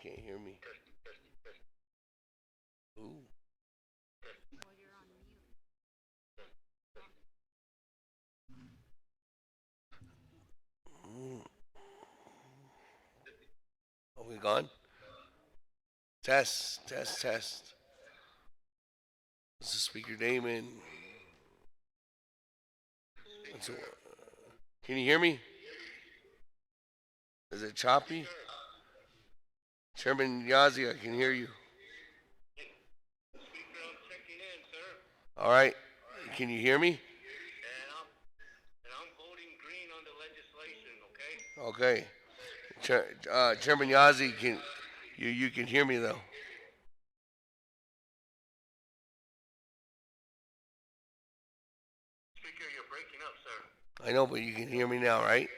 can't hear me. Ooh. Mm. Are we gone? Test, test, test. Let's just speak your name in. Can you hear me? Is it choppy? Chairman Yazi, I can hear you. All right. Can you hear me? Okay. Chairman Yazi, can you can hear me though? I know, but you can hear me now, right?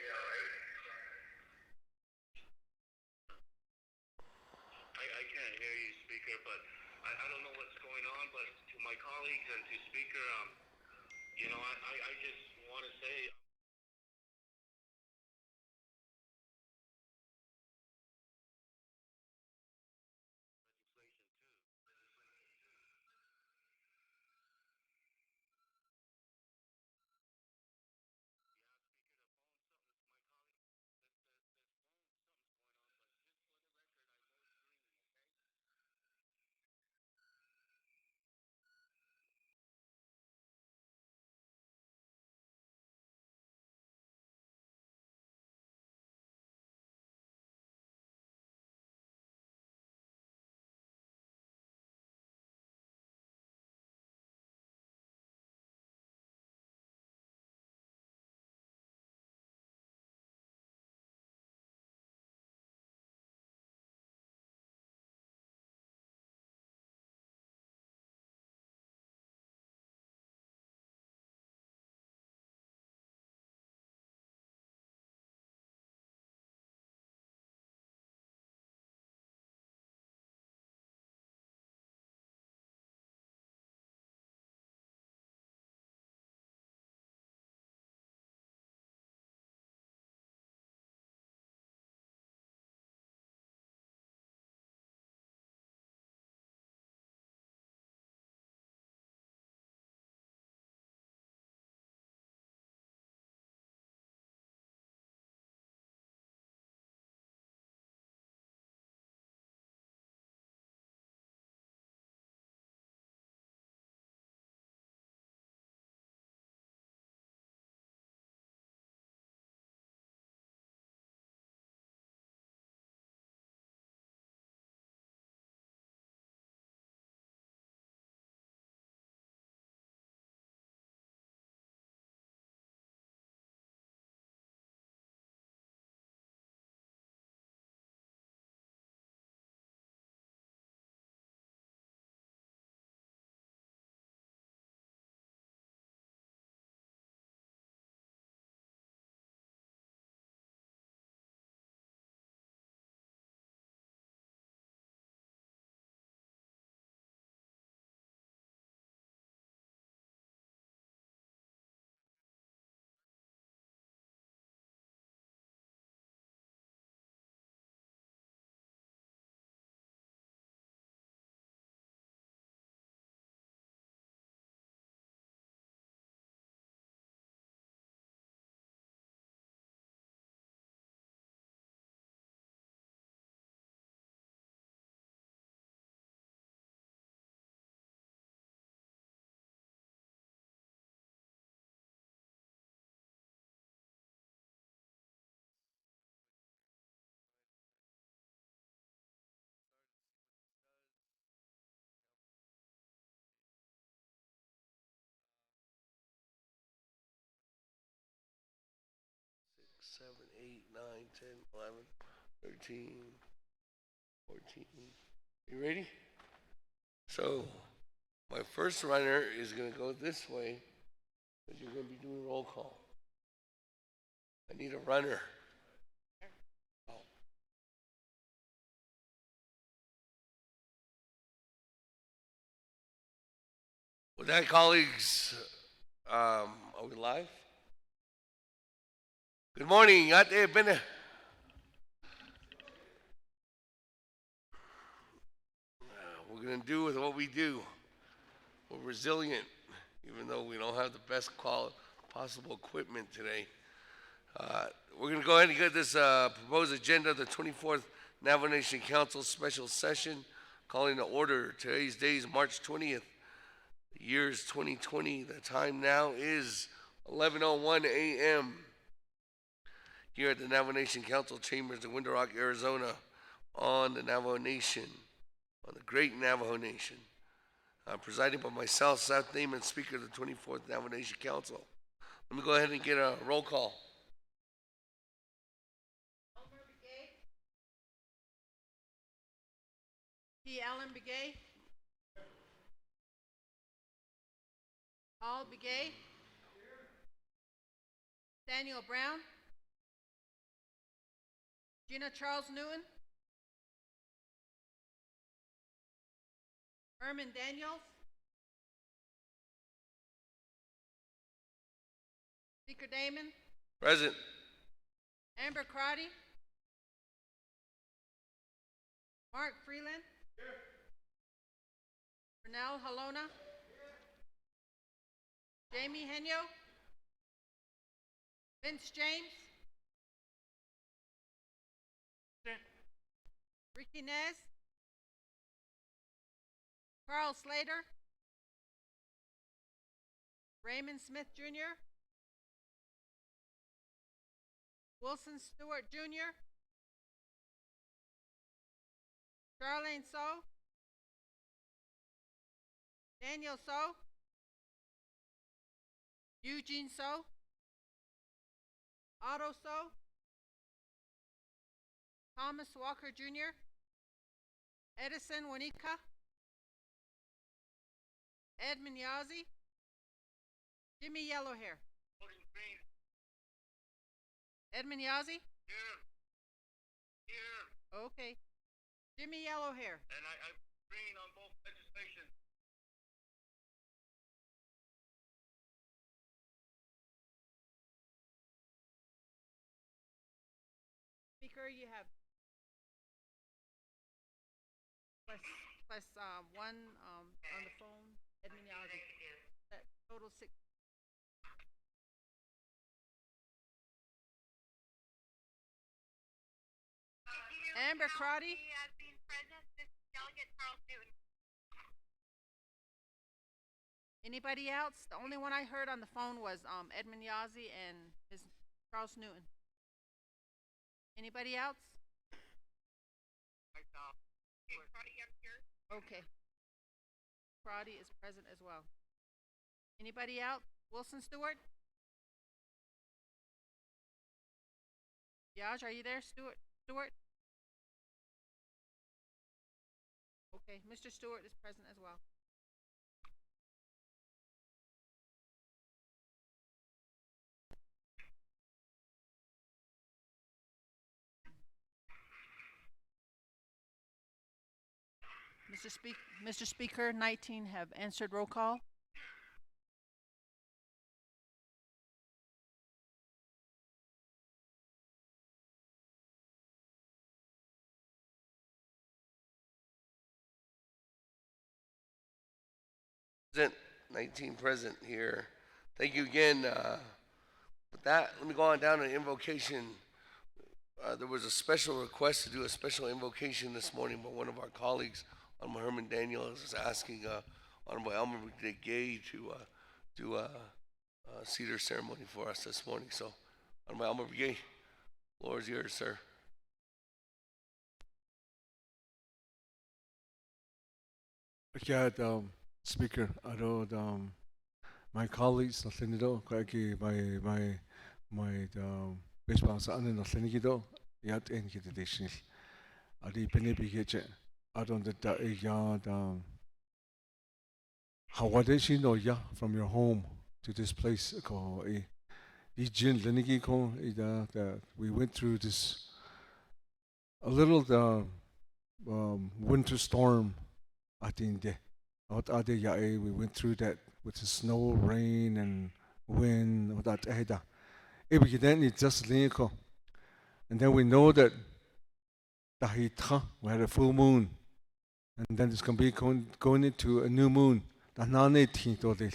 Six, 7, 8, 9, 10, 11, 13, 14. You ready? So, my first runner is going to go this way because you're going to be doing roll call. I need a runner. Oh. With that, colleagues, are we live? Good morning. Ate, we're going to do with what we do. We're resilient, even though we don't have the best possible equipment today. We're going to go ahead and get this proposed agenda of the 24th Navajo Nation Council special session, calling to order. Today's date is March 20th, the year is 2020. The time now is 11:01 a.m. here at the Navajo Nation Council chambers in Window Rock, Arizona, on the Navajo Nation, on the great Navajo Nation. Presiding by myself, Seth Naaman, Speaker of the 24th Navajo Nation Council. Let me go ahead and get a roll call. T. Allen Begay. Paul Begay. Daniel Brown. Gina Charles Newton. Herman Daniels. Speaker Damon. Present. Amber Crotty. Mark Freeland. Here. Pernell Halona. Here. Jamie Henyo. Vince James. Here. Ricky Nez. Carl Slater. Raymond Smith Jr. Wilson Stewart Jr. Charlene So. Daniel So. Eugene So. Otto So. Thomas Walker Jr. Edison Wanika. Edmund Yazzie. Jimmy Yellowhair. Edmund Yazzie? Here. Here. Okay. Jimmy Yellowhair. And I'm green on both legislation. Speaker, you have plus one on the phone, Edmund Yazzie. That total 6. Amber Crotty. As being present, this is Delegate Charles Newton. Anybody else? The only one I heard on the phone was Edmund Yazzie and his Charles Newton. Anybody else? Crotty up here. Okay. Crotty is present as well. Anybody else? Wilson Stewart? Yaj, are you there, Stewart? Okay, Mr. Stewart is present as well. Mr. Speaker, 19 have answered roll call. Present. 19 present here. Thank you again. With that, let me go on down to invocation. There was a special request to do a special invocation this morning by one of our colleagues, Honorable Herman Daniels, is asking Honorable Elmer Gay to do a cedar ceremony for us this morning. So, Honorable Elmer Gay, floor is yours, sir. Yeah, Speaker, I know my colleagues, my response on the Senigido, yet in Kitadation. I did penny bigage. I don't that yard. How did she know ya from your home to this place called a Jin Lenigiko? That we went through this a little winter storm. I think we went through that with the snow, rain, and wind. Then it's just Linko. And then we know that we had a full moon and then it's going to be going into a new moon. Nane ti to del.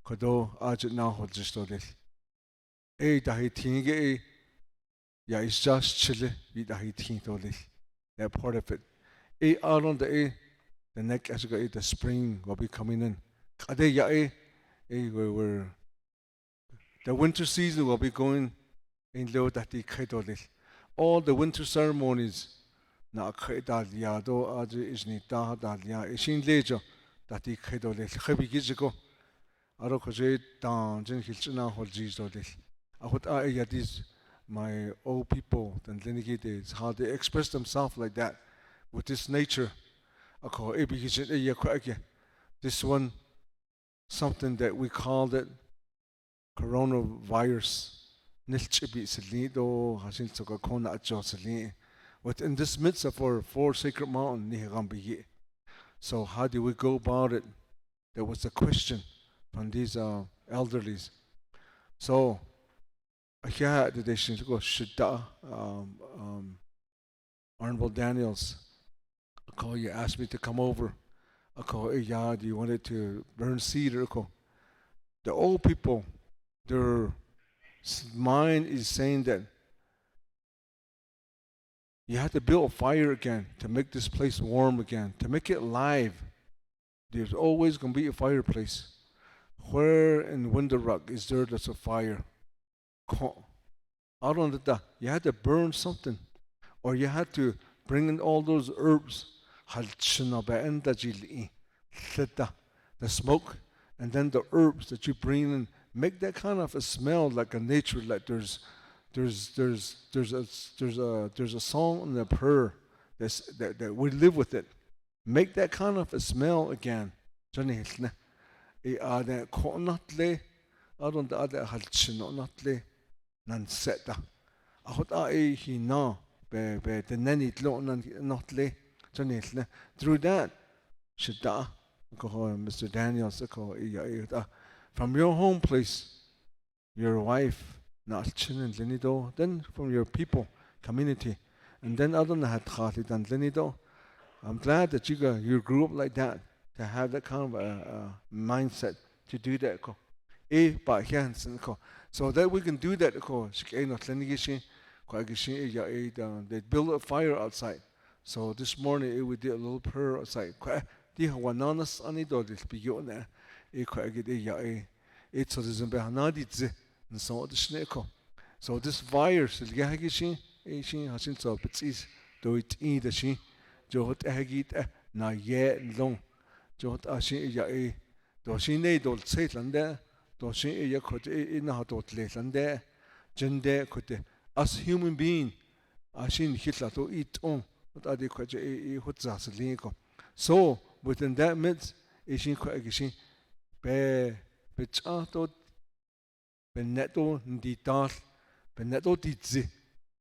Kodo ajit na ho just to del. Dahi tinge yeah, it's just chile. We dahi ti to del. That part of it. Out on the neck as the spring will be coming in. Kade ya we're the winter season will be going in low that the kaidolil. All the winter ceremonies na kaidal ya do aji is ni da dal ya ishin lejo that the kaidolil. Khabi giziko aro koje dan jin hilchina hol jizolil. Ahut ya these my old people and then is how they express themselves like that with this nature. Ako this one something that we called it coronavirus. Within this midst of our four sacred mountains. So how do we go about it? There was a question from these elderlies. So here the Shida Arnold Daniels. You asked me to come over. Do you wanted to burn seed or the old people, their mind is saying that you have to build a fire again to make this place warm again, to make it live. There's always going to be a fireplace. Where in Window Rock is there's a fire? Out on the you had to burn something, or you had to bring in all those herbs, the smoke, and then the herbs that you bring in make that kind of a smell like a nature, like there's a song and a prayer that we live with it. Make that kind of a smell again. I don't other halchin nan seta. I hope he no be the nanny lo not le through that shita Mr. Daniels from your home place, your wife not chin and linido, then from your people community, and then other than that and linido. I'm glad that you grew up like that to have that kind of a mindset to do that. So that we can do that. They build a fire outside. So this morning we did a little prayer outside. So this fire do it in the she johot agit na ye long johot ashi ya do she ne dol lande do she ya khot na dot le lande jende khote as human being ashin hitla to eat on but adi khoje hot zas linko. So within that midst ishin kho agishi be chato beneto ndital beneto ditzi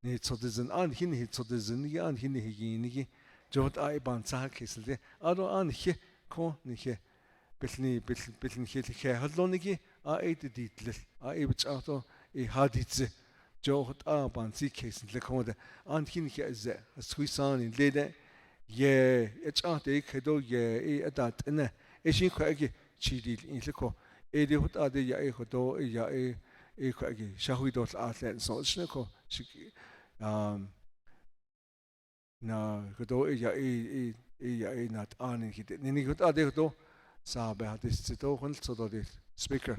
ni tsodizin an hin hit tsodizin ni an hin hi jot ai ban sa keselde ado an he ko ni he bilni he halonigi a eit ditle a e bichato e haditze jot a ban si keselde ko de an hin he ze suisan in lede ye echate kedo ye e adat ne e shin ko agi chidil in leko e de hot ade ya e hodo ya e ko agi shahuidot atlet so sneko na godo ya nat anin hit ni got ade godo sa be hat is to hon so do speaker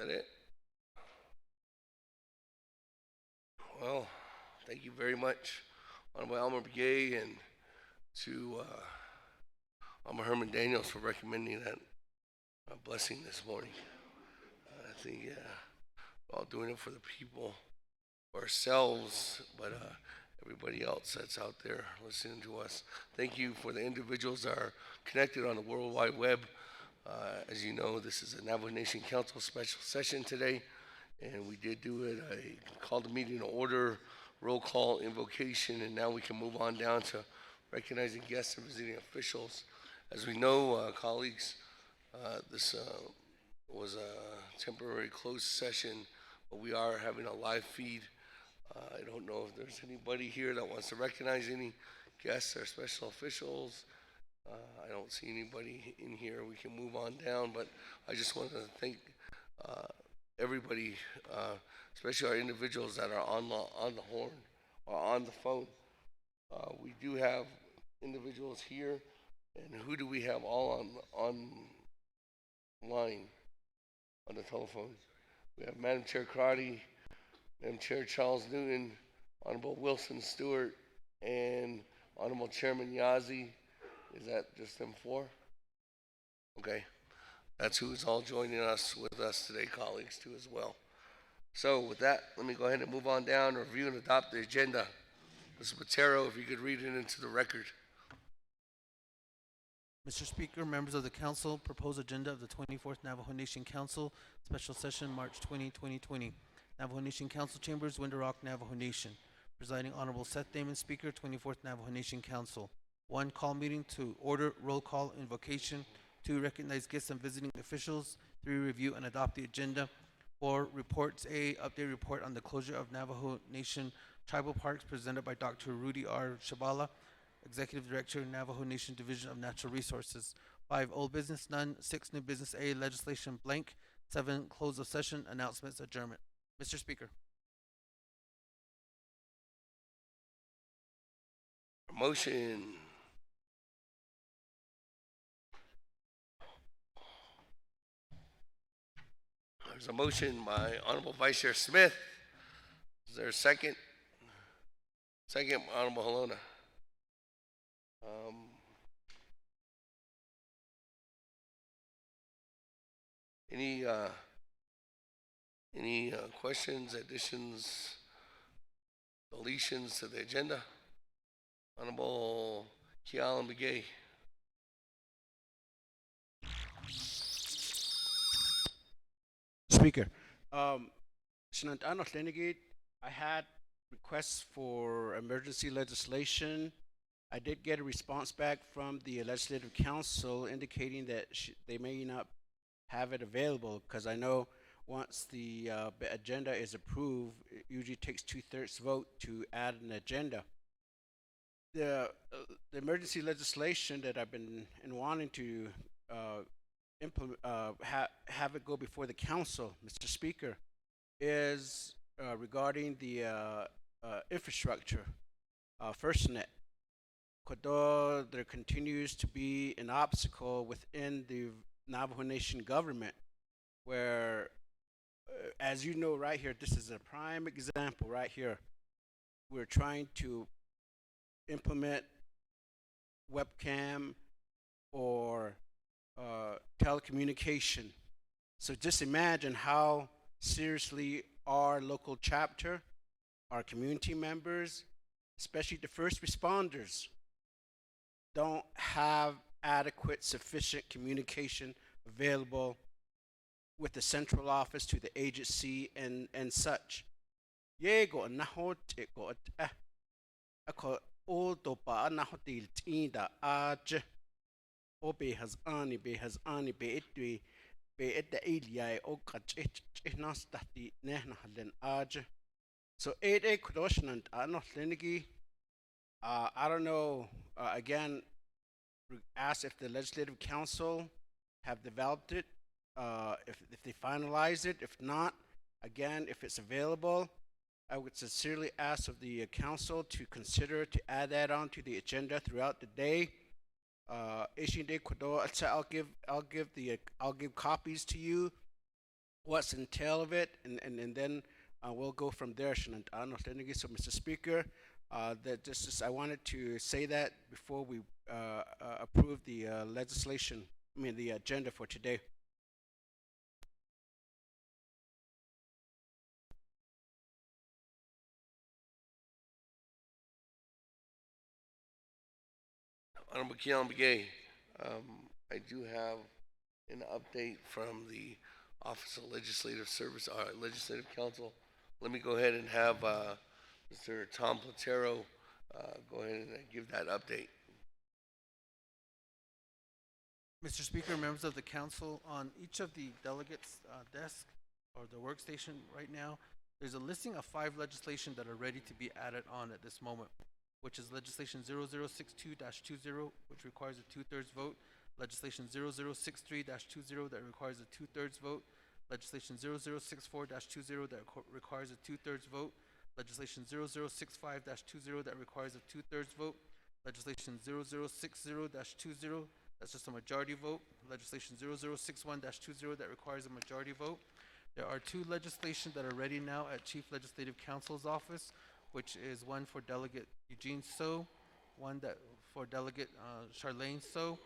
that it? Well, thank you very much, Honorable Elmer Begay, and to Honorable Herman Daniels for recommending that blessing this morning. I think we're all doing it for the people, for ourselves, but everybody else that's out there listening to us. Thank you for the individuals that are connected on the World Wide Web. As you know, this is a Navajo Nation Council special session today, and we did do it. I called the meeting to order, roll call, invocation, and now we can move on down to recognizing guests and visiting officials. As we know, colleagues, this was a temporary closed session, but we are having a live feed. I don't know if there's anybody here that wants to recognize any guests or special officials. I don't see anybody in here. We can move on down, but I just wanted to thank everybody, especially our individuals that are on the horn or on the phone. We do have individuals here, and who do we have all online on the telephone? We have Madam Chair Crotty, Madam Chair Charles Newton, Honorable Wilson Stewart, and Honorable Chairman Yazzie. Is that just them four? Okay. That's who's all joining us with us today, colleagues, too, as well. So with that, let me go ahead and move on down, review and adopt the agenda. Mr. Patero, if you could read it into the record. Mr. Speaker, members of the council, proposed agenda of the 24th Navajo Nation Council, special session, March 20, 2020. Navajo Nation Council Chambers, Window Rock, Navajo Nation. Presiding Honorable Seth Damon, Speaker, 24th Navajo Nation Council. 1. Call meeting to order, roll call, invocation. 2. Recognize guests and visiting officials. 3. Review and adopt the agenda. 4. Reports. A. Update report on the closure of Navajo Nation tribal parks presented by Dr. Rudy R. Shabala, Executive Director, Navajo Nation Division of Natural Resources. 5. Old business, none. 6. New business. A. Legislation, blank. 7. Close of session, announcements, adjournment. Mr. Speaker. Motion. There's a motion by Honorable Vice Chair Smith. Is there a second? Second, Honorable Halona. Any questions, additions, deletions to the agenda? Honorable Kealan Begay. Speaker, Sinantano Lenegate, I had requests for emergency legislation. I did get a response back from the Legislative Council indicating that they may not have it available, because I know once the agenda is approved, it usually takes 2/3 vote to add an agenda. The emergency legislation that I've been wanting to implement, have it go before the council, Mr. Speaker, is regarding the infrastructure, FirstNet. Although there continues to be an obstacle within the Navajo Nation government, where, as you know, right here, this is a prime example right here. We're trying to implement webcam or telecommunication. So just imagine how seriously our local chapter, our community members, especially the first responders, don't have adequate, sufficient communication available with the central office to the agency and such. Yego nahot eko ako o to pa nahot il tinda aj o be has ani be etwi be et the ilia o kach et nas tati nehna halen aj. So it a question and ano lenigi. I don't know. Again, ask if the Legislative Council have developed it, if they finalize it. If not, again, if it's available, I would sincerely ask of the council to consider to add that on to the agenda throughout the day. I'll give copies to you what's entail of it, and then we'll go from there. So, Mr. Speaker, I wanted to say that before we approve the legislation, the agenda for today. Honorable Keon Begay, I do have an update from the Office of Legislative Service, Legislative Council. Let me go ahead and have Mr. Tom Platero go ahead and give that update. Mr. Speaker, members of the council, on each of the delegates' desk or the workstation right now, there's a listing of 5 legislation that are ready to be added on at this moment, which is legislation 0062-20, which requires a 2/3 vote, legislation 0063-20 that requires a 2/3 vote, legislation 0064-20 that requires a 2/3 vote, legislation 0065-20 that requires a 2/3 vote, legislation 0060-20 that's just a majority vote, legislation 0061-20 that requires a majority vote. There are 2 legislation that are ready now at Chief Legislative Counsel's office, which is one for Delegate Eugene So, one that for Delegate Charlene So,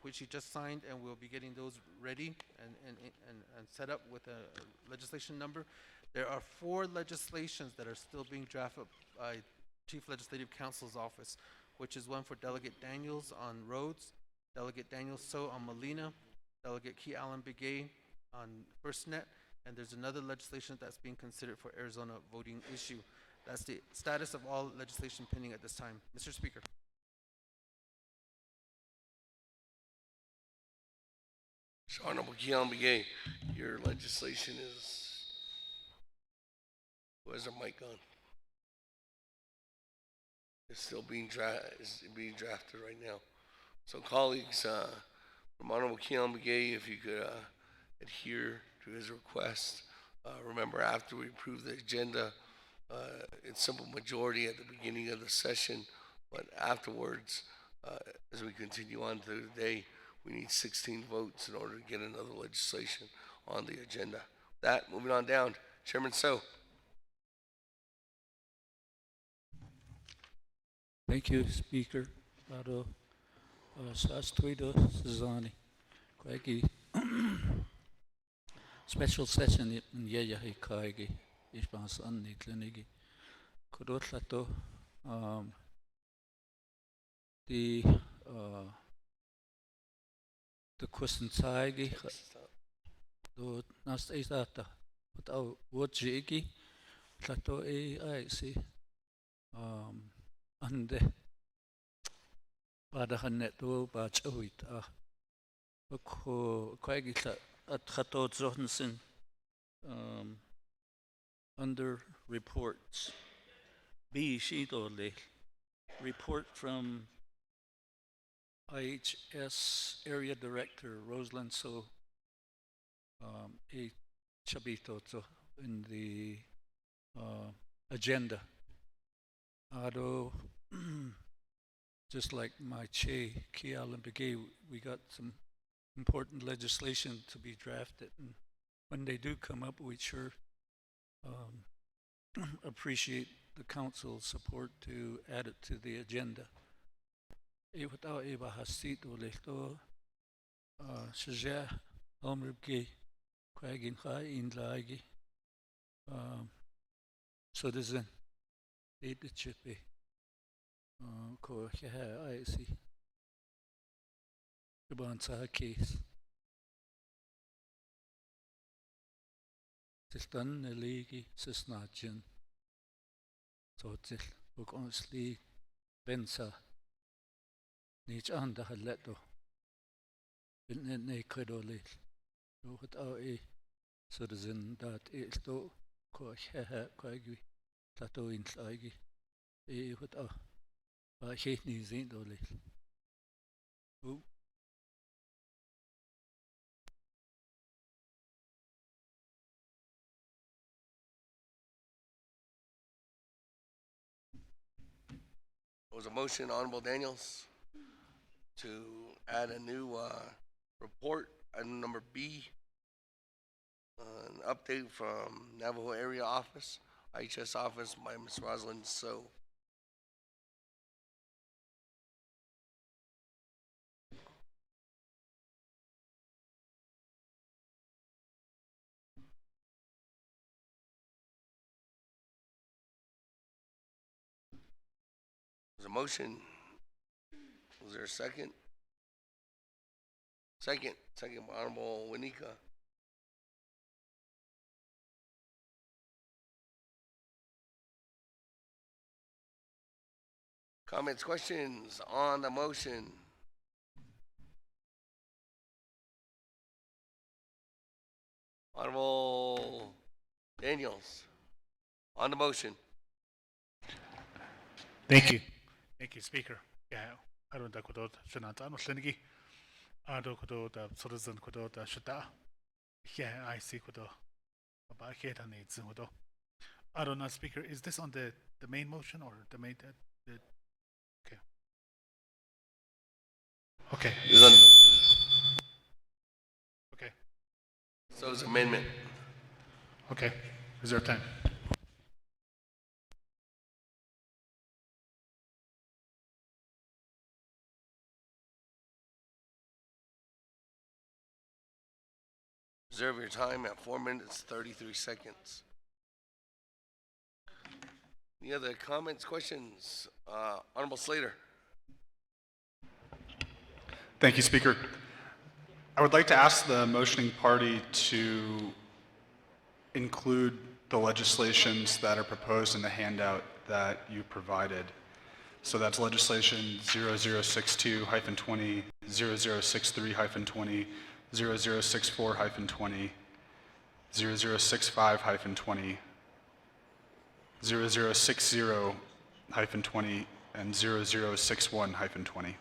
which he just signed, and we'll be getting those ready and set up with a legislation number. There are 4 legislations that are still being drafted by Chief Legislative Counsel's office, which is one for Delegate Daniels on roads, Delegate Daniels So on Molina, Delegate Key Allen Begay on FirstNet, and there's another legislation that's being considered for Arizona voting issue. That's the status of all legislation pending at this time. Mr. Speaker. So, Honorable Keon Begay, your legislation is. Who has their mic on? It's still being drafted right now. So, colleagues, from Honorable Keon Begay, if you could adhere to his request. Remember, after we approve the agenda, it's simple majority at the beginning of the session, but afterwards, as we continue on through the day, we need 16 votes in order to get another legislation on the agenda. That, moving on down, Chairman So. Thank you, Speaker. Lado Sastuido Sazani. Kwegi. Special session in Yaya Hikaigi. Ishbans Anni Klinigi. Kodotlato. The question Saigi. Do Nast Isata. But our Wojigi. Plato I see. Ande badahan neto bachawit ko kwaigita at khatot zohnsen under reports B shidole report from IHS area director Rosalind So a chabito in the agenda. Ado, just like my Che, Kial and Begay, we got some important legislation to be drafted. And when they do come up, we sure appreciate the council's support to add it to the agenda. Without Eva Hasit or Lechto, Shaja, Omribke, Quagin Hai, in Lagi, Citizen. It should be. Ko I see. The Bansa case. Sistan Neligi, Sisnachin. So it's book honestly Bensa. Nich anda haleto. In ne credole. Without a citizen that it's to ko quagui. Tato in Slagi. What I hate New Zealand. Oh. There was a motion, Honorable Daniels, to add a new report, item number B. update from Navajo Area Office, IHS Office by Ms. Rosalind So. There's a motion. Was there a second? Second by Honorable Winika. Comments, questions on the motion? Honorable Daniels, on the motion. Thank you. Thank you, Speaker. Yeah, I don't know what Shanata Muslinigi. I don't know the citizen could Shata. Yeah, I see what about Heta needs. I don't know, Speaker. Is this on the main motion or the main? Okay. Okay. Is on. Okay. So it's amendment. Okay. Is there time? Reserve your time at 4 minutes, 33 seconds. Any other comments, questions? Honorable Slater. Thank you, Speaker. I would like to ask the motioning party to include the legislations that are proposed in the handout that you provided. So that's legislation 0062-20, 0063-20, 0064-20, 0065-20, 0060-20, and 0061-20.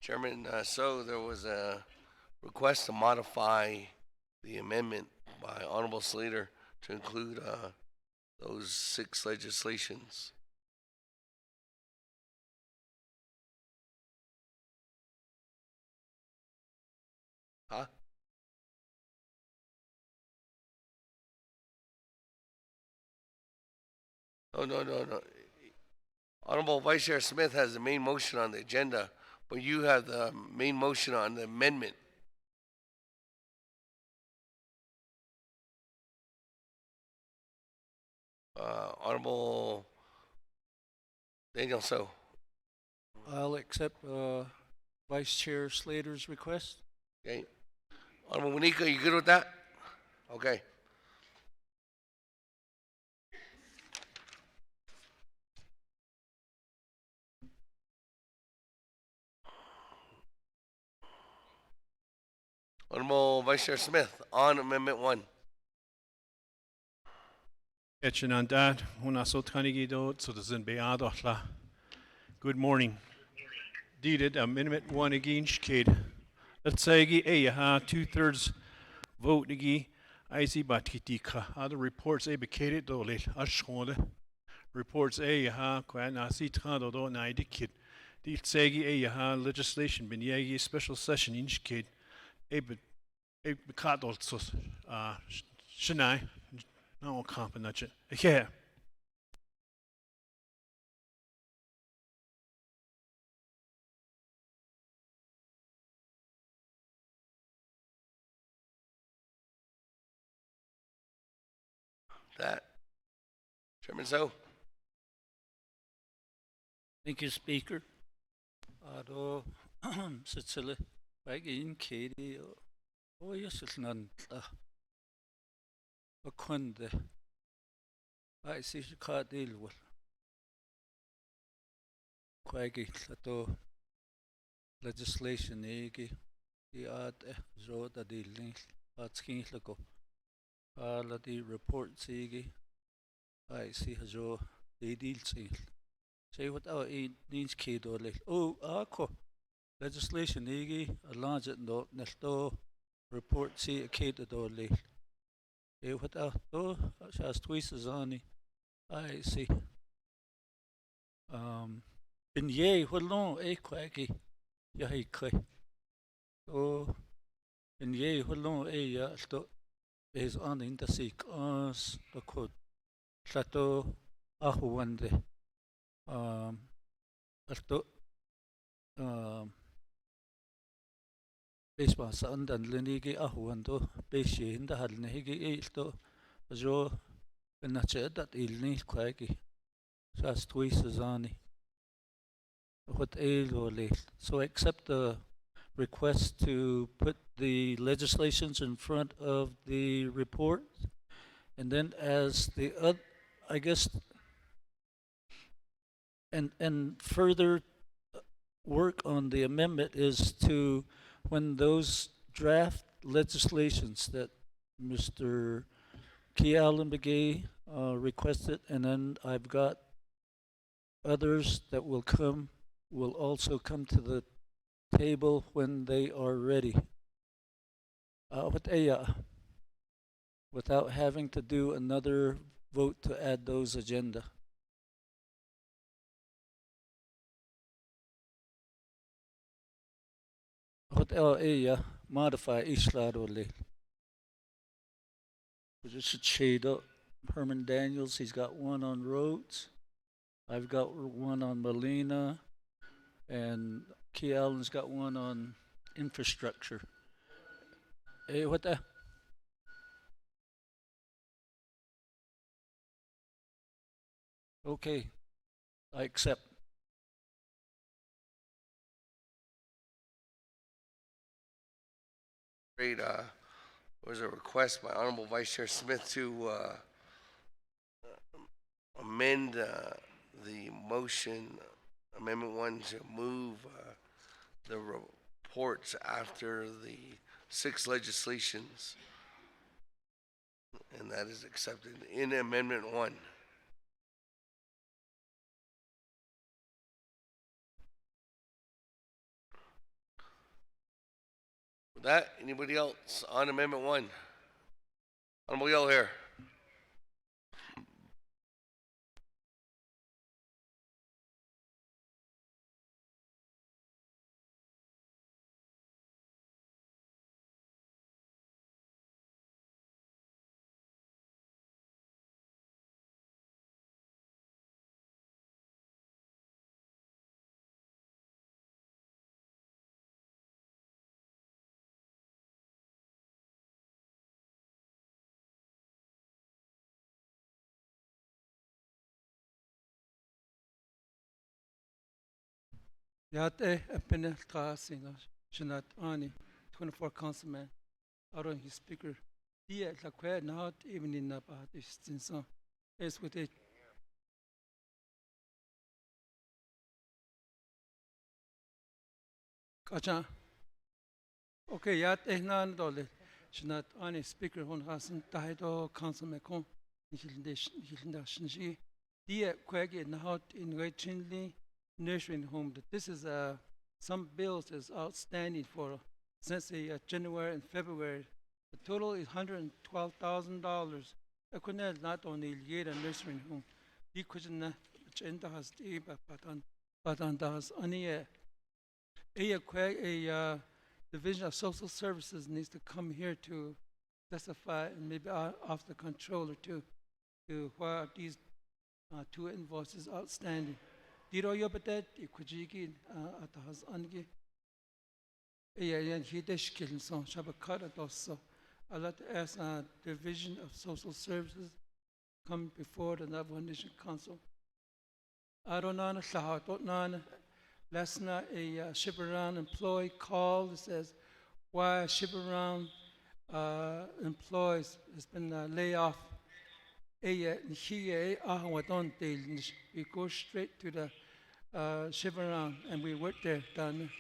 Chairman, so there was a request to modify the amendment by Honorable Slater to include those 6 legislations. Huh? No. Honorable Vice Chair Smith has the main motion on the agenda, but you have the main motion on the amendment. Honorable Daniel So. I'll accept Vice Chair Slater's request. Okay. Honorable Winika, you good with that? Okay. Honorable Vice Chair Smith on Amendment 1. Etchinandad, Hunaso Tanigido, Citizen Beadohla. Good morning. Deeded Amendment 1 against Kid. Let's say, Ayaha, 2/3 vote agi, Icy Batitika. Other reports indicated, though, Ashonda. Reports Ayaha, Quanasi Trado, Naidi Kid. The Tsagi Ayaha legislation, Binyagi special session in Kid. A Bicadolsos, Shanai. No, competent. Yeah. That. Chairman So. Thank you, Speaker. Ado Sicily, Bagin Katie, oh, yes, it's none. A conde. I see she can't deal with. Quaggy, Lato legislation, Egi, the art, Zoda dealing, Arts King Lago. All of the reports, Egi. I see Hajo, they deal seal. Say what our needs kid or like, oh, Arco legislation, Egi, a large no, Nesto report, see a kid at all late. What oh, has twice as on I see. In ye, well, no, quacky. yahi kai. So in ye hulong ya to is on in the seek us the code. Sato ahuande. Alto baseball sa andan linigi ahuando beshi hinda halne higi ilto jo nache dat ilni kwagi. Sas tuisazani. What ail. So accept the request to put the legislations in front of the report, and then as the other, I guess, and further work on the amendment is to, when those draft legislations that Mr. Key Allen Begay requested, and then I've got others that will also come to the table when they are ready. Without having to do another vote to add those agenda. Modify Isladole. Just shade up Herman Daniels, he's got one on roads. I've got one on Molina, and Key Allen's got one on infrastructure. Hey, what the? Okay, I accept. Great. Was a request by Honorable Vice Chair Smith to amend the motion, Amendment 1, to move the reports after the 6 legislations. And that is accepted in Amendment 1. With that, anybody else on Amendment 1? Honorable Yell here. Yate epine kasina shinat ani 24 councilman aron his speaker. Dia la kwe not even in the part is sinso is with it. Kacha. Okay, yat ehnan dole shinat ani speaker hon hasen taito councilman kon hilda shinji. Dia kwege not in rechinli nursing home. This is some bills is outstanding for since January and February. The total is $112,000. Ekunel not only year a nursing home. He couldn't change has but on does any a division of social services needs to come here to testify and maybe off the controller to why these 2 invoices outstanding. Diro yobatet ikujiki atahas angi yan hidesh kilson shabakara dosso. I like to ask Division of Social Services come before the Navajo Nation Council. Aronana Shahatot last night a Shibaran employee called and says why Shibaran employees has been laid off. We go straight to the Shibaran and we work there. Then,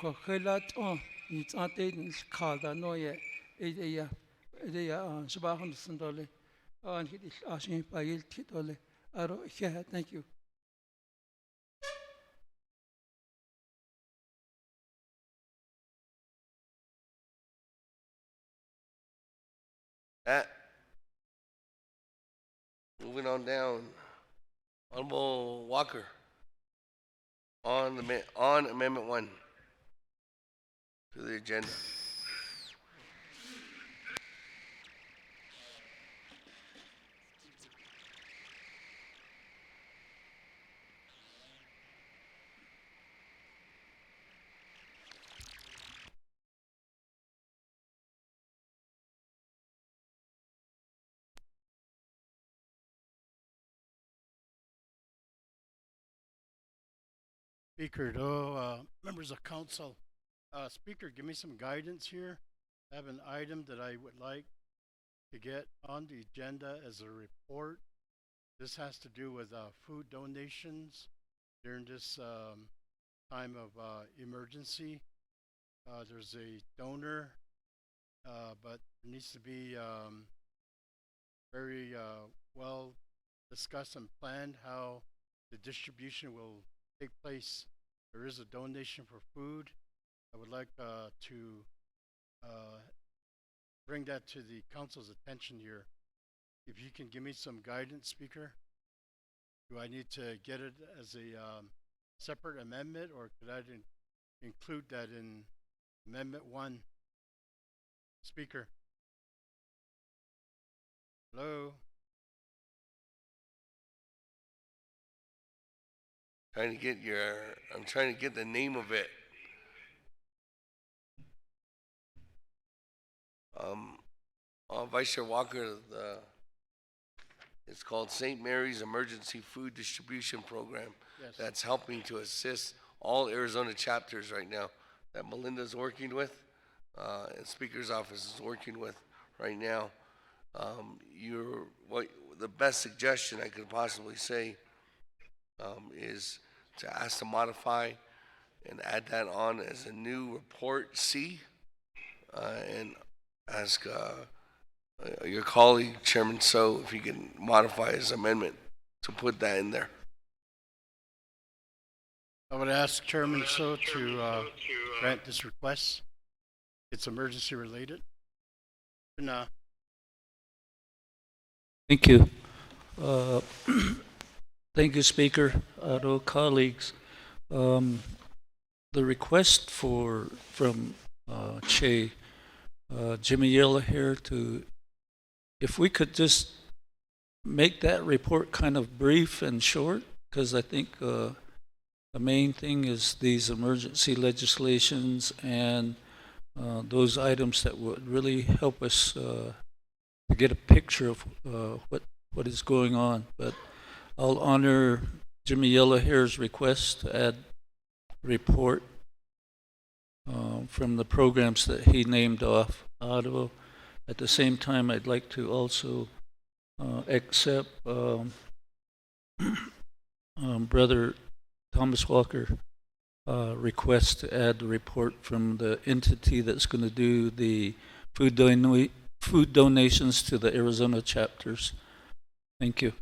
Kohelat on it's not called no yet. Shabahon Sandole and he is asking by Titole. Thank you. Moving on down. Honorable Walker on on Amendment 1 to the agenda. Speaker, members of council, Speaker, give me some guidance here. I have an item that I would like to get on the agenda as a report. This has to do with food donations during this time of emergency. There's a donor, but it needs to be very well discussed and planned how the distribution will take place. There is a donation for food. I would like to bring that to the council's attention here. If you can give me some guidance, Speaker. Do I need to get it as a separate amendment, or could I include that in Amendment 1? Speaker. Hello? I'm trying to get the name of it. Vice Chair Walker, it's called St. Mary's Emergency Food Distribution Program. Yes. That's helping to assist all Arizona chapters right now that Melinda's working with, and Speaker's office is working with right now. The best suggestion I could possibly say is to ask to modify and add that on as a new report C, and ask your colleague, Chairman So, if he can modify his amendment to put that in there. I would ask Chairman So to grant this request. It's emergency related. And, Thank you. Thank you, Speaker. To colleagues. The request from Che, Jimmy Yella here to, if we could just make that report kind of brief and short, because I think the main thing is these emergency legislations and those items that would really help us to get a picture of what is going on. But I'll honor Jimmy Yella here's request to add report from the programs that he named off Ottawa. At the same time, I'd like to also accept Brother Thomas Walker request to add the report from the entity that's going to do the food donations to the Arizona chapters. Thank you.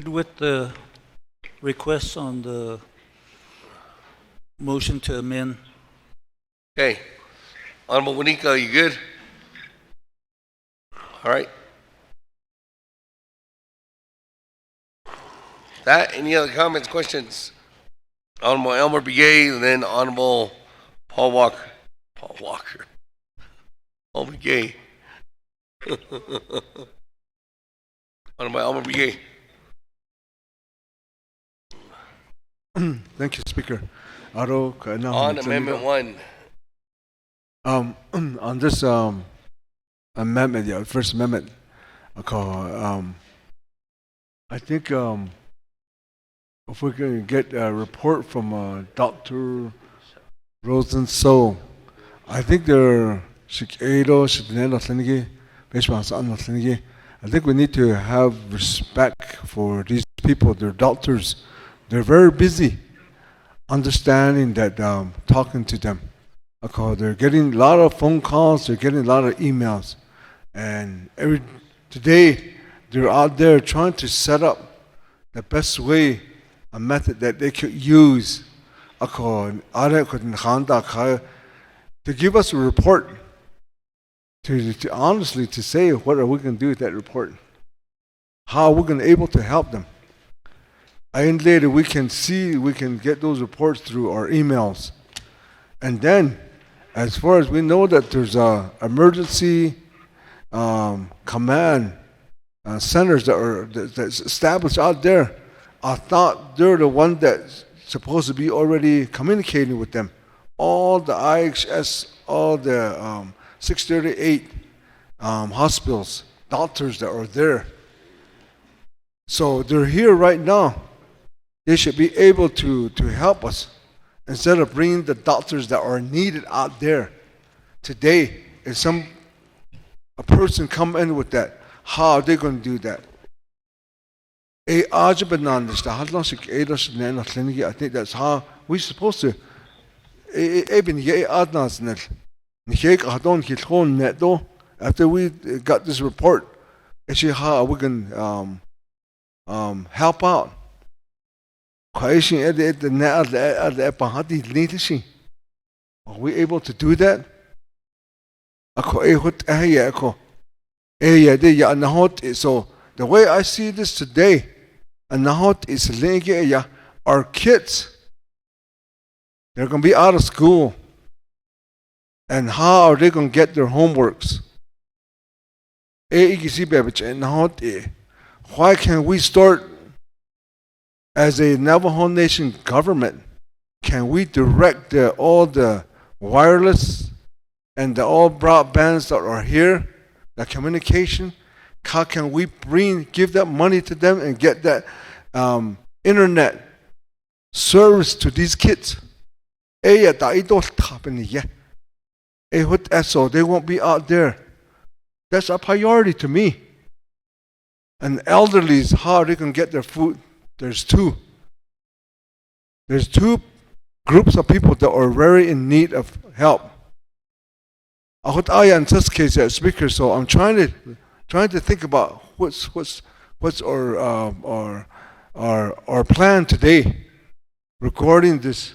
Good with the requests on the motion to amend. Okay. Honorable Wanika, you good? All right. That, any other comments, questions? Honorable Elmer Begay, and then Honorable Paul Walker. Paul Walker. Paul Begay. Honorable Elmer Begay. Thank you, Speaker. Aro ka na On ho, Amendment 1. On this amendment, yeah, First Amendment, I think if we can get a report from Dr. Rosen So, I think they're I think we need to have respect for these people. They're doctors. They're very busy. Understanding that talking to them. They're getting a lot of phone calls. They're getting a lot of emails, and today they're out there trying to set up the best way, a method that they could use to give us a report, to honestly to say what are we going to do with that report, how are we going to able to help them. And later we can get those reports through our emails, and then as far as we know that there's emergency command centers that's established out there. I thought they're the one that's supposed to be already communicating with them. All the IHS, all the 638 hospitals, doctors that are there. So they're here right now. They should be able to help us instead of bringing the doctors that are needed out there. Today, if a person come in with that, how are they going to do that? I think that's how we're supposed to. After we got this report, actually how we can help out. Are we able to do that? So the way I see this today, our kids, they're going to be out of school. And how are they going to get their homeworks? Why can't we start as a Navajo Nation government? Can we direct all the wireless and all broadbands that are here, the communication? How can we give that money to them and get that internet service to these kids? So they won't be out there. That's a priority to me. And elderlies, how they can get their food? There's two groups of people that are very in need of help. In this case, as speaker, so I'm trying to think about what's our plan today regarding this.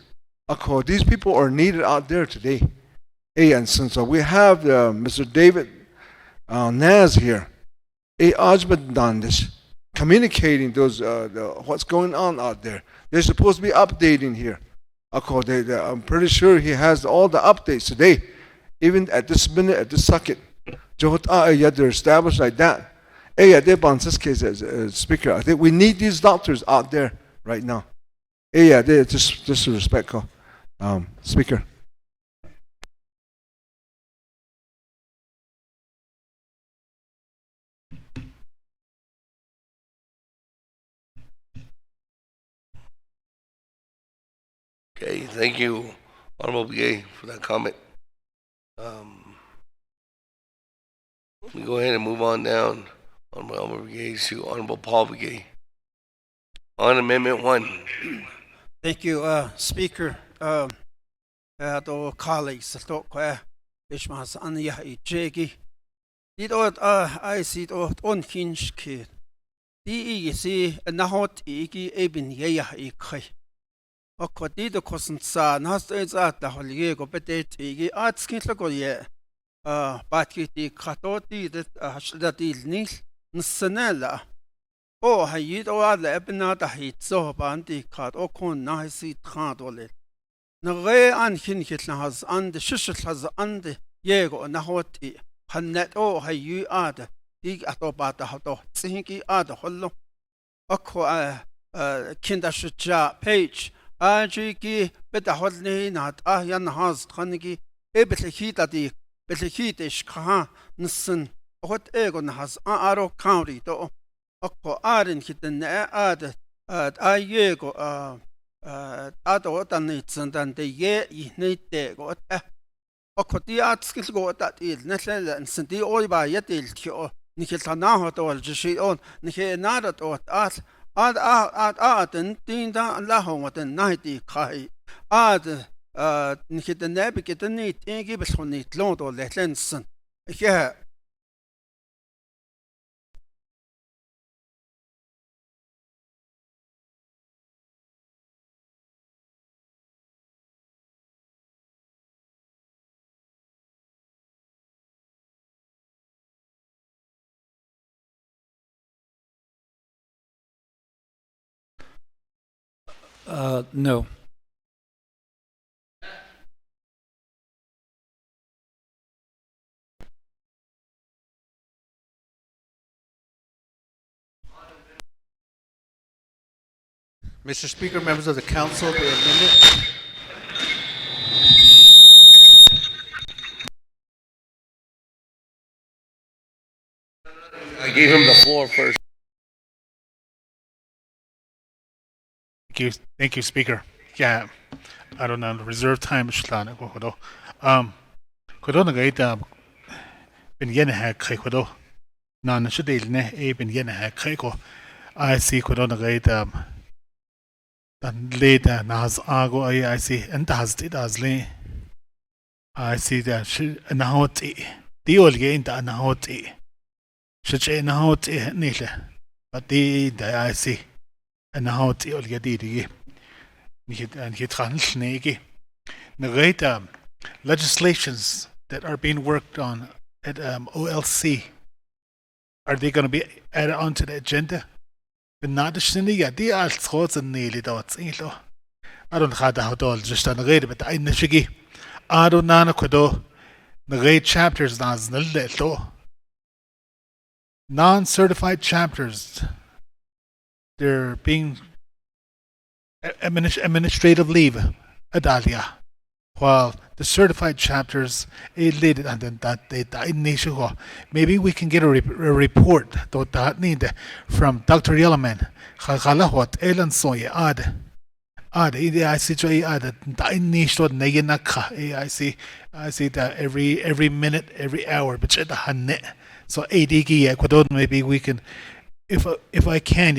These people are needed out there today. And since we have Mr. David Naz here, communicating those what's going on out there. They're supposed to be updating here. I'm pretty sure he has all the updates today, even at this minute, at this second. They're established like that. As speaker, I think we need these doctors out there right now. Just respect, speaker. Okay, thank you, Honorable BA, for that comment. Let me go ahead and move on down. Honorable BA to Honorable Paul BA. On Amendment 1. Thank you, Speaker. Colleagues, Ishmas Anya Jegi. I see it on Hinch kid. di si nahot iki ebin yeya ikai. Oko di do kosan sa nas eza da holie go betet iki atskin go ye. Batki di kato di de hashda di nil nsanela. O hayid o adle ebna da hit so bandi kat o kon na si tkhad ole. Na re an hin hitla has an de shishil has an de yego nahot i hannet o hayu ad di ato bata hato tsinki ad hollo. Oko kindershja page ajiki betahotni nat yan has thaniki ebelhita di belhita shkha nsen hot egon has aro county to oko arin hiten ad ayego ado tan tsandan de ye inite go oko di atskil go dat il nesel nsen di oi ba yetil tio nikiltana hot ol jishi on nikhe nadat ot den din da la ho den naiti kai nikhe den nebe geten nit egi beslonit lond og letlensen ikke No. Mr. Speaker, members of the council, the amendment. I gave him the floor first. Thank you, Speaker. Yeah, I don't know. Reserve time shlan ko kodo. Kodo na gaita bin yen ha kai kodo. Na na shudil ne e bin yen ha kai ko. I see kodo na gaita dan later na has ago I see and has it as le. I see that she na hoti. Di ol ge inta na hoti. Shche na hoti nile. But di da I see. En houdt ol gedidi. Niet gaan sneken. The legislations that are being worked on at OLC, are they going to be added onto the agenda? But not the shiniga. They are thoughts and nearly dots. I don't have how to just on the rate, but I nishigi. I don't know kodo. The rate chapters nas nildo. Non-certified chapters. They're being administrative leave, Adalia, while the certified chapters maybe we can get a report from Dr. Yellowman. I see that every minute, every hour, but so maybe we can, if I can,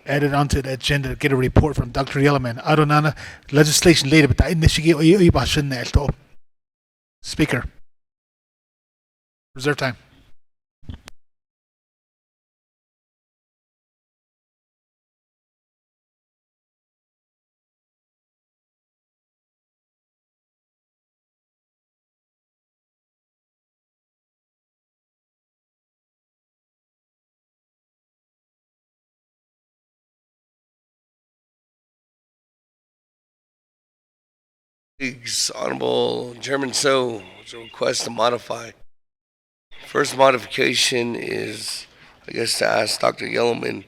add it onto the agenda to get a report from Dr. Yellowman. I don't know legislation later, but I initiate Speaker. Reserve time. Honorable Chairman So, it's a request to modify. First modification is, I guess, to ask Dr. Yellowman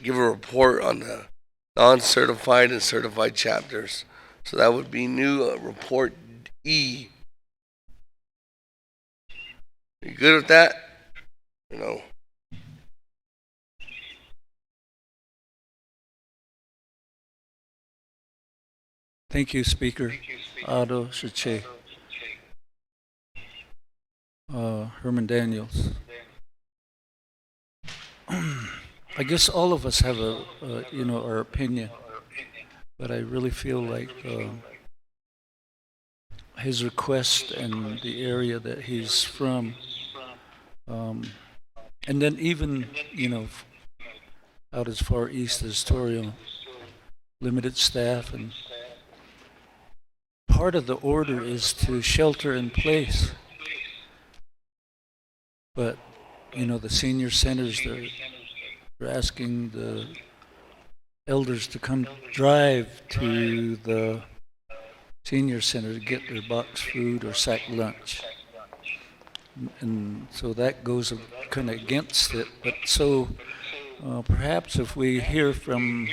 give a report on the non-certified and certified chapters. So that would be new report E. You good with that? No. Thank you, Speaker. Ado Shache. Herman Daniels. I guess all of us have our opinion, but I really feel like his request and the area that he's from And then even, out as far east as Torreon, limited staff, and part of the order is to shelter in place. But, the senior centers, they're asking the elders to come drive to the senior center to get their box food or sack lunch. And so that goes kind of against it. But so perhaps if we hear from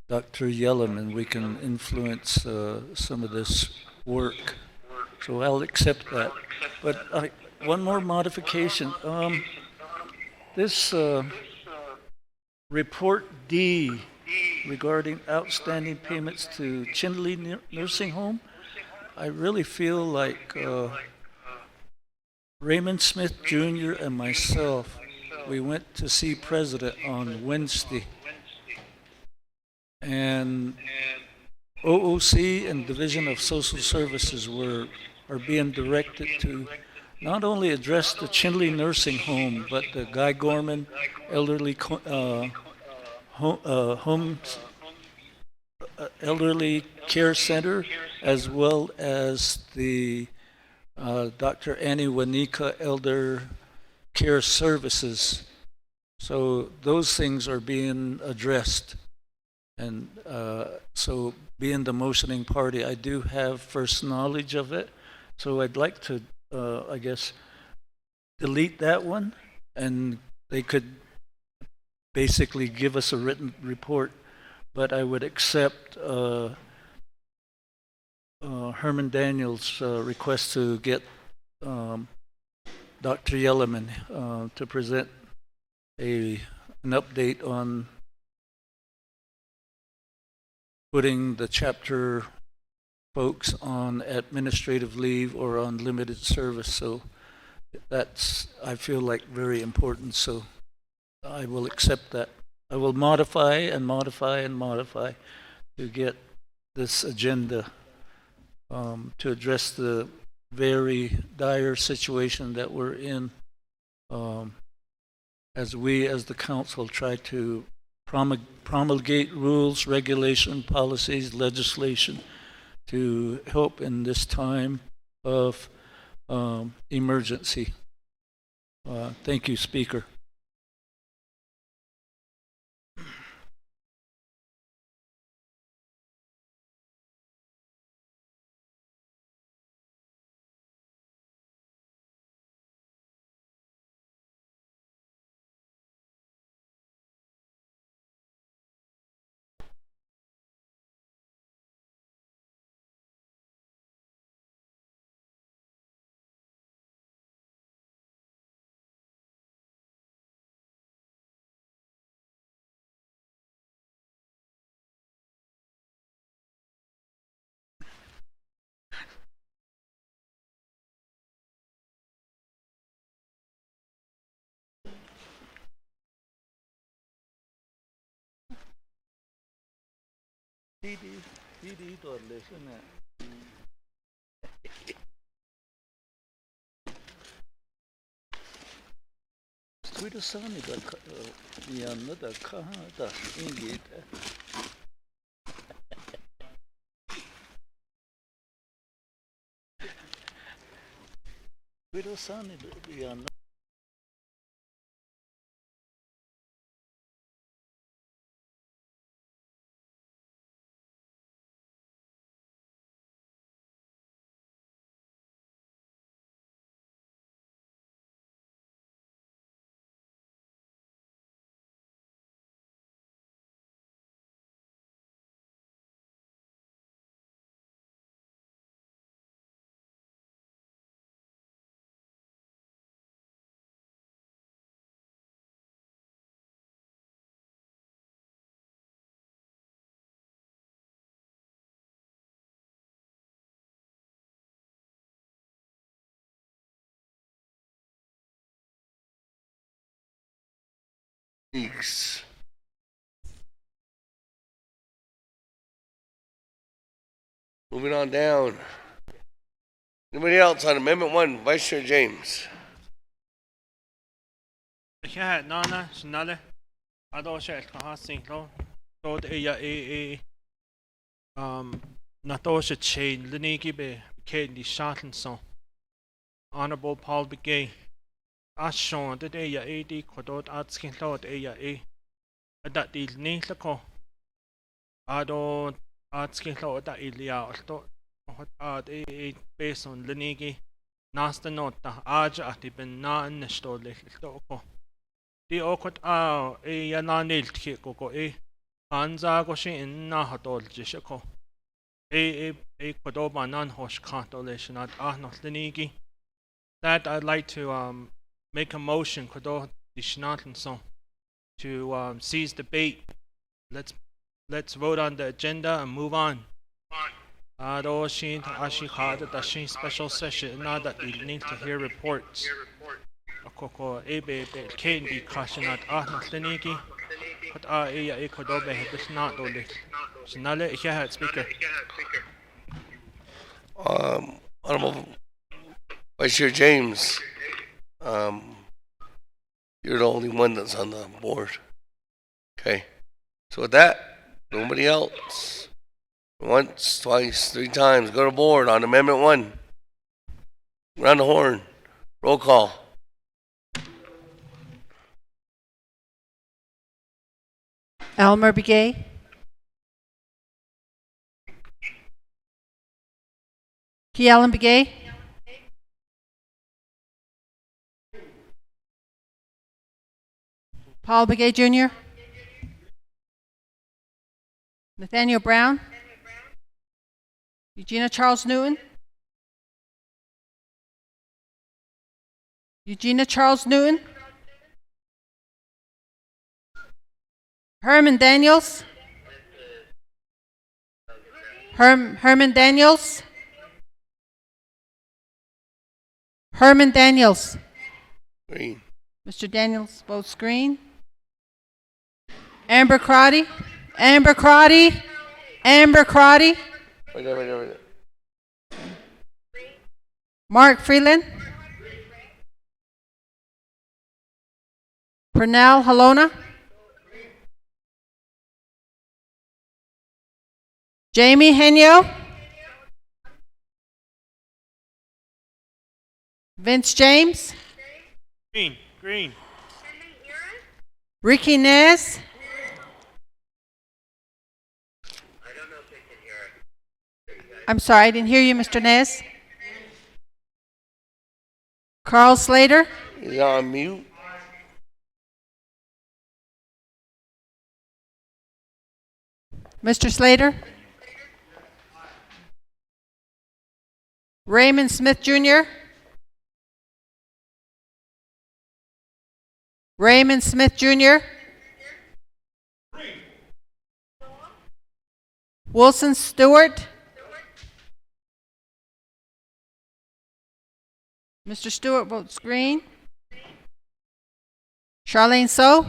Dr. Yellerman, we can influence some of this work. So I'll accept that. But one more modification. This report D regarding outstanding payments to Chinley Nursing Home, I really feel like Raymond Smith Jr. and myself, we went to see President on Wednesday. And OOC and Division of Social Services are being directed to not only address the Chinley Nursing Home, but the Guy Gorman Elderly Elderly Care Center, as well as the Dr. Annie Wanika Elder Care Services. So those things are being addressed. And so being the motioning party, I do have first knowledge of it. So I'd like to, I guess, delete that one, and they could basically give us a written report. But I would accept Herman Daniels' request to get Dr. Yellerman to present an update on putting the chapter folks on administrative leave or on limited service. So that's, I feel like, very important. So I will accept that. I will modify and modify and modify to get this agenda to address the very dire situation that we're in as we, as the council, try to promulgate rules, regulation, policies, legislation to help in this time of emergency. Thank you, Speaker. Kuida sani da yanna da kaha da ingi da. Kuida sani da yanna. Weeks. Moving on down. Anybody else on Amendment 1? Vice Chair James. Yeah, Nana, Shinale. I don't share Kahasing, no. Told Natosha chain, Liniki be, Kate the Shattenson. Honorable Paul Begay. Ashon, the day ya AD, Kodot Atskin Lord A. That the Nilako. I don't Atskin Lord that Ilia, or A based on Linigi. Nasta nota, Aja at the Bena and Nestole, Toko. The okot yananil kiko anza go shin na hatol jishako kodoba nan hosh kantolation at linigi. That I'd like to make a motion kodo dishnatan song to seize the bait. Let's vote on the agenda and move on. Ado shin ashi hada da shin special session na that you need to hear reports. Akoko ebe ken di kashinat linigi. But kodobe het not dole. Sinale ik het speaker. Honorable Vice Chair James, you're the only one that's on the board. Okay. So with that, nobody else. Once, twice, 3 times. Go to board on Amendment 1. Round the horn. Roll call. Elmer Begay. Key Allen Begay. Paul Begay Jr. Nathaniel Brown. Eugenia Charles Newton. Eugenia Charles Newton. Herman Daniels. Herman Daniels. Herman Daniels. Green. Mr. Daniels votes green. Amber Crotty. Amber Crotty. Amber Crotty. Wait there. Mark Freeland. Pernell Halona. Jamie Henyo. Vince James. Green. Ricky Nez. I'm sorry, I didn't hear you, Mr. Nez. Carl Slater. He's on mute. Mr. Slater. Raymond Smith Jr. Raymond Smith Jr. Wilson Stewart. Mr. Stewart votes green. Charlene So.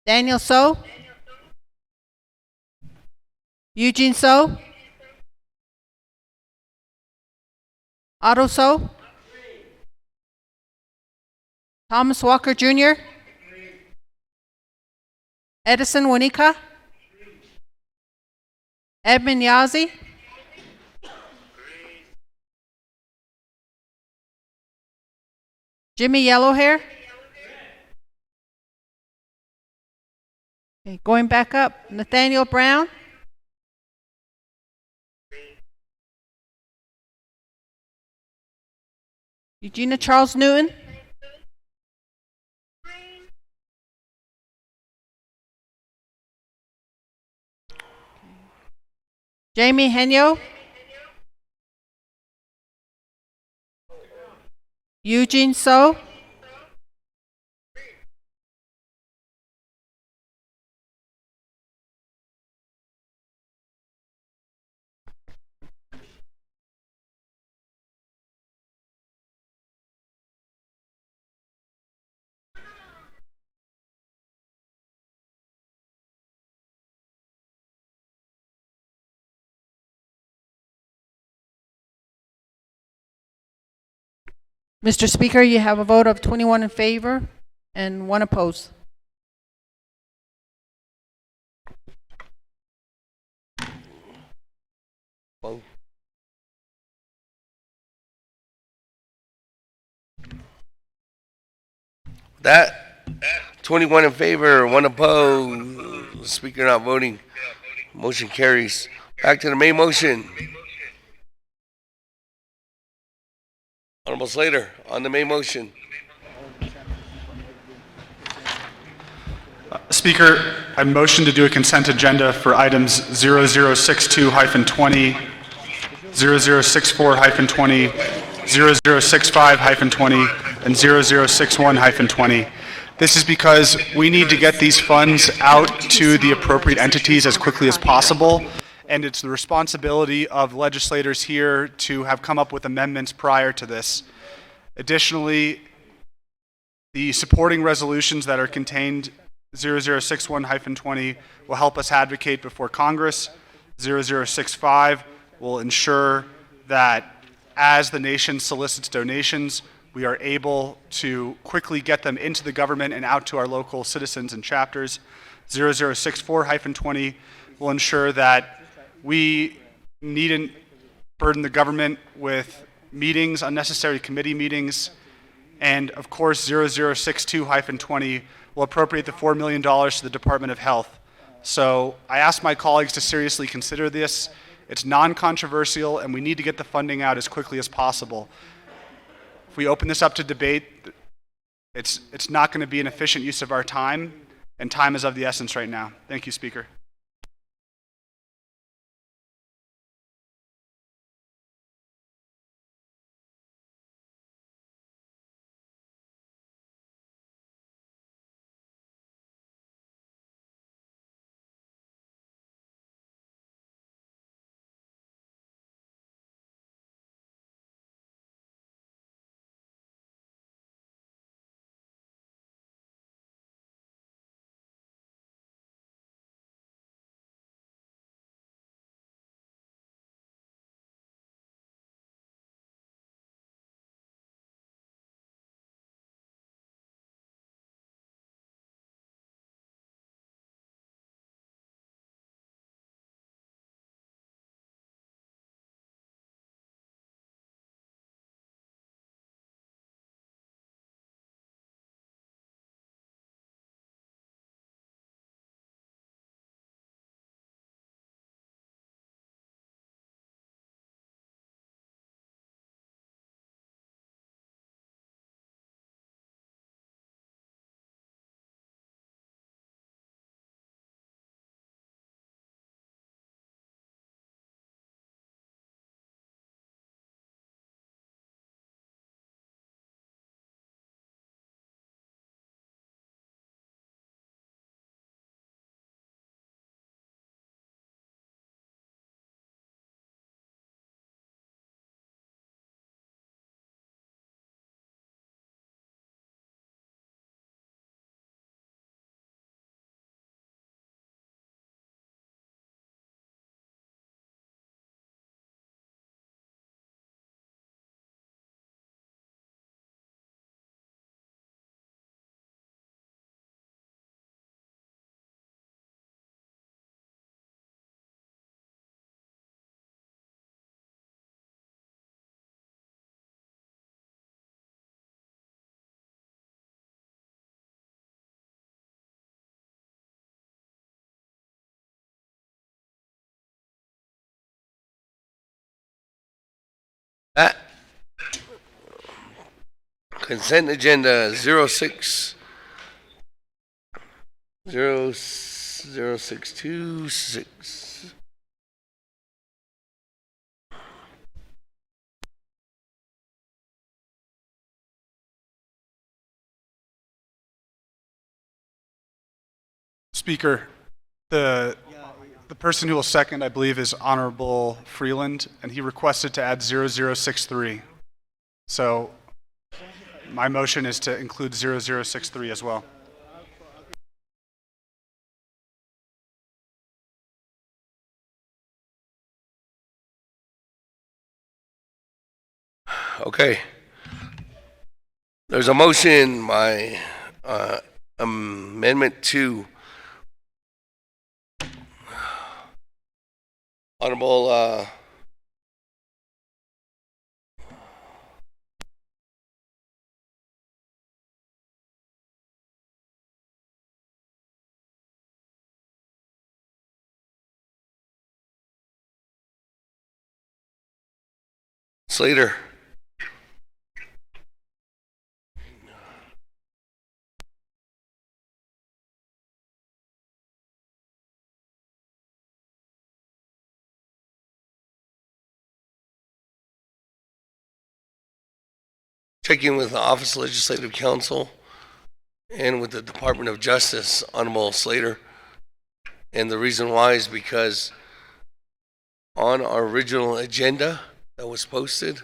Daniel So. Eugene So. Otto So. Thomas Walker Jr. Edison Wanika. Edmund Yazzie. Jimmy Yellowhair. Okay, going back up, Nathaniel Brown. Eugenia Charles Newton. Jamie Henyo. Eugene So. Mr. Speaker, you have a vote of 21 in favor and 1 opposed. Well, that 21 in favor, 1 opposed. Speaker not voting. Motion carries. Back to the main motion. Honorable Slater on the main motion. Speaker, I motion to do a consent agenda for items 0062-20, 0064-20, 0065-20, and 0061-20. This is because we need to get these funds out to the appropriate entities as quickly as possible, and it's the responsibility of legislators here to have come up with amendments prior to this. Additionally, the supporting resolutions that are contained 0061-20 will help us advocate before Congress. 0065 will ensure that as the nation solicits donations, we are able to quickly get them into the government and out to our local citizens and chapters. 0064-20 will ensure that we needn't burden the government with meetings, unnecessary committee meetings. And of course, 0062-20 will appropriate the $4 million to the Department of Health. So I ask my colleagues to seriously consider this. It's non-controversial, and we need to get the funding out as quickly as possible. If we open this up to debate, it's not going to be an efficient use of our time, and time is of the essence right now. Thank you, Speaker. That consent agenda 0626. Speaker, the person who will second, I believe, is Honorable Freeland, and he requested to add 0063. So my motion is to include 0063 as well. Okay. There's a motion by Amendment 2. Honorable Slater. Checking with the Office of Legislative Counsel and with the Department of Justice, Honorable Slater. And the reason why is because on our original agenda that was posted,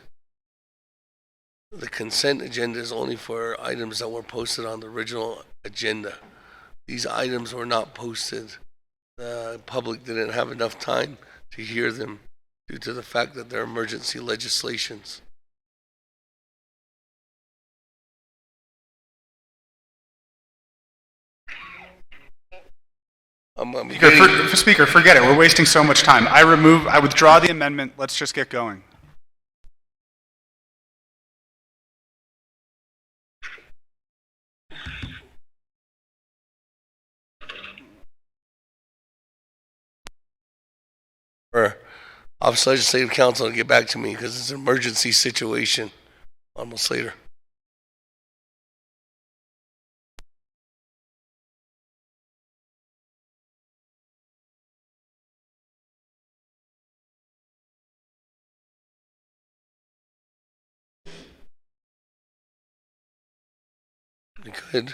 the consent agenda is only for items that were posted on the original agenda. These items were not posted. The public didn't have enough time to hear them due to the fact that they're emergency legislations. Speaker, forget it. We're wasting so much time. I withdraw the amendment. Let's just get going. For Office of Legislative Counsel to get back to me because it's an emergency situation. Almost later. We could.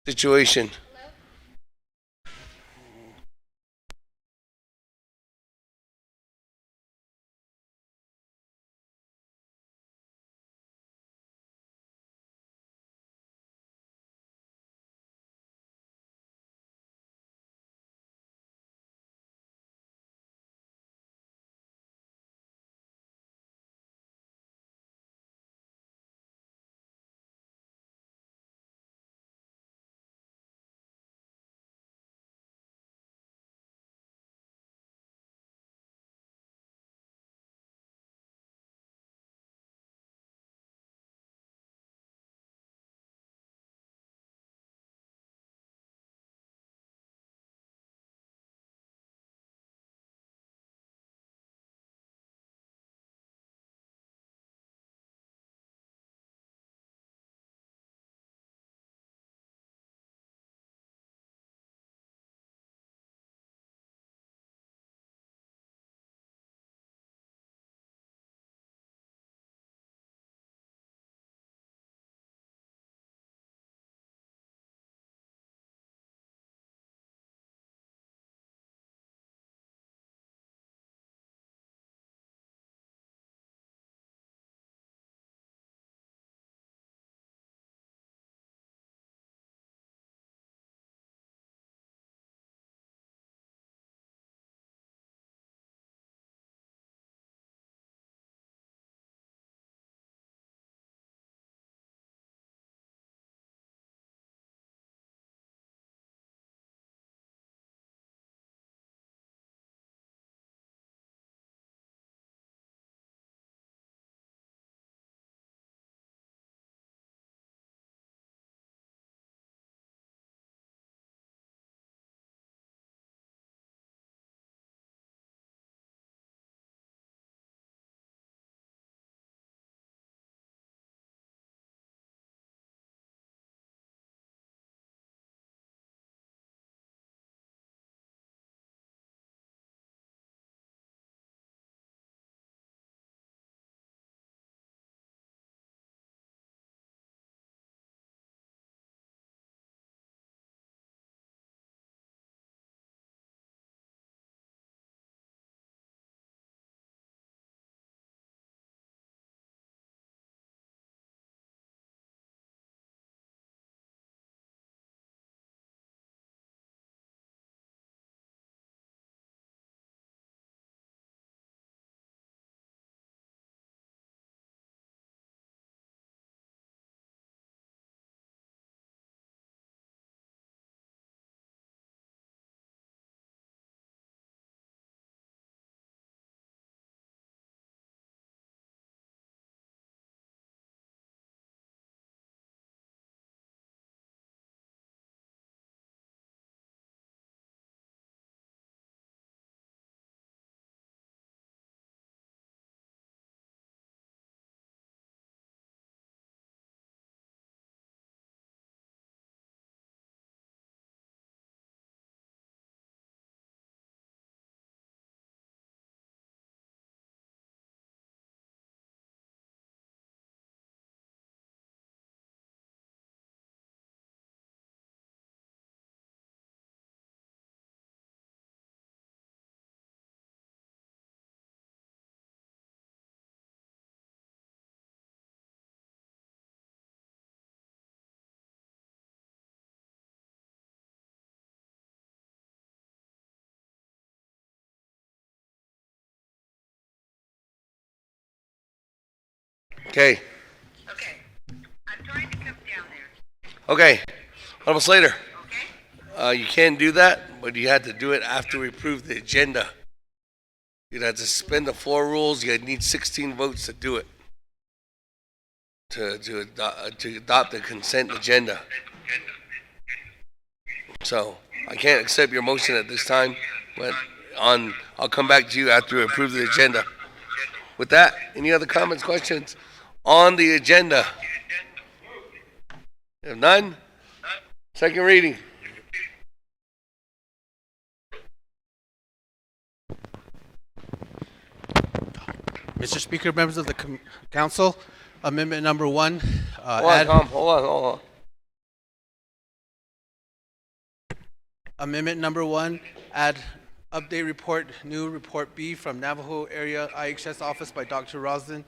Situation. Okay. Okay. I'm trying to come down there. Okay. Honorable Slater. You can't do that, but you had to do it after we approve the agenda. You'd have to suspend the floor rules. You need 16 votes to do it. To adopt the consent agenda. So I can't accept your motion at this time, but I'll come back to you after we approve the agenda. With that, any other comments, questions on the agenda? If none, second reading. Mr. Speaker, members of the council, amendment number 1. Hold on. Amendment number 1, add update report, new report B from Navajo Area IHS office by Dr. Roslyn.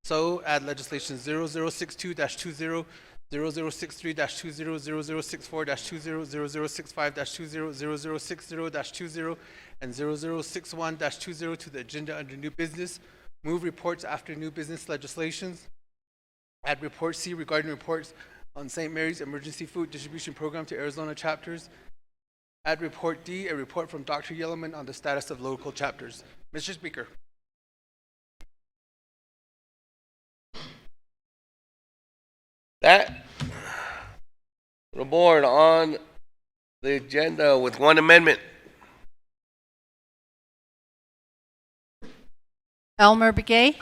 So add legislation 0062-20, 0063-20, 0064-20, 0065-20, 0060-20, and 0061-20 to the agenda under new business. Move reports after new business legislations. Add report C regarding reports on St. Mary's Emergency Food Distribution Program to Arizona chapters. Add report D, a report from Dr. Yellowman on the status of local chapters. Mr. Speaker. That the board on the agenda with one amendment. Elmer Begay.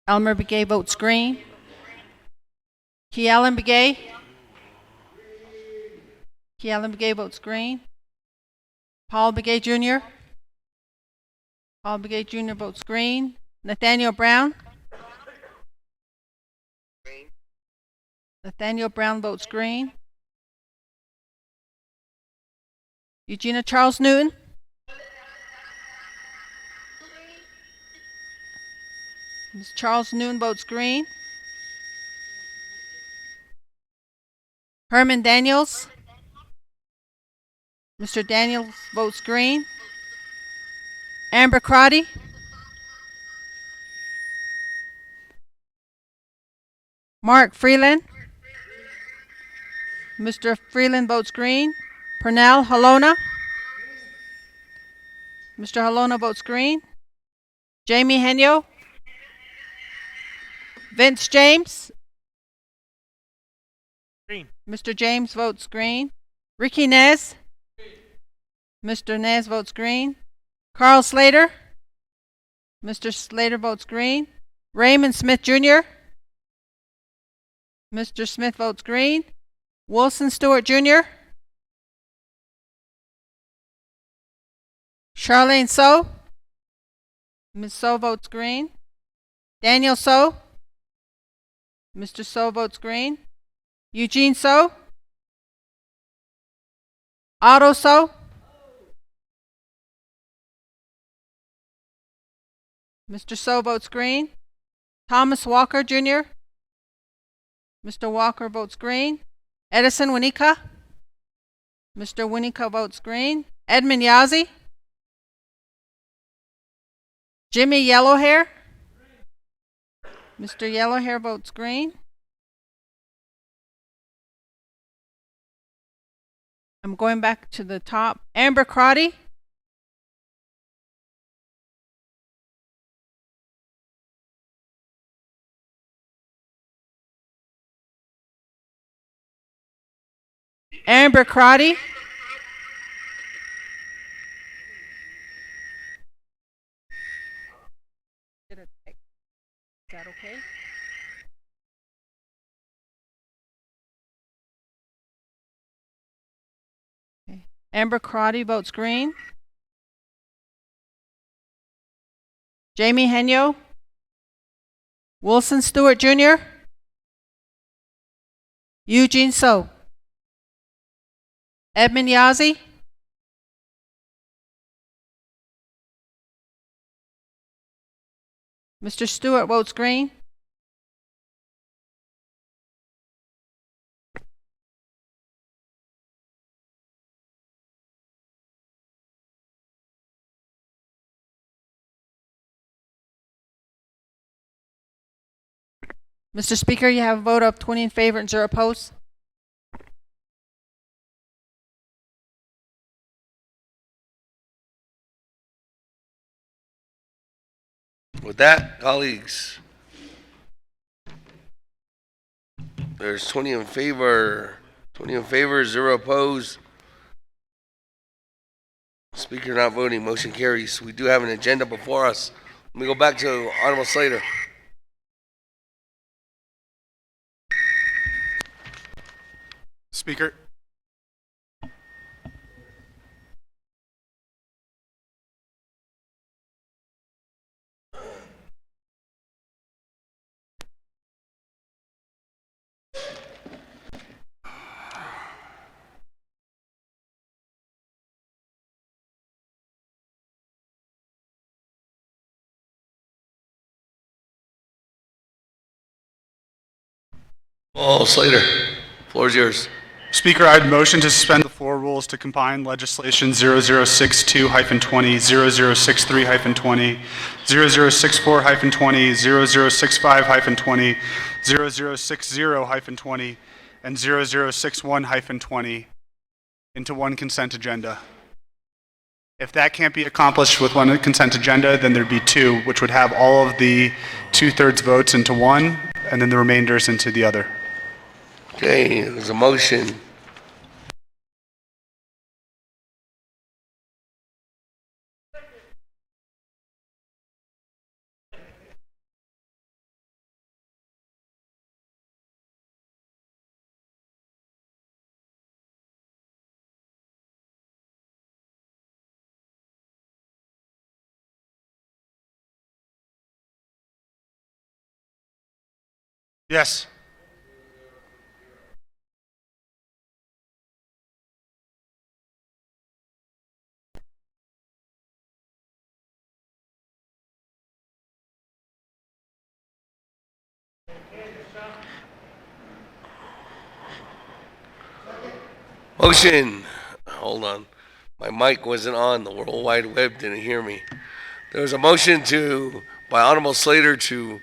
Elmer Begay votes green. Kealan Begay. Kealan Begay votes green. Paul Begay Jr. Paul Begay Jr. votes green. Nathaniel Brown. Nathaniel Brown votes green. Eugenia Charles Newton. Ms. Charles Newton votes green. Herman Daniels. Mr. Daniels votes green. Amber Crotty. Mark Freeland. Mr. Freeland votes green. Pernell Halona. Mr. Halona votes green. Jamie Henyo. Vince James. Green. Mr. James votes green. Ricky Nez. Mr. Nez votes green. Carl Slater. Mr. Slater votes green. Raymond Smith Jr. Mr. Smith votes green. Wilson Stewart Jr. Charlene So. Ms. So votes green. Daniel So. Mr. So votes green. Eugene So. Otto So. Mr. So votes green. Thomas Walker Jr. Mr. Walker votes green. Edison Winika. Mr. Winika votes green. Edmund Yazzie. Jimmy Yellowhair. Mr. Yellowhair votes green. I'm going back to the top. Amber Crotty. Amber Crotty. Is that okay? Okay. Amber Crotty votes green. Jamie Henyo. Wilson Stewart Jr. Eugene So. Edmund Yazzie. Mr. Stewart votes green. Mr. Speaker, you have a vote of 20 in favor and 0 opposed. With that, colleagues, there's 20 in favor, 0 opposed. Speaker not voting, motion carries. We do have an agenda before us. Let me go back to Honorable Slater. Speaker. Oh, Slater, floor is yours. Speaker, I'd motion to suspend the floor rules to combine legislation 0062-20, 0063-20, 0064-20, 0065-20, 0060-20, and 0061-20 into one consent agenda. If that can't be accomplished with one consent agenda, then there'd be two, which would have all of the 2/3 votes into one, and then the remainders into the other. Okay, there's a motion. Yes. Motion. Hold on. My mic wasn't on. The World Wide Web didn't hear me. There was a motion by Honorable Slater to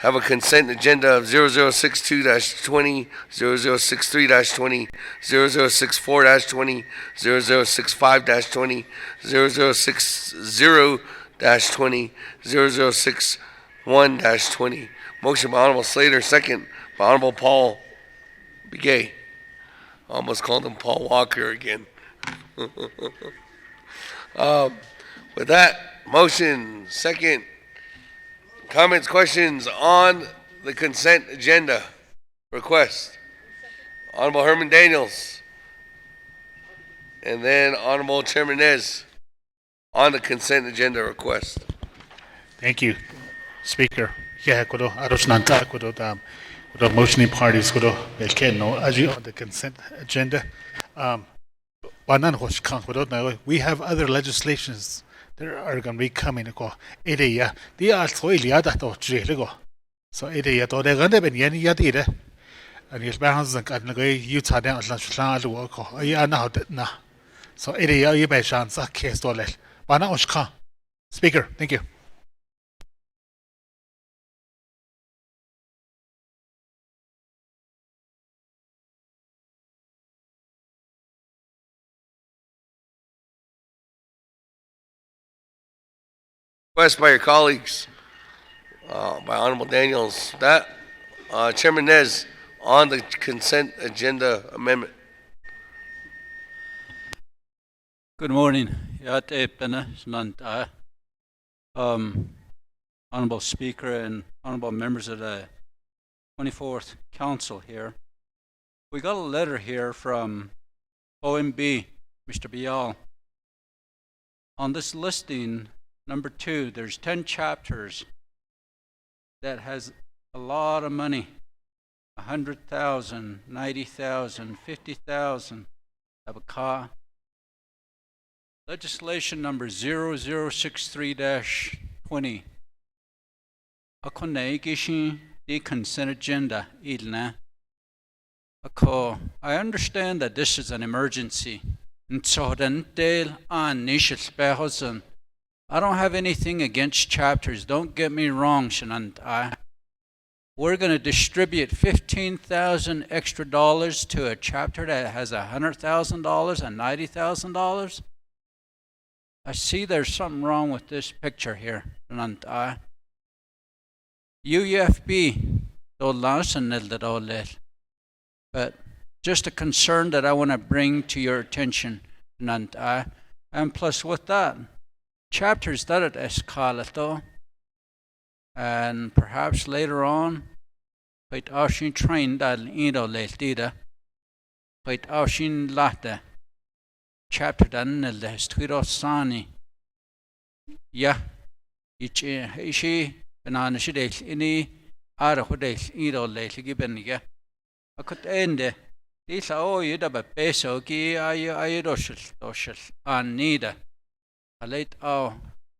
have a consent agenda of 0062-20, 0063-20, 0064-20, 0065-20, 0060-20, 0061-20. Motion by Honorable Slater, second by Honorable Paul Begay. Almost called him Paul Walker again. With that motion, second, comments, questions on the consent agenda request. Honorable Herman Daniels. And then Honorable Chairman Nez on the consent agenda request. Thank you, Speaker. Yeah, kudo arosnanta kudo motioning parties kudo belkeno aji on the consent agenda. We have other legislations that are going to be coming. They are so so they're going to be any yadida. And you'll balance the Utah down at lunch. Na. So you may chance a case to let. Speaker, thank you. Request by your colleagues, by Honorable Daniels, that Chairman Nez on the consent agenda amendment. Good morning. Honorable Speaker and honorable members of the 24th Council here. We got a letter here from OMB, Mr. Bial. On this listing, number 2, there's 10 chapters that has a lot of money. 100,000, 90,000, 50,000 of a car. Legislation number 0063-20. Ako naigishin the consent agenda ilna. Ako, I understand that this is an emergency. And so then I don't have anything against chapters. Don't get me wrong, Shanant. we're going to distribute $15,000 extra dollars to a chapter that has $100,000 and $90,000. I see there's something wrong with this picture here. UUFB, but just a concern that I want to bring to your attention. And plus with that, chapters that it escalato, and perhaps later on, quite aushin train dal ido leitida, quite aushin lata, chapter dan nel de stuiro sani, ya, ichi banana shidel ini ara hodel ido leitigi beniga, a could end it. These are all you da peso ki ay doshel an nida. A late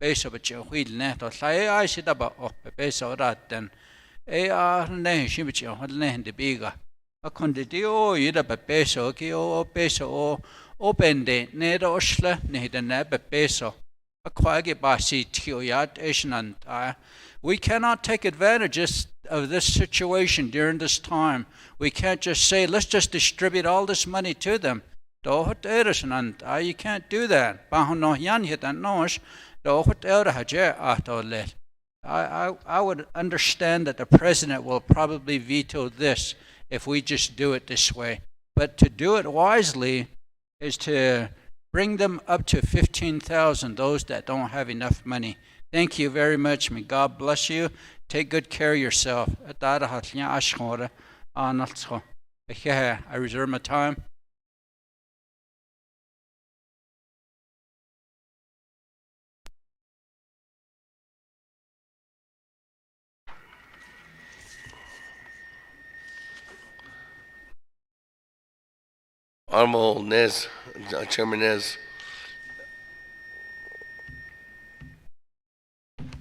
peso but you wheel net or say I should about peso rat then ne shibich on the bigger. A condidio you da peso ki peso open de net oshle ne the neb peso. A quaggy basi tioyat eshnant. We cannot take advantages of this situation during this time. We can't just say, let's just distribute all this money to them. You can't do that. I would understand that the president will probably veto this if we just do it this way. But to do it wisely is to bring them up to 15,000, those that don't have enough money. Thank you very much. May God bless you. Take good care of yourself. I reserve my time. Honorable Nez, Chairman Nez.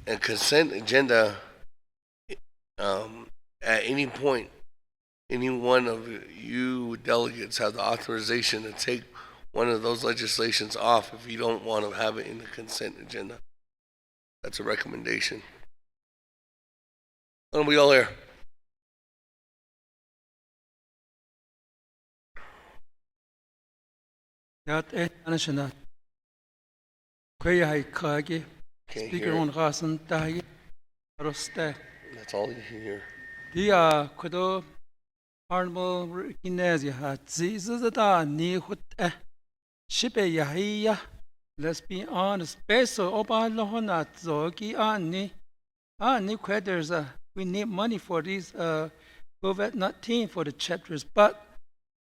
A consent agenda, at any point, any one of you delegates have the authorization to take one of those legislations off if you don't want to have it in the consent agenda. That's a recommendation. Why don't we all here? Speaker on Rasen Tahi Roste. That's all you can hear. Dia Kodo Honorable Kinezia had Zizada Ni Hut Shipe Yahia. Let's be honest. Peso Oba Lohonat Zogi Ani. Ani there's we need money for these COVID-19 for the chapters, but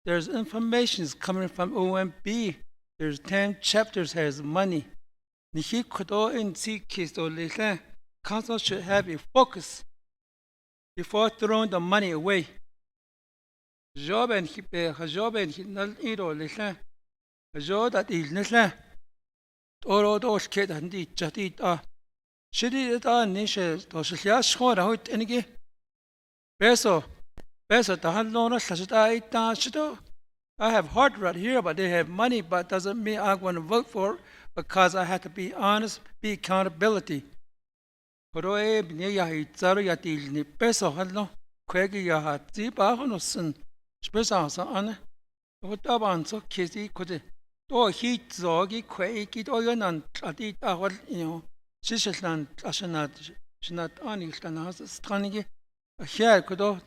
there's information coming from OMB. There's 10 chapters has money. Nihi Kodo in see Kisto Lisa. Council should have a focus before throwing the money away. Job and Hinal Ido Lisa. Job that is Nisa. Oro those kids and the Jatita. Shidi Nisha, Tosha Shora, who any Peso Tahalona Sashita Shido. I have heart right here, but they have money, but doesn't mean I want to vote for it because I have to be honest, be accountability. Koroe Bnia Zariati ni Peso Hallo, Quaggy Yahati Bahonoson, Spesa on what about so kissy could do heat zogi, quaky, oyan, Ati Ahol, Shishan, Ashanat, Shinat Anil, and has a stunning here could do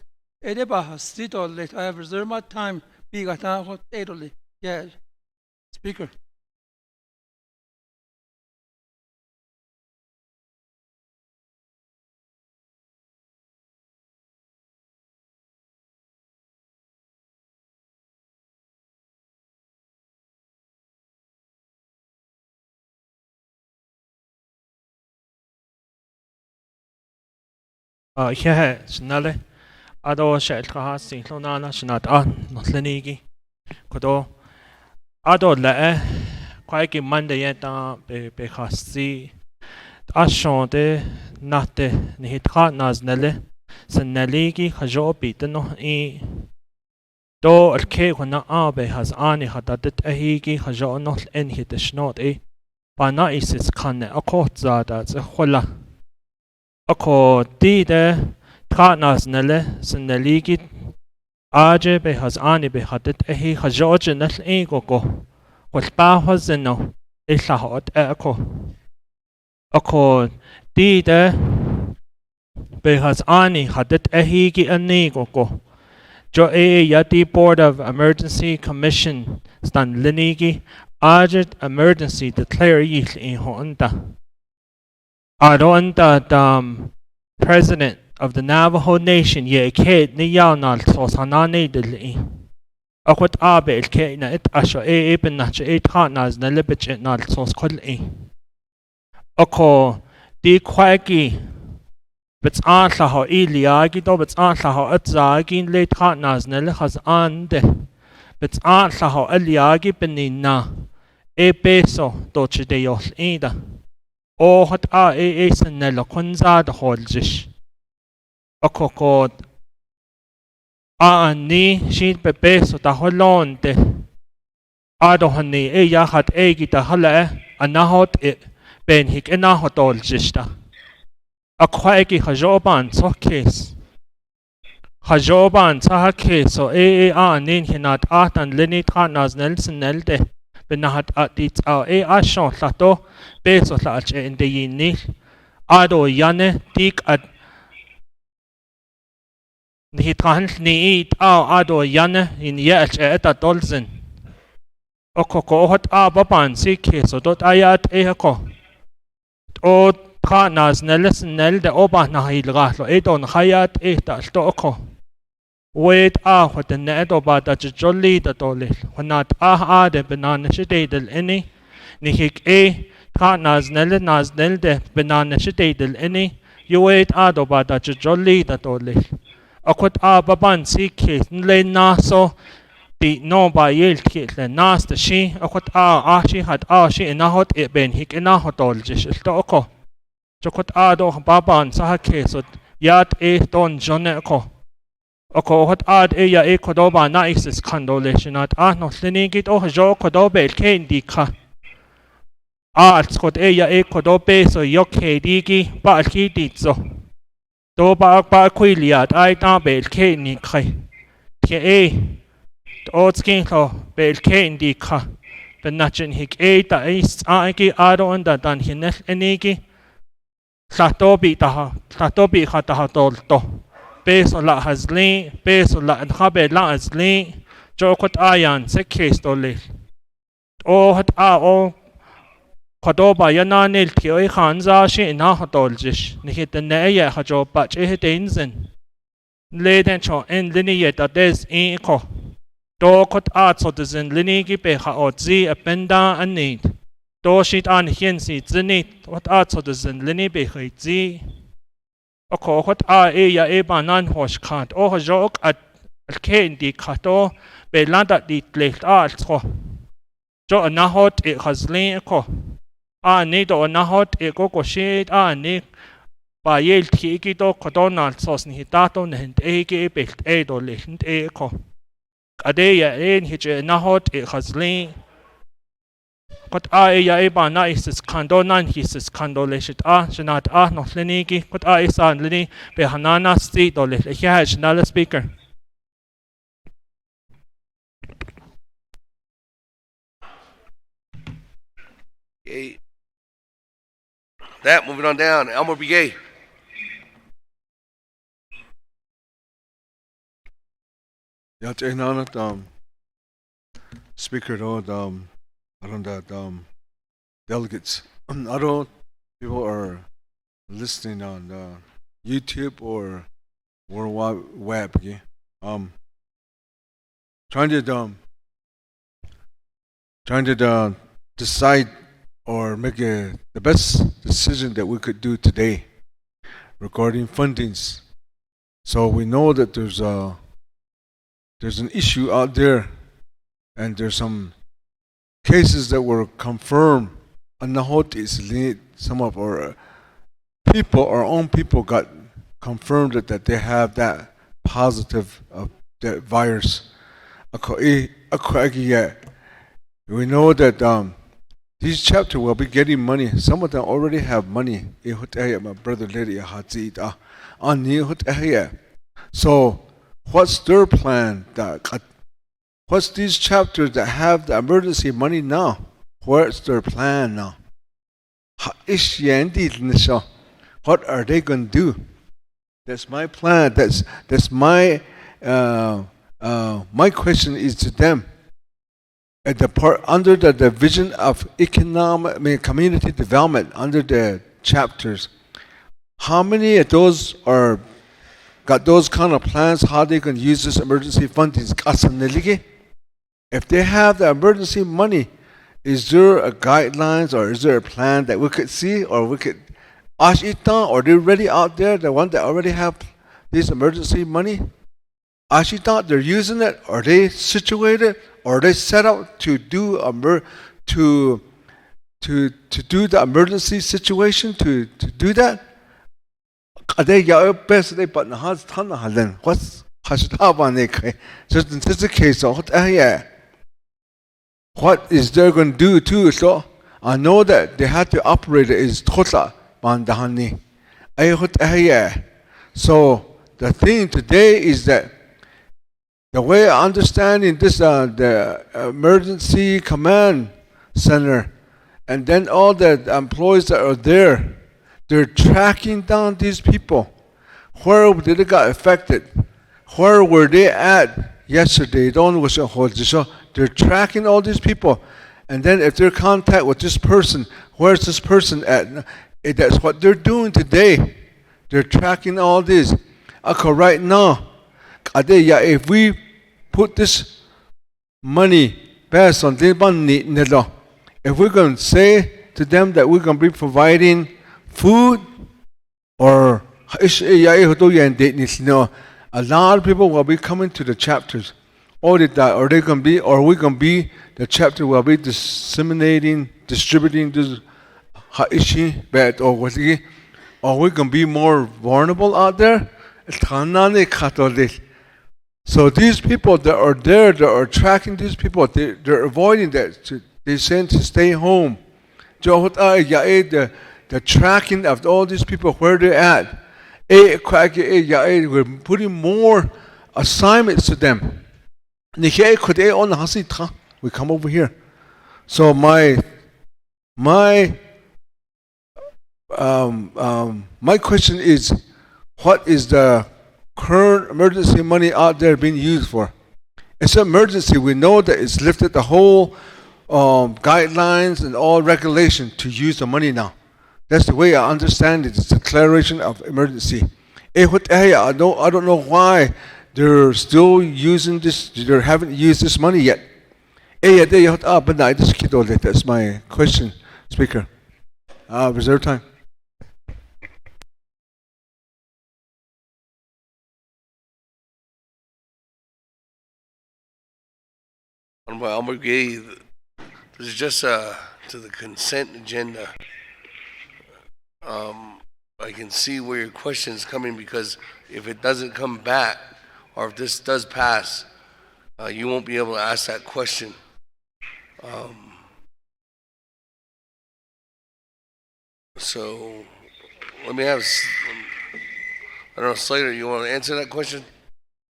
Edeba has sit or let I have reserved my time. Big at Italy. Yeah. Speaker. Yeah, Snally. Ado Sheltra Sinklonana Shinat Notlenigi. Kodo Ado La Quake Mandayeta Bekasi Ashonte Nate Nihitra Naznelle Senaligi Hajo Bitano E Do Alke Hona Abe has Ani Hadadet Ahigi Hajo not en hit the snot Bana is Kane a court zada a hola. Ako Dide Tratnas nelle Seneligit Aje be has ani be hadet ehi hajoje nel egoko. Wal bahazeno Ilahot eko. Ako di de be has ani hadet ehi gi anegoko. Jo yati Board of Emergency Commission stan linigi Ajet emergency declare yil in honda. Aronda President of the Navajo Nation ye kid ni yawnal sos hanane dili. Akwat abe il kena it asho eben nach hatnas na libich nal sos kulli. Ako di kwagi bits anla ho iliagi do bits anla ho atzagin late hatnas na lihas ande. Bits anla ho iliagi benina. Peso doce de yol ida. O hat sen nelo kunza de holjish. Akokod ni sheet be peso da holonde. Adohani yahat gita hale anahot ben hik enahot oljishta. Akwagi hajoban so case. Hajoban saha case so nin hinat atan linit hanaz nelson nelde. Benahat at its ashon lato peso lach in the yinil. Ado yane tik at Ni tahant ni it ado yane in yelch eta dolzen. Okoko hot baban si keso dot ayat ehako. O tranas neles nel de oba na hilgahlo edon hayat ehta stoko. Wait hot the nedo bada jolly da dolil. Honat ade banana shidel any. Nihik tranas nel de banana shidel any. You wait ado bada jolly da dolil. Akwat baban si ke le naso di no ba yel ke le nas de shi akwat shi hat shi enahot ben hik enahot oljish to oko chokot do baban sa ke so yat don jone oko hot ya kodoba na is kandoleshinat no linigit jo kodobe ke indika skot ya kodobe so yoke digi ba ki ditzo do ba kwiliat ta bel ke ni khai ke otskin lo bel ke indi kha benachin hik ta is ado anda dan hinel enigi satobi khata to peso la hazli peso la khabe la hazli jokot ayan se case dole o hat o Kodoba yananil tioi khanza shi na hodoljish nihit ne ya hajo bach denzen leden cho en linie da des ko do kot so dezen linie gi be ha odzi apenda anid do shit an hiensi zinit wat so dezen linie be khitzi oko hot ya banan hosh khat o jok at ken di khato be landa di tlecht so jo na hot khazlin ko ni do na hot ko shit ni ba yel tiki do kodonal sos ni dato nent belt do lehnt ko ade ya hije na hot khazlin kot ya ba na is kandonan his kandoleshit shnat no leniki kot isan leni be hanana sti do le ya national speaker. Okay. That moving on down, Elmer Brigade. Ja, het een aan het speaker though around that delegates. I don't people are listening on YouTube or World Wide Web. Okay? Trying to decide or make the best decision that we could do today regarding fundings. So we know that there's an issue out there, and there's some cases that were confirmed. And some of our people, our own people, got confirmed that they have that positive of that virus. We know that These chapters will be getting money. Some of them already have money. My brother Lydia Hazid. So, what's their plan? What's these chapters that have the emergency money now? What's their plan now? What are they going to do? That's my plan. That's my my question is to them. At the part under the division of community development, under the chapters, how many of those are got those kind of plans? How they can use this emergency funding? If they have the emergency money, is there a guidelines or is there a plan that we could see or we could ask it down? Or they're already out there, the one that already have this emergency money? Ask it down, they're using it. Are they situated? Or are they set up to do to do the emergency situation to do that? What's just in this case, what is they going to do too? So I know that they have to operate it is total bandahani. So the thing today is that the way I understand in this the emergency command center, and then all the employees that are there, they're tracking down these people. Where did they get affected? Where were they at yesterday? They're tracking all these people, and then if they're in contact with this person, where's this person at? That's what they're doing today. They're tracking all this. Okay, right now, if we put this money based on this money, if we're going to say to them that we're going to be providing food, or a lot of people will be coming to the chapters. Or we're going to be the chapter will be distributing this or we're going to be more vulnerable out there. So these people that are there, that are tracking these people, they're avoiding that. They're saying to stay home. The tracking of all these people, where they're at. We're putting more assignments to them. We come over here. So my question is, what is the current emergency money out there being used for? It's an emergency. We know that it's lifted the whole guidelines and all regulation to use the money now. That's the way I understand it. It's a declaration of emergency. I don't know why they're still using this. They haven't used this money yet. That's my question, Speaker. Reserve time. This is just to the consent agenda. I can see where your question is coming, because if it doesn't come back, or if this does pass, you won't be able to ask that question. So let me have, I don't know, Slater, you want to answer that question?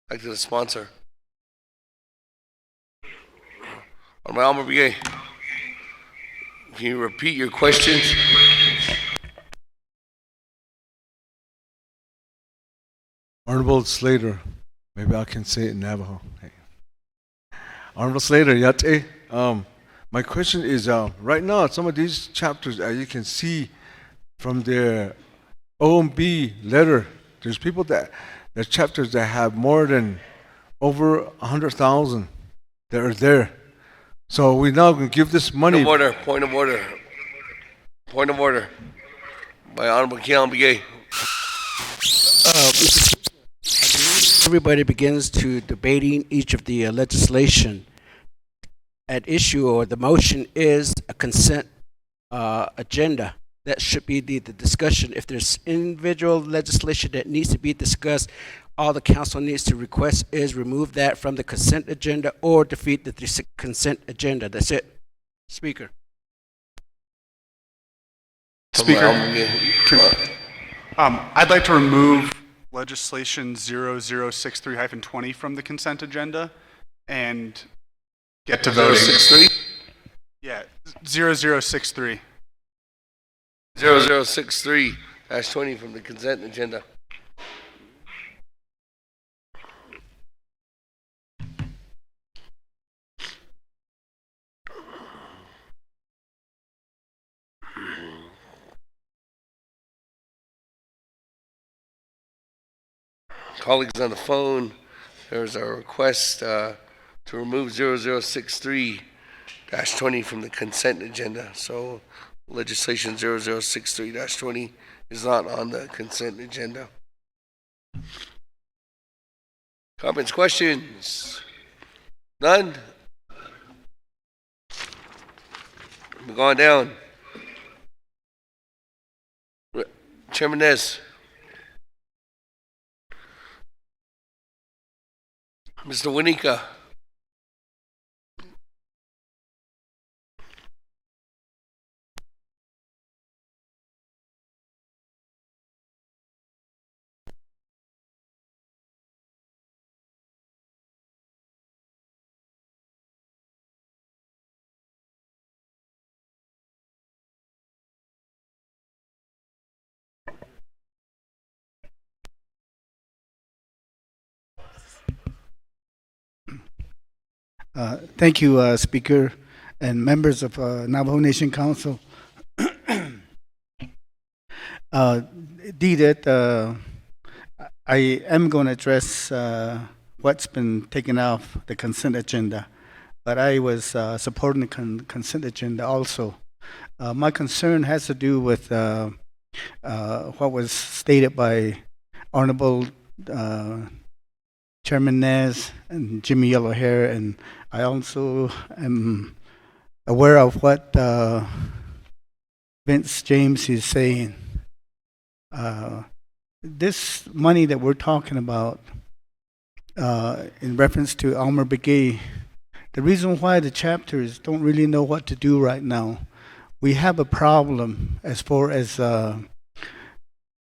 Back to the sponsor. Can you repeat your questions? Honorable Slater, maybe I can say it in Navajo. Hey. Honorable Slater, Yate. My question is, right now, some of these chapters, as you can see from their OMB letter, there's people there's chapters that have more than over 100,000 that are there. So we now can give this money. Point of order. By Honorable Keon Begay. Everybody begins to debating each of the legislation at issue, or the motion is a consent agenda. That should be the discussion. If there's individual legislation that needs to be discussed, all the council needs to request is remove that from the consent agenda or defeat the consent agenda. That's it. Speaker. Speaker, Almagay. I'd like to remove legislation 0063-20 from the consent agenda and get to voting. 063? Yeah, 0063. 0063-20 from the consent agenda. Colleagues on the phone, there's a request to remove 0063-20 from the consent agenda. So legislation 0063-20 is not on the consent agenda. Comments, questions? None? We're going down. Chairman Nez. Mr. Winika. Thank you, Speaker and members of Navajo Nation Council. Deeded, I am going to address what's been taken off the consent agenda, but I was supporting the consent agenda also. My concern has to do with what was stated by Honorable Chairman Nez and Jimmy Yellowhair, and I also am aware of what Vince James is saying. This money that we're talking about in reference to Almer Begay, the reason why the chapters don't really know what to do right now, we have a problem as far as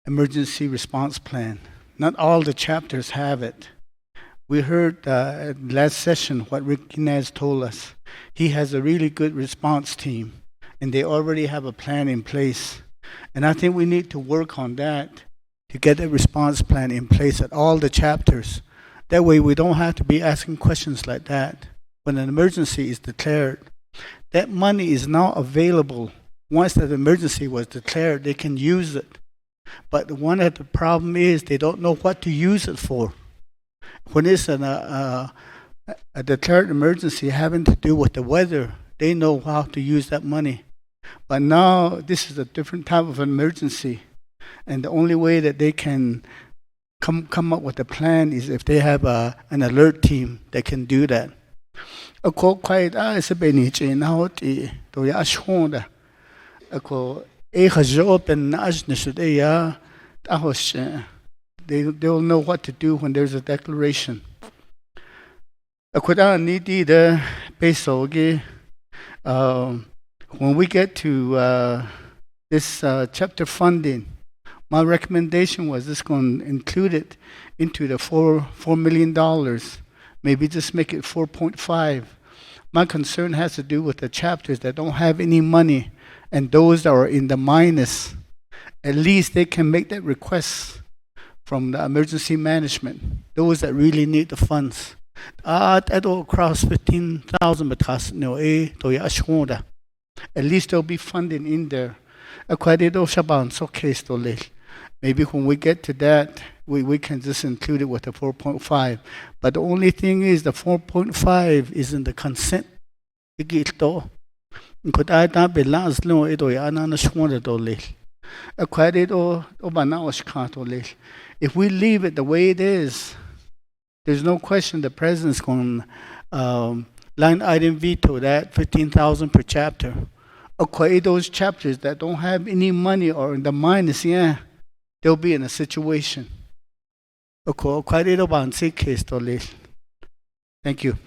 emergency response plan. Not all the chapters have it. We heard at last session what Rick Inez told us. He has a really good response team, and they already have a plan in place. And I think we need to work on that to get a response plan in place at all the chapters. That way we don't have to be asking questions like that. When an emergency is declared, that money is now available. Once that emergency was declared, they can use it. But one of the problem is they don't know what to use it for. When it's a declared emergency having to do with the weather, they know how to use that money. But now this is a different type of emergency, and the only way that they can come up with a plan is if they have an alert team that can do that. Ako quite is a benich in out to yashonda. Ako open they'll know what to do when there's a declaration. When we get to this chapter funding, my recommendation was this going to include it into the $4 million. Maybe just make it 4.5. My concern has to do with the chapters that don't have any money and those that are in the minus. At least they can make that request from the emergency management, those that really need the funds. At all across 15,000 batas no to yashonda. At least there'll be funding in there. Maybe when we get to that, we can just include it with the 4.5. But the only thing is the 4.5 is in the consent. If we leave it the way it is, there's no question the president's going to line item veto that 15,000 per chapter. Okay, those chapters that don't have any money or in the minus, yeah, they'll be in a situation. Thank you.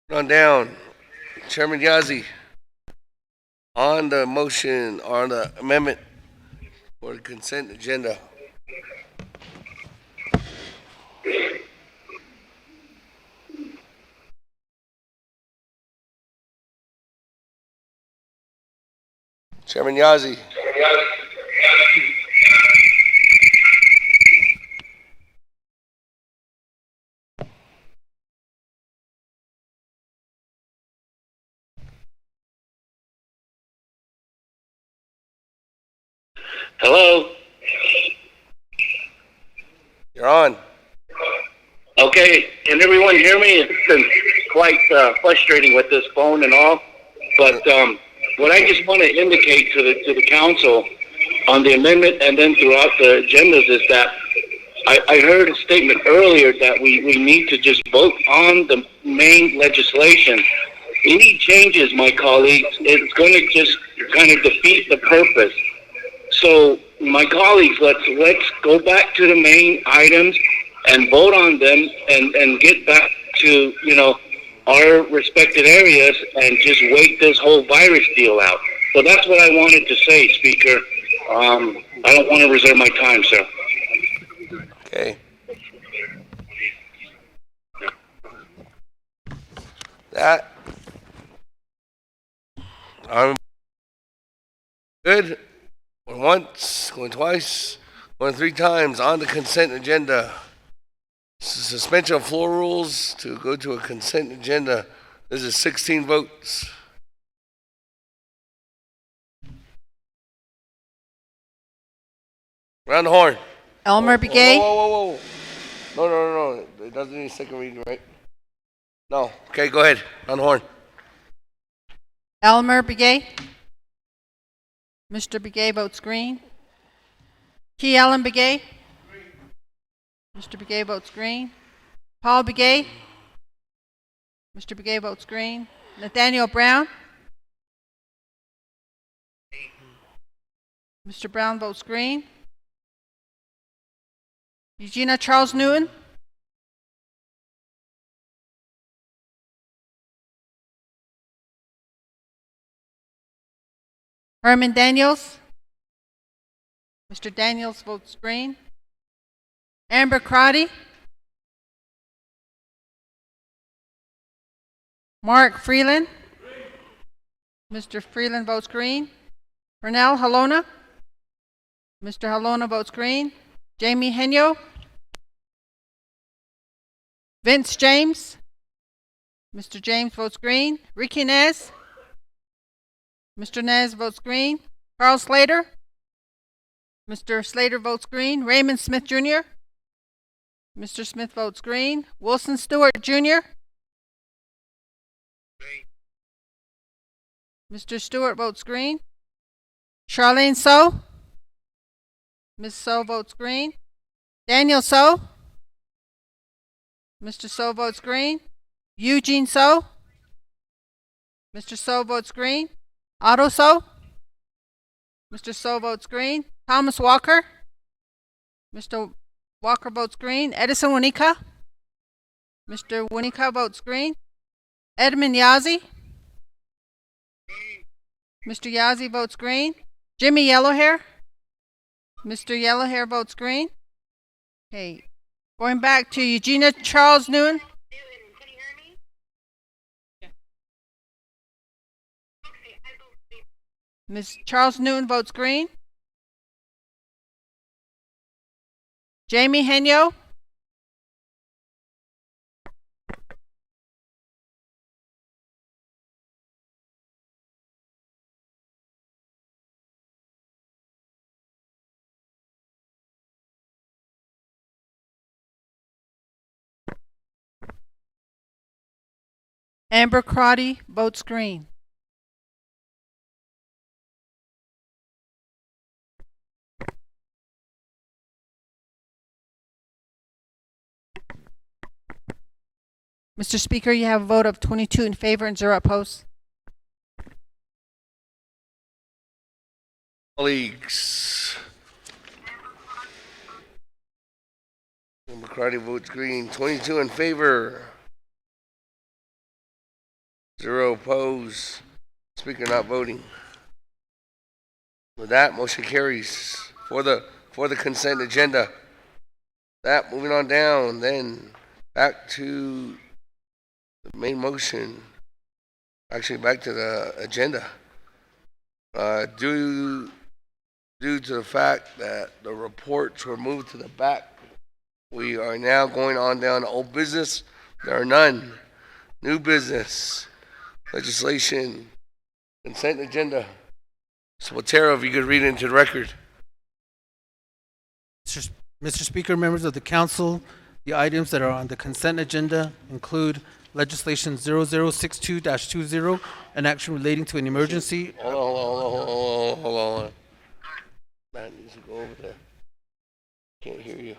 On down. Chairman Yazzie, on the motion, on the amendment for the consent agenda. Chairman Yazzie. Hello. You're on. Okay, can everyone hear me? It's been quite frustrating with this phone and all. But what I just want to indicate to the council on the amendment and then throughout the agendas is that I heard a statement earlier that we need to just vote on the main legislation. Any changes, my colleagues, it's going to just kind of defeat the purpose. So, my colleagues, let's go back to the main items and vote on them and get back to, our respected areas and just wait this whole virus deal out. So that's what I wanted to say, Speaker. I don't want to reserve my time, sir. Okay. That. I'm good. Going once, going twice, going 3 times on the consent agenda. Suspension of floor rules to go to a consent agenda. This is 16 votes. Round the horn. Elmer Begay. Whoa. No. It doesn't need a second reading, right? No. Okay, go ahead. Round the horn. Elmer Begay. Mr. Begay votes green. Key Allen Begay. Mr. Begay votes green. Paul Begay. Mr. Begay votes green. Nathaniel Brown. Mr. Brown votes green. Eugenia Charles Newton. Herman Daniels. Mr. Daniels votes green. Amber Crotty. Mark Freeland. Mr. Freeland votes green. Pernell Halona. Mr. Halona votes green. Jamie Henyo. Vince James. Mr. James votes green. Ricky Nez. Mr. Nez votes green. Carl Slater. Mr. Slater votes green. Raymond Smith Jr. Mr. Smith votes green. Wilson Stewart Jr. Mr. Stewart votes green. Charlene So. Ms. So votes green. Daniel So. Mr. So votes green. Eugene So. Mr. So votes green. Otto So. Mr. So votes green. Thomas Walker. Mr. Walker votes green. Edison Winika. Mr. Winika votes green. Edmund Yazzie. Mr. Yazzie votes green. Jimmy Yellowhair. Mr. Yellowhair votes green. Okay. Going back to Eugenia Charles Newton. Ms. Charles Newton votes green. Jamie Henyo. Amber Crotty votes green. Mr. Speaker, you have a vote of 22 in favor and 0 opposed. Colleagues. McCarty votes green. 22 in favor. 0 opposed. Speaker not voting. With that, motion carries for the consent agenda. That moving on down, then back to the main motion. Actually, back to the agenda. Due to the fact that the reports were moved to the back, we are now going on down to old business. There are none. New business, legislation, consent agenda. So, Botero, if you could read it into the record. Mr. Speaker, members of the council, the items that are on the consent agenda include legislation 0062-20, an action relating to an emergency. Hold on. Matt needs to go over there. Can't hear you.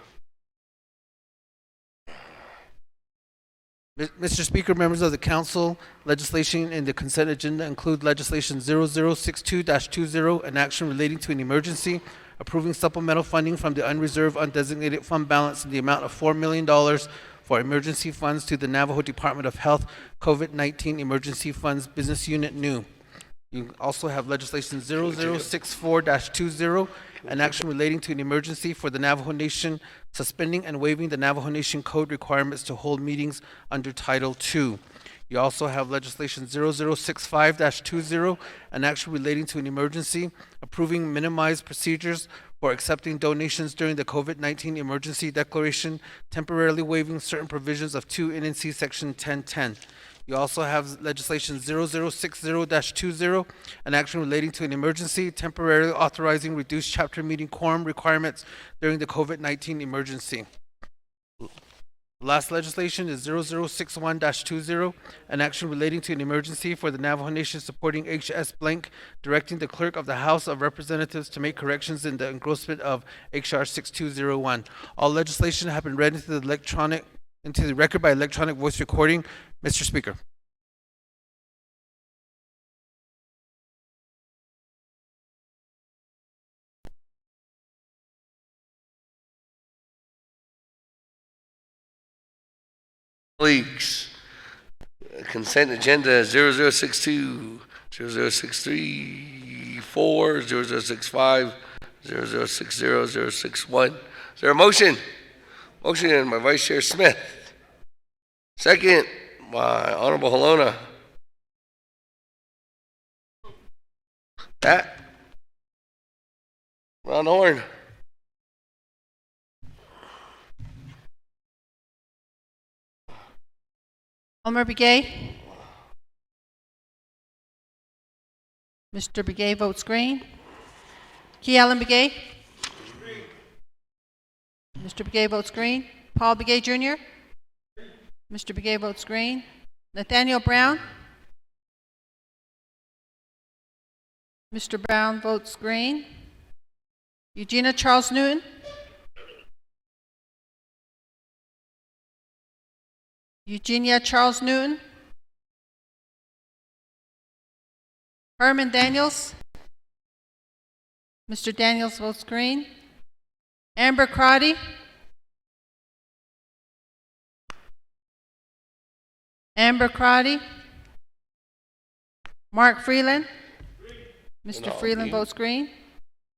Mr. Speaker, members of the council, legislation in the consent agenda include legislation 0062-20, an action relating to an emergency, approving supplemental funding from the unreserved undesignated fund balance in the amount of $4 million for emergency funds to the Navajo Department of Health COVID-19 Emergency Funds Business Unit New. You also have legislation 0064-20, an action relating to an emergency for the Navajo Nation, suspending and waiving the Navajo Nation Code requirements to hold meetings under Title II. You also have legislation 0065-20, an action relating to an emergency, approving minimized procedures for accepting donations during the COVID-19 emergency declaration, temporarily waiving certain provisions of 2 NNC Section 1010. You also have legislation 0060-20, an action relating to an emergency, temporarily authorizing reduced chapter meeting quorum requirements during the COVID-19 emergency. Last legislation is 0061-20, an action relating to an emergency for the Navajo Nation supporting HS blank, directing the clerk of the House of Representatives to make corrections in the engrossment of HR 6201. All legislation have been read into the record by electronic voice recording. Mr. Speaker. Colleagues, consent agenda 0062, 0063, 4, 0065, 0060, 061. Is there a motion? Motion by Vice Chair Smith. Second by Honorable Halona. That. Ron Horn. Elmer Begay. Mr. Begay votes green. Key Allen Begay. Mr. Begay votes green. Paul Begay Jr. Mr. Begay votes green. Nathaniel Brown. Mr. Brown votes green. Eugenia Charles Newton. Eugenia Charles Newton. Herman Daniels. Mr. Daniels votes green. Amber Crotty. Amber Crotty. Mark Freeland. Mr. Freeland votes green.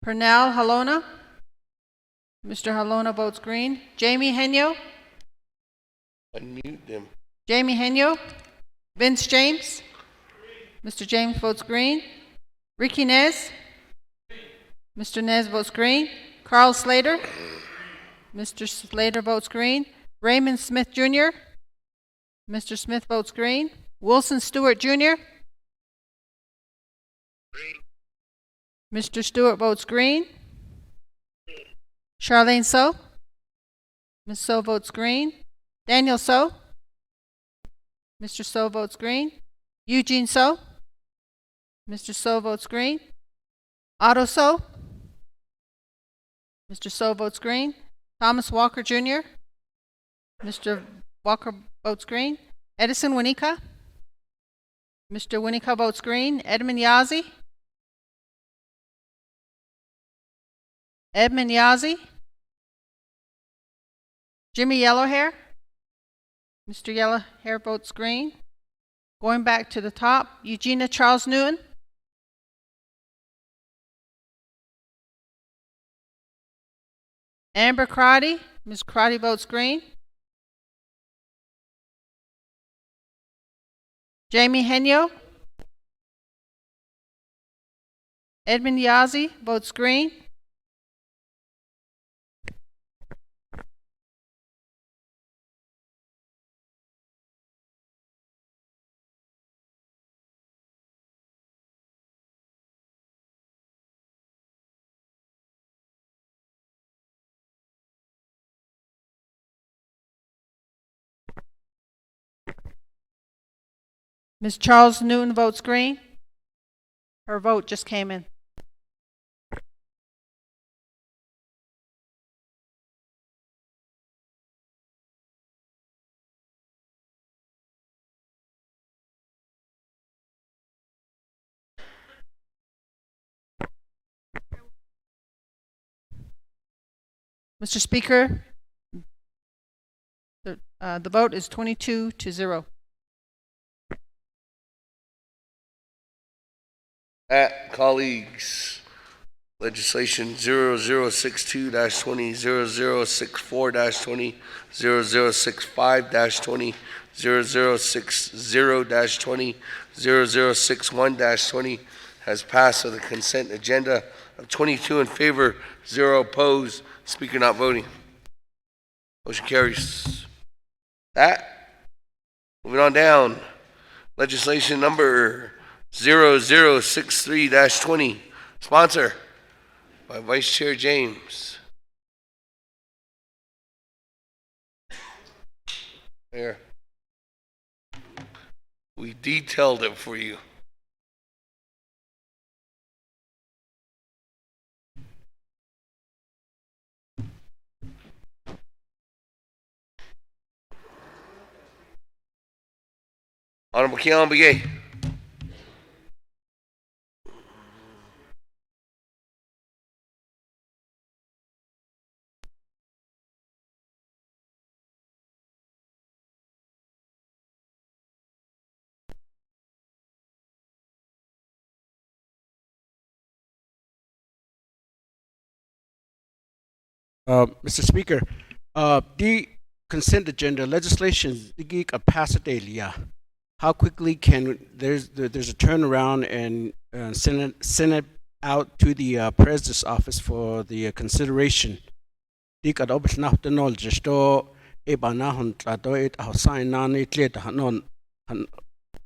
Pernell Halona. Mr. Halona votes green. Jamie Henyo. Unmute them. Jamie Henyo. Vince James. Mr. James votes green. Ricky Nez. Mr. Nez votes green. Carl Slater. Mr. Slater votes green. Raymond Smith Jr. Mr. Smith votes green. Wilson Stewart Jr. Mr. Stewart votes green. Charlene So. Ms. So votes green. Daniel So. Mr. So votes green. Eugene So. Mr. So votes green. Otto So. Mr. So votes green. Thomas Walker Jr. Mr. Walker votes green. Edison Winika. Mr. Winika votes green. Edmund Yazzie. Edmund Yazzie. Jimmy Yellowhair. Mr. Yellowhair votes green. Going back to the top, Eugenia Charles Newton. Amber Crotty. Ms. Crotty votes green. Jamie Henyo. Edmund Yazzie votes green. Ms. Charles Newton votes green. Her vote just came in. Mr. Speaker, the vote is 22-0. Colleagues, legislation 0062-20, 0064-20, 0065-20, 0060-20, 0061-20 has passed on the consent agenda of 22 in favor, 0 opposed, speaker not voting. Motion carries. Moving on down. Legislation number 0063-20, sponsor by Vice Chair James. There. We detailed it for you. Honorable Keon Begay. Mr. Speaker, the consent agenda legislation how quickly can there's a turnaround and send it out to the president's office for the consideration. Di ka dobs na tenol jesto e banahon trato it how sign on it let hanon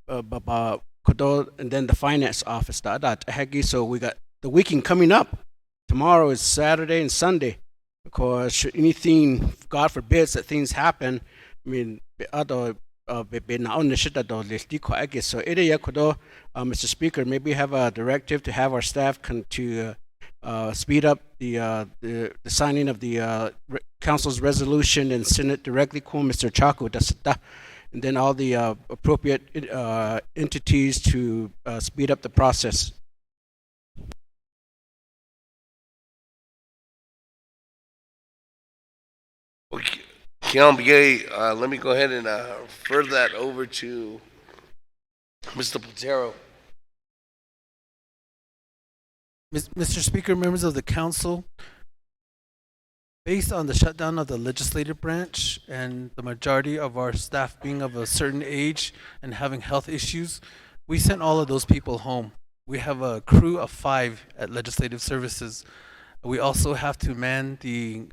baba kodo and then the finance office that hagi. So we got the weekend coming up. Tomorrow is Saturday and Sunday. Because should anything, God forbid, that things happen, I mean, other so Mr. Speaker, maybe have a directive to have our staff to speed up the signing of the council's resolution and send it directly to Mr. Chaco, and then all the appropriate entities to speed up the process. Keon Begay, let me go ahead and refer that over to Mr. Platero. Mr. Speaker, members of the council, based on the shutdown of the legislative branch and the majority of our staff being of a certain age and having health issues, we sent all of those people home. We have a crew of 5 at Legislative Services. We also have to man the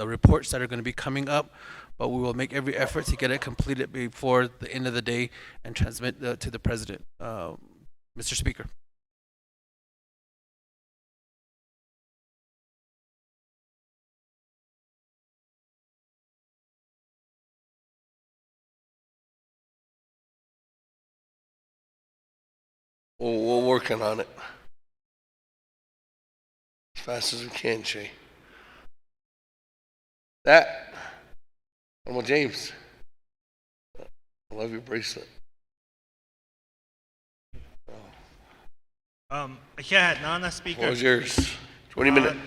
reports that are going to be coming up, but we will make every effort to get it completed before the end of the day and transmit to the president. Mr. Speaker. We're working on it as fast as we can, Shay. Well, James, I love your bracelet. Yeah, Nana Speaker. What was yours? 20 minutes.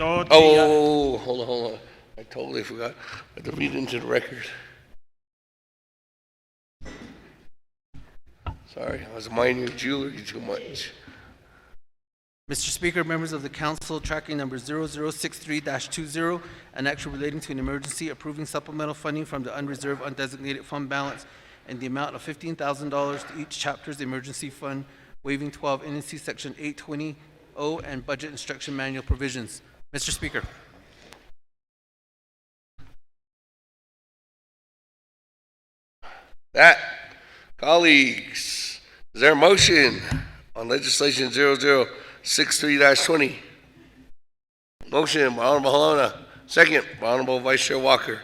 Oh, hold on. I totally forgot. I had to read into the record. Sorry, I was minding your jewelry too much. Mr. Speaker, members of the council, tracking number 0063-20, an action relating to an emergency approving supplemental funding from the unreserved undesignated fund balance in the amount of $15,000 to each chapter's emergency fund, waiving 12 NC Section 820 and Budget Instruction Manual provisions. Mr. Speaker. That, colleagues, is there a motion on legislation 0063-20? Motion by Honorable Helena, second by Honorable Vice Chair Walker.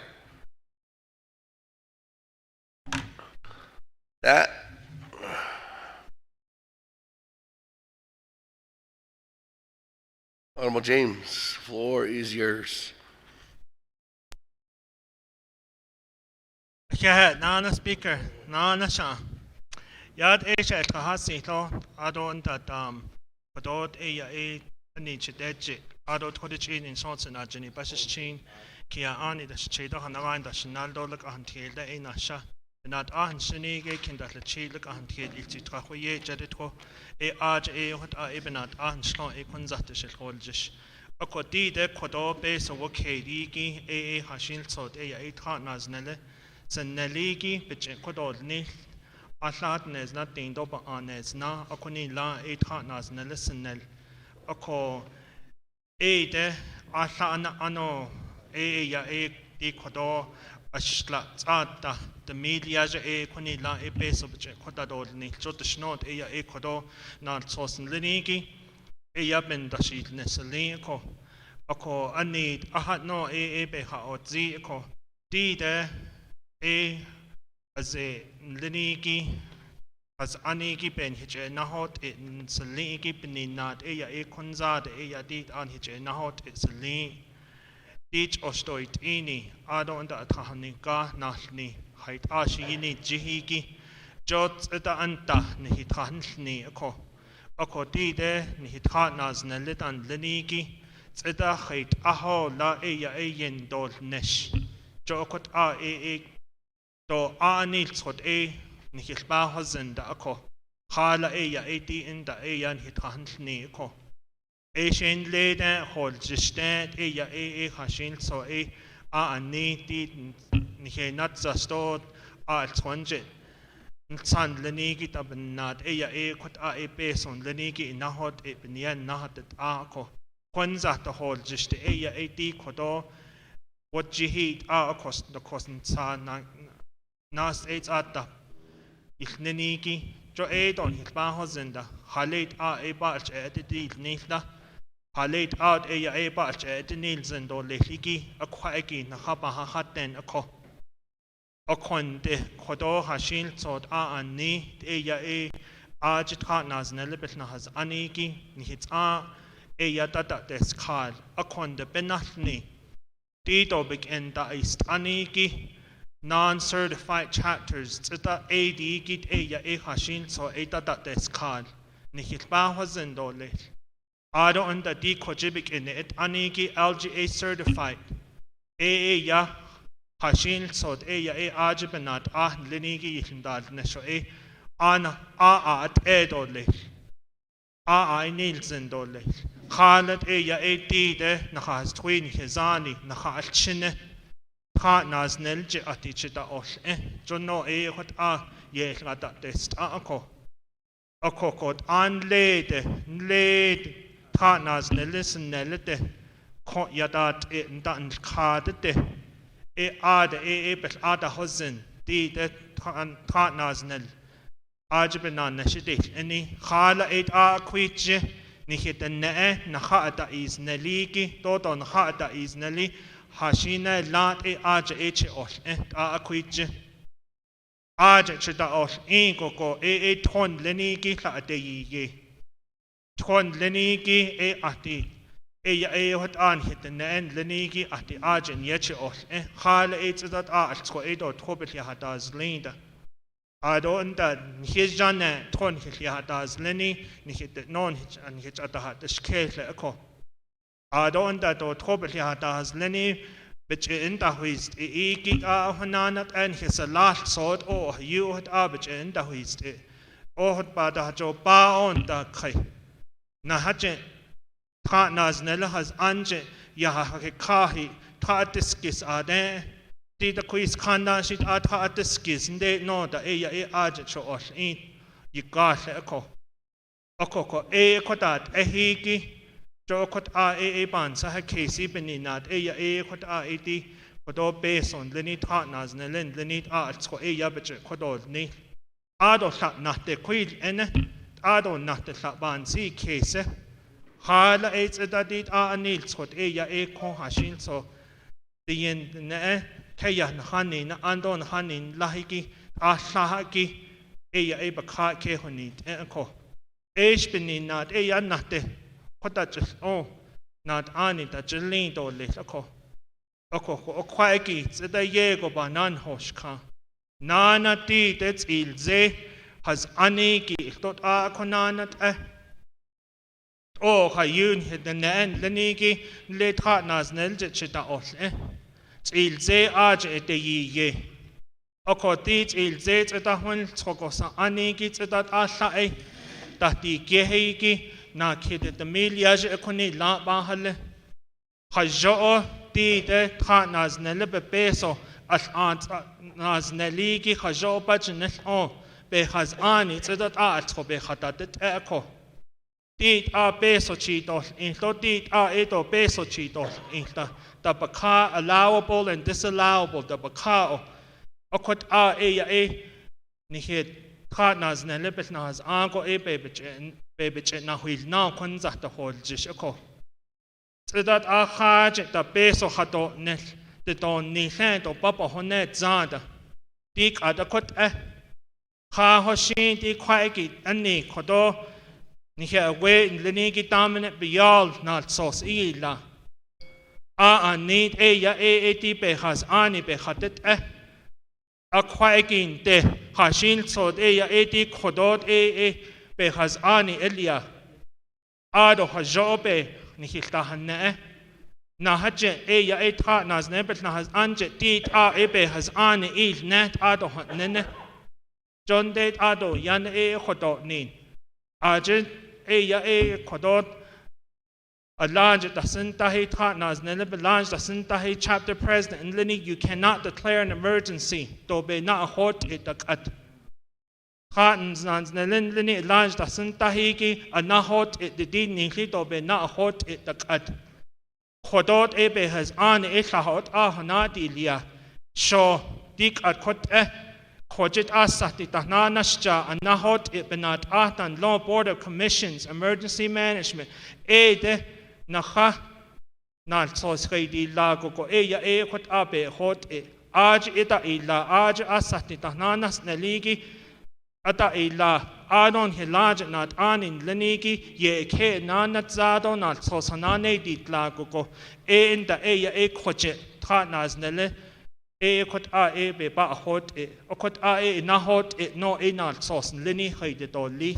That. Honorable James, floor is yours. Yeah, Nana Speaker, Nana Sha. Yad Asia Kahasi to Adon that Padot A Niche Deji, Ado Todichin in Shorts and Ajani Bashin, Kia Ani the Chedo Hanaran, the Shinaldo look until the Enasha, and not Ahan Shinige can that the Chi look until it's Trahoye Jedito, A Arj A what are even at Ahan Slon a Konzatish Holdish. A Kodi de Kodo base of Woke Ligi, A Hashil Sot A Partners Nelle. Seneligi, which equador ni, Atlatnes not the Doba Arnes na, Akuni la 8 partners Nelisenel, Oko A de Atlan Ano, A ya A equador, a Schlatata, the media A Kuni la a base of which equador ni, Jotish not A equador, not Sos and Linigi, A yabin the sheet Nesselinko, Oko I need a hat no A beha or Z eco, D de. A as a linigi as anigi ben hitch nahot in saligi beninat a konzad a dit an hitch nahot it's a lean each ostoit ini adon da tahanika nahni height ashini jihigi jot eta anta ni hitanni ako dide ni hitnas na litan linigi eta height aho la a yen dol nesh jokot a to anil sot a nihilba hazenda ako hala a di in da yan hitahni ko a shin leda hol jistat a hashin so a ani di nihenat zastot a twanje san lenigi tabnat a kot a beson lenigi nahot e bnian nahat a ko kwanza to hol jist a di kodo what jihid a cost the cost san Nas 8 at the Ilniki, Jo 8 on his bahozenda, Halit a batch at the deal Nilda, Halit out a batch at the Nilsen or Lehiki, a quacky, Nahabaha hatten a co. A con de Kodo Hashil sort a and ni, a Arjit partners Nelibet has Aniki, Nihits a yatata des card, a con de Benatni, Tito big end da ist Aniki. Non-certified chapters tsita AD git a hashin so eta that des card nihit ba dole ado unda di kojibik in it anigi LGA certified ya hashin so a ajibanat linigi yindal nesho ana at dole nilzen dole khalat a de nahas twin hizani nahal chine Partners Nelje Atichita Osh, Jono what yes, at that test. Ako code unlaid partners Nelson Nelete, Kot Yadat it done cardete, but other husband, the partners Nel Arjibanan Nashidit, any Hala 8 quitje, Nihit and Ne, Nahata is Neliki, Toton Hata is Nelly. Hashina lat e aja eche osh a quidje aja chita osh inko ton leniki la de ye ton leniki ati what an hit the end leniki ati aja yeche osh hala that ko tobit hadas linda I don't that his jana ton hit hadas leni nihit non hit and hit at the scale ko I don't that tobit hadas leni which in the whist hananat and his last sword or you had arbage in the whist ohot ba da jo ba on da kai na haje ta nas nela has anje ya ha ke kahi ta diskis ade ti da quiz khanda shit a ta diskis nde no da e ya e aje cho os in yi ga se ko ko e ko dat e hiki jo ko a e ban sa ha kesi beninat e ya e ko a e ti ko do beson leni ta nas nelen leni a ko e ya beche ko do ni ado sa na te quid ene ado na te sa ban si kese hala e tsedadit a anil skot e ya e ko hashin so tien ne kaya na hanin andon hanin lahiki a sahaki e ya e bakha ke honit e ko esh benin nat e ya nate kota just o nat ani ta jelin do le ko o kwaiki tseda ye go banan hoshka nana ti tets ilze has ani ki tot a konanat o hayun hedenen leniki le tha nas nel je chita os ilze aj ete ye o ko ti ilze tseta hon choko sa ani ki tseta a sa e ta ti ke he ki na khide de miliage ekoni la ba hale hajo ti te tha nas nel be peso as ant nas neliki hajo pa chnel o be has ani tseta a tso be khata te ko tit a peso chitos in to tit a eto peso chitos in the baka allowable and disallowable the baka o kot a e ya e ni het partners na lepet na has anko e bebe na huil na kon za ta hol jish ko tsedat a khaje ta peso hato ne te ton ni hen to papa honet zada tik ada kot kha ho shin ti khwai ki ani khodo ni he we leni ki dominant beyond not sos ila a need e ya e ti pe has ani pe khatet a khwaigin te hashin so e ya e ti khodot e pe has ani elia a do hajobe ni hilta hanne na haje e ya e tha nas ne bet na has anje ti a e pe has ani il net a do hanne John de a do yan e khodo nin a je e ya e khodot a large Dasintahi Tatnas, Nelib large Dasintahi chapter president, and Lini, you cannot declare an emergency, though be not hot it the cut. Tatans nans Nelin Lini large Dasintahi, a not hot it the deed neatly, though be not hot it the cut. Hodot ebe has on it a hot ahonadilia. Show dik at kot Kojit asati tahnanashja and nahot it benat atan law board of commissions, emergency management, ede naha nal sos di lago ko eya e kot abe hot e aj ita ila aj asati tahnanas neligi ata ila adon hilaj nat anin lenigi ye ke nanat zado nal sos hanane dit lago ko e inda eya e koje tahnas nele e kot a e be ba hot e o kot a e na hot e no e nal sos leni haide do li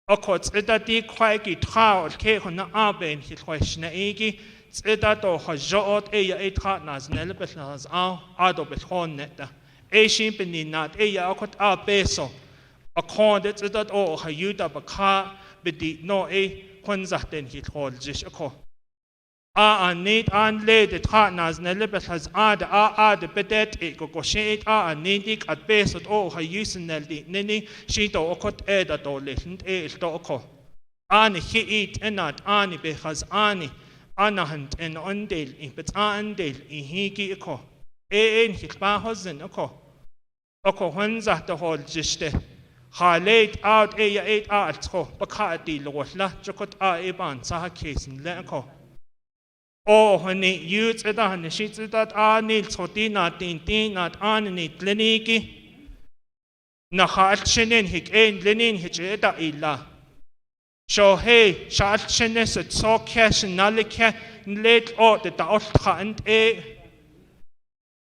o kot eta ti khwai ki tha ke khona a ben hi khwashna e ki eta to hajot e ya e tha nas nel be nas a do be khon neta e shin benin nat e ya kot a peso a khon det eta o hayuda ba kha be di no e khon za ten hi khol jish ko a need an le de thanas ne lebes has a de bedet e go shet a nedik at besot o ha yusen di nini shito okot e da do lesnt e sto ko an hi it enat ani be has ani anahant en ondel in bet andel in hiki ko e en hit ba hosen ko honza de hol jiste ha late out e ya 8 at ko bakha di lo la chokot a e ban sa ha kesen le ko o honey youth eta honey sheets that anil sotina tin at anni kliniki na khalchenen hik en lenin hijeta illa so hey shalchenes at so cash nalike late o the altha and e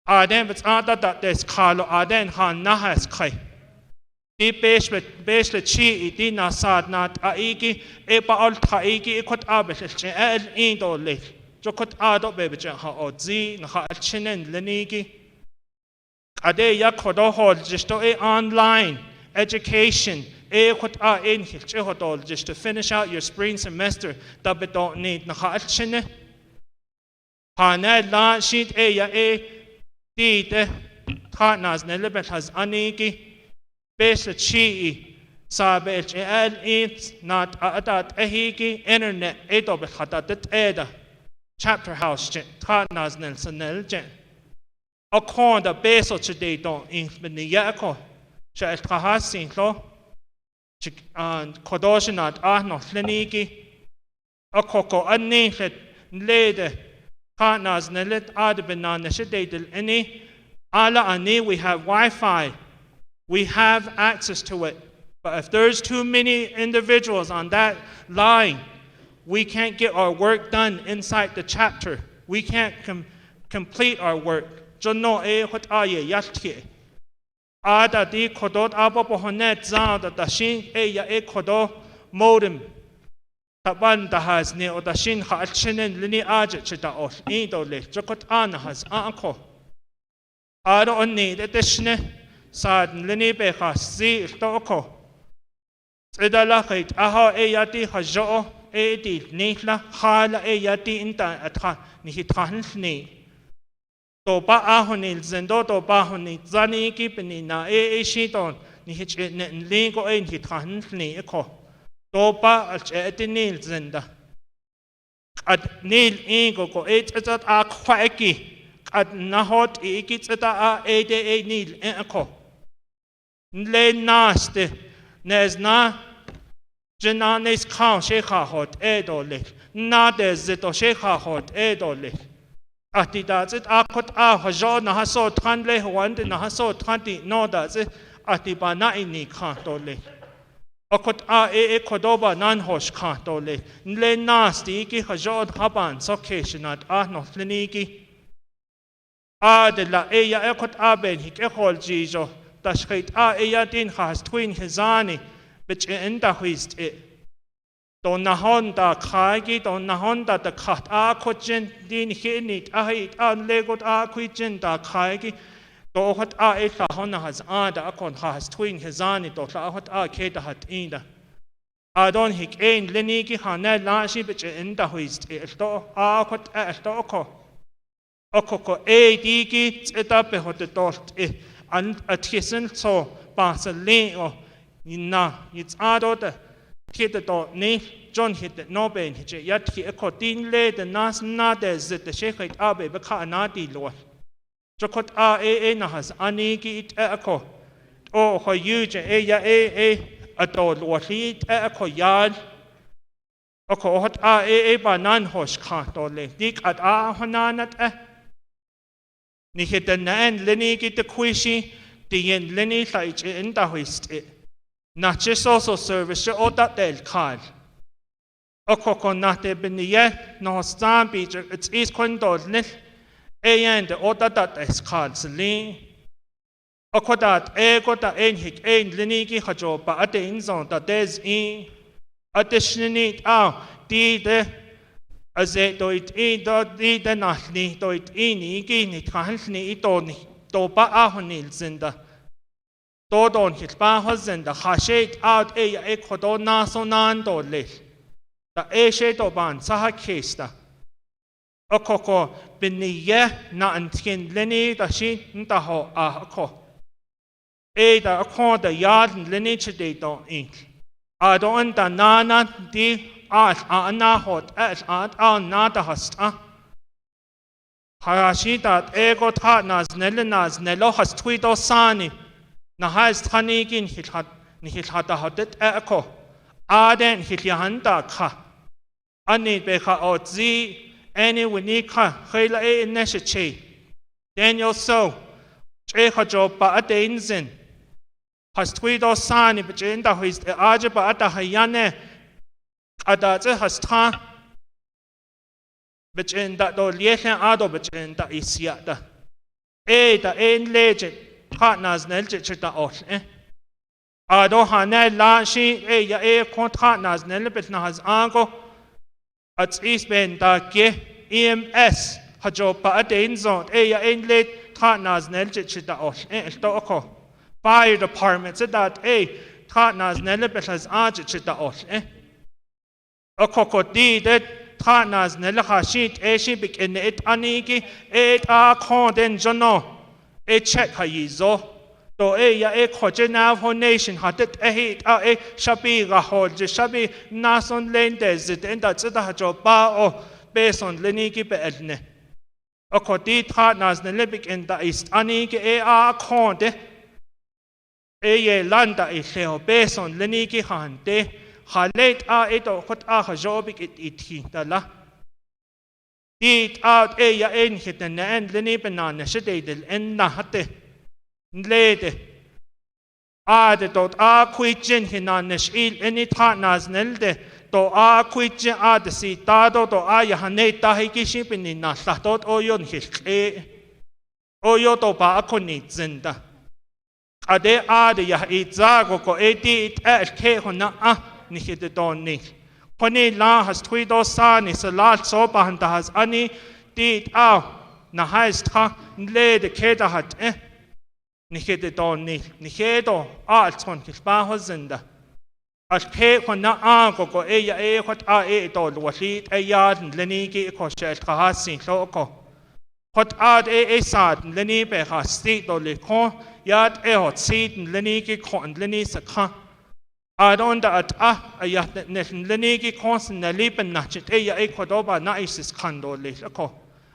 aden but that des khalo aden han nahas khai ti besh le chi ti na sad nat aigi e pa altha igi khot abel che el indo le Jokot ado bebe ha ozi na ha chinen lenigi ade ya kodo hol jisto e online education just to finish out your spring semester, that we don't need na Hana la sheet tite partners nelebet has aniki base chi sabe it not adat ehiki internet etobet hatatet eda chapter house partners nelson nelje a con the base of today don't in the yako shall kahasin lo and kodoshinat no fleniki a coco anifet lede partners nelet adbenan neshedel any ala ani we have Wi-Fi, we have access to it. But if there's too many individuals on that line, we can't get our work done inside the chapter. We can't complete our work. Jono e hot aye yatke. Ada di kodot abapohonet zan da dashin e ya e kodo modem. Taban da has ne o dashin ha alchenen lini aje chita of idole. Jokot ana has anko. Ada onni de deshne sad lini be khasi toko. Sedala khait aha e yati hajo e di nihla khala e yati inta atha ni hithanni. To ba ahonil zendo to ba honil zani ki penina e shiton ni hich ne lingo e hithanni ko. To ba alchetinil zenda. At nil ingo ko et at akwaeki. At nahot ikits at a ede nil enko. Nle naste nezna Jananes kan shekha hot edole. Na de zito shekha hot edole. Ati that's it akot a hajo na haso tranle wand na haso tranti no that's it ati bana ini kan dole. Akot a e kodoba nan hosh kan dole. Nle nasti ki hajo haban sokeshinat a no fliniki. A de la e ya ekot a ben hik ekol jijo. Tashkait a e ya din has twin hizani. Which in the huist it. Don na honda kagi, don na honda the cut a coachin, din hinit, a hit, a legot a quichin da kagi. Do what a eta hona has ada akon has twin hizani, do la hot a keta hat inda. I don't hick ein liniki hana lashi, which in the huist it. Do a hot a toko. Okoko a digi, it up a hot dot it. And a tisson so, Barcelona. Na it's adot hit the dot ne John hit the no ben hit yet he according le the nas na de zit the shake abe beka na di lo jokot a na has aniki it ako o ho yuge e ya adol lo hit ako yad ako hot a banan hosh ka dole dik at a hananat ni hit the nan lini git the quishi the yen lini like in the hoist Not just also service, or that del card. Okoko not a beniye, no stamp beacher, it's east condol nil, and the order that is called Celine. Okodat, ego da enhik, ein liniki hajo, but at the inzon that there's in additionally the as it do it in the not need do it in igin, it can't need to ba ahonil zinda. Dodon hit bahozen the hashate out a equador nasonan do lit. The a shade of ban saha kesta. Okoko biniye na antin lini the she ntaho ahako. A the akon the yard lineage they don't ink. I don't the nana di art anahot at nada hasta. Harashi that ego tartnas nelinas nelohas tweedo sani. Na has tanigin hithata hodet echo. Aden hityahanda ka. Ani beka o zi any winika hela e neshachi. Daniel so. Chehajo ba adenzen. Has tweedo sani bejenda who is the ajaba at the hayane. Adaze has ta. Bejenda do lieten ado bejenda isiata. The ein legend. Partners nelje chita ot ado hane la shi ya partners nelbet na has ango at east ben da ke EMS hajo pa aden zone ya inlet partners nelje chita ot to ko fire department that tra nas nelle belas aje chita ol o kokoti de tra nas nelle khashit eshi bik en et aniki et a konden jono e check hayizo to ya e khoje Navajo nation hatet e a shabi ga hol je shabi nason lende zit enda tsita jo ba o beson leniki be elne o koti tra nas nelle bik en da ist aniki e a konde ye landa e leo beson leniki hante halet a eto khot a khajobik it hintala it out ya en hiten en leni banana shede del en na hatte lede de dot a kuichin hinanesh il eni thanas nelde to a kuichin de si tado to a ya haneta hikishi pinina satot oyon hilke oyo to pa akoni zinda ade de ya itzago ko eti it ke hona a ni hite donni koni la has twido sa ni salat so bahanda has ani dit a na has tha lede keda hat Nihede donni, nihedo, altron, kisbaho zinda. As pe hona ango go eya hot a do walit yard leniki ko shel kahasin loko. Hot ad sad leni be hasti do lekon yard hot seed leniki kon leni sakha. Adonda at ayat leniki konsen na lipen nachit eya kodoba na isis kando leko.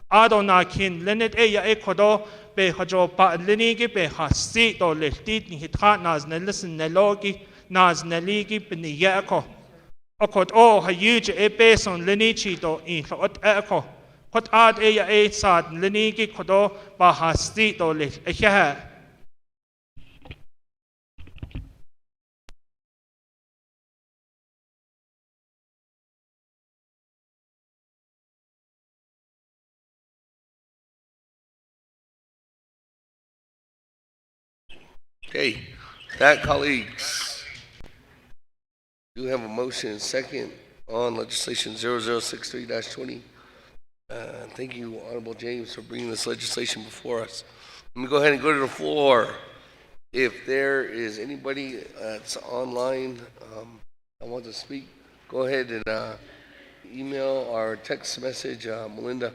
Adona kin lenet kodo be hajo pa lenigi be hasti do lehtit ni hitra nas nelisen nelogi nas neligi beniyako okot o hayuj beson lenichi do in hot eko hot ad sad lenigi kodo ba hasti do leh Okay, that colleagues, do have a motion second on legislation 0063-20. Thank you, Honorable James, for bringing this legislation before us. Let me go ahead and go to the floor. If there is anybody that's online that wants to speak, go ahead and email or text message Melinda.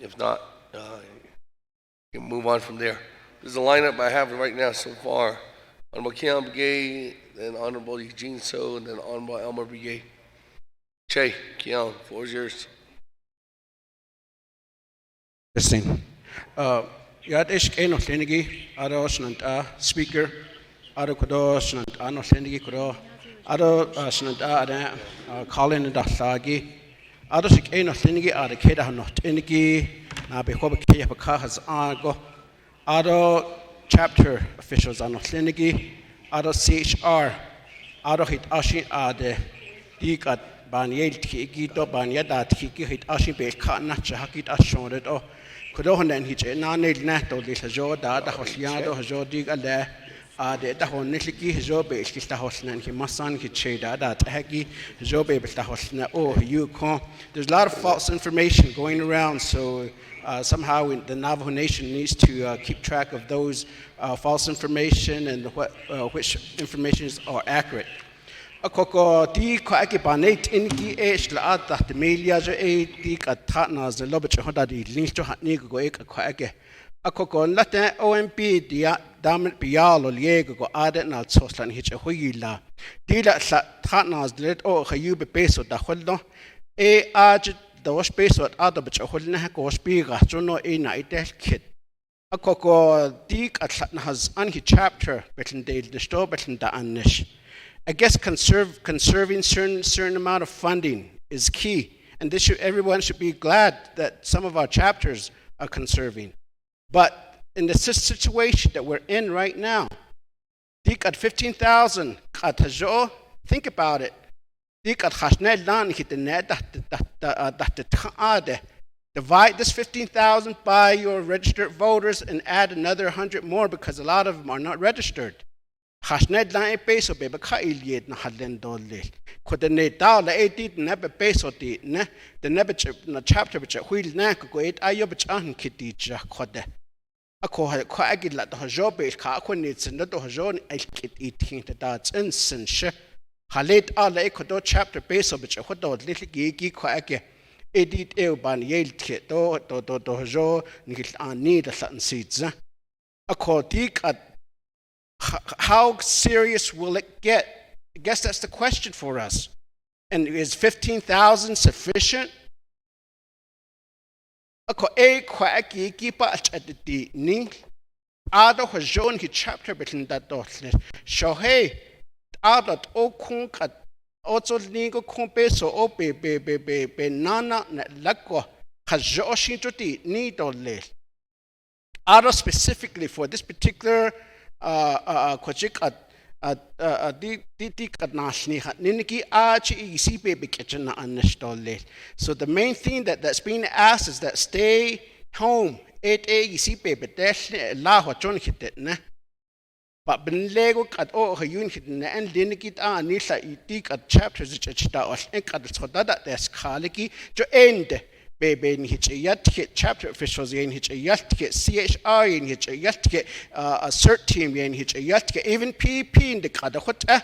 If not, you can move on from there. This is the lineup I have right now so far. Honorable Keon Begay, then Honorable Eugene So, and then Honorable Elmer Begay. Che, Keon, floor is yours. Listening. Yad ish eno lenigi, ado snanta speaker, ado kodo snant ano lenigi kodo, ado snanta ada Colin da sagi, ado sik eno lenigi ado keda hanot enigi, na be hoba kaya baka has ago, ado chapter officials ano lenigi, ado CHR, ado hit ashi ade dikat banyel tiki do banyada tiki hit ashi be kana chahakit ashoned o. Kudohonen hitche na ne nato li jo da hosliado jo dig ale de da hon niliki jo be iskista hosnen ki masan ki cheda da hagi jo be sta hosna oh you con there's a lot of false information going around, so somehow the Navajo Nation needs to keep track of those false information and which informations are accurate. Akoko di ko ake banet inki la ata de melia je di ka thana ze lobech hoda di link to hatni go ek ko ake akoko lata OMP dia dam bialo liego go ade na soslan hich huila di la thana ze let o khayube peso da holno aj dos peso ado bech holna ko spiga jono na itel kit akoko di ka thana has anhi chapter betlin de sto betlin da anish. I guess conserving certain amount of funding is key, and everyone should be glad that some of our chapters are conserving. But in the situation that we're in right now, at 15,000, think about it. Divide this 15,000 by your registered voters and add another 100 more because a lot of them are not registered. Hasned la peso be ka iliet na halen dolle coordinate da la edit na be peso ti ne the ne na chapter be huil na ko et ayo be chan kiti ja khode ako kwa agid la to jo be ka ko ni tsin do jo ni ai kit eating to that in sin she halet ala ko do chapter base of ko do little gi kwa age edit e ban yel tke do jo ni ani da san seeds ako dik how serious will it get? I guess that's the question for us. And is 15,000 sufficient? Ako kwa aki pa at the ni ado hajon hi chapter between that dotle. So hey, adot o kun kat ozo lingo kun peso o be nana na lakwa hajoshi to the ni dole. Ado specifically for this particular kwachik so the main thing that's being asked is that stay home. But ben lego kat o hayun hit na en linikit nila itik at chapters chachita or enkat sodada des kaliki to end. Baby in hitch a yet chapter officials in hitch a yet CHR in hitch a yet a cert team in hitch a yet even PP in the kadahota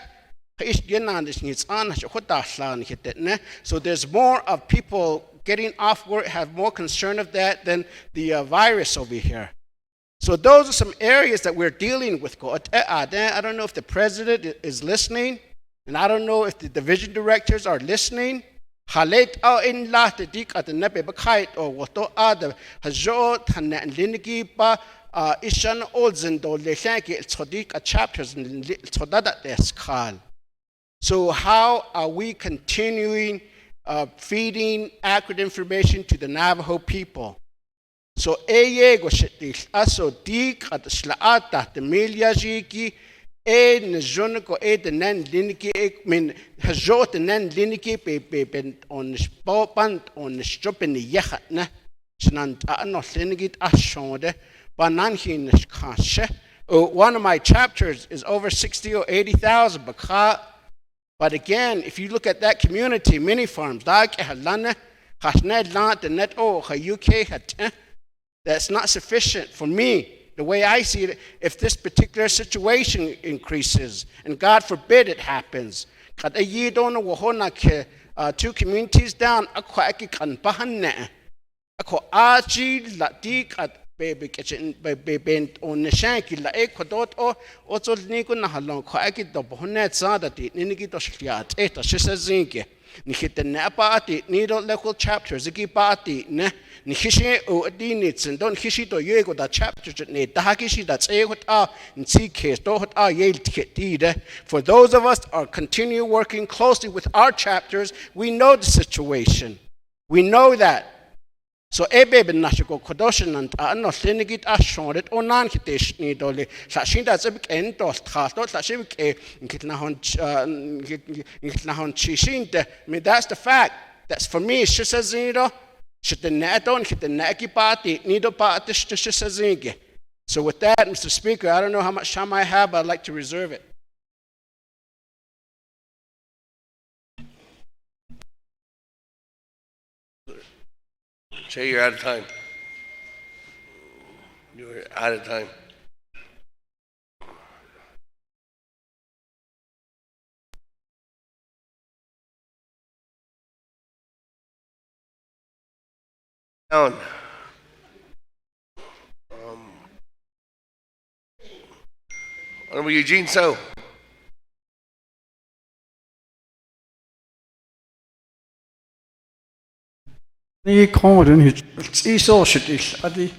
so there's more of people getting off work have more concern of that than the virus over here. So those are some areas that we're dealing with. I don't know if the president is listening, and I don't know if the division directors are listening. Halet in la te dik at the nepe bakait or wato ada hajo tana and linigi pa ishan olzen do le shanki tsodik at chapters and todada deskal. So how are we continuing feeding accurate information to the Navajo people? So eye go shetil aso dik at slaata the milyajiki e njon ko e the nan liniki min hajot nan liniki pe on spopant on stopen yahat na snant no linigit ashonde banan hin kashe. One of my chapters is over 60 or 80,000 but again, if you look at that community, many farms, that's not sufficient for me. The way I see it, if this particular situation increases, and God forbid it happens, two communities down, on the shanky la equadot or also nico na halon quacky the bonet sada di niniki to shliat eta shisazinke nikit the napati needle local chapters ziki party ne nikishi o adinits and don't hishi to yego that chapters ne dahakishi that's a what in see case do what yale ticket for those of us are continue working closely with our chapters. We know the situation, we know that. So ebe ben nashiko kodoshin and no linigit ashoned or non hitish ni dole sashinda zebik end dos tasto sashik kitnahon chishinte. I mean that's the fact. That's for me shisazido shit the neton hit the neki party nido party shisazinge. So with that, Mr. Speaker, I don't know how much time I have, but I'd like to reserve it. Jay, you're out of time. You're out of time. Down. Honorable Eugene So. Ni koden hit iso shitil adi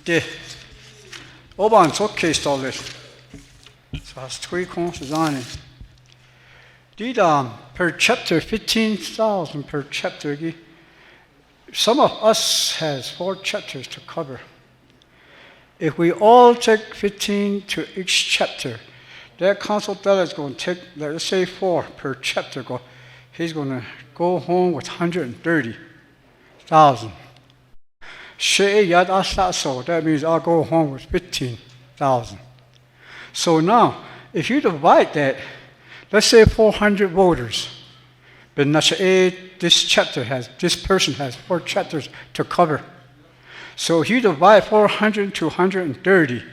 de oban so case dollar so has three cons design did per chapter 15,000 per chapter. Some of us has 4 chapters to cover. If we all take 15 to each chapter, that council delegate is going to take, let's say 4 per chapter. He's going to go home with 130,000. So that means I'll go home with 15,000. So now, if you divide that, let's say 400 voters, but this person has 4 chapters to cover. So you divide 400 to 130.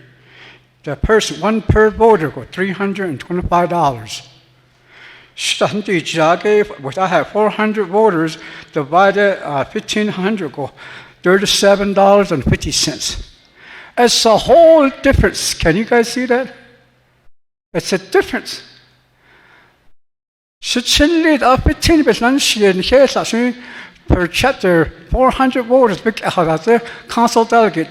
The person, one per voter, got $325. I have 400 voters, divided 1,500, go $37.50. It's a whole difference. Can you guys see that? It's a difference. Per chapter, 400 voters, council delegate.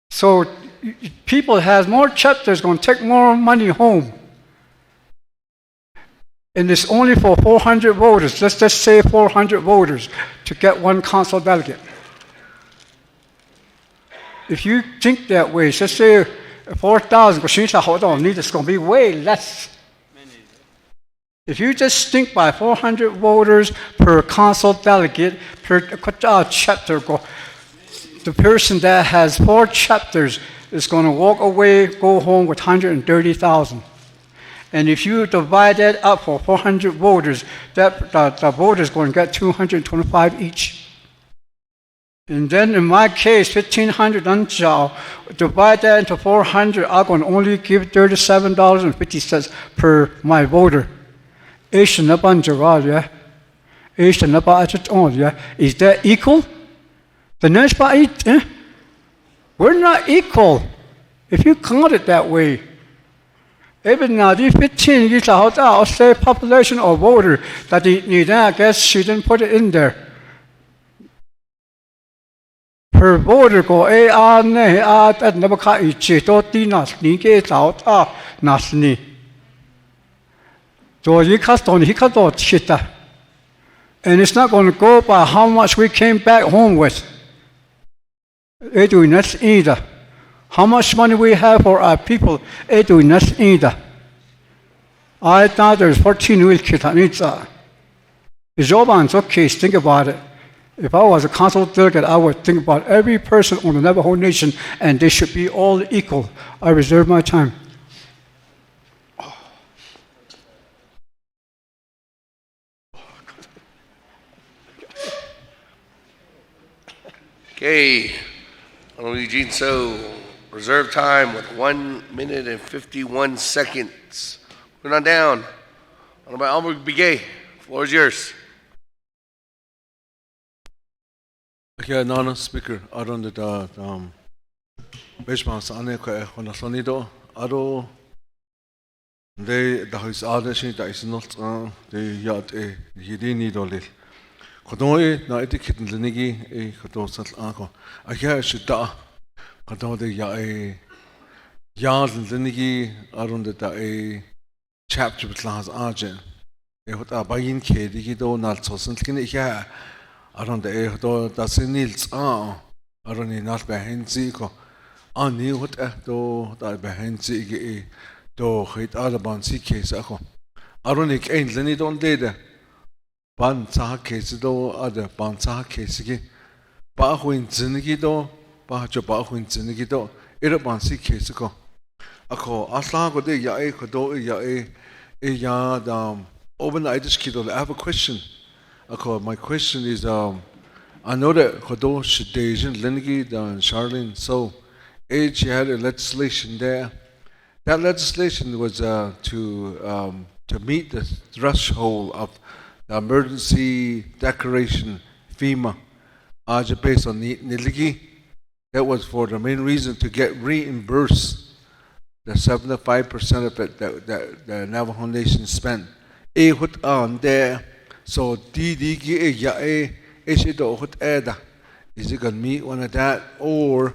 So people has more chapters going to take more money home. And it's only for 400 voters. Let's just say 400 voters to get one council delegate. If you think that way, let's say 4,000, it's going to be way less. If you just think by 400 voters per council delegate per chapter, the person that has 4 chapters is going to walk away, go home with 130,000. And if you divide that up for 400 voters, the voter is going to get 225 each. And then in my case, 1,500 divide that into 400, I'm going to only give $37.50 per my voter. Is that equal? The next part, we're not equal. If you count it that way, even now, the 15 years I'll say population or voter that I guess she didn't put it in there. Per voter go that never cut each nasni. So he and it's not going to go by how much we came back home with. Either. How much money we have for our people, either. I thought there's 14 weeks. It's Joban's okay, think about it. If I was a council delegate, I would think about every person on the Navajo Nation, and they should be all equal. I reserve my time. Okay, Honorable Eugene So, reserve time with 1 minute and 51 seconds. Moving on down. Honorable Albert Begay, floor is yours. Okay, Nana Speaker, I don't know Bishmas Aneka Honasonido, Ado, they the house audition that is not the yacht a Yidini Dolly. Kodoi, no etiquette in Linigi, a Kodosat Anko. I hear should da Kodo the yard in Linigi, I don't know a chapter with Lans Argent. A what are buying kid, Gido, not so something here. I don't know, that's in Nils. I don't know, not behind Zico. I knew what that behind Ziggy, though hate other bouncy case. I don't think ain't Lenny don't did. Banza case, though other Banza case again. Bahuin Zinigido, Bahajabahuin Zinigido, it a bouncy case ago. I call Aslago de Yae, Kodo Yae, a yard, overnight kiddo. I have a question. My question is, I know that Kodo Shadesian, Lenigi, Charlene, so age had a legislation there. That legislation was to meet the threshold of the emergency declaration FEMA, based on Niligi. That was for the main reason to get reimbursed the 75% of it that the Navajo Nation spent. What on there? So DDG Yae Ishido Hut Eda. Is it gonna meet one of that? Or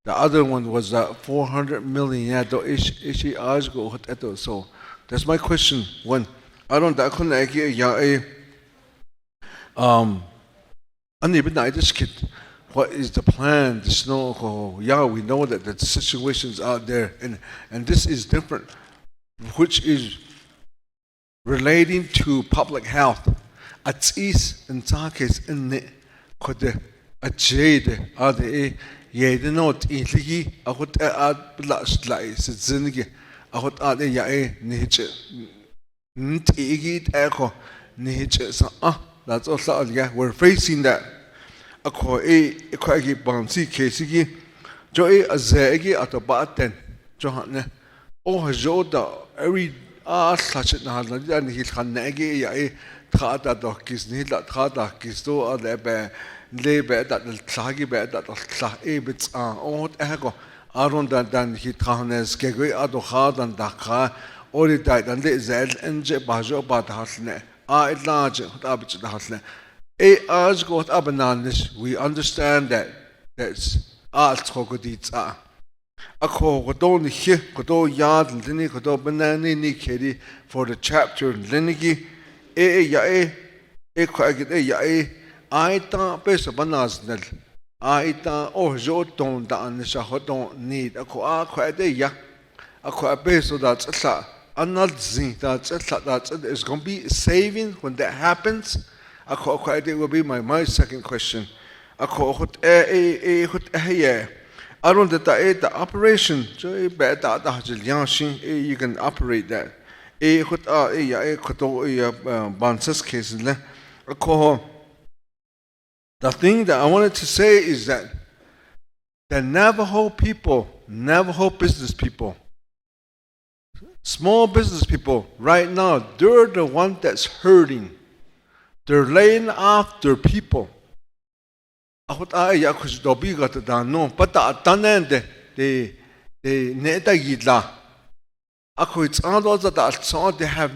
the other one was 400 million Ishi Ajgo Hut Edo. So that's my question. One, I don't Yae what is the plan? The snow, yeah, we know that the situations out there, and this is different, which is relating to public health. At least in some case, in the could a jade are the not easily. I would add blast lies, it's zingy. I would add a yae nature. Ntigit echo nature. that's also we're facing that. Ako agi bouncy case jo azegi at a batten johane joda every such it na and he can negi ya trata dokis ni la trata kisto lebe lebe that the tlagi be that the bits ego aron dan he tranes gege ado dan dakha ori that and the zel enje bajo bat hasne it large abit hasne as got abananis we understand that that's trogodits ako godon hi godo yad lini godo banani ni kedi for the chapter linigi kwagit I ta pesa banasnel I ta jo don dan sha hodon need ako kwade ya ako peso that's sa another thing that's is going to be saving when that happens. It will be my second question. I don't the operation you can operate that. The thing that I wanted to say is that the Navajo people, Navajo business people, small business people, right now, they're the one that's hurting. They're laying off their people. But they have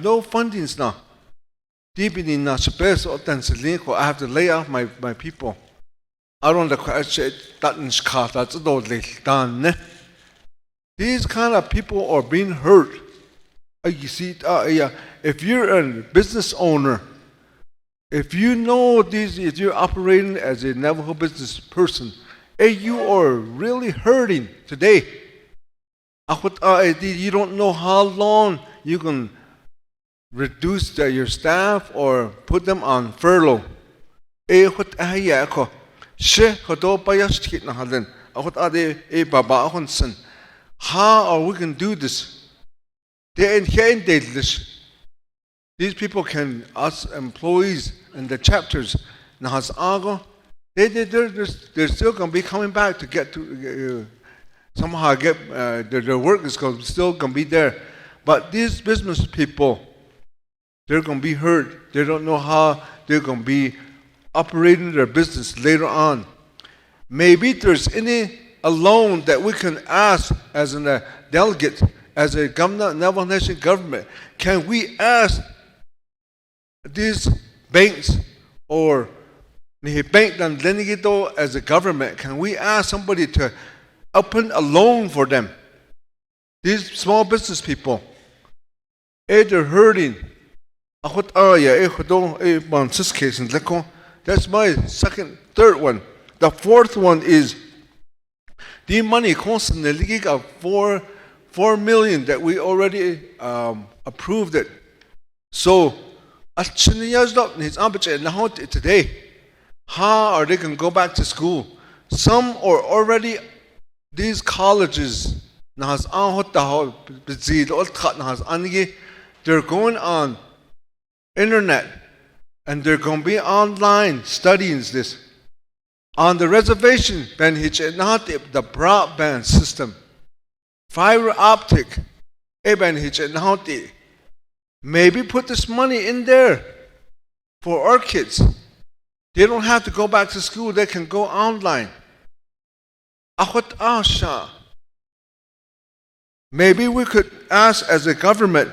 no fundings now. I have to lay off my people. I don't know. These kind of people are being hurt. You see, if you're a business owner, if you know these, if you're operating as a Navajo business person, you are really hurting today. You don't know how long you can reduce your staff or put them on furlough. How are we going to do this? These people can, us employees in the chapters, they're still going to be coming back to get to somehow get their work is still going to be there. But these business people, they're going to be hurt. They don't know how they're going to be operating their business later on. Maybe there's any a loan that we can ask as a delegate, as a government, Navajo Nation government. Can we ask these banks or bank as a government? Can we ask somebody to open a loan for them? These small business people, they're hurting. That's my third one. The fourth one is the money constantly of 4 million that we already approved it. So today, how are they going to go back to school? Some are already these colleges. They're going on internet and they're going to be online studying this. On the reservation, the broadband system, fiber optic, maybe put this money in there for our kids. They don't have to go back to school, they can go online. Maybe we could ask as a government,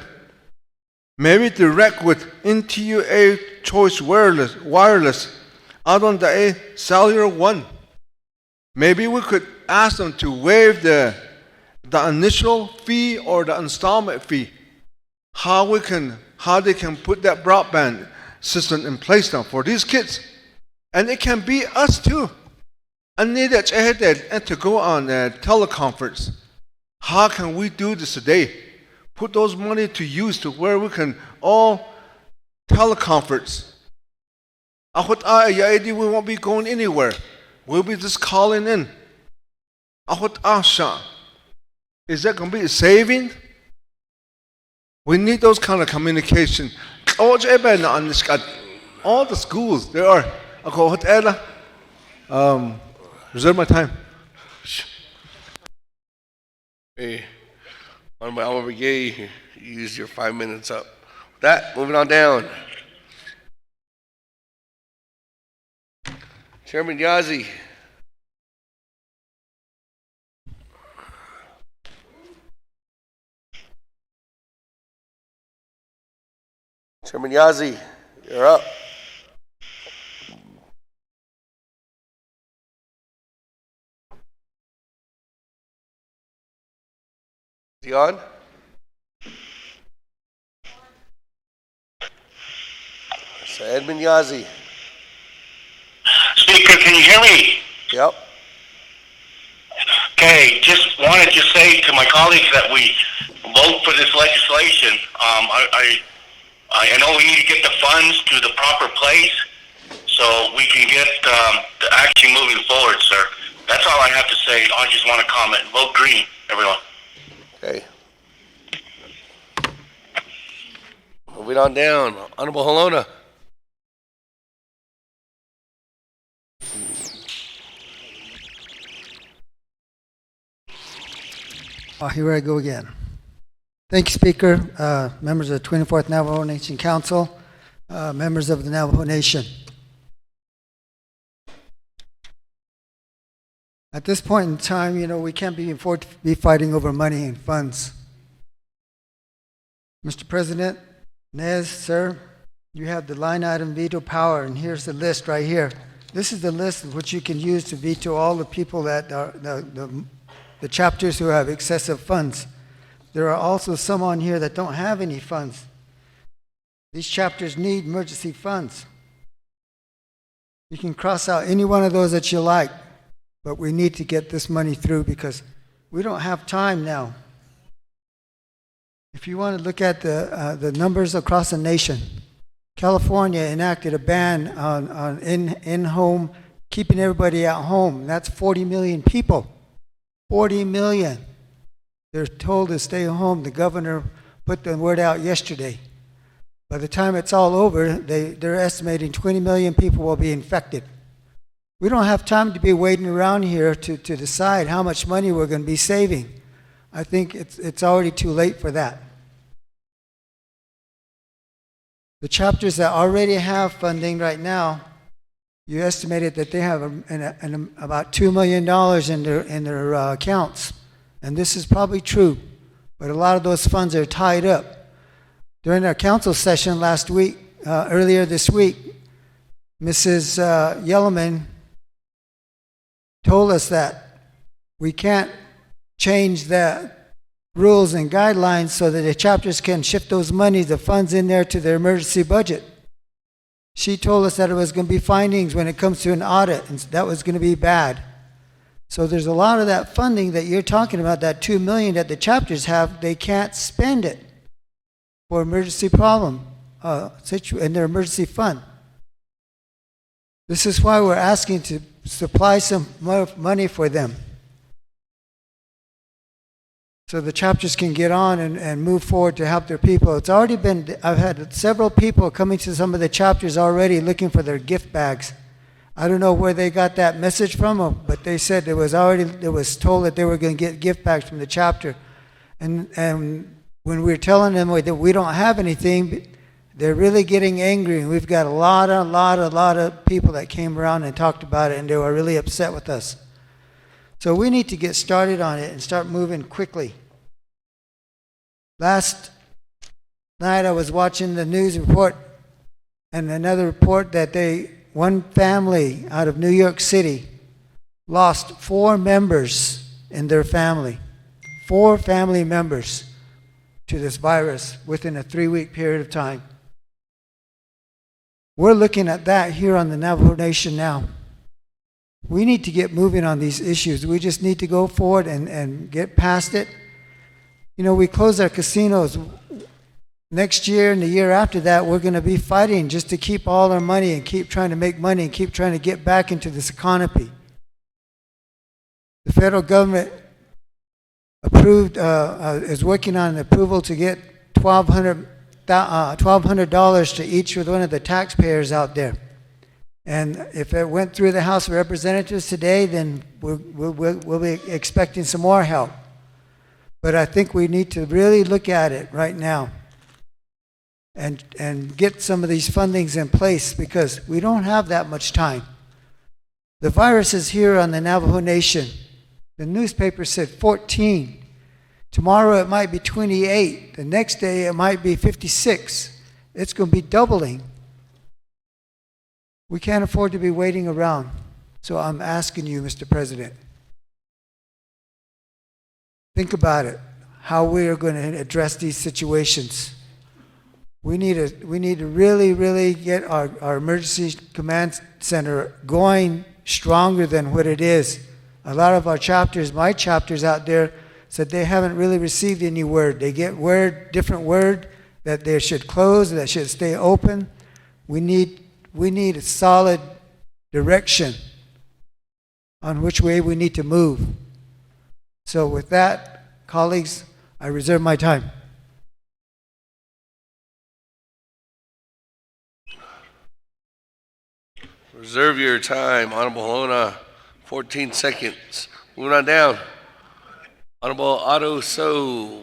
maybe direct with NTUA Choice Wireless out on the Cellular One. Maybe we could ask them to waive the initial fee or the installment fee. How they can put that broadband system in place now for these kids. And it can be us too. And to go on a teleconference. How can we do this today? Put those money to use to where we can all teleconference. We won't be going anywhere. We'll be just calling in. Is that going to be a saving? We need those kind of communication. all the schools there are. Ako hotel. Reserve my time. Hey, on my Alma Brigade, you used your 5 minutes up. With that, moving on down. Chairman Yazi. Chairman Yazi, you're up. Is he on? So Edmund Yazi. Speaker, can you hear me? Yep. Okay, just wanted to say to my colleagues that we vote for this legislation. I know we need to get the funds to the proper place so we can get the action moving forward, sir. That's all I have to say. I just want to comment. Vote green, everyone. Okay. Moving on down. Honorable Halona. Here I go again. Thank you, Speaker, members of the 24th Navajo Nation Council, members of the Navajo Nation. At this point in time, you know, we can't be afford to be fighting over money and funds. Mr. President, Nez, sir, you have the line item veto power, and here's the list right here. This is the list which you can use to veto all the people that are the chapters who have excessive funds. There are also some on here that don't have any funds. These chapters need emergency funds. You can cross out any one of those that you like, but we need to get this money through because we don't have time now. If you want to look at the numbers across the nation, California enacted a ban on in-home, keeping everybody at home. That's 40 million people. 40 million. They're told to stay home. The governor put the word out yesterday. By the time it's all over, they're estimating 20 million people will be infected. We don't have time to be waiting around here to decide how much money we're going to be saving. I think it's already too late for that. The chapters that already have funding right now, you estimated that they have about $2 million in their accounts. And this is probably true, but a lot of those funds are tied up. During our council session last week, earlier this week, Mrs. Yellowman told us that we can't change the rules and guidelines so that the chapters can shift those monies, the funds in there to their emergency budget. She told us that it was going to be findings when it comes to an audit, and that was going to be bad. So there's a lot of that funding that you're talking about, that $2 million that the chapters have, they can't spend it for emergency problem in their emergency fund. This is why we're asking to supply some money for them, so the chapters can get on and move forward to help their people. It's already been, I've had several people coming to some of the chapters already looking for their gift bags. I don't know where they got that message from, but they said it was told that they were going to get gift bags from the chapter. And when we were telling them that we don't have anything, they're really getting angry. And we've got a lot of people that came around and talked about it, and they were really upset with us. So we need to get started on it and start moving quickly. Last night I was watching the news report and another report that one family out of New York City lost 4 members in their family. 4 family members to this virus within a 3-week period of time. We're looking at that here on the Navajo Nation now. We need to get moving on these issues. We just need to go forward and get past it. You know, we close our casinos. Next year and the year after that, we're going to be fighting just to keep all our money and keep trying to make money and keep trying to get back into this economy. The federal government is working on an approval to get 1,200 $1,200 to each one of the taxpayers out there. And if it went through the House of Representatives today, then we'll be expecting some more help. But I think we need to really look at it right now and get some of these fundings in place, because we don't have that much time. The virus is here on the Navajo Nation. The newspaper said 14. Tomorrow it might be 28. The next day it might be 56. It's going to be doubling. We can't afford to be waiting around. So I'm asking you, Mr. President, think about it, how we are going to address these situations. We need to really, really get our emergency command center going stronger than what it is. A lot of our chapters, my chapters out there, said they haven't really received any word. They get different word that they should close, that should stay open. We need a solid direction on which way we need to move. So with that, colleagues, I reserve my time. Reserve your time, Honorable Halona. 14 seconds. Moving on down. Honorable Otto So.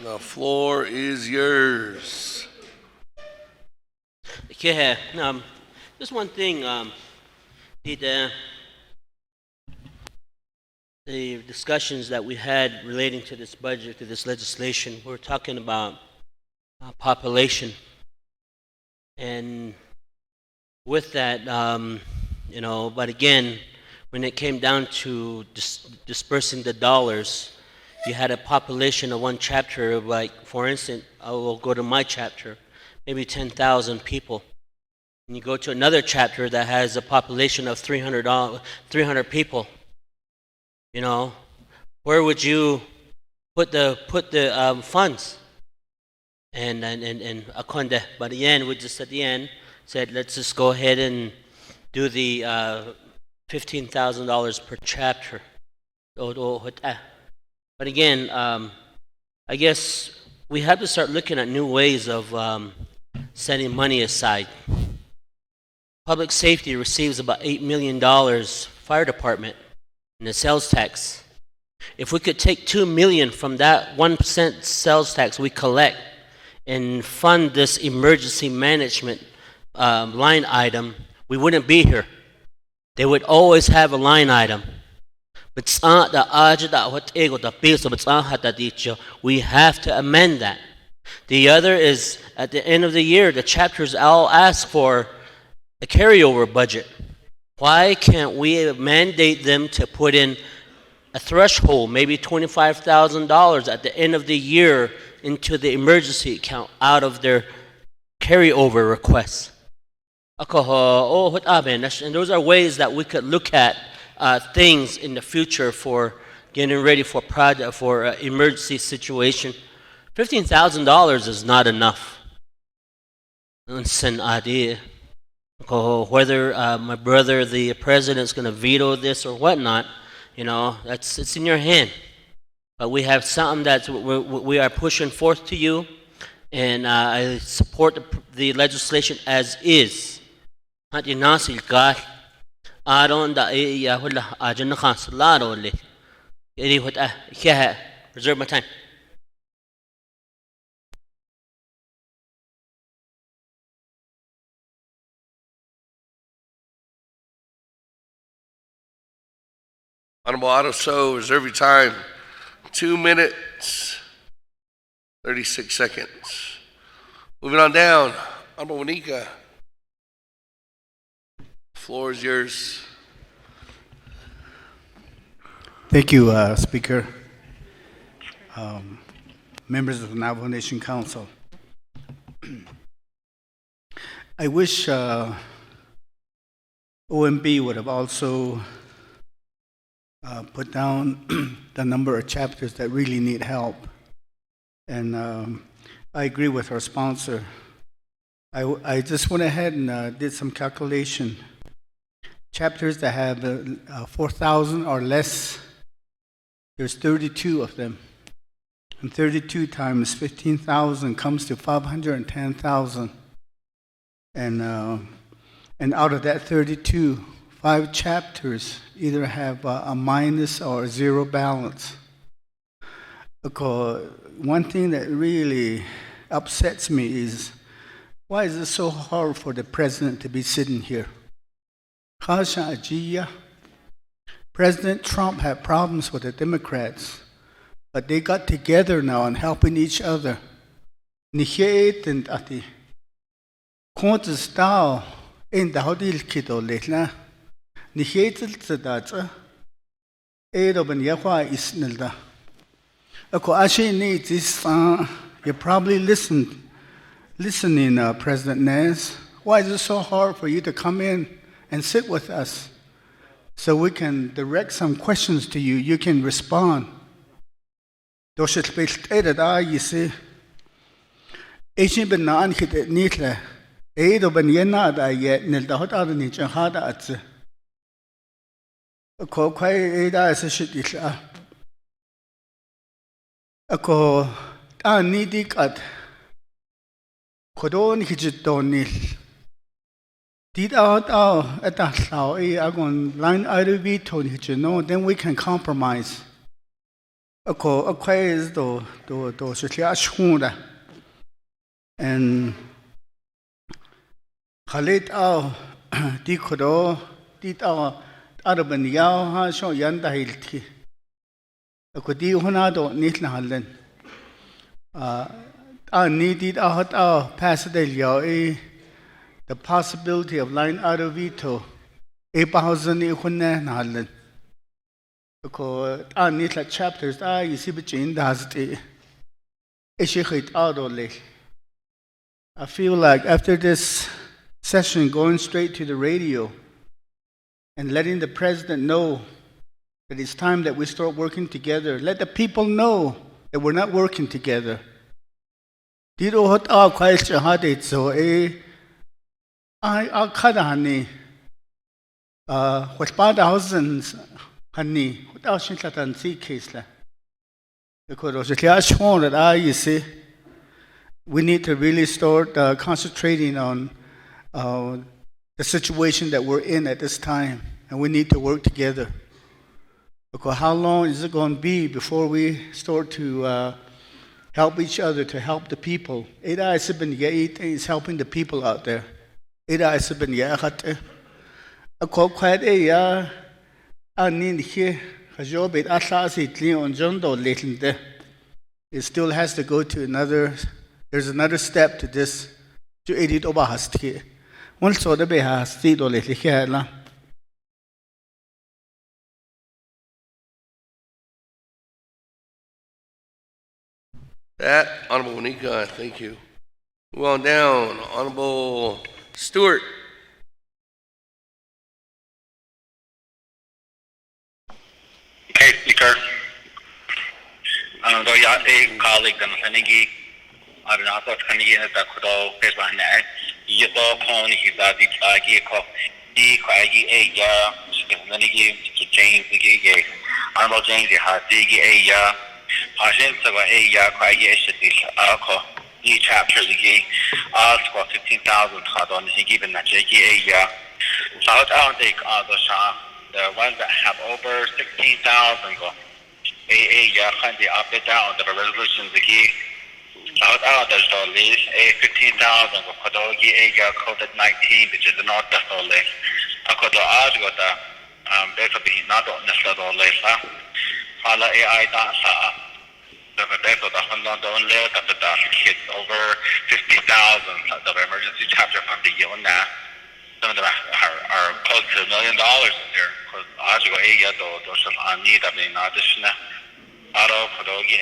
The floor is yours. Yeah, just one thing. The discussions that we had relating to this budget, to this legislation, we're talking about population, and with that, but again, when it came down to dispersing the dollars, you had a population of one chapter of, like, for instance, I will go to my chapter, maybe 10,000 people. And you go to another chapter that has a population of 300 people. Where would you put the funds? And akonde. But again, we just at the end said, let's just go ahead and do the $15,000 per chapter. But again, I guess we have to start looking at new ways of setting money aside. Public safety receives about $8 million, fire department, in the sales tax. If we could take $2 million from that 1% sales tax we collect and fund this emergency management line item, we wouldn't be here. They would always have a line item. We have to amend that. The other is, at the end of the year, the chapters all ask for a carryover budget. Why can't we mandate them to put in a threshold, maybe $25,000 at the end of the year into the emergency account out of their carryover requests? And those are ways that we could look at things in the future for getting ready for emergency situation. $15,000 is not enough. It's an idea. Whether my brother, the president's going to veto this or whatnot, it's in your hand. But we have something that we are pushing forth to you, and I support the legislation as is. Reserve my time. Honorable Otto So, reserve your time. 2 minutes, 36 seconds. Moving on down. Honorable Wanika. Floor is yours. Thank you, Speaker. Members of the Navajo Nation Council. I wish OMB would have also put down the number of chapters that really need help. And I agree with our sponsor. I just went ahead and did some calculation. Chapters that have 4,000 or less, there's 32 of them. And 32 times 15,000 comes to 510,000. And out of that 32, 5 chapters either have a minus or a zero balance. Because one thing that really upsets me is, why is it so hard for the president to be sitting here? President Trump had problems with the Democrats, but they got together now and helping each other. Contestao in the Hodil Kito Letla. Nihetel Tadata. Edoben Yahwa is Nilda. Ako Ashi needs this. You probably listening, President Nez. Why is it so hard for you to come in and sit with us so we can direct some questions to you? You can respond. You see, Asian Benan hit it neatly. Edo Ben Yenada yet Nilda Hot Niche and Hada at a co quay Ada as a shit. A co nidik at Kodon Hijiton Nil. Did out at that how I gon line out of veto, then we can compromise. A quay is do Shunda. And Khalid di Kodo, did our Araban Yao, ha, show Yanda Hilti. A Kodi Honado, Nitla Hallen. Needed out our Pasadel Yao, the possibility of line out of veto. 8,000 Hallen. Because Nitla chapters, you see between the Hazti. Ishit out of late. I feel like after this session, going straight to the radio and letting the president know that it's time that we start working together. Let the people know that we're not working together. Dito hot question hadit so I kada hani what bad thousands hani without shintlatan see case la because it's just shown that you see we need to really start concentrating on the situation that we're in at this time, and we need to work together. Because how long is it going to be before we start to help each other, to help the people? Ida is helping the people out there. Ida is a quite a need here. It still has to go to another. There's another step to this. To edit over hasty. One sort of hasty or lately here. That, Honorable Monica, thank you. Move on down, Honorable Stewart. Okay, Speaker. Though ya a colleague and Hanigi, I don't know what Hanigi at the Kudo, Pesman, Yato, Con, he's at the Plagi, D. Quaggy, a ya, Hanigi, James, the Gay, Honorable James, the Hatigi, a ya, Hashin, a ya, Quaggy, Alco, E chapter, the Gay, ask for 15,000 Hadon, he given that Jackie, a ya. South out the Shah, the ones that have over 16,000 go. Ya the up and down the resolution the key. South out there's the list a 15,000 go Kodogi ya COVID-19 which is not the whole list. A Kodo got the basically not necessarily Hala AI data the best of the Honda don't let the kids over 50,000 the emergency chapter from the Yona. Some of them are close to $1 million in there because I go those are need of an additional auto Kodogi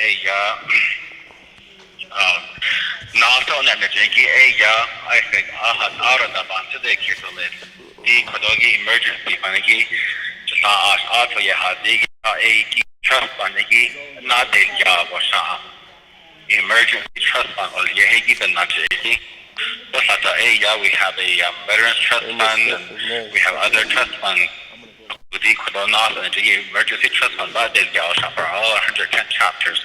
not on the Jinky I think out of the bunch of the kids the Kodogi emergency funny just auto Yahadi a trust funny not a job or emergency trust fund or Yahigi the not we have a Veterans Trust Fund, we have other trust funds. With the emergency trust fund, but they'll for all 110 chapters.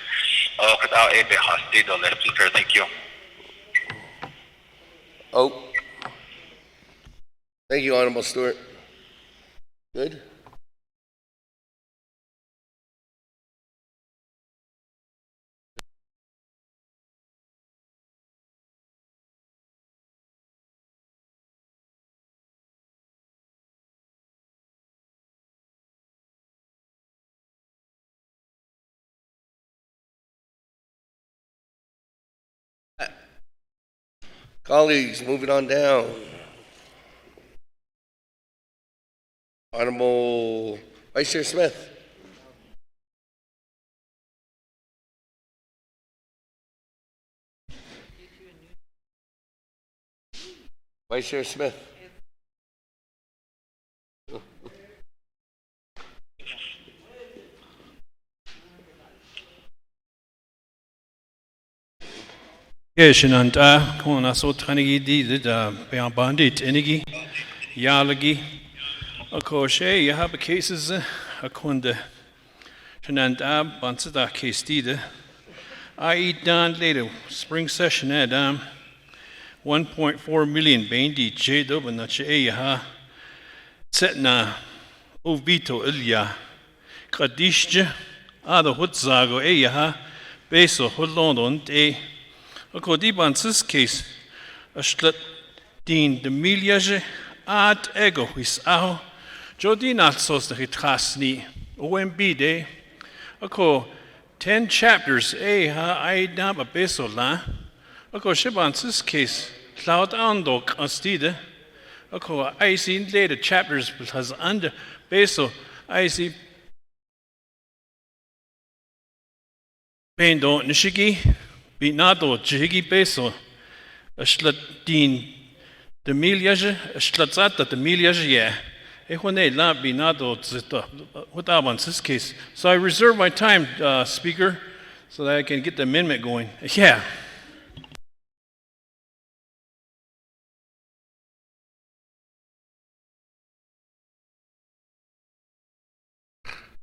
Speaker. Thank you. Oh. Thank you, Honorable Stewart. Good. Colleagues, moving on down. Honorable Vice Chair Smith. Vice Chair Smith. Shinanta, Kona Sotanigi did Bandit Enigi, Yalagi, a crochet, you have cases, a kunda Shinanta, Bansada case did. I eat down later, spring session at 1.4 million Bandi Jado, and not Yaha, Setna, Ovito Ilya, Kadishja, Ada Hutzago, Eyaha, Beso, Holondon, eh. Ako di bansis case, a slut din de miljaje ad ego wis aho, jodi not sos de hitrasni, OMB de, ako 10 chapters ha I dam a beso la, ako shibansis case, cloud andok astide, ako I seen later chapters has under beso, I see Bendo Nishigi. Binado Jigi Peso, a Shlatin de Miliage, a Shlatzata de Miliage, yeah. Ehone la Binado Zita, what about this case? So I reserve my time, Speaker, so that I can get the amendment going. Yeah.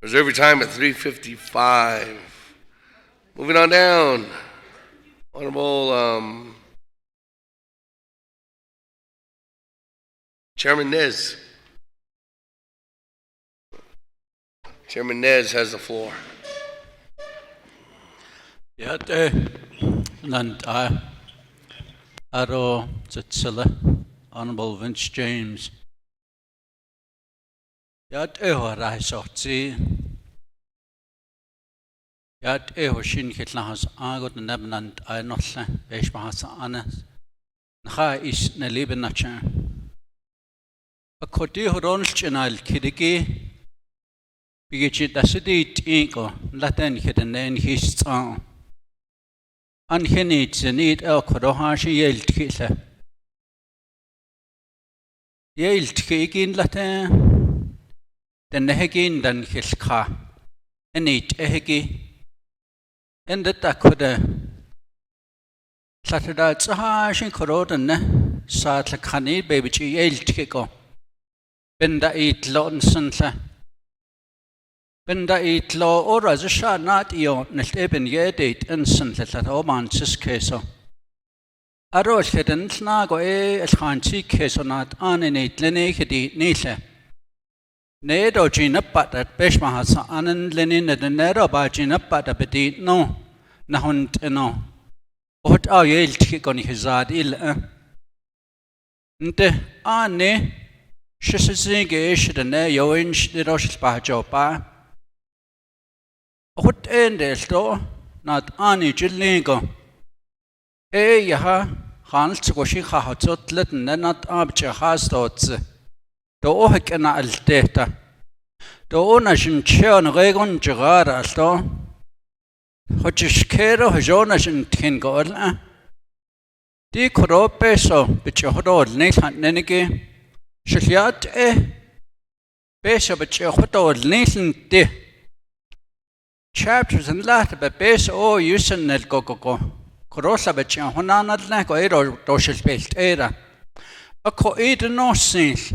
Reserve your time at 3:55. Moving on down. Honorable Chairman Nez. Chairman Nez has the floor. Yat Nanta Aro Zitsilla, Honorable Vince James. Yat Rai Sorti. Yat Shin Kitlahas Agot Nebnant I Notle, Beshbahas Anas. Nha is Nelibenacha. A Koti Horonchinail Kidiki. Bigit the city Tinko, Latin hidden in his song. Unhinit the need El Kodohashi Yelt Killer. Yelt Kikin Latin. Then the Hegin than his car. And eat a Hegi. And the Takoda Saturday Sahashin Korodan, Sat like honey, baby, Yelt Kiko. Benda eat Lawton Sunsa. Benda eat law or as a shot not yon, not even yet instantly that Oman Siskeso. I wrote it and snago as Hansi Keso not on in it, Lenekidi, Nisa. Nedo Gina Pat at Beshmahas, Anan Lenin at the Nero by Gina Pat a petit no, Nahunt no. What are you take on his ad ill? Nte, Anne, Shissing ish the ne yoinch the Rosh Pajopa. What end is though? Not Annie Jilingo. Yaha, Hans Washiha Hotzotlet and not Abcha Hastots. The Ohakana al data. The owners in Chion Regon Jagara sto. Hochiskero Jonas in Tingol. Di Koropeso, but your hood, Nathan Nenegi. Shiliat Besa, but your hood, Nathan de. Chapters and latter, but base oh, you send it go. Corossa, but your honana like or doshel based era. A coed no sense.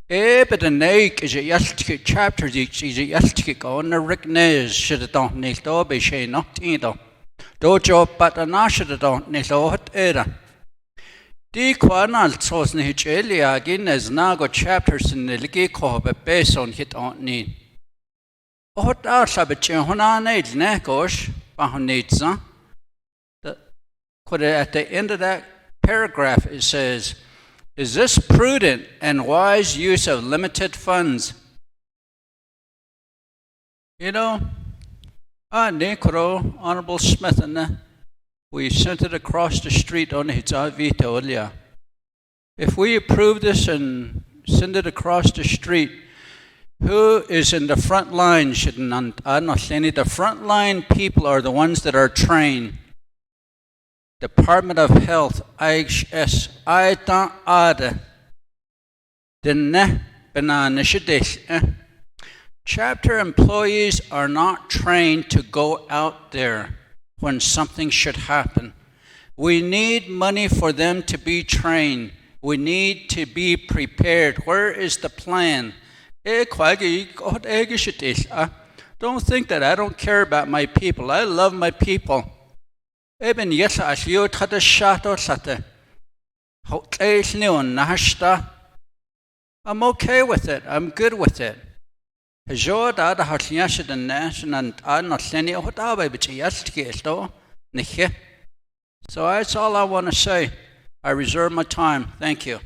But the nake is a yastic chapter, is a yastic on the rickness should have done nailed or be she not either. Dojo patanasha don't nilohot era. Di kwanal tos ni hichelia gines nago chapters in the ligi kobe beson hit on ni. Ohot arsabeche honane nekosh bahonitza. At the end of that paragraph it says, is this prudent and wise use of limited funds? You know, Nekro, Honorable Smith, and we sent it across the street on his veto earlier. If we approve this and send it across the street, who is in the front line? The front line people are the ones that are trained. Department of Health, IHS, Aitan Ada, Dene Benanishadish. Chapter employees are not trained to go out there when something should happen. We need money for them to be trained. We need to be prepared. Where is the plan? Don't think that I don't care about my people. I love my people. Eben yes, as you had a shadow sate. I'm okay with it. I'm good with it. So that's all I want to say. I reserve my time. Thank you.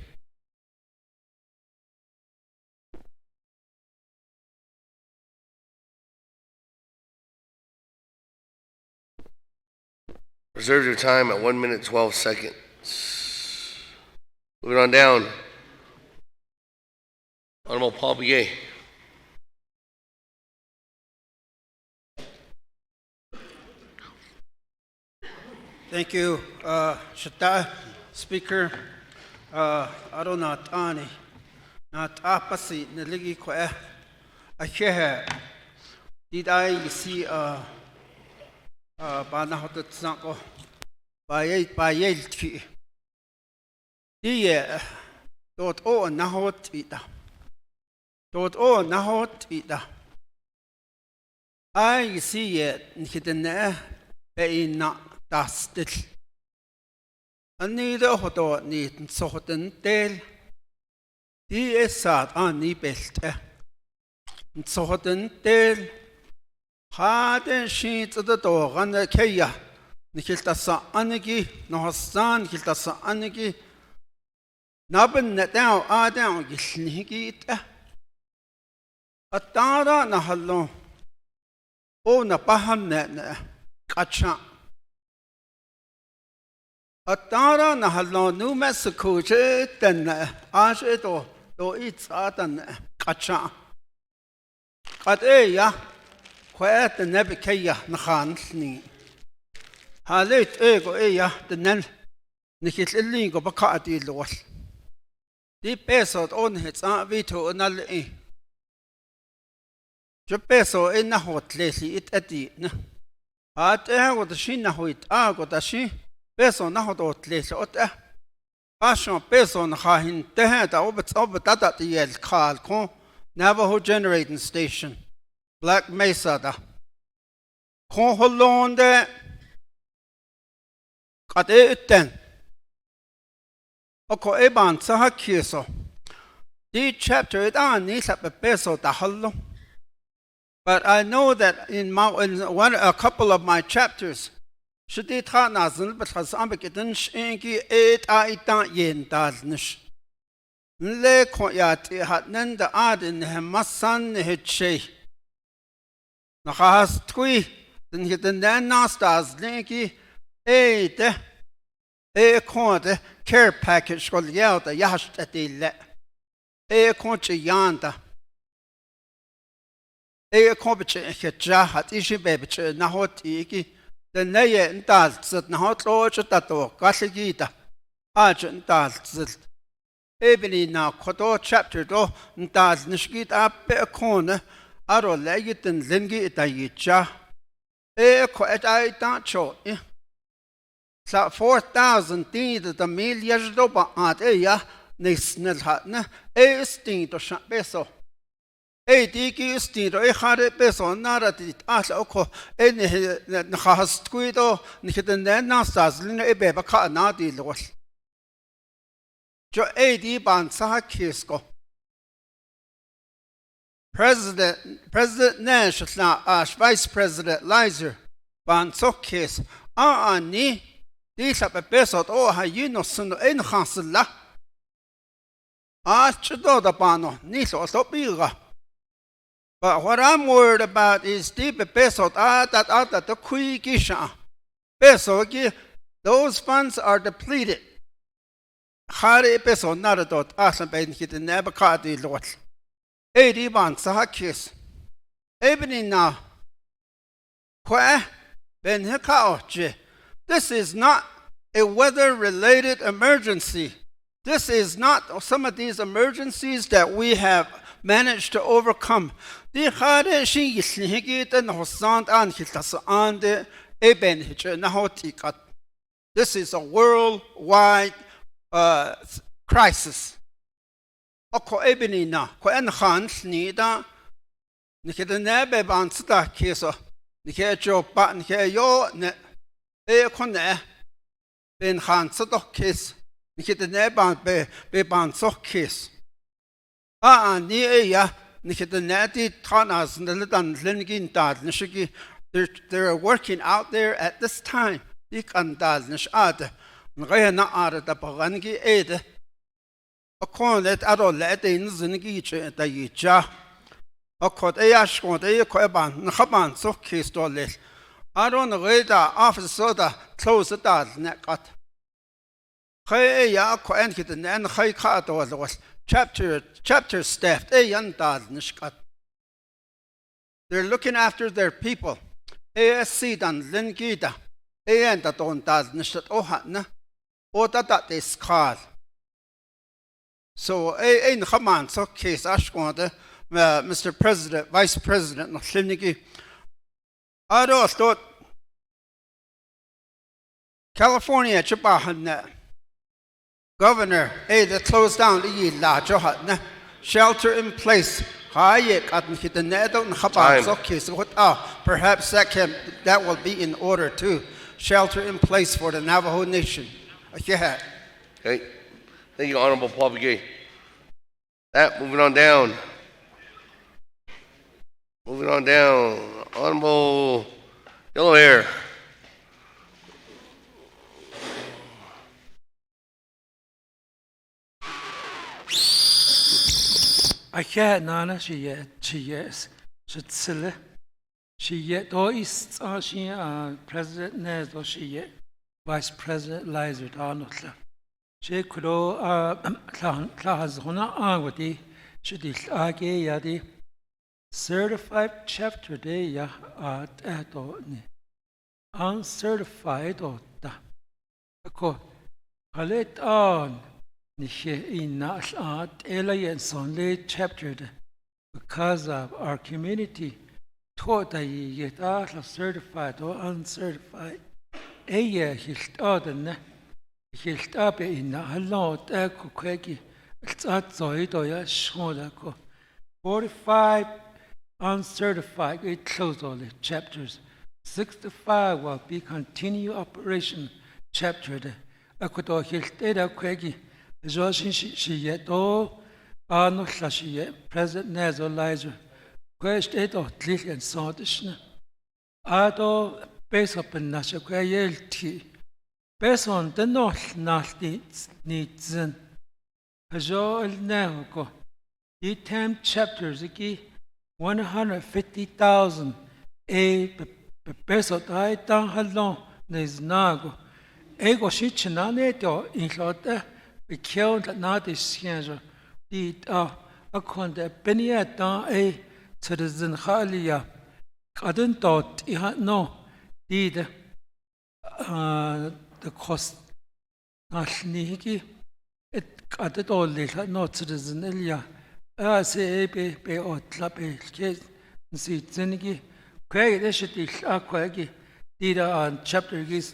Reserve your time at 1 minute 12 seconds. Moving on down. Honorable Paul Begay. Thank you, Shata, Speaker. I don't know, Tani. Not apasi, Neligi Koe. I hear. Did I see Banahot Sanko by 8 the dot o nahot ita. Dot o nahot ita. I see it hidden in not dusted. And neither hot need so hot and tail. He is sad on the best. And so hot and tail. Had and sheets of the dog and the Kaya. Nikiltasa Aniki, no son, Kiltasa Aniki. Nabin net down, down, Gisniki. A tara nahalo. Oh, Napahan net, Kacha. A tara nahalo, New Mexico, then Asheto, do it's Atan, Kacha. At ya. Quite the Nebekaya Nahansni. Halit ego eya the Nen Nikit Lingo Bacati loss. The peso on his veto anal e. The peso in the hot lazy it at the at what the shina huit got a she peso nahot lazy ot Ashon peso on Hahin Tehet over that the yell call con Navajo generating station. Black Mesa da. Con holonde kat uten. Oko eban saha kieso. The chapter it on nis up a peso da hollo. But I know that in a couple of my chapters, should it ha nazl but has ambekitten shinki 8 aitan yen dalnish. Le koyat hat nen the ad in hemasan hitche. Nahas tui, then hit the nastas linky, corner care package called Yelta Yash at the let concha yanda. Competch jahat ishi baby nahotiki, the naya and dals that nahot lodge tato, Gassigita, Argent dals. Ebony now Koto chapter do, and dals nishkit up a corner. Aro legit and lingi itayicha. Quite I don't show. So 4,000 things the millions doba at eya, nisnel hatna, sting to shop beso. di ki stiro khare peso nara ti asla ko ne khas kuido ni khiten na sazlin e be ba kha na di lol jo di ban sa kisko President Nash Vice President Lizer ban so kis ni di sa peso o ha yino suno en khasla chdo da pano ni so biga. But what I'm worried about is deep peso that the kui gisha peso those funds are depleted. Hare peso nada dot asan ben hit never caught the lot. 80 months hakis. Even now, ben hikaoche. This is not a weather-related emergency. This is not some of these emergencies that we have managed to overcome. This is a worldwide crisis. Oko ebinina, ko en khans ni da, ni ke ne be ban sta keso, ni ke jo pa ni ke yo ne ko ne ben khans to kes, ni ke ne ban be ban so kes. Ni ya ni ke ne ti tanas ne dan lengin dad ni shiki they're working out there at this time. Ik andal ni shade, ngai na ara da pagangi ede. Akon let ado let in zingi che da yicha akot eyashkon de koban khaban so kistolet aron reda officer da close da nekat khay ya ko en kit nan khay kha do was chapter staff yan da nishkat. They're looking after their people. ASC dan lingida and da don da nishat ohatna o da is called. So, in Haman, so case Ashkwanda, Mr. President, Vice President, Nashimniki, I thought California, Chibahan, Governor, they closed down the La Johatna, shelter in place. Perhaps that will be in order to shelter in place for the Navajo Nation. Yeah. Okay. Thank you, Honorable Paul Begay. Moving on down. Honorable Yellow Hair. I can't nana she yes. She yet do is she President Nez do she yet Vice President Lizer Donald. She could class hona agwati she did age yadi certified chapter day ya at uncertified or da. Ako halet on Nishe in at Alliance on late chapter because of our community taught that you get out of certified or uncertified. A year he's ordered. Hilt up in a lot of quaggy. It's at Zoidoya Sholako. 45 uncertified, it closed all the chapters. 65 will be continue operation chapter. Akudo Hilteda quaggy. Joshin she yet all are not she yet. President Nazo Lizer. Quest 8 or Tlich and Sordishna. Ado base up in Nasha Quayel. Based on the north needs and Hajo Nahuko, the 10 chapters, 150,000 a peso I down halong is nago. Ego shichinane in Lota, we killed that not is scanner. Did a conde Benia down a citizen Halia. I didn't thought he had no did. The cost Nashniki it got it all little not citizen Elia. I say be or clappy case and see Zenigi. Quay initiative aquagi did on chapter is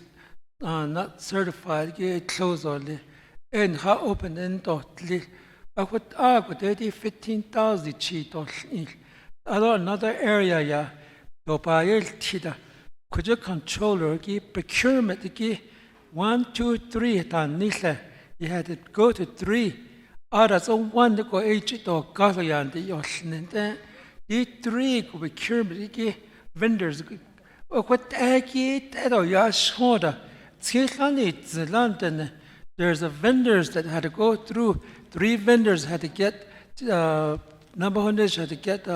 not certified, get close only. And how open and dotly. I would 15,000 cheat or another area ya do bayel tida could you controller ki procurement ki 1 2 3 ta nile you had to go to 3 others on one go h to gayan the yosnente the 3 go procurement ki vendors what aki to ya shoda tsilani zlanden there's a vendors that had to go through 3 vendors had to get Navajo Nation had to get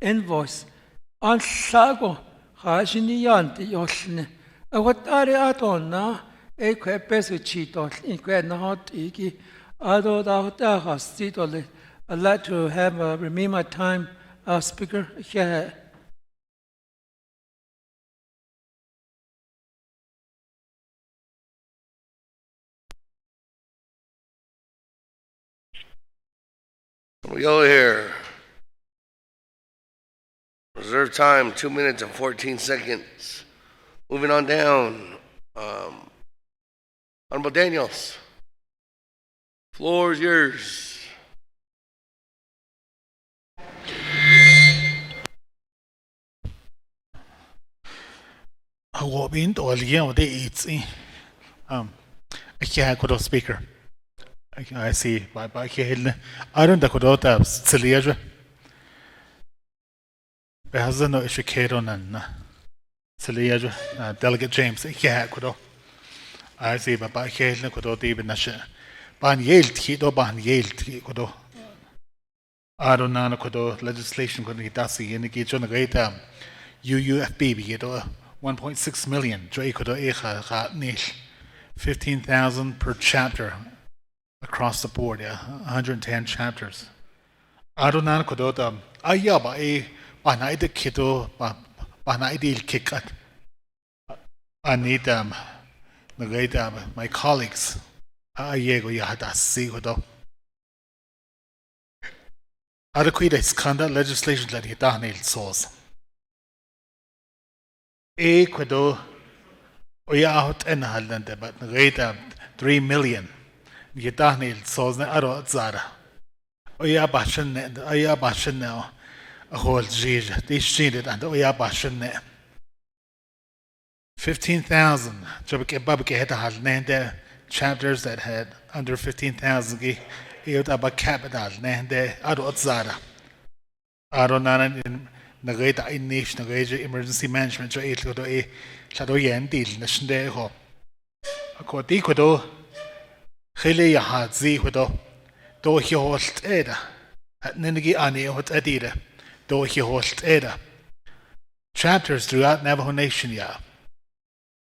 invoice on sago hashiniyan the yosne what are atona a peso cheeto in quite not iki ado da has titole I'd like to have remain my time speaker here. We go here. Reserve time, 2 minutes and 14 seconds. Moving on down. Honorable Daniels. Floor is yours. What been to all year what it's I can't go to speaker. I see by Hill. I don't know that Celia. There has no issue on and Celia Delegate James. I can't go. I see by Hill could even a share. Ban yield he do ban yield he could do. I don't know could legislation could get us in the kitchen a great UUFB be 1.6 million. Joy could niche 15,000 per chapter across the board, yeah, 110 chapters. I don't know could I yeah ba a banai the kiddo banai deal kick at I need my colleagues. Yego ya da see could adequate scandal legislation that he done source. A quado we out and halande but rate 3 million. You done source na aro zara. Oya bashin now a whole jig. They cheated and oya bashin 15,000. Jobke babke had halande chapters that had under 15,000. Yod about capital nande aro zara. Aro nanan in Nagata in nation emergency management so it could a shadow yen deal nation de ho. A quati quado Hele ya had zi quado do he host eda at Ninigi ani hot adida do he host eda. Chapters throughout Navajo Nation ya.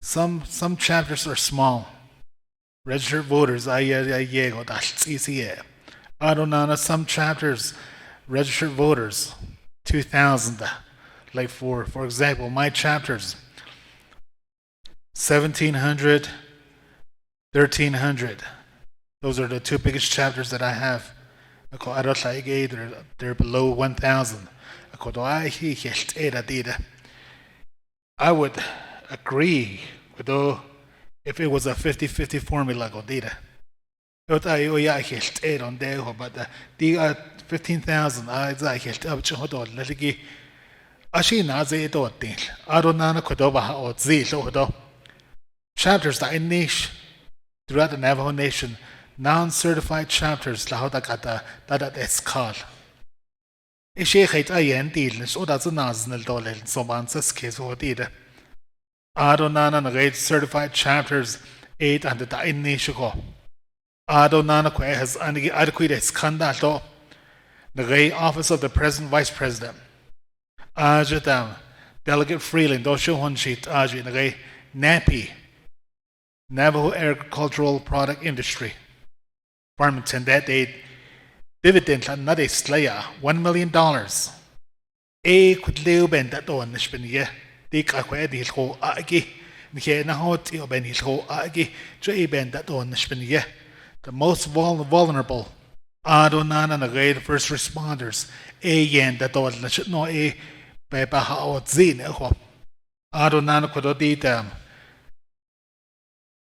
Some chapters are small. Registered voters ayego that's easy. Adonana some chapters registered voters 2,000 like for example my chapters 1,700 1,300 those are the 2 biggest chapters that I have they're below 1,000 I would agree with though if it was a 50-50 formula go data but the 15,000 I helt up to hold on letigi ashi na ze to tin arona kodoba o zi so chapters that in niche throughout the Navajo Nation non-certified chapters la hoda kata that is called ishi khait ayen deal so that's a national dollar so man's case what did arona na grade certified chapters 8 and the in niche go arona ko has ani adequate scandal the office of the President Vice President. Ajatam Delegate Freeland, Dosho Honshit Aji Nagay NAPI Navajo Agricultural Product Industry. Farmington that day dividend not a slaya $1 million. A could live ben that on Nishbenia. Dick Aquadi ho agi. Nye Nahot Ben his ho agi. Jay ben that on Nishbenia. The most vulnerable. Adonana na grade first responders yen that all should know a pepa how zin Adonana kododita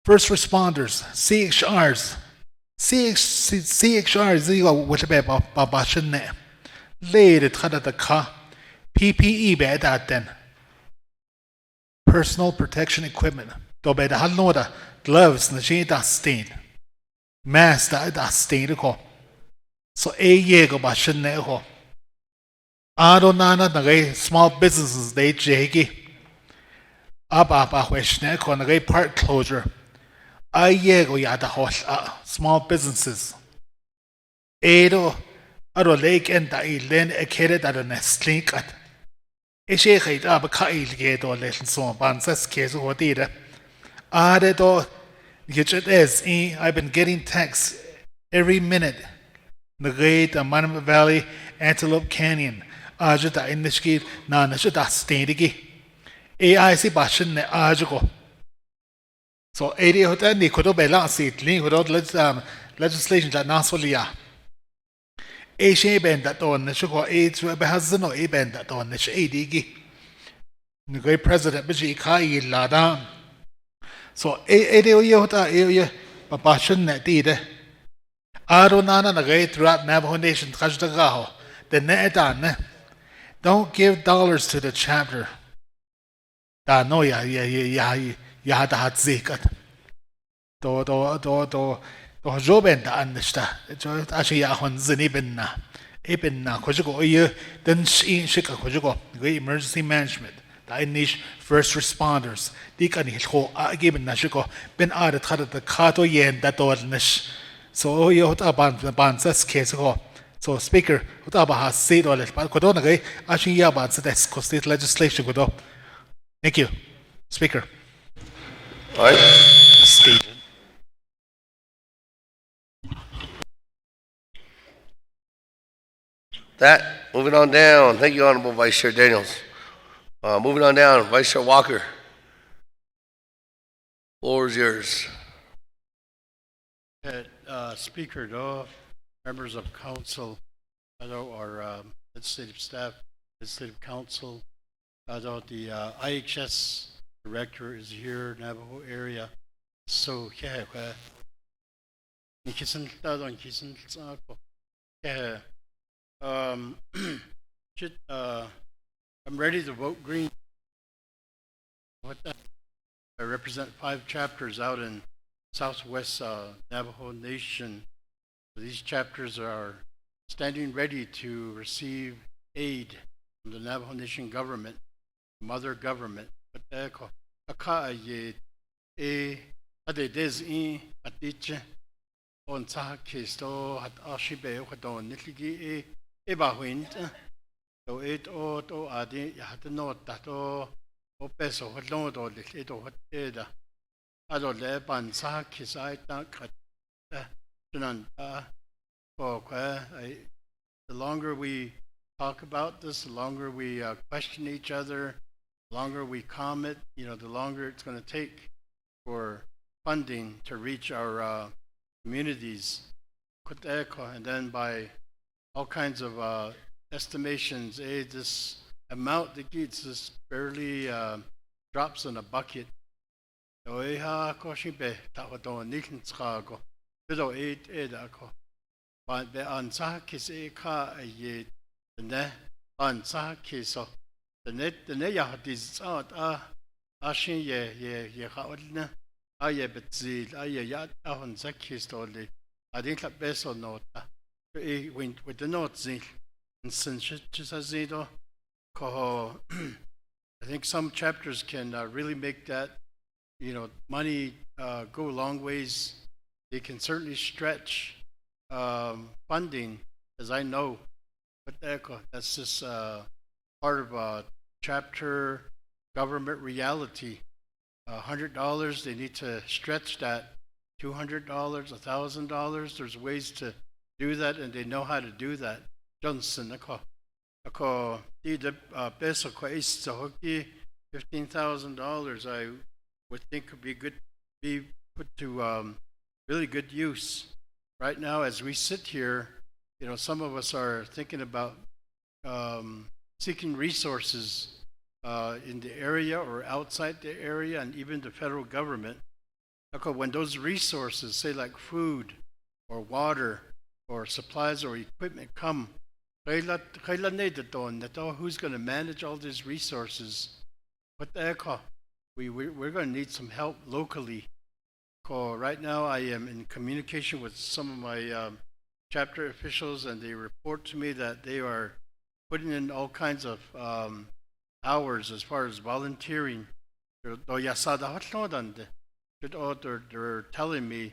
first responders CXRs zero with a pepa babashane laid it had the ka PPE be that then. Personal protection equipment. To be the halnoda gloves na she da stain. Mask da stain ko. So ye go ba shin ne ko. Ado nana na small businesses they jegi. Aba weshne ko na part closure. Ye go ya da hosh small businesses. Edo ado lake and da len ekere da na slink at. Ishe khait aba kail ge do lesson so ban sas case ho dida. Ade do I've been getting texts every minute. The great Manama Valley, Antelope Canyon. Ajata in the ski, na nashata stadigi. AIC bashin ne ajago. So 80 hotel ni kodo bela seat, link without legislation that Naswalia. A bend that on the sugar aids were behazano a bend that on the shadigi. The great president, Bishi Kai Ladan. So, area, Babashan Natide. Aronana Nagay throughout Navajo Nation, Kajagaho, the Netan. Don't give dollars to the chapter. Da no ya da hat zikat. Do Joben da ansta. Actually, Yahon Zinibina. Ibina, Kojugo, then Shika Kojugo, emergency management. Niche first responders. Di kan ho given na shiko ben ada tada the kato yen that or nish. So you hot ban sas case ho. So speaker hot ha said all it but kodona gay ashin ya ban sas state legislation kodo. Thank you. Speaker. Alright. Stated. That moving on down. Thank you, Honorable Vice Chair Daniels. Moving on down, Vice Chair Walker. Floor is yours. Speaker, though, members of council, our legislative staff, legislative council, the IHS director is here, Navajo area. So, I'm ready to vote green. I represent 5 chapters out in Southwest Navajo Nation. These chapters are standing ready to receive aid from the Navajo Nation government, mother government. So it to adi ya to not that o peso hot long to the to hot eda ado le ban sa kisai ta kat tunan the longer we talk about this, the longer we question each other, the longer we comment, the longer it's going to take for funding to reach our communities. And then by all kinds of estimations, this amount that gets this barely drops in a bucket. But the ansakis eka ye the ansakis the net yahdis out ashin ye haudna aye betzil aye yat ahon zakis toli. I think that best or not with the notes and since I think some chapters can really make that money go a long ways. They can certainly stretch funding, as I know, but that's just part of chapter government reality. $100, they need to stretch that. $200, $1,000. There's ways to do that, and they know how to do that. Johnson, peso $15,000. I would think could be put to really good use. Right now, as we sit here, some of us are thinking about seeking resources in the area or outside the area, and even the federal government. When those resources, say like food or water or supplies or equipment come, Who's going to manage all these resources? What the heck? We're going to need some help locally. Right now, I am in communication with some of my chapter officials, and they report to me that they are putting in all kinds of hours as far as volunteering. They're telling me,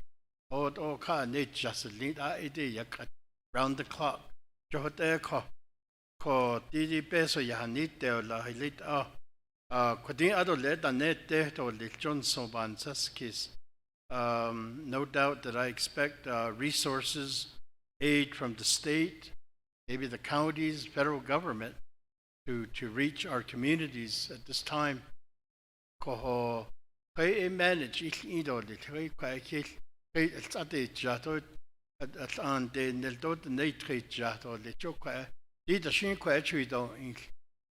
round the clock. Didi peso yahanite la hilit kudin ado let anet to lichon so bansaskis. No doubt that I expect resources, aid from the state, maybe the counties, federal government, to reach our communities at this time. Koho kay manage ido lit kay kay it's ate jato at an de neldo de nitrate jato lit chokwa di the shin kwa chui do in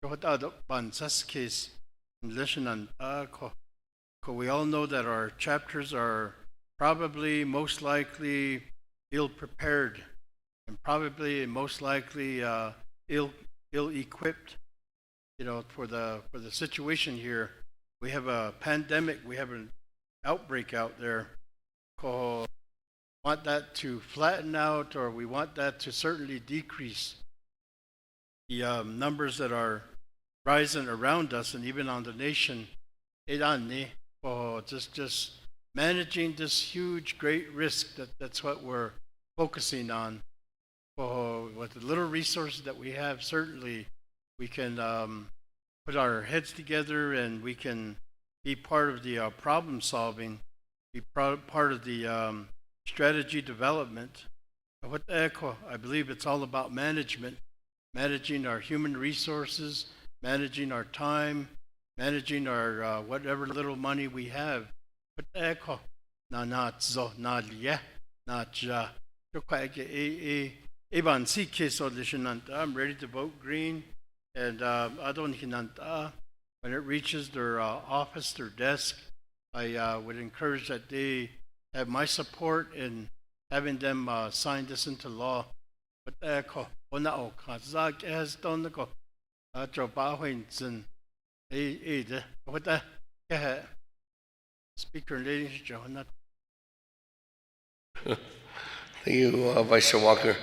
kohota bansas case listen and we all know that our chapters are probably most likely ill prepared and probably most likely ill equipped, for the situation here. We have a pandemic, we have an outbreak out there. Want that to flatten out, or we want that to certainly decrease the numbers that are rising around us and even on the nation. Just managing this huge, great risk, that's what we're focusing on. With the little resources that we have, certainly we can put our heads together and we can be part of the problem solving, be part of the strategy development. I believe it's all about management, managing our human resources, managing our time, managing our whatever little money we have. I'm ready to vote green, and when it reaches their office, their desk, I would encourage that they have my support in having them sign this into law. Speaker, ladies and gentlemen. Thank you, Vice Chair Walker.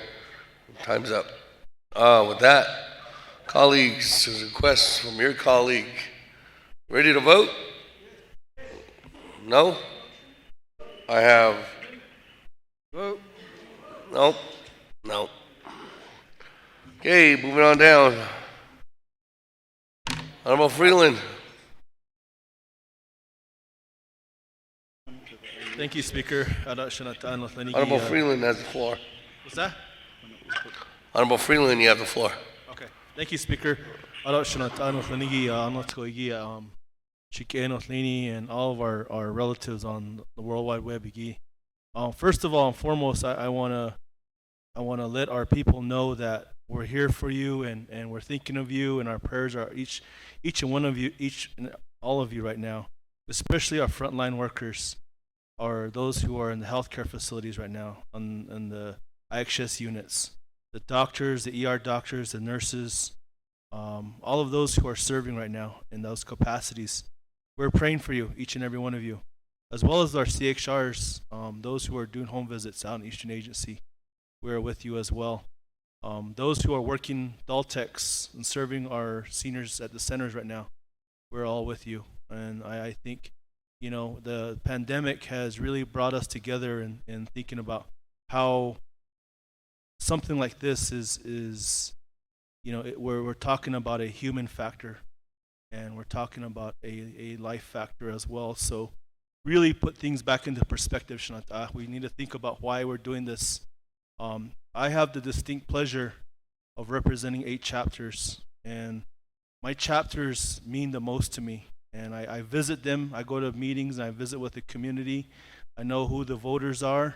Time's up. With that, colleagues, there's a request from your colleague. Ready to vote? No? I have. Vote. Nope. No. Okay, moving on down. Honorable Freeland. Thank you, Speaker. Honorable Freeland has the floor. What's that? Honorable Freeland, you have the floor. Okay. Thank you, Speaker. And all of our relatives on the World Wide Web. First of all and foremost, I wanna let our people know that we're here for you and we're thinking of you, and our prayers are each and one of you, each and all of you right now, especially our frontline workers, or those who are in the healthcare facilities right now, in the IXS units, the doctors, the ER doctors, the nurses, all of those who are serving right now in those capacities. We're praying for you, each and every one of you, as well as our CXRs, those who are doing home visits out in Eastern Agency. We're with you as well. Those who are working Daltex and serving our seniors at the centers right now, we're all with you. And I think, the pandemic has really brought us together in thinking about how something like this is we're talking about a human factor, and we're talking about a life factor as well. So really put things back into perspective, Shanata. We need to think about why we're doing this. I have the distinct pleasure of representing 8 chapters, and my chapters mean the most to me. And I visit them, I go to meetings, and I visit with the community. I know who the voters are.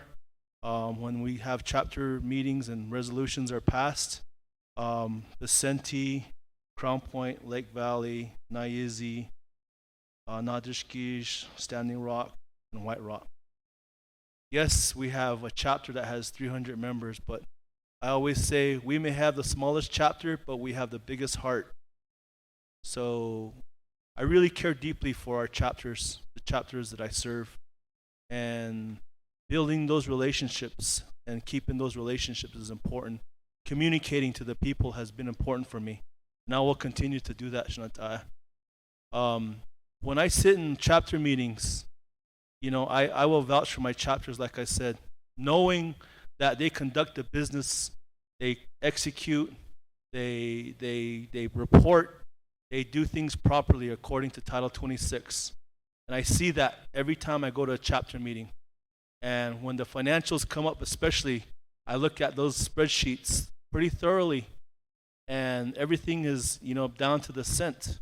When we have chapter meetings and resolutions are passed, Vicente, Crown Point, Lake Valley, Naizi, Nadishkish, Standing Rock, and White Rock. Yes, we have a chapter that has 300 members, but I always say we may have the smallest chapter, but we have the biggest heart. So I really care deeply for our chapters, the chapters that I serve, and building those relationships and keeping those relationships is important. Communicating to the people has been important for me, and I will continue to do that, Shanata. When I sit in chapter meetings, I will vouch for my chapters, like I said, knowing that they conduct the business, they execute, they report, they do things properly according to Title 26. And I see that every time I go to a chapter meeting. And when the financials come up, especially, I look at those spreadsheets pretty thoroughly, and everything is, down to the cent.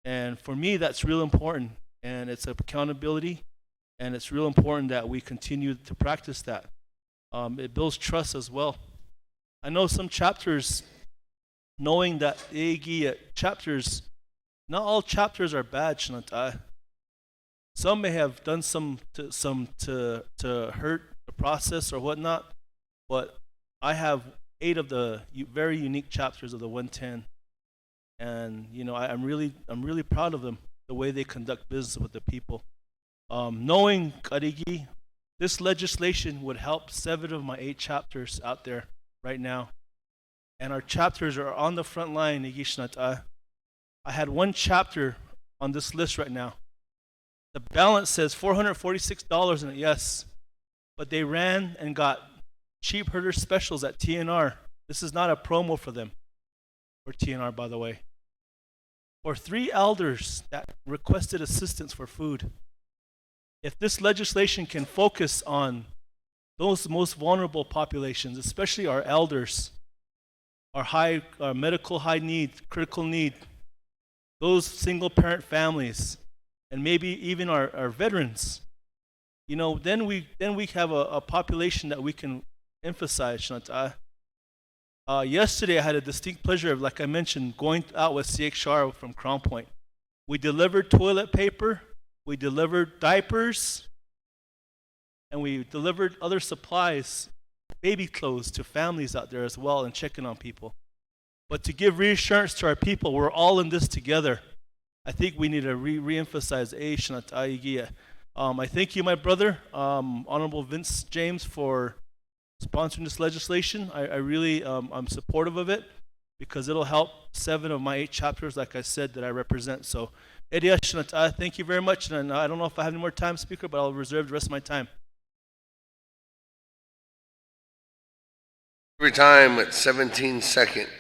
And for me, that's real important, and it's accountability, and it's real important that we continue to practice that. It builds trust as well. I know some chapters, knowing that chapters, not all chapters are bad, Shanata. Some may have done some to hurt the process or whatnot, but I have 8 of the very unique chapters of the 110, and I'm really proud of them, the way they conduct business with the people. Knowing Karigi, this legislation would help 7 of my 8 chapters out there right now, and our chapters are on the front line. I had 1 chapter on this list right now. The balance says $446 in it, yes, but they ran and got cheap herder specials at TNR. This is not a promo for them, or TNR, by the way. Or 3 elders that requested assistance for food. If this legislation can focus on those most vulnerable populations, especially our elders, our medical high need, critical need, those single parent families, and maybe even our veterans, then we have a population that we can emphasize. Yesterday I had a distinct pleasure of, like I mentioned, going out with CX Shar from Crown Point. We delivered toilet paper, we delivered diapers, and we delivered other supplies, baby clothes, to families out there as well, and checking on people. But to give reassurance to our people, we're all in this together. I think we need to re-emphasize I thank you, my brother, Honorable Vince James, for sponsoring this legislation. I really, I'm supportive of it, because it'll help 7 of my 8 chapters, like I said, that I represent. So, thank you very much. And I don't know if I have any more time, Speaker, but I'll reserve the rest of my time. Every time at 17 seconds.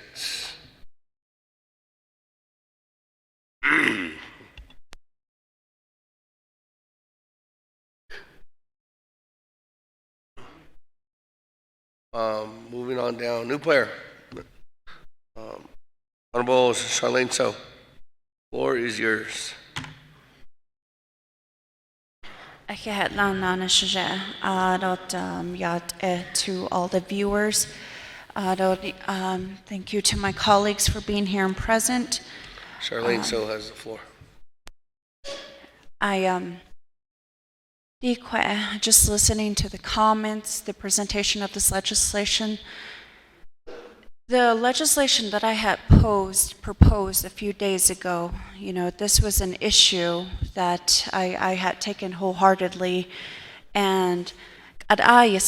Moving on down. New player. Honorable Charlene So. Floor is yours. To all the viewers. Thank you to my colleagues for being here and present. Charlene So has the floor. Just listening to the comments, the presentation of this legislation. The legislation that I had proposed a few days ago, this was an issue that I had taken wholeheartedly, and Anita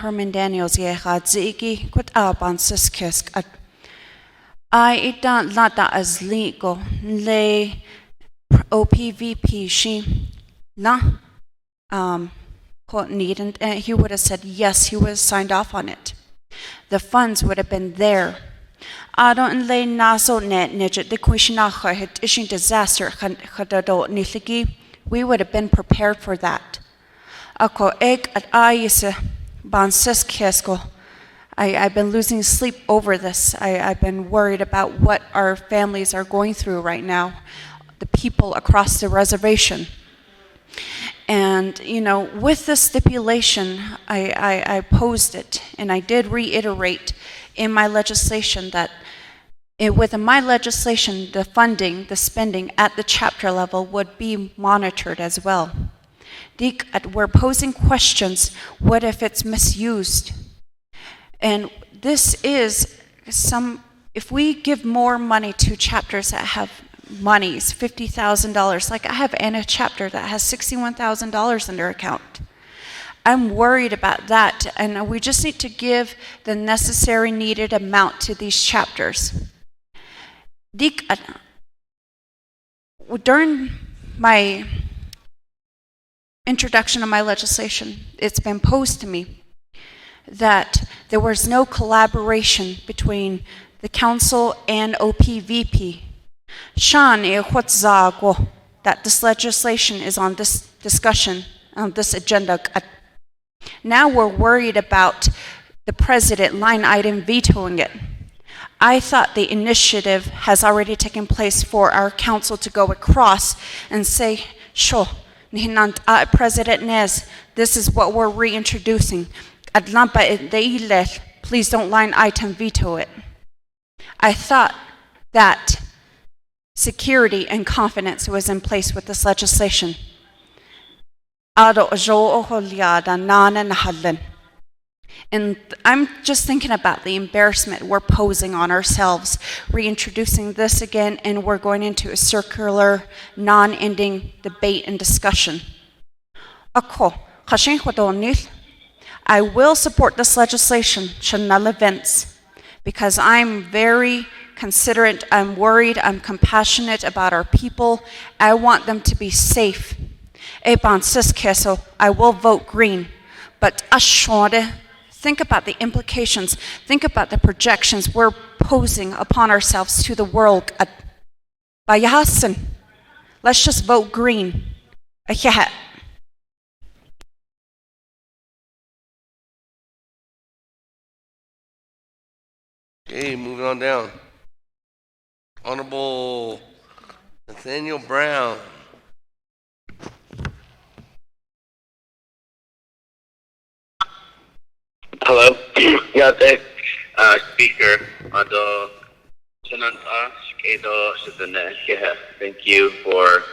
Herman Daniels I don't let that as legal. Lay OPVP she na need, and he would have said yes, he would have signed off on it. The funds would have been there. I don't lay naso net nidget the question had issuing disaster we would have been prepared for that. Ako egg at ayisa bansis kesko. I've been losing sleep over this. I've been worried about what our families are going through right now, the people across the reservation. And, with the stipulation, I posed it, and I did reiterate in my legislation that within my legislation, the funding, the spending at the chapter level would be monitored as well. We're posing questions, what if it's misused? And this is if we give more money to chapters that have monies, $50,000, like I have in a chapter that has $61,000 in their account. I'm worried about that, and we just need to give the necessary needed amount to these chapters. During my introduction of my legislation, it's been posed to me that there was no collaboration between the council and OPVP. That this legislation is on this discussion, on this agenda. Now we're worried about the president line item vetoing it. I thought the initiative has already taken place for our council to go across and say, sure, President Nez, this is what we're reintroducing. Please don't line item veto it. I thought that security and confidence was in place with this legislation. And I'm just thinking about the embarrassment we're posing on ourselves, reintroducing this again, and we're going into a circular, non-ending debate and discussion. I will support this legislation, events, because I'm very considerate, I'm worried, I'm compassionate about our people. I want them to be safe. I will vote green, but think about the implications, think about the projections we're posing upon ourselves to the world. Let's just vote green. Okay, moving on down. Honorable Nathaniel Brown. Hello. Speaker. Thank you for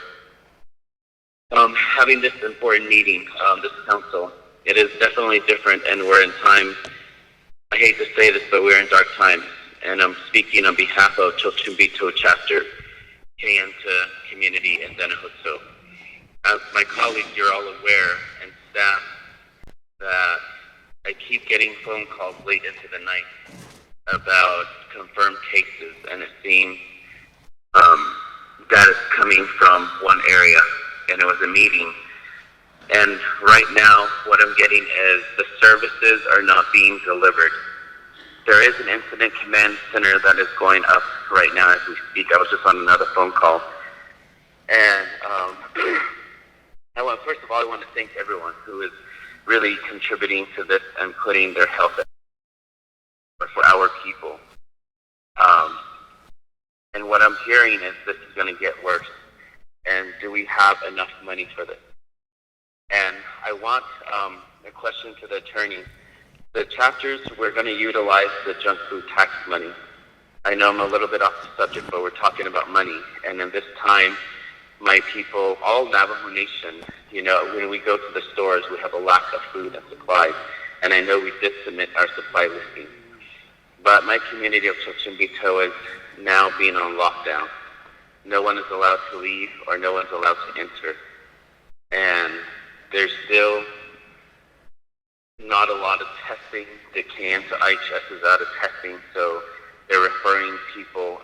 having this important meeting, this council. It is definitely different, and we're in time. I hate to say this, but we're in dark times, and I'm speaking on behalf of Chochumbito chapter, Kayenta community in Denahutso. As my colleagues, you're all aware, and staff, that I keep getting phone calls late into the night about confirmed cases, and it seems that is coming from one area, and it was a meeting. And right now, what I'm getting is the services are not being delivered. There is an incident command center that is going up right now as we speak. I was just on another phone call. And first of all, I want to thank everyone who is really contributing to this and putting their health for our people. And what I'm hearing is this is going to get worse. And do we have enough money for this? And I want a question to the attorney. The chapters, we're going to utilize the junk food tax money. I know I'm a little bit off the subject, but we're talking about money. And in this time, my people, all Navajo Nation, when we go to the stores, we have a lack of food and supplies. And I know we did submit our supply listing. But my community of Chochumbito is now being on lockdown. No one is allowed to leave or no one's allowed to enter. And there's still not a lot of testing. The CAN to IHS is out of testing, so they're referring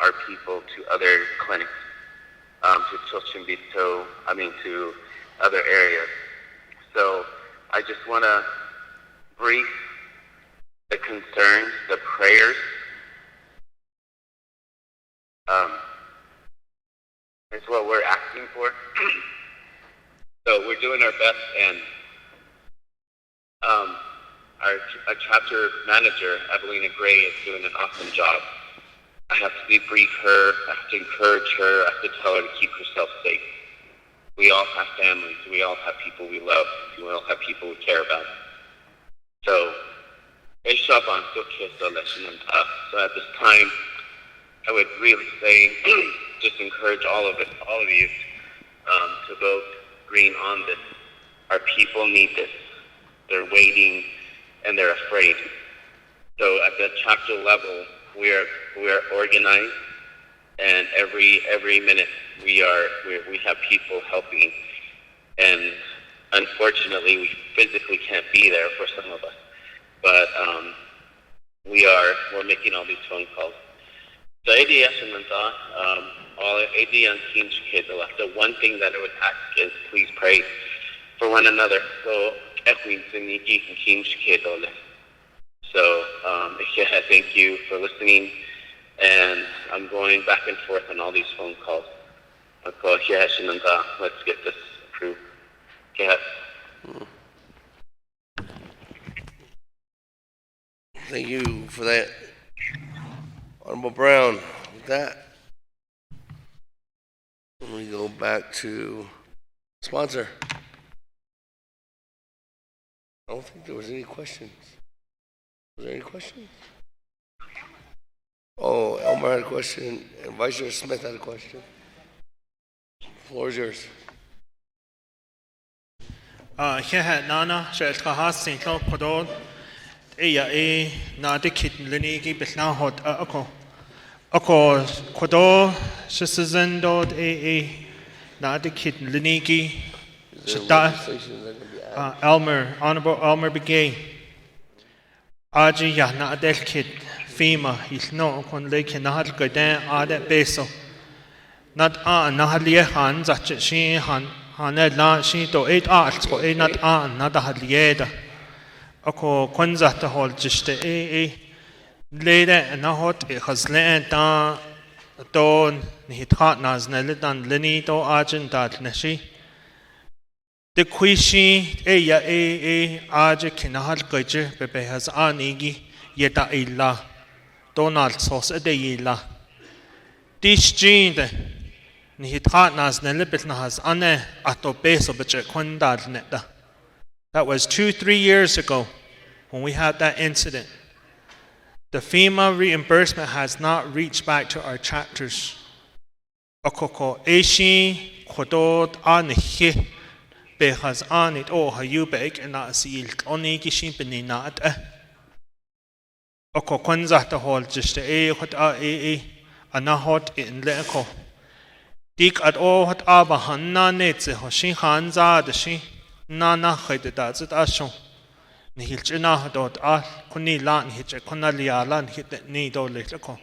our people to other clinics, to Chochumbito, to other areas. So I just want to brief the concerns, the prayers. It's what we're asking for. So we're doing our best, and our chapter manager, Evelina Gray, is doing an awesome job. I have to debrief her, I have to encourage her, I have to tell her to keep herself safe. We all have families, we all have people we love, we all have people we care about. So, so at this time, I would really say, just encourage all of you to vote green on this. Our people need this. They're waiting and they're afraid. So at the chapter level, we are organized, and every minute we have people helping, and unfortunately we physically can't be there for some of us, but we're making all these phone calls. So ADS and all AD teams, the one thing that I would ask is please pray for one another. So so thank you for listening, and I'm going back and forth on all these phone calls. Let's get this approved. Thank you for that, Honorable Brown. With that, let me go back to sponsor. I don't think there was any questions. Was there any questions? Oh, Elmer had a question, and Vice Chair Smith had a question. The floor is yours. Nana, Nadi Kitten Linigi, Betnahot, Ako, Kodo, Shizendo, Nadi Kitten Linigi, Elmer, Honorable Elmer Begay, Aji Yana Adel Kid, FEMA, he's no con Lake Nahad Gadan, Ada Beso. Not Nahalia Han, Zachi Shi Han, Haned La Shi to 8 arts, for a not nada Halieda. Ako Kwanza to hold just the later and Nahot, it has land down Don, Hithatnas, Nelidan, Lenito, Argent, that Neshi. The Quishi, Aja Kinahal Gajer, Bebe has Anigi, Yeta Illa, Donald Sauce a Deila. Dish Jean, Hithatnas, Nelipitna has Anne, Ato Beso, but Quandad Netta. That was 2-3 years ago when we had that incident. The FEMA reimbursement has not reached back to our chapters. Okoko Eshi, Kodod, Anihi, Behaz Anit, oh, Hayubek, and Asil, Onigi Beninat. Oko Kwanza to hold just what Anahot in Leko. Dik at all what Abahanna Netze, Hoshi Hanza, the she. Nana Hede that's it Ashon. Nihilchina dot Kuni Lan Hitch a Konalia Lan hit that need or little.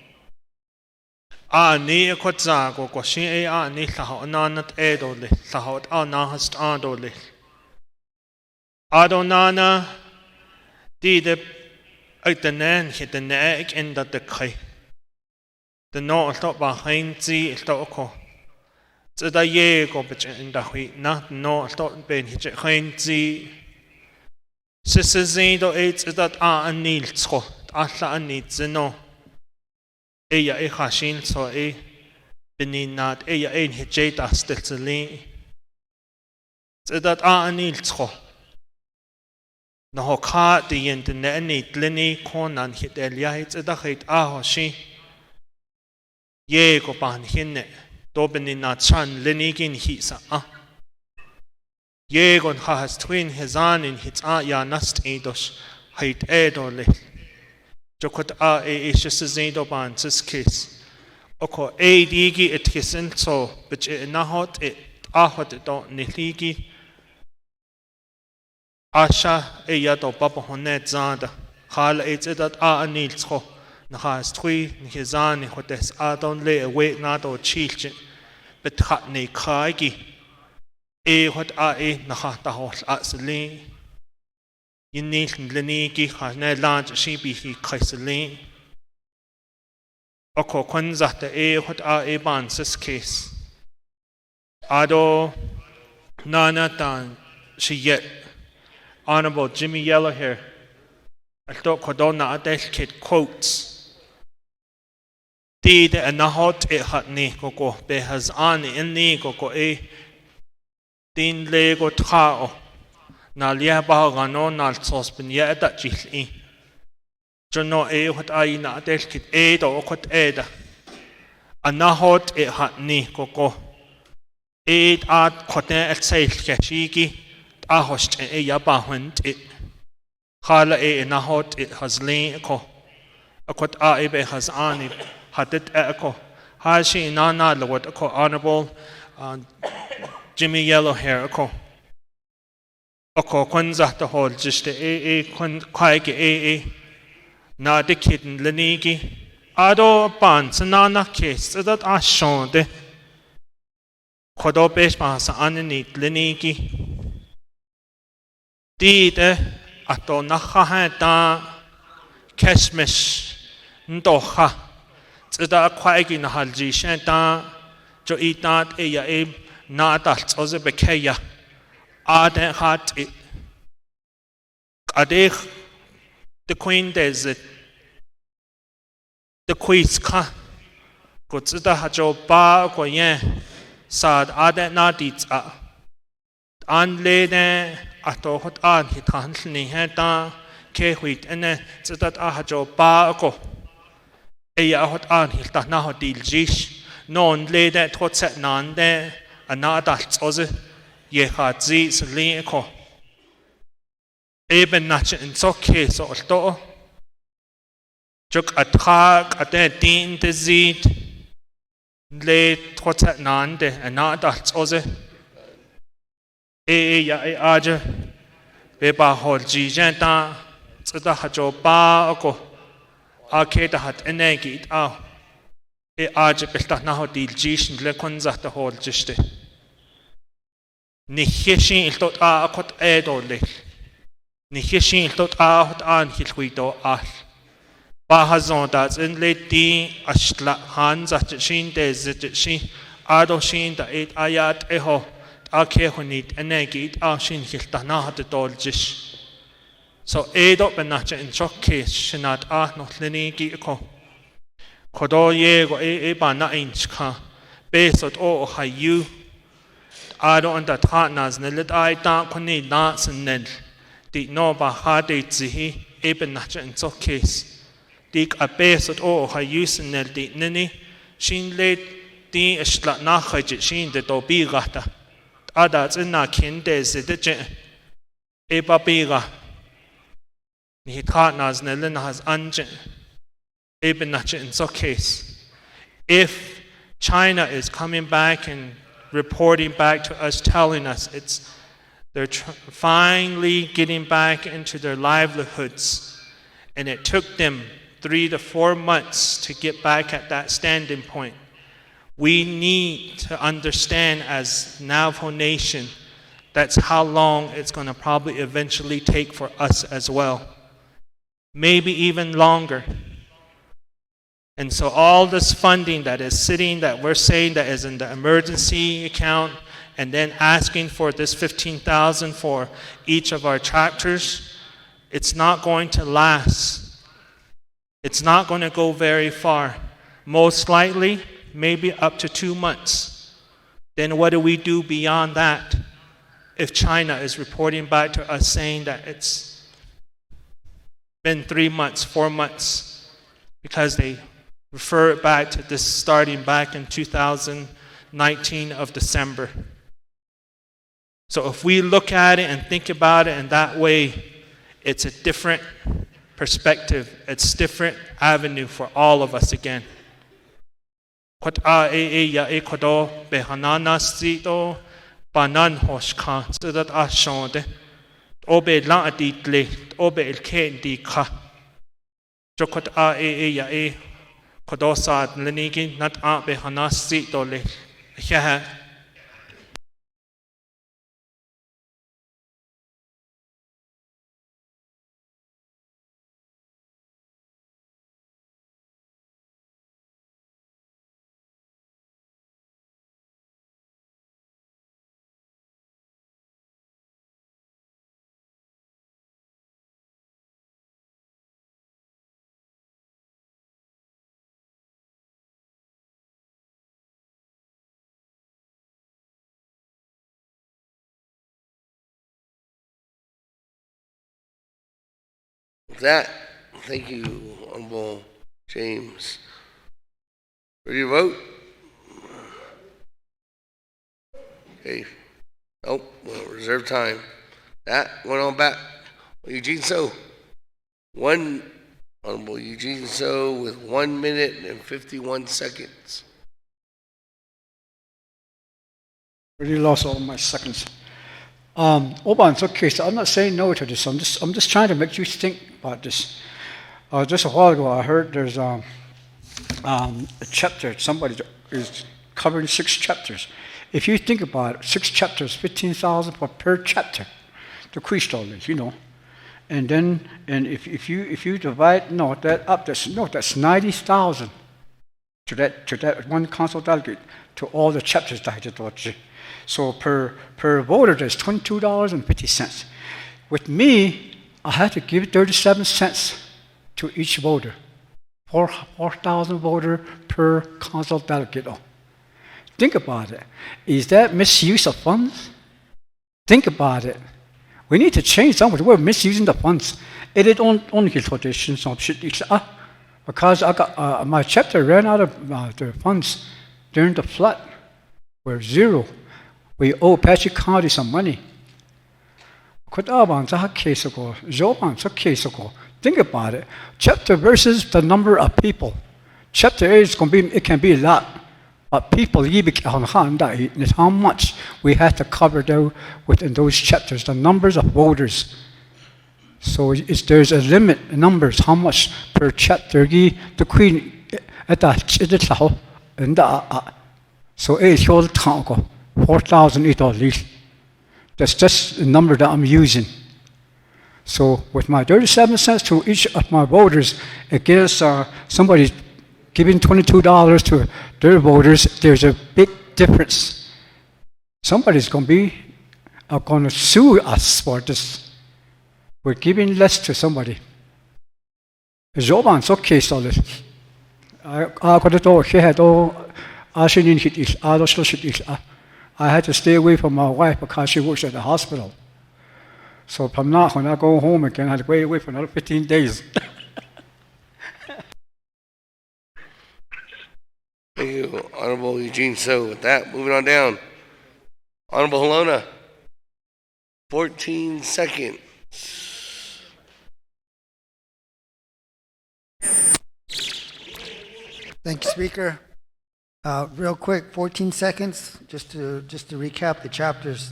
Ni a Kotzago, Goshi a Nilaho, Nanat Edole, Sahot Anahast Adole. Adonana did the nan hit the neck and that the Kai. The north top behind the Toko. So the ye go in the wheat, not no stop being hitch hind the Sissy do 8 is that and Nils ho, Asha and needs no. Eya e Hashin so Beninat Eya ein Hijata Stilzeli. So that and Nils ho. No ho car the internet need Lenny corn and hit Elia hits the hate Ahoshi. Ye go ban hinne. Dobin not chan linigin hisa Yegon has twin his an in hits ya nast edos height edole Jokot ishizido ban sis kiss Oko digi it kisin so but it nahot it ahot don't niligi Asha yato papa honet zanda Hal it's that anils ho Nahas twi his an hot des adon lay away not or children but hatney kaigi what Nahata horse absolutely. You need Leniki has no large sheepy he Kaiselin. Oko Kwanza the what Bansis case. Ado Nana Dan she yet Honorable Jimmy Yellow here. I thought Kodona Adesh kid quotes. Did and Nahot hatney koko be has an in the koko Din lego trao na liaba gano na sospin ya da jili jono what na del kit do kot eda anahot hatni koko at kote et sail kashigi ahost ya bahund it hala nahot it has lean ko Akot ibe has ani hadit eko. Hashi nana lawat ako Honorable Jimmy Yellowhair ako. Ako kwanza ta hol just kwan kwaike na de kitten lenigi. Ado pan sanana kes that ashonde. Kodo besh pa sa ananit lenigi. Dide ato nakahata keshmish ndoha. Tsida kwaiki na halji shenta jo itat na adalt oze bekeya. Aden hat adech the queen desert the quiska ko tsida hajo ba ko yen sad aden na dit an lede ato hot an hitan ni heta ke huit ene tsida hajo ba ko hot an hilta na hot diljish non lede tot set nande anadalt oze ye hat zi sli ko eben nach in sokke so to juk atrag ade din de zit le trotz nande anadalt oze ya aje be ba hol ji jenta tsda hajo ba ko aketa hat energi a aje belta na hot diljish le konza ta hol jiste Nihishin il tot a kot edole. Nihishin il tot a hot an hilhuido al. Bahazon that's in leti ashla hands at shin desert shin ado shin da it ayat eho ake honit enegit a shin hiltana hat doljish. So edo benacha in chokke shinat a not lenigi ko. Kodo yego ba na inchka. Besot o hayu. I don't that partners nelit I don't kuni dance and nel. Di no ba hade zihi eben nacha in so case. Dik a base at all ha use nel di nini. Shin late di ishla nachajit shin de do bigata. Adats in na kinde zidje. Eba biga. Ni partners nelin has anje. Eben nacha in so case. If China is coming back and reporting back to us, telling us they're finally getting back into their livelihoods, and it took them 3 to 4 months to get back at that standing point. We need to understand as Navajo Nation, that's how long it's going to probably eventually take for us as well. Maybe even longer. And so all this funding that is sitting, that we're saying that is in the emergency account, and then asking for this $15,000 for each of our tractors, it's not going to last. It's not going to go very far. Most likely, maybe up to 2 months. Then what do we do beyond that if China is reporting back to us saying that it's been 3 months, 4 months, because they refer it back to this starting back in 2019 of December. So if we look at it and think about it in that way, it's a different perspective. It's a different avenue for all of us again. Kot a ya e kodo behanana sito banan hoshka sudat ashonde obe la aditle obe el ken di ka jokot a ya e Kodosad lenigi nat a behanasi dole. Yeah. With that, thank you, Honorable James. Ready to vote? Okay. Nope, we'll reserve time. That went on back. Eugene, so one Honorable Eugene So with 1 minute and 51 seconds. Really lost all my seconds. Oban, okay, so I'm not saying no to this. I'm just trying to make you think about this. Just a while ago, I heard there's a chapter. Somebody is covering 6 chapters. If you think about it, 6 chapters, 15,000 per chapter. The Christ, you know. And then, if you divide that up, that's 90,000 to that one council delegate to all the chapters that I just taught you. So per voter, there's $22.50. With me, I had to give 37 cents to each voter. 4,000 voter per council delegate. Think about it. Is that misuse of funds? Think about it. We need to change something. We're misusing the funds. It is only traditions of shit. Because I got my chapter ran out of the funds during the flood. We're zero. We owe Apache County some money. Think about it. Chapter versus the number of people. Chapter A is it can be a lot. But people, is how much we have to cover there within those chapters, the numbers of voters. So there's a limit in numbers, how much per chapter the Queen at that so it's 4,000 at least. That's just the number that I'm using. So with my 37 cents to each of my voters, against somebody giving $22 to their voters, there's a big difference. Somebody's going to sue us for this. We're giving less to somebody. Joban's okay, solid. I had to stay away from my wife because she works at the hospital. So from now, when I go home again, I had to wait away for another 15 days. Thank you, Honorable Eugene So. With that, moving on down. Honorable Helona, 14 seconds. Thank you, Speaker. Real quick, 14 seconds, just to recap the chapters.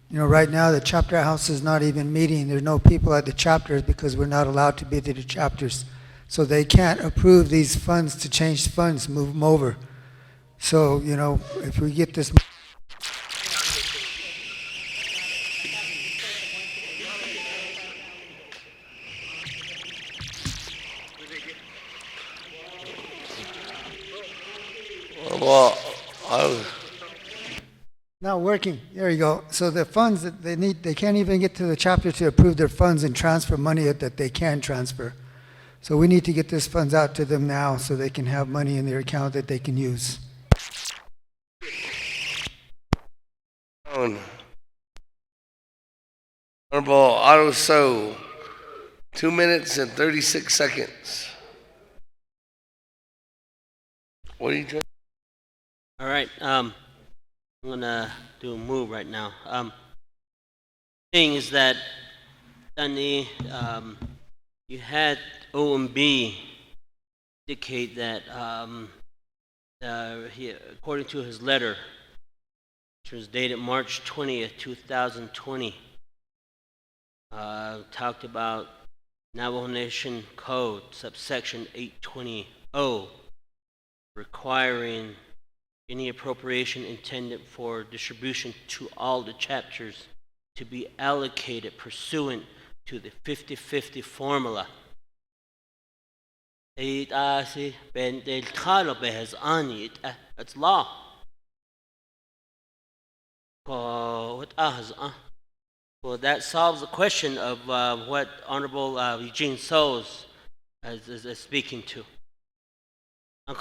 You know, right now the chapter house is not even meeting. There's no people at the chapters because we're not allowed to be to the chapters. So they can't approve these funds to change funds, move them over. So, you know, if we get this. Well, Not working. There you go. So the funds that they can't even get to the chapter to approve their funds and transfer money that they can transfer. So we need to get these funds out to them now so they can have money in their account that they can use. Honorable Otto So, 2 minutes and 36 seconds. What are you doing? All right. I'm gonna do a move right now. Thing is that, Danny, you had OMB indicate that according to his letter, which was dated March 20th, 2020, talked about Navajo Nation Code, subsection 820-0, requiring any appropriation intended for distribution to all the chapters to be allocated pursuant to the 50-50 formula. It's law. Well, that solves the question of what Honorable Eugene So's is speaking to. You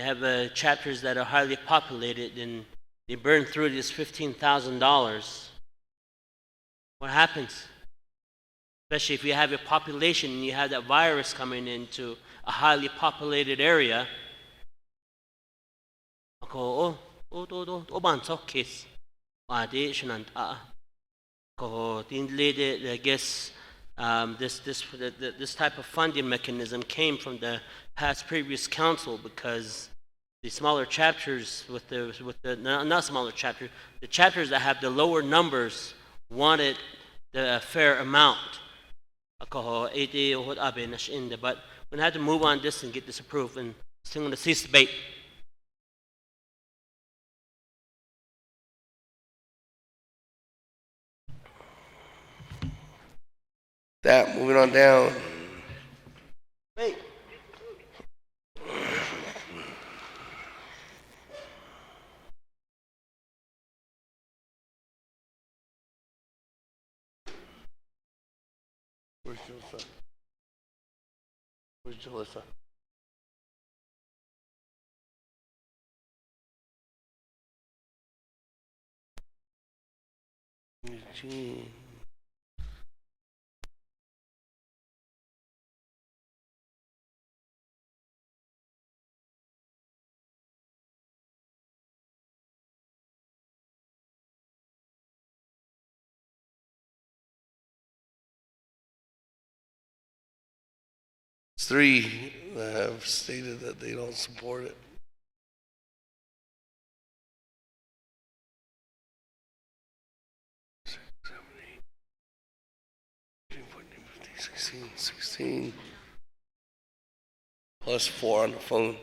have chapters that are highly populated and they burn through this $15,000. What happens? Especially if you have a population and you have that virus coming into a highly populated area. I guess this type of funding mechanism came from the past previous council, because the smaller chapters not smaller chapters, the chapters that have the lower numbers wanted the fair amount. But we're gonna have to move on this and get this approved, and still gonna cease debate. That, moving on down. Wait. Where's Jalissa? Where's Jalissa? Eugene. Three that have stated that they don't support it. Six, 7, 8, 14, 15, 16. Plus 4 on the phone.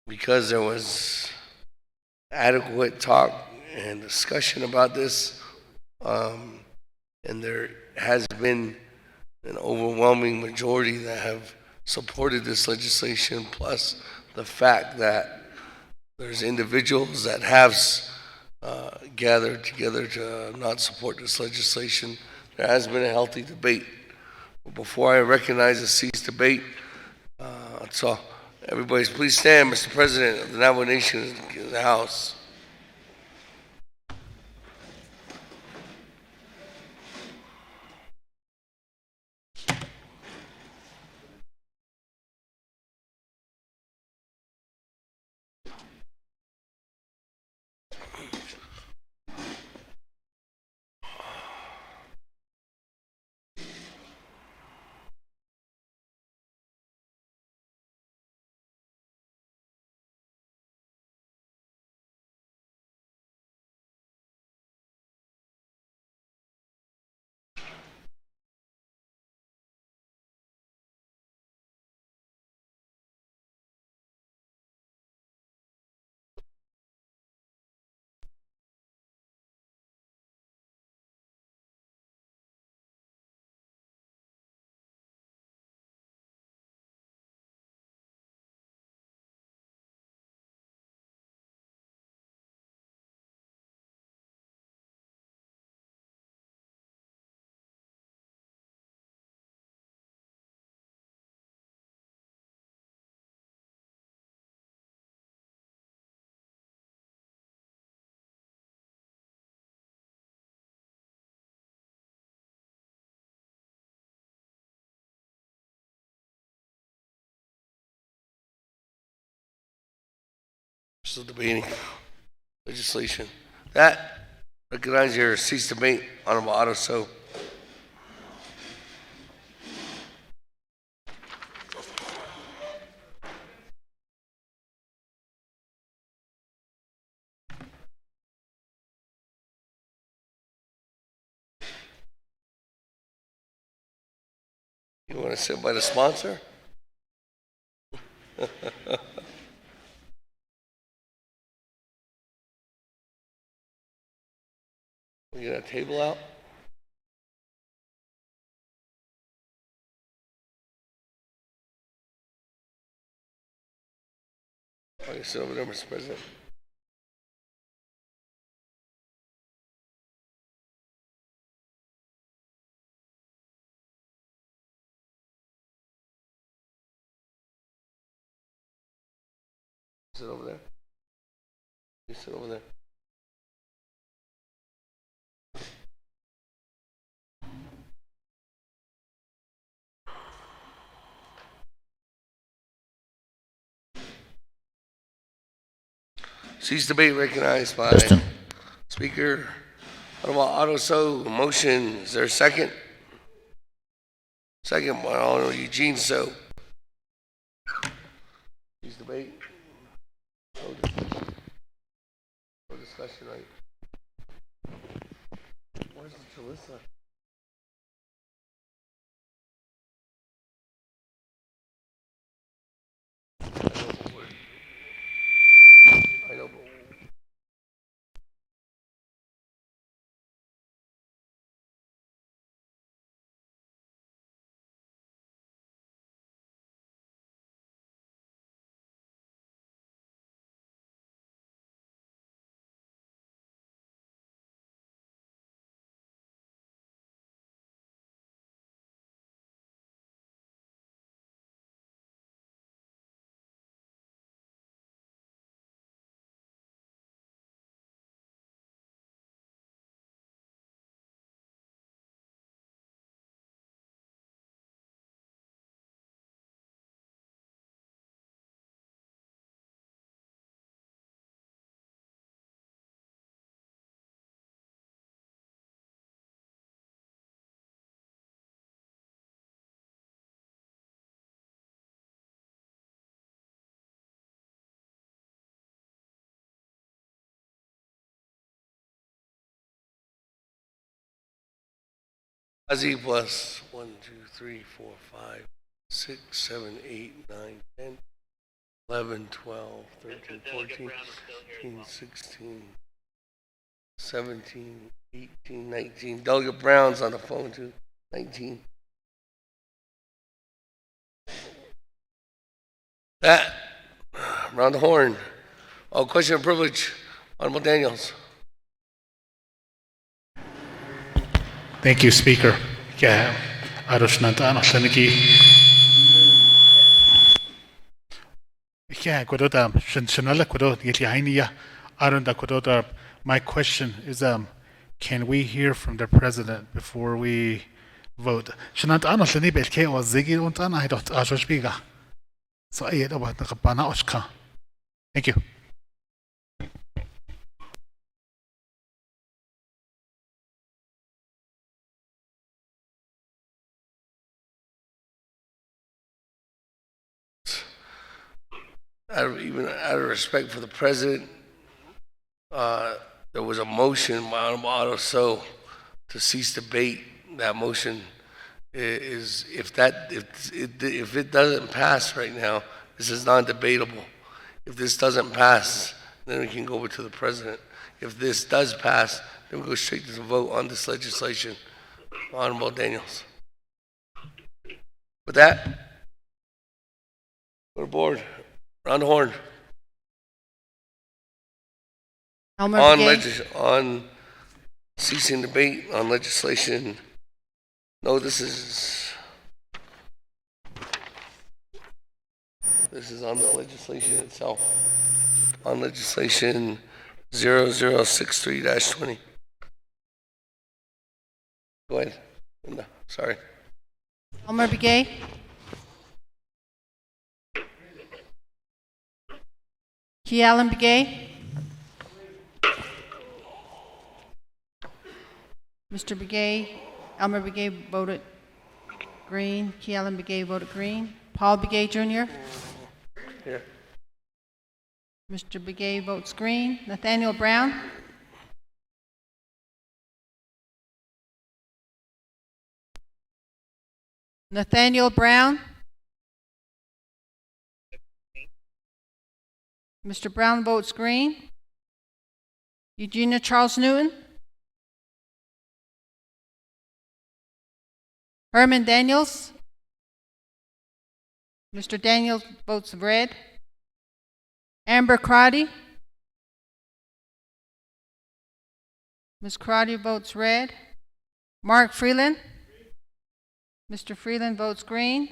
Because there was adequate talk and discussion about this, and there has been an overwhelming majority that have supported this legislation, plus the fact that there's individuals that have gathered together to not support this legislation. There has been a healthy debate. But before I recognize the ceased debate, so everybody please stand. Mr. President of the Navajo Nation is in the House. Still debating legislation. That recognize your ceased debate, Honorable Otto So. You want to sit by the sponsor? We get a table out? Oh, you sit over there, Mr. President. Sit over there. You sit over there. Cease debate recognized by Speaker. Honorable Otto So. Motion. Is there a second? Second by Honorable Eugene So. Cease debate. No discussion, right? Where's the Jalissa? I know, but Ozzy plus 1, 2, 3, 4, 5, 6, 7, 8, 9, 10, 11, 12, 13, 14, 15, 16, 17, 18, 19. Delegate Brown's on the phone too. 19. That, round the horn. Oh, question of privilege. Honorable Daniels. Thank you, Speaker. Yeah, Arushnanta Noshlaniki. Yeah, Kodota, Shanala Kodot, Yetiania, Arunda Kodota. My question is can we hear from the President before we vote? Shanant Anoshani Belke was Ziggy Untan, I don't Ajoshbiga. So I had about the Kapana Oshka. Thank you. Even out of respect for the president, there was a motion by Honorable Otto So to cease debate. That motion is if it doesn't pass right now, this is non-debatable. If this doesn't pass, then we can go over to the president. If this does pass, then we go straight to the vote on this legislation. Honorable Daniels. With that, go to board. Round the horn. On ceasing debate on legislation. No, this is on the legislation itself. On legislation 0063-20. Go ahead. No, sorry. Elmer Begay. Key Allen Begay. Mr. Begay, Elmer Begay voted green. Key Allen Begay voted green. Paul Begay Jr. Here. Mr. Begay votes green. Nathaniel Brown. Nathaniel Brown. Mr. Brown votes green. Eugenia Charles Newton. Herman Daniels. Mr. Daniels votes red. Amber Crotty. Ms. Crotty votes red. Mark Freeland. Mr. Freeland votes green.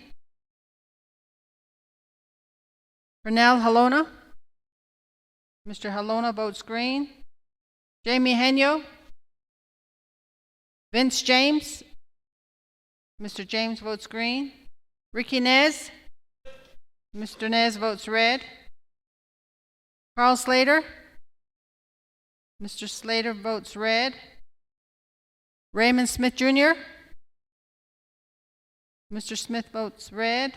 Pernell Halona. Mr. Halona votes green. Jamie Henyo. Vince James. Mr. James votes green. Ricky Nez. Mr. Nez votes red. Carl Slater. Mr. Slater votes red. Raymond Smith Jr. Mr. Smith votes red.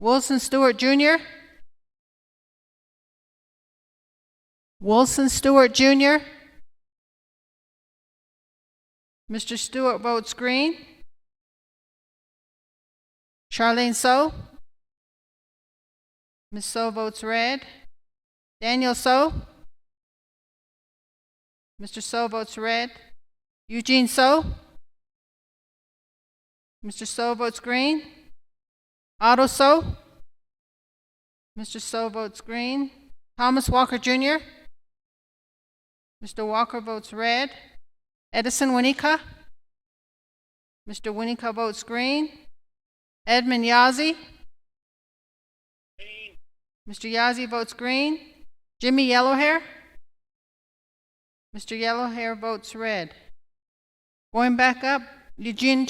Wilson Stewart Jr. Wilson Stewart Jr. Mr. Stewart votes green. Charlene So. Ms. So votes red. Daniel So. Mr. So votes red. Eugene So. Mr. So votes green. Otto So. Mr. So votes green. Thomas Walker Jr. Mr. Walker votes red. Edison Winika. Mr. Winika votes green. Edmund Yazzie. Mr. Yazzie votes green. Jimmy Yellowhair. Mr. Yellowhair votes red. Going back up, Eugenia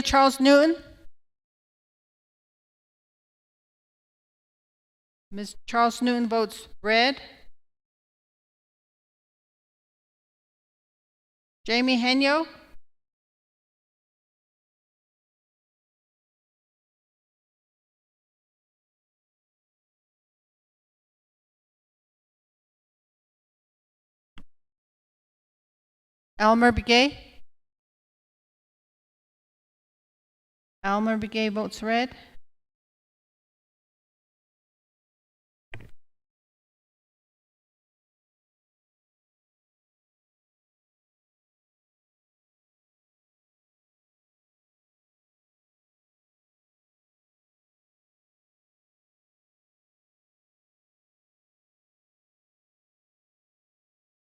Charles Newton. Ms. Charles Newton votes red. Jamie Henyo. Elmer Begay. Elmer Begay votes red.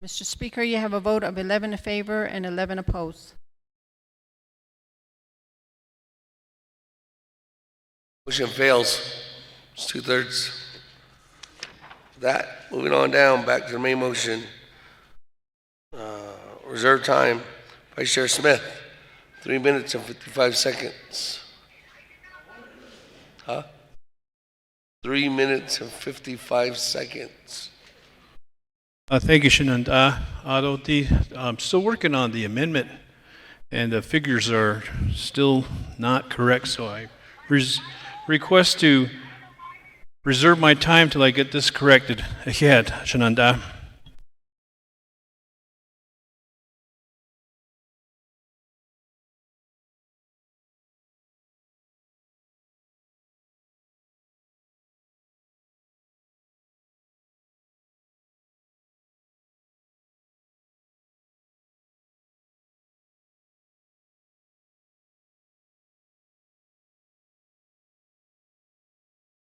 Mr. Speaker, you have a vote of 11 in favor and 11 opposed. Motion fails. It's 2/3. That, moving on down, back to the main motion. Reserve time, Vice Chair Smith, 3 minutes and 55 seconds. Huh? 3 minutes and 55 seconds. Thank you, Shannon. I'm still working on the amendment, and the figures are still not correct, so I request to reserve my time till I get this corrected. Ahead, Shananda.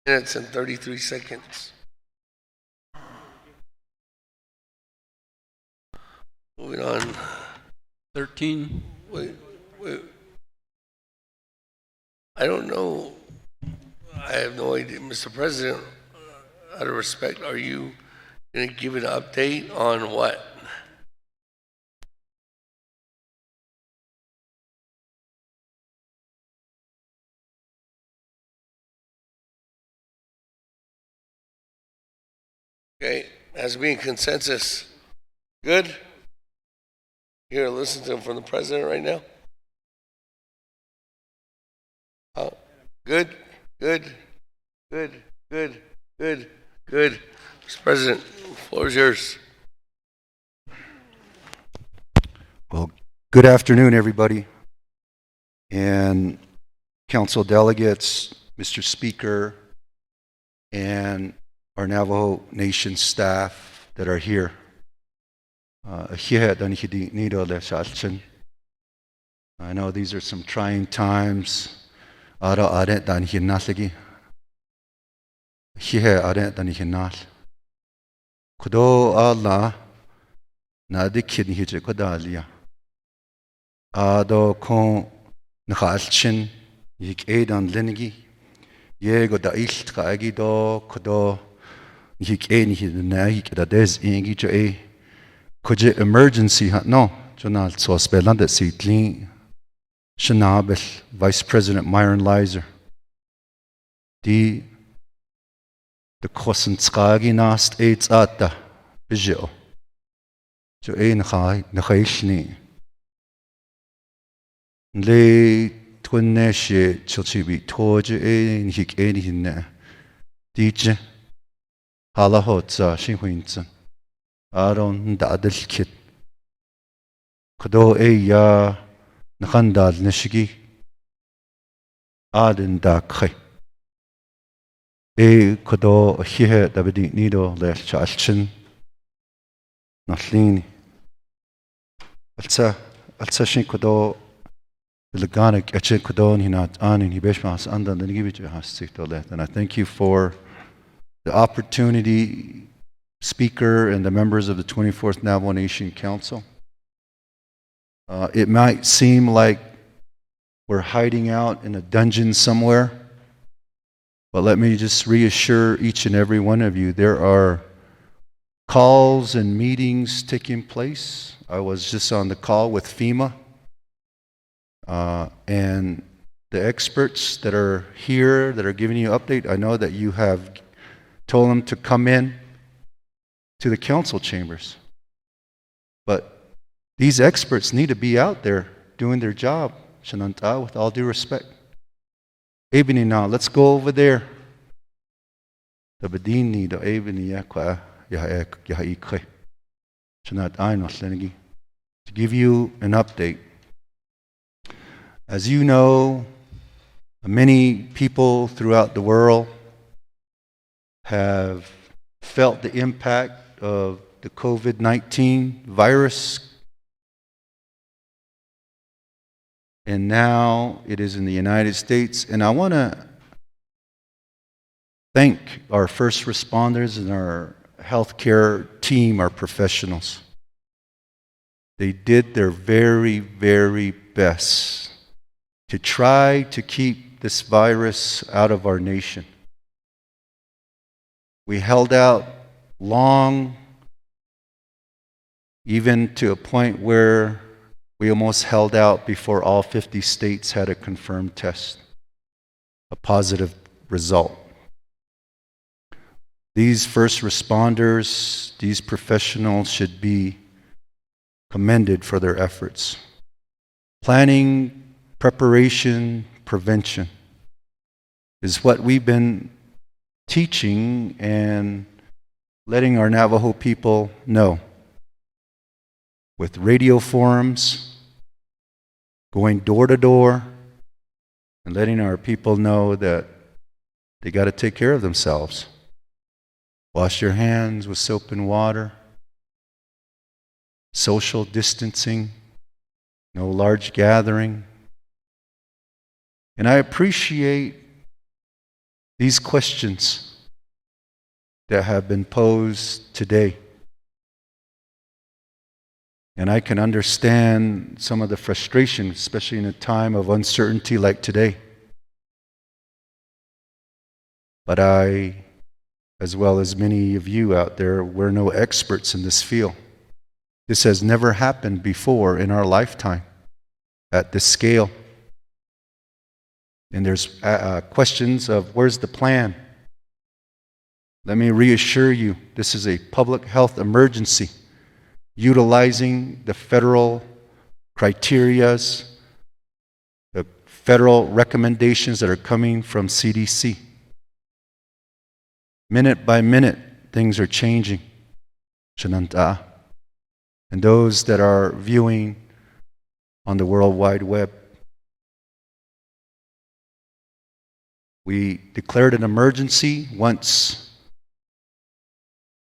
Minutes and 33 seconds. Moving on. 13. Wait. I don't know. I have no idea. Mr. President, out of respect, are you going to give an update on what? Okay, as being consensus, good? Here, listen to him from the president right now. Good. Mr. President, the floor is yours. Well, good afternoon, everybody. And council delegates, Mr. Speaker, and our Navajo Nation staff that are here. I know these are some trying times. Kudo Allah na dikin hije kodalia. Ado kon nakhalchin yik edan linigi. Yego da ilt ka agido kudo yik eni hidna yik da des ingi jo e kuje emergency ha no jonal so spelande sitlin Shanabel Vice President Myron Lizer. The kosen skagi nast aids ata bijio. cho e na khaishni le twinne she chilchi bi toje e ni hik e ni hinne dije hala hotza shin huinzen aron da adel kit kdo e ya na khandal nishigi aden da khay e kdo hihe da bedi nido le chalchin naslini alsa shin kdo Ilganik eche kdo ni nat anin hibeshmas andan den gibit has siktolet. And I thank you for the opportunity, Speaker and the members of the 24th Navajo Nation Council. It might seem like we're hiding out in a dungeon somewhere, but let me just reassure each and every one of you, there are calls and meetings taking place. I was just on the call with FEMA, and the experts that are here, that are giving you update, I know that you have told them to come in to the council chambers. But these experts need to be out there doing their job, Shananta, with all due respect. Ebony now, let's go over there. The Bedini, the Ebony Yakwa, Yahaikhe. Shanat Aino Slenigi. To give you an update. As you know, many people throughout the world have felt the impact of the COVID-19 virus, and now it is in the United States. And I want to thank our first responders and our healthcare team, our professionals. They did their very, very best to try to keep this virus out of our nation. We held out long, even to a point where we almost held out before all 50 states had a confirmed test, a positive result. These first responders, these professionals should be commended for their efforts. Planning, preparation, prevention is what we've been teaching and letting our Navajo people know. With radio forums, going door to door, and letting our people know that they got to take care of themselves. Wash your hands with soap and water. Social distancing. No large gathering. And I appreciate these questions that have been posed today. And I can understand some of the frustration, especially in a time of uncertainty like today. But I, as well as many of you out there, we're no experts in this field. This has never happened before in our lifetime at this scale. And there's questions of where's the plan? Let me reassure you, this is a public health emergency, utilizing the federal criterias, the federal recommendations that are coming from CDC. Minute by minute, things are changing. Shananta. And those that are viewing on the World Wide Web. We declared an emergency once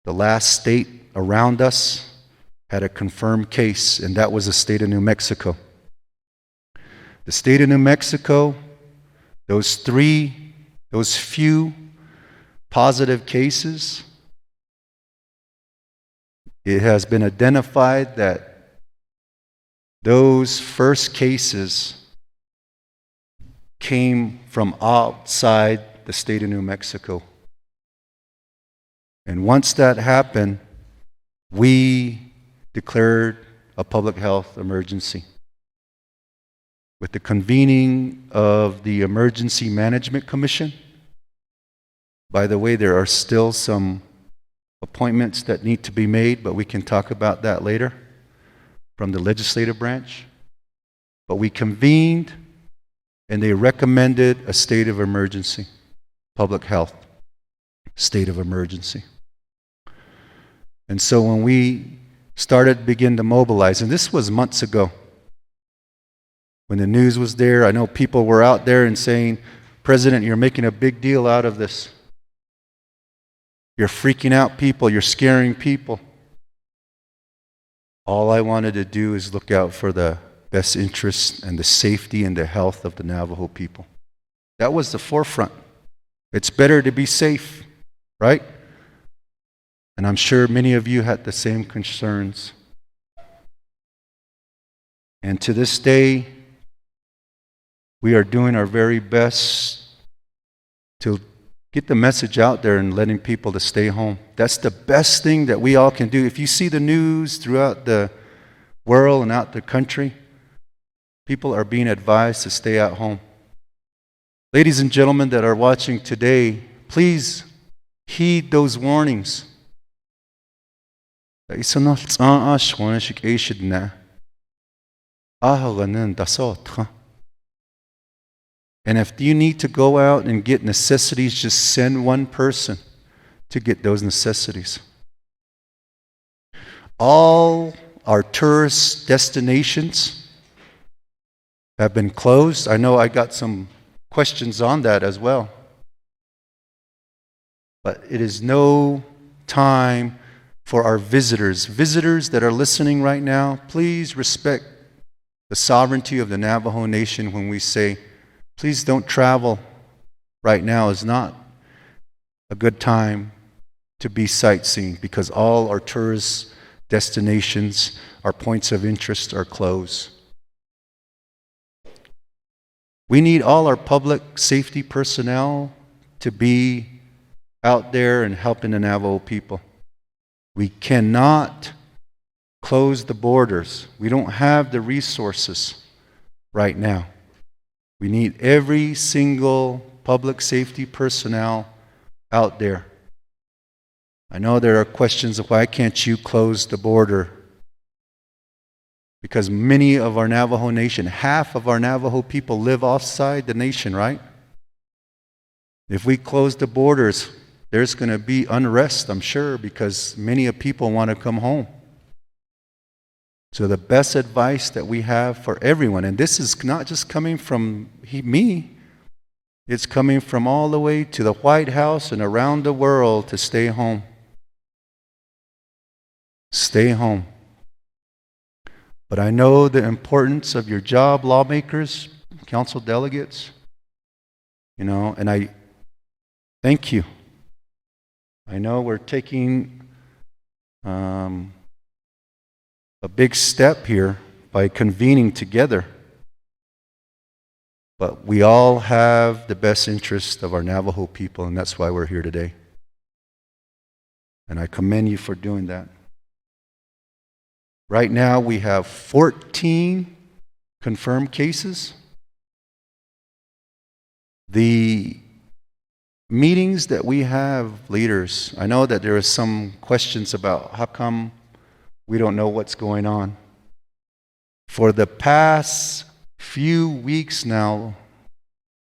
the last state around us had a confirmed case, and that was the state of New Mexico. The state of New Mexico, those few positive cases, it has been identified that those first cases came from outside the state of New Mexico. And once that happened, we declared a public health emergency. With the convening of the Emergency Management Commission, by the way, there are still some appointments that need to be made, but we can talk about that later from the legislative branch. But we convened and they recommended a state of emergency, public health state of emergency. And so when we begin to mobilize, and this was months ago, when the news was there, I know people were out there and saying, President, you're making a big deal out of this. You're freaking out people, you're scaring people. All I wanted to do is look out for the best interests and the safety and the health of the Navajo people. That was the forefront. It's better to be safe, right? And I'm sure many of you had the same concerns. And to this day, we are doing our very best to get the message out there and letting people to stay home. That's the best thing that we all can do. If you see the news throughout the world and out the country, people are being advised to stay at home. Ladies and gentlemen that are watching today, please heed those warnings. And if you need to go out and get necessities, just send one person to get those necessities. All our tourist destinations have been closed. I know I got some questions on that as well. But it is no time for our visitors. Visitors that are listening right now, please respect the sovereignty of the Navajo Nation when we say, please don't travel right now. Is not a good time to be sightseeing because all our tourist destinations, our points of interest are closed. We need all our public safety personnel to be out there and helping the Navajo people. We cannot close the borders. We don't have the resources right now. We need every single public safety personnel out there. I know there are questions of why can't you close the border? Because many of our Navajo Nation, half of our Navajo people live outside the nation, right? If we close the borders, there's going to be unrest, I'm sure, because many people want to come home. So the best advice that we have for everyone, and this is not just coming from me, it's coming from all the way to the White House and around the world, to stay home. Stay home. But I know the importance of your job, lawmakers, council delegates, and I thank you. I know we're taking a big step here by convening together, but we all have the best interest of our Navajo people, and that's why we're here today. And I commend you for doing that. Right now, we have 14 confirmed cases. The meetings that we have, leaders, I know that there are some questions about how come we don't know what's going on. For the past few weeks now,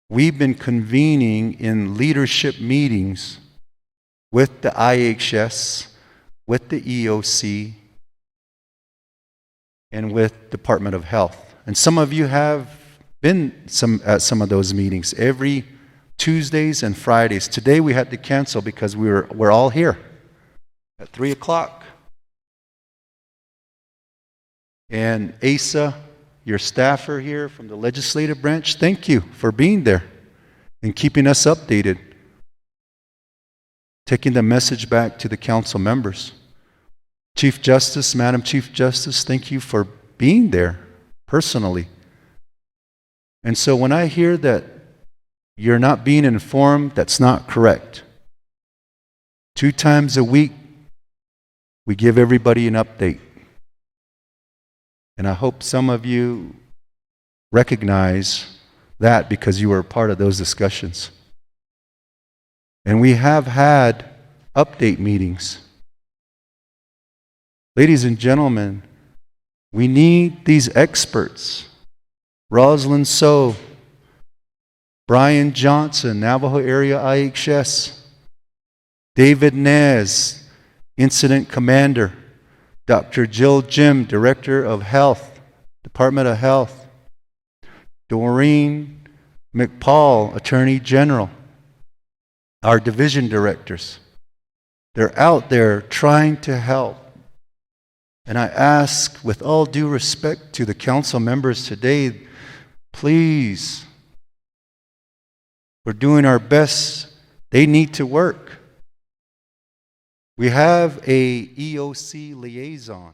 we've been convening in leadership meetings with the IHS, with the EOC, and with Department of Health. And some of you have been at some of those meetings every Tuesdays and Fridays. Today we had to cancel because we're all here at 3 o'clock. And Asa, your staffer here from the legislative branch, thank you for being there and keeping us updated, taking the message back to the council members. Chief Justice, Madam Chief Justice, thank you for being there personally. And so when I hear that you're not being informed, that's not correct. 2 times a week, we give everybody an update. And I hope some of you recognize that because you were a part of those discussions. And we have had update meetings Ladies and gentlemen, we need these experts. Rosalind So, Brian Johnson, Navajo Area IHS, David Nez, Incident Commander, Dr. Jill Jim, Director of Health, Department of Health, Doreen McPaul, Attorney General, our division directors. They're out there trying to help. And I ask, with all due respect to the council members today, please, we're doing our best. They need to work. We have a EOC liaison,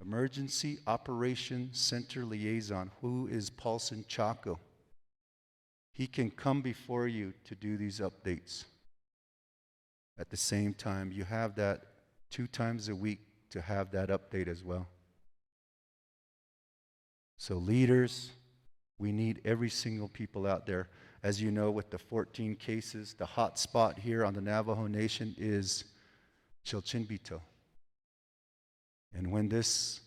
Emergency Operations Center liaison, who is Paulson Chaco. He can come before you to do these updates. At the same time, you have that 2 times a week to have that update as well. So leaders, we need every single people out there. As you know, with the 14 cases, the hot spot here on the Navajo Nation is Chilchinbito. And when this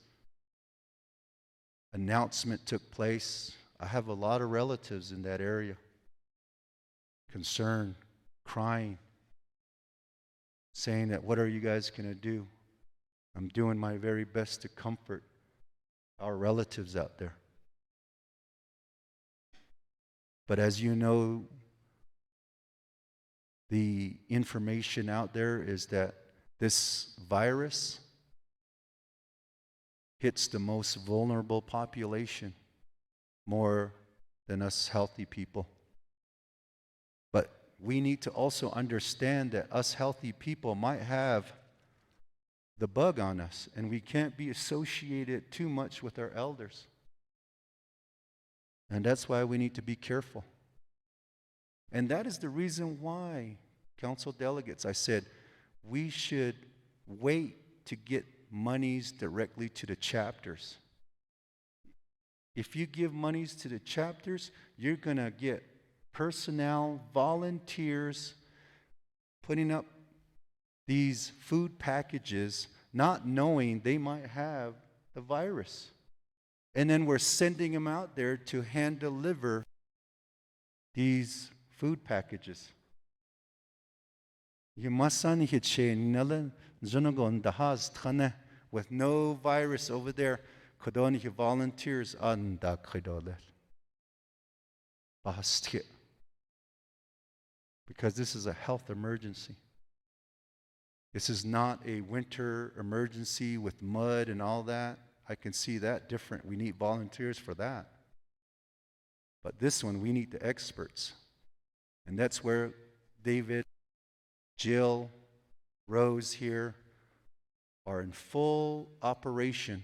announcement took place, I have a lot of relatives in that area, concerned, crying, saying that, what are you guys going to do? I'm doing my very best to comfort our relatives out there. But as you know, the information out there is that this virus hits the most vulnerable population more than us healthy people. But we need to also understand that us healthy people might have the bug on us, and we can't be associated too much with our elders. And that's why we need to be careful. And that is the reason why, council delegates, I said we should wait to get monies directly to the chapters. If you give monies to the chapters, you're going to get personnel, volunteers, putting up these food packages, not knowing they might have the virus. And then we're sending them out there to hand deliver these food packages. With no virus over there, volunteers because this is a health emergency. This is not a winter emergency with mud and all that. I can see that different. We need volunteers for that. But this one, we need the experts. And that's where David, Jill, Rose here are in full operation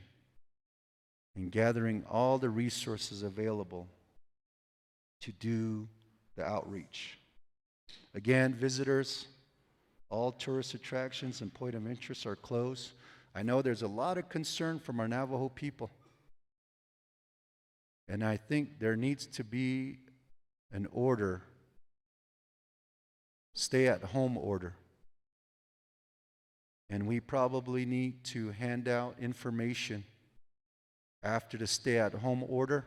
in gathering all the resources available to do the outreach. Again, visitors, all tourist attractions and point of interest are closed. I know there's a lot of concern from our Navajo people. And I think there needs to be an order, stay-at-home order. And we probably need to hand out information after the stay-at-home order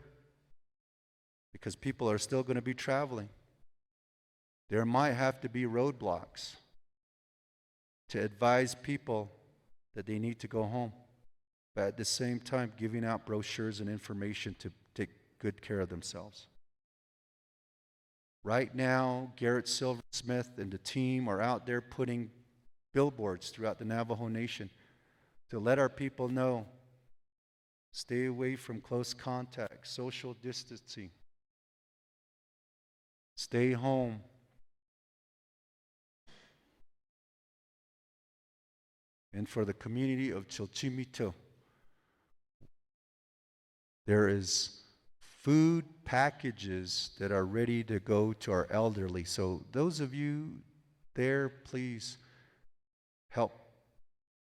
because people are still going to be traveling. There might have to be roadblocks to advise people that they need to go home, but at the same time giving out brochures and information to take good care of themselves. Right now, Garrett Silversmith and the team are out there putting billboards throughout the Navajo Nation to let our people know, stay away from close contact, social distancing, stay home. And for the community of Chilchimito, there is food packages that are ready to go to our elderly. So those of you there, please help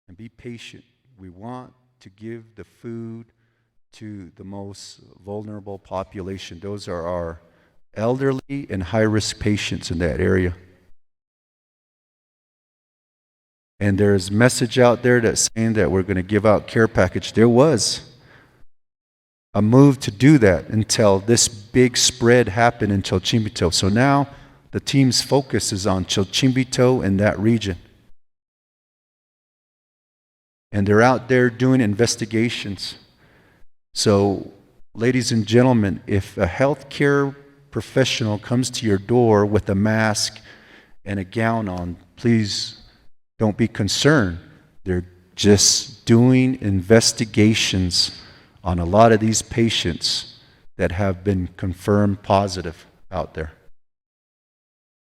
and be patient. We want to give the food to the most vulnerable population. Those are our elderly and high-risk patients in that area. And there's message out there that's saying that we're going to give out care package. There was a move to do that until this big spread happened in Chochimbito. So now the team's focus is on Chochimbito and that region. And they're out there doing investigations. So, ladies and gentlemen, if a healthcare professional comes to your door with a mask and a gown on, please don't be concerned. They're just doing investigations on a lot of these patients that have been confirmed positive out there.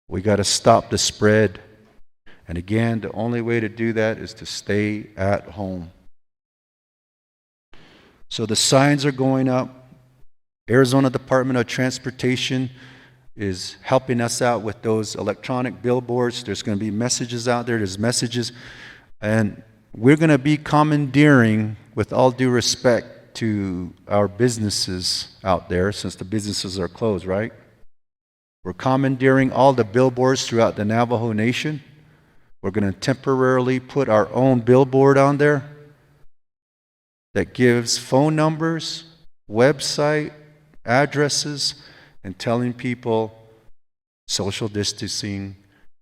We got to stop the spread. And again, the only way to do that is to stay at home. So the signs are going up. Arizona Department of Transportation is helping us out with those electronic billboards. There's going to be messages out there. There's messages. And we're going to be commandeering, with all due respect to our businesses out there, since the businesses are closed, right? We're commandeering all the billboards throughout the Navajo Nation. We're going to temporarily put our own billboard on there that gives phone numbers, website, addresses, and telling people social distancing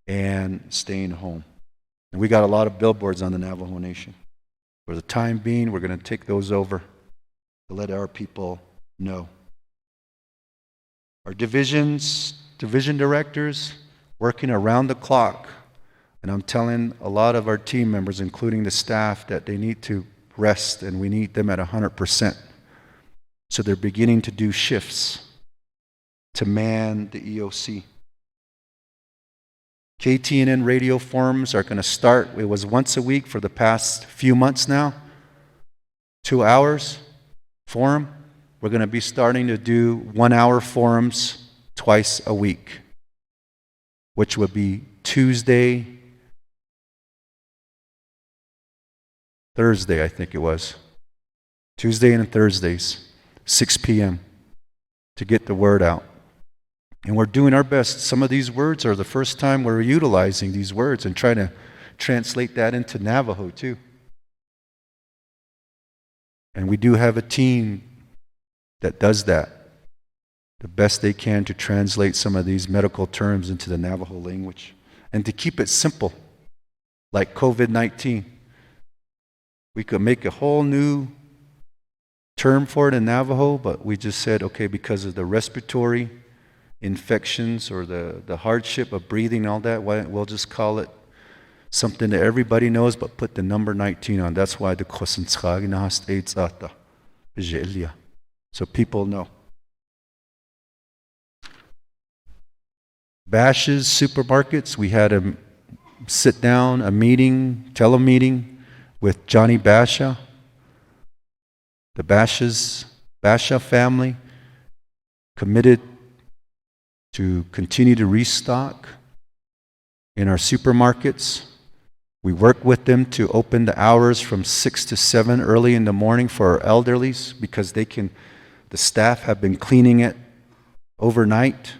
and staying home. And we got a lot of billboards on the Navajo Nation. For the time being, we're going to take those over to let our people know. Our division directors working around the clock. And I'm telling a lot of our team members, including the staff, that they need to rest and we need them at 100%. So they're beginning to do shifts to man the EOC. KTNN radio forums are going to start. It was once a week for the past few months now. 2 hours forum. We're going to be starting to do 1 hour forums twice a week, which would be Tuesday, Thursday, I think it was. Tuesday and Thursdays, 6 p.m. to get the word out. And we're doing our best. Some of these words are the first time we're utilizing these words and trying to translate that into Navajo too. And we do have a team that does that the best they can to translate some of these medical terms into the Navajo language and to keep it simple, like COVID-19. We could make a whole new term for it in Navajo, but we just said, okay, because of the respiratory infections or the hardship of breathing and all that, we'll just call it something that everybody knows, but put the number 19 on. That's why the so people know. Bash's supermarkets, we had a sit down, a meeting, telemeeting with Johnny Basha, the Basha family, committed to continue to restock in our supermarkets. We work with them to open the hours from 6 to 7 early in the morning for our elderlies because the staff have been cleaning it overnight.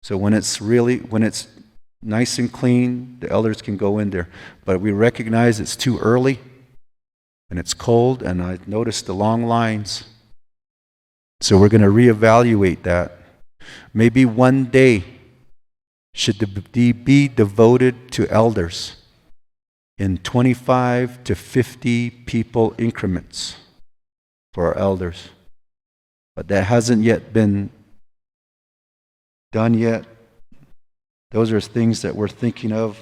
So when it's nice and clean, the elders can go in there. But we recognize it's too early and it's cold, and I noticed the long lines. So we're going to reevaluate that. Maybe one day should be devoted to elders in 25 to 50 people increments for our elders. But that hasn't yet been done yet. Those are things that we're thinking of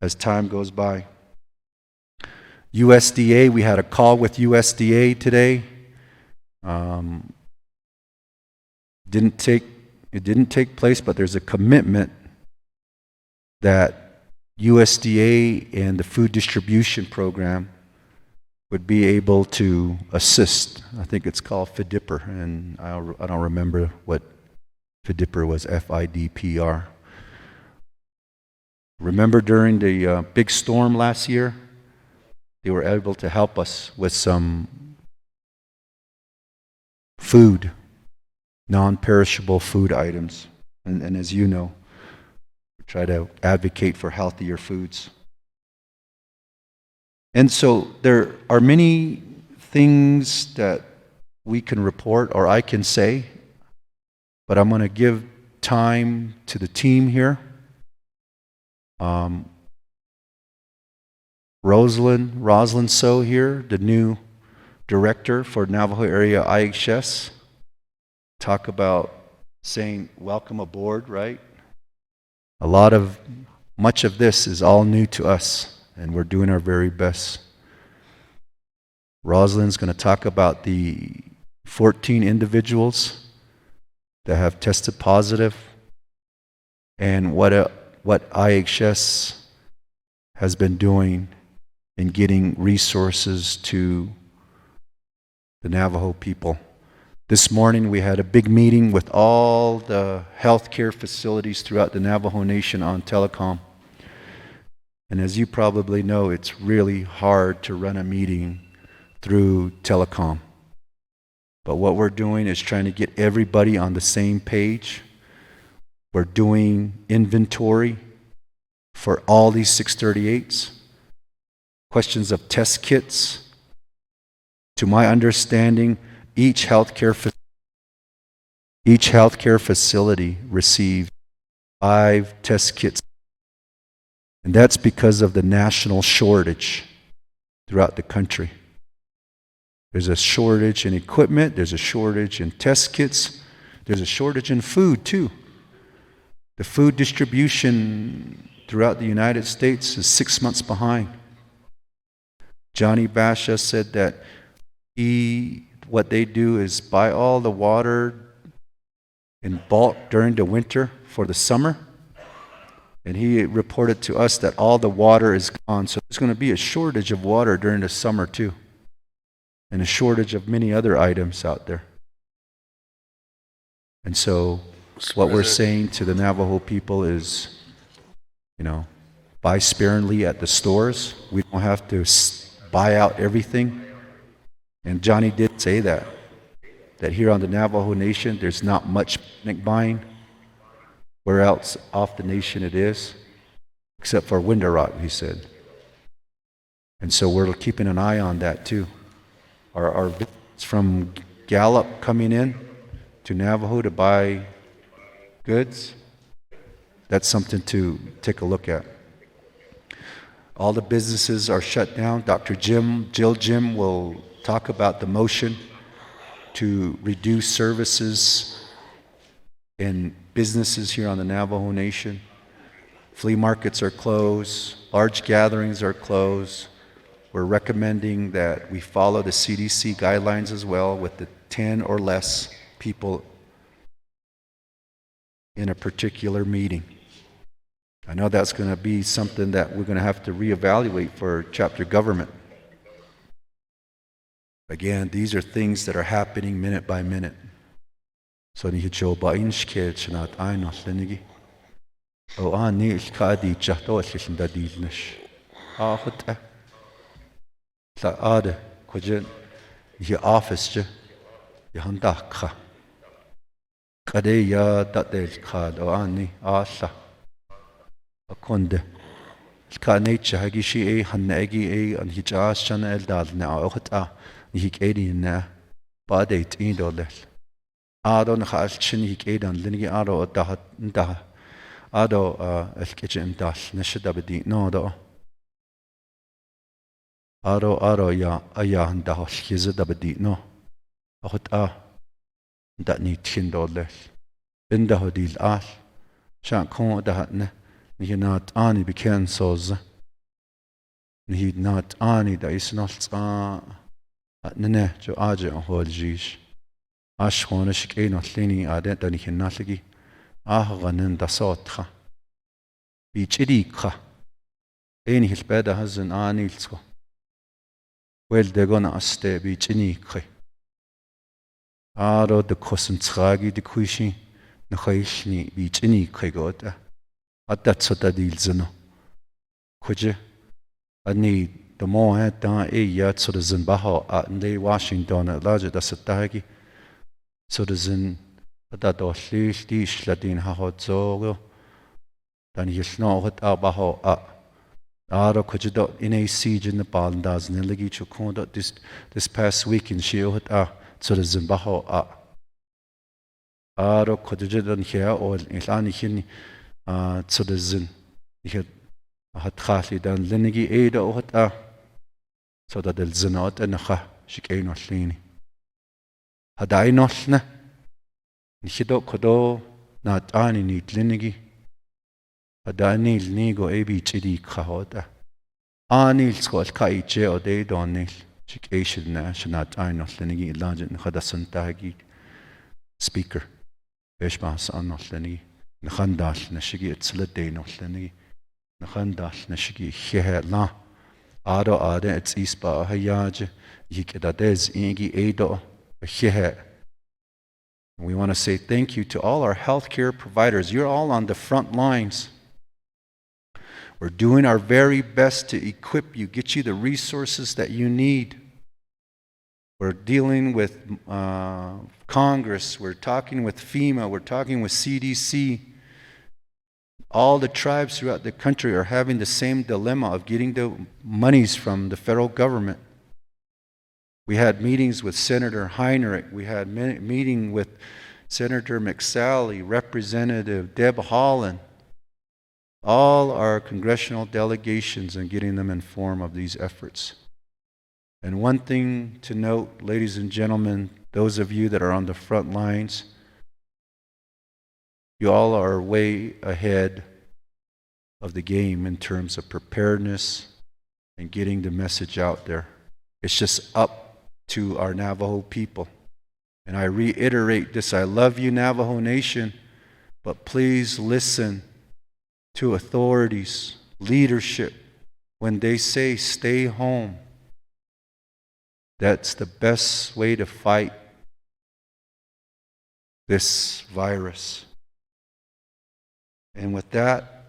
as time goes by. USDA, we had a call with USDA today. It didn't take place, but there's a commitment that USDA and the food distribution program would be able to assist. I think it's called FIDPR, and I don't remember what FIDPR was, FIDPR. Remember during the big storm last year, they were able to help us with some food, non-perishable food items. And as you know, we try to advocate for healthier foods. And so there are many things that we can report or I can say, but I'm going to give time to the team here. Rosalind So here, the new director for Navajo area IHS, talk about saying welcome aboard, right? Much of this is all new to us, and we're doing our very best. Rosalind's going to talk about the 14 individuals that have tested positive and what IHS has been doing in getting resources to the Navajo people. This morning we had a big meeting with all the healthcare facilities throughout the Navajo Nation on telecom. And as you probably know, it's really hard to run a meeting through telecom. But what we're doing is trying to get everybody on the same page. We're doing inventory for all these 638s. Questions of test kits. To my understanding, each healthcare facility received 5 test kits. And that's because of the national shortage throughout the country. There's a shortage in equipment, there's a shortage in test kits, there's a shortage in food too. The food distribution throughout the United States is 6 months behind. Johnny Basha said that what they do is buy all the water in bulk during the winter for the summer. And he reported to us that all the water is gone. So there's going to be a shortage of water during the summer too. And a shortage of many other items out there. And so what we're saying to the Navajo people is, buy sparingly at the stores. We don't have to buy out everything. And Johnny did say that here on the Navajo Nation, there's not much panic buying. Where else off the nation it is, except for Window Rock, he said. And so we're keeping an eye on that too. Our visits from Gallup coming in to Navajo to buy goods, that's something to take a look at. All the businesses are shut down. Jill Jim will talk about the motion to reduce services in businesses here on the Navajo Nation. Flea markets are closed, large gatherings are closed. We're recommending that we follow the CDC guidelines as well with the 10 or less people in a particular meeting. I know that's going to be something that we're going to have to reevaluate for chapter government. Again, these are things that are happening minute by minute. So ni hicho ba inshke chnat aino lenigi. O ani ilkadi jahto lishinda dilnish. Ahut la ade kojen ye office je yahanda kha. Kade ya datel khad o ani asa. Akonde. Ka nature hagi shi hanagi an hijas chana el dal na ohta ni hikedi na ba date in dollar. Ado na khal chin hikedan lingi ado da ado elkeje imdas nashda bedi no do ado ya aya handa hize da bedi no ahot da ni $10 binda hodil al shan kon da hatne ni not ani beken soz ni not ani da isnal tsa nene jo aje holjish ashkhona shikeno tlini adet da ni hinalgi ganen da sotcha bichidikha eni hilbeda hazan anilsko wel de gona aste bichinikhe aro de kosentragi de kuishi na khaishni bichinikhe gota adat sota dilzano kuje ani the more da yat so de zinbaho at de Washington at large da satagi so de zin da dolli dish ladin ha hot zogo dan yisno hot abaho Aro kujado in a siege in the Baldas Niligi Chukondo this past week in Shiot to the Zimbaho Aro kujadon here or Ilani Hin to the Zin. Hat Khali dan Linigi Ada Ota so that the Zinot and Shikain or Lini. Hadai Nothna Nihido Kodo not Ani need Linigi. Hadani Nigo Abi Chidi Kahota. Anil Scott Kaiche or they don't nil. Shikation National Time of Linigi London Hadasantagi speaker. Beshmas on of Lenny. Nakhandash Nashigi at Sledane of Lenny. Nakhandash Nashigi Hela. Ado Ade at Ispa Hayaj. Yikadades Ingi Edo. Hehe. We want to say thank you to all our healthcare providers. You're all on the front lines. We're doing our very best to equip you, get you the resources that you need. We're dealing with Congress. We're talking with FEMA. We're talking with CDC. All the tribes throughout the country are having the same dilemma of getting the monies from the federal government. We had meetings with Senator Heinrich. We had meeting with Senator McSally, Representative Deb Haaland, all our congressional delegations, and getting them informed of these efforts. And one thing to note, ladies and gentlemen, those of you that are on the front lines, you all are way ahead of the game in terms of preparedness and getting the message out there. It's just up to our Navajo people. And I reiterate this, I love you, Navajo Nation, but please listen to authorities, leadership, when they say stay home. That's the best way to fight this virus. And with that,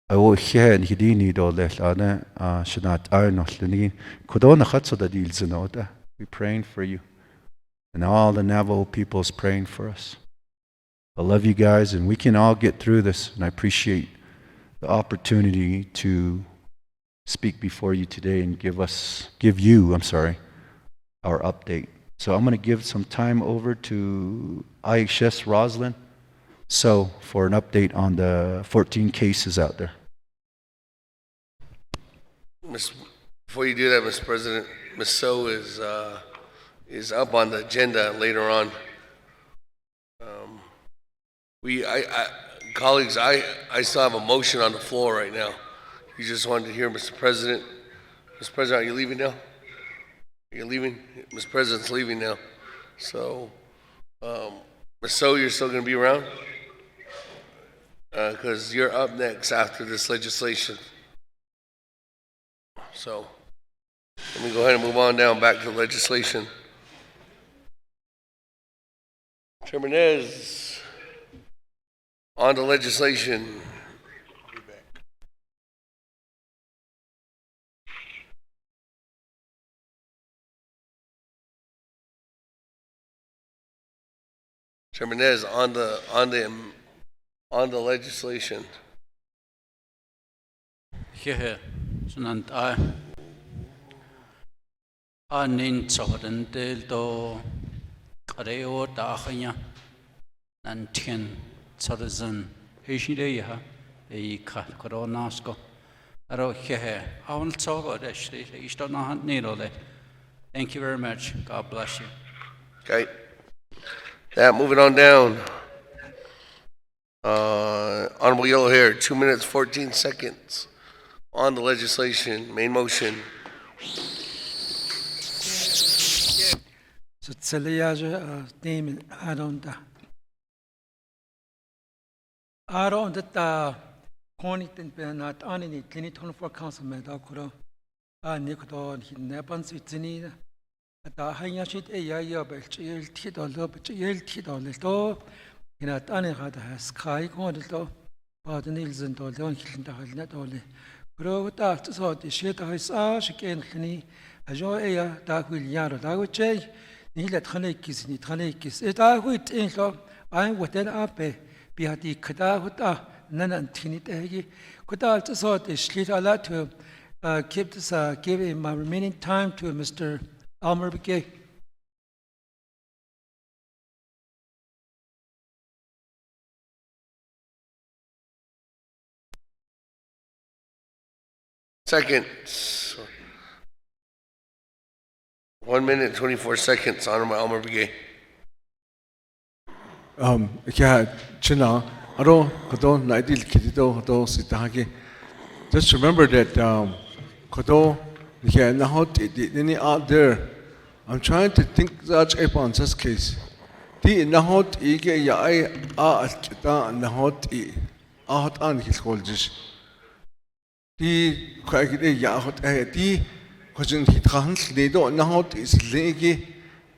I will hear and hidini do lehlana shnat arnohlini kodona khatsoda dilzenoda. We're praying for you. And all the Navajo people is praying for us. I love you guys, and we can all get through this. And I appreciate the opportunity to speak before you today and give you, our update. So I'm going to give some time over to IHS Roslyn. So for an update on the 14 cases out there. Before you do that, Mr. President, Ms. So is up on the agenda later on. Colleagues, I still have a motion on the floor right now. You just wanted to hear Mr. President. Mr. President, are you leaving now? Are you leaving? Mr. President's leaving now. So, Ms. So, you're still going to be around? Because you're up next after this legislation. So, let me go ahead and move on down back to legislation. Chairman Nez, on the legislation. Chairman Nez, on the legislation. Here, Sunant Anin Sodan del do Kareo Dachanya Nantian Sorzan Hishideya a Coronasko. Aro here, I will talk about actually. You don't know how needle. Thank you very much. God bless you. Okay. That moving on down. Honorable Yellow Hair, 2 minutes, 14 seconds on the legislation. Main motion. So Tseliaja name Aron that Cornington Bernard Anini, 2024 councilman, Dakura, Nikodon, he never sits in the Hayashit Aya, but Yel Tidal, but Yel Tidal, little, in a Tanihad has sky, Gondel, but the Nils and all don't kill the net only. Grow that, so the shit I saw, she can't clean, a joy, that will yard, I would say, Nilet Hanekis, it I would think, I would then up. Be at the Kada, nanan tinit egi. Kuta also the shlit ala to keep this give my remaining time to Mr. Elmer Begay. Seconds. 1 minute, 24 seconds, Honorable Elmer Begay. Yeah, China, Aro, Kodo, Naidil Kidido, Kodo, Sitahaki. Just remember that, Kodo, yeah, Nahot, any out there. I'm trying to think that upon this case. The Nahot, Ige, Yai, Kita, Nahot, Ahot, and his colleges. The Quaggy, Yahot, the question he can't, they don't Nahot is Legi,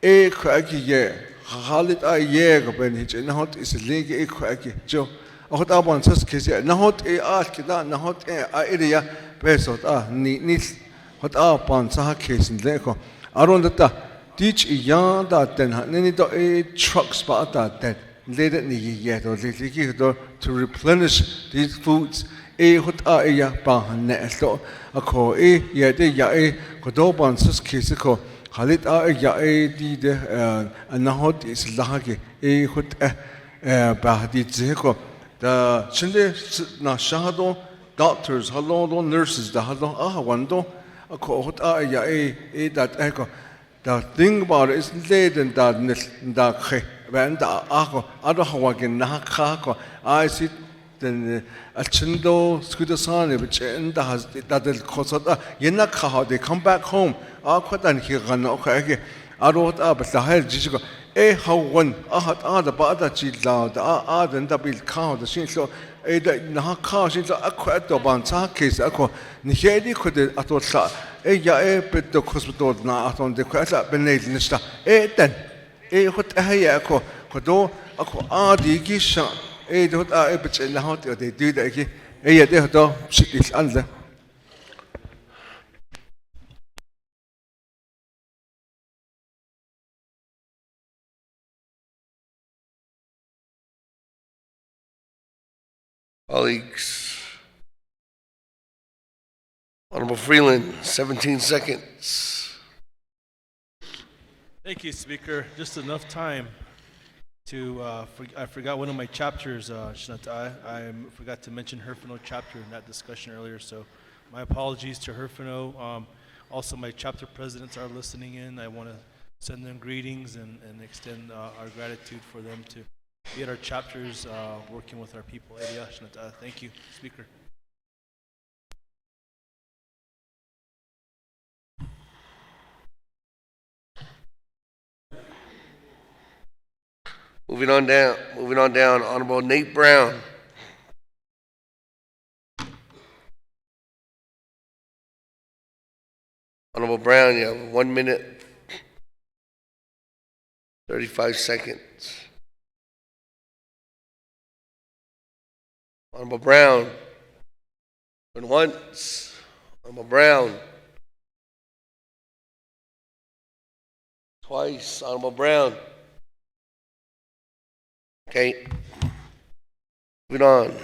Quaggy, yeah. Halit a year when he not is a league a quacky Joe. I hot up on such case, not a arkida, not a area, pesot, needs hot up on Saha case in Leco. I don't that teach a young that then any a truck spot that later yet or lately to replenish these foods. A hot a ya ban nesto a co a yet a ya a codoban sus case. Halit ya di de nahot is lahage hut bahdi zeko the chinde na shahado doctors hallo nurses the hallo wando ko hut ya that echo the thing about it is laden that khe when the ado hawagin na ko I sit then chindo skudasane which in the has that the kosata yenaka they come back home quite he ran okay I wrote up the hell jigo how one the bada chila the then the bill cow the shin so the na cow shin so quite the bansa case ako ni hedi could atot sa ya bit the hospital na aton the kwasa benel nista then hot ya ako kodo ako di gisha dot bit in the hot they do that again yeah they do shit is under. Colleagues. Honorable Freeland, 17 seconds. Thank you, Speaker. Just enough time to, I forgot one of my chapters, Shnata. I forgot to mention Herfino chapter in that discussion earlier, so my apologies to Herfino. Also, my chapter presidents are listening in. I want to send them greetings and extend our gratitude for them to be at our chapters, working with our people. Thank you, Speaker. Moving on down, Honorable Nate Brown. Honorable Brown, you have 1 minute, 35 seconds. Honorable Brown. Going once. Honorable Brown. Twice. Honorable Brown. Okay. Moving on.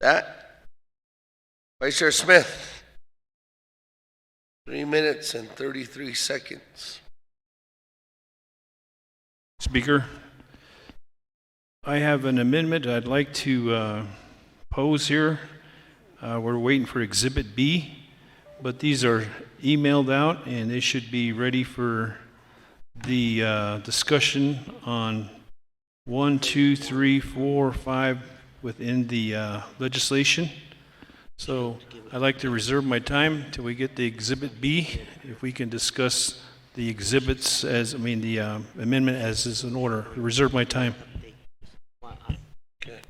That. Vice Chair Smith. 3 minutes and 33 seconds. Speaker, I have an amendment I'd like to pose here. We're waiting for Exhibit B, but these are emailed out and they should be ready for the discussion on 1, 2, 3, 4, 5 within the legislation. So I'd like to reserve my time till we get the Exhibit B, if we can discuss the exhibits the amendment as is in order. Reserve my time. Okay.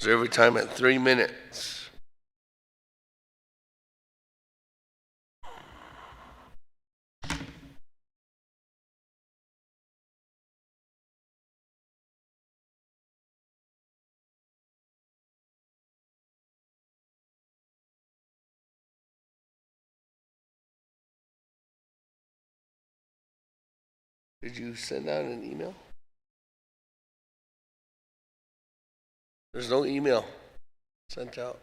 Reserve your time at 3 minutes. Did you send out an email? There's no email sent out.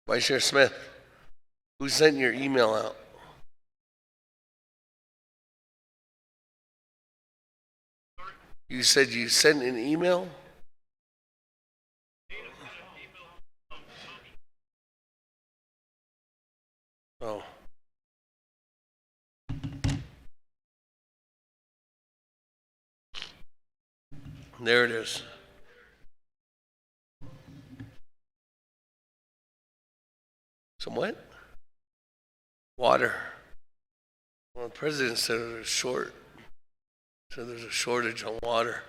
Vice Chair Smith, who sent your email out? You said you sent an email? Oh. There it is. Some what? Water. Well, the president said there's there's a shortage on water.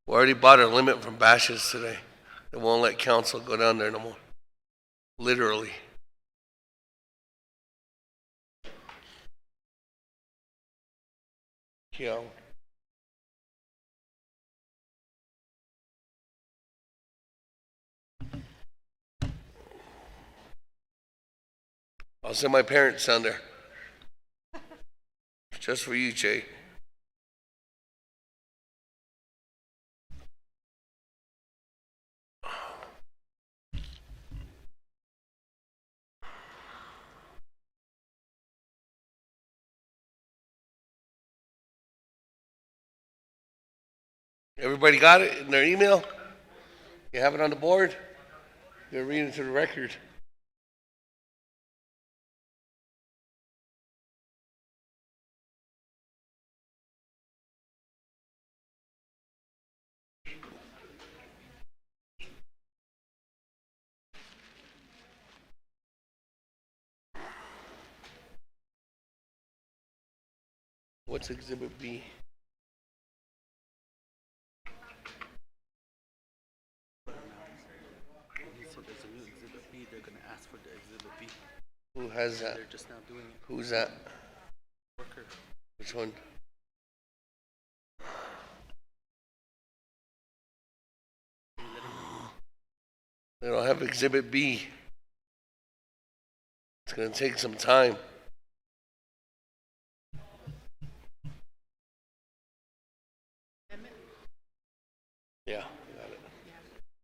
We already bought our limit from Bashes today. They won't let council go down there no more. Literally. Yeah. I'll send my parents down there. Just for you, Jay. Everybody got it in their email? You have it on the board? You're reading it to the record. What's Exhibit B? Who has that? They're just now doing it. Who's that? Worker. Which one? They don't have Exhibit B. It's going to take some time. Yeah, I got it.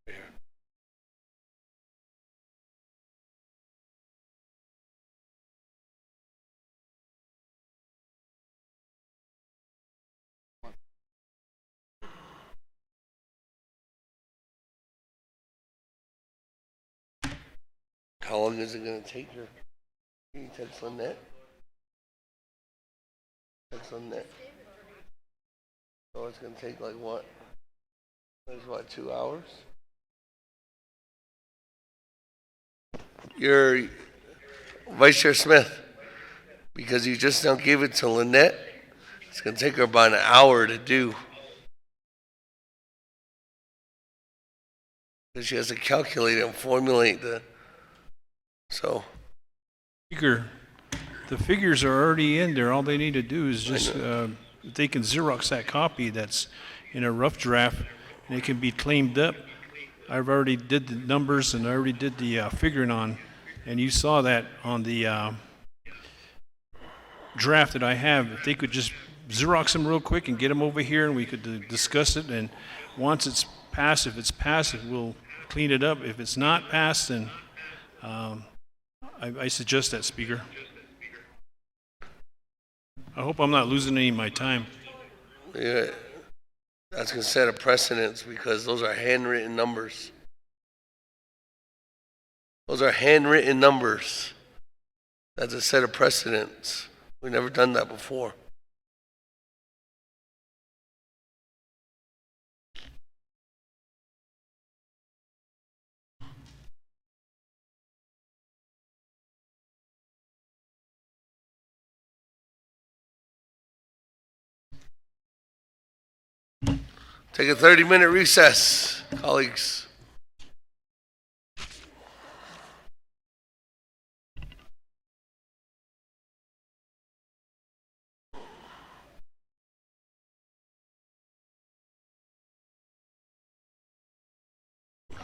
Right here. How long is it going to take her? Can you text Lynette? Text Lynette. So it's going to take like what? It's what, 2 hours? You're Vice Chair Smith, because you just now gave it to Lynette, it's going to take her about an hour to do. Because she has to calculate and formulate the. So. The figures are already in there. All they need to do is just, they can Xerox that copy that's in a rough draft, and it can be cleaned up. I've already did the numbers and I already did the figuring on, and you saw that on the draft that I have. If they could just Xerox them real quick and get them over here, and we could discuss it. And once it's passed, if it's passed, we'll clean it up. If it's not passed, then I suggest that, Speaker. I hope I'm not losing any of my time. Yeah, that's going to set a precedence because those are handwritten numbers. Those are handwritten numbers. That's a set of precedents. We've never done that before. Take a 30-minute recess, colleagues.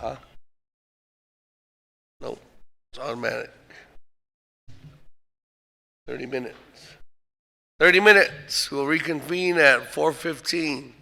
Huh? Nope. It's automatic. 30 minutes. 30 minutes. We'll reconvene at 4:15.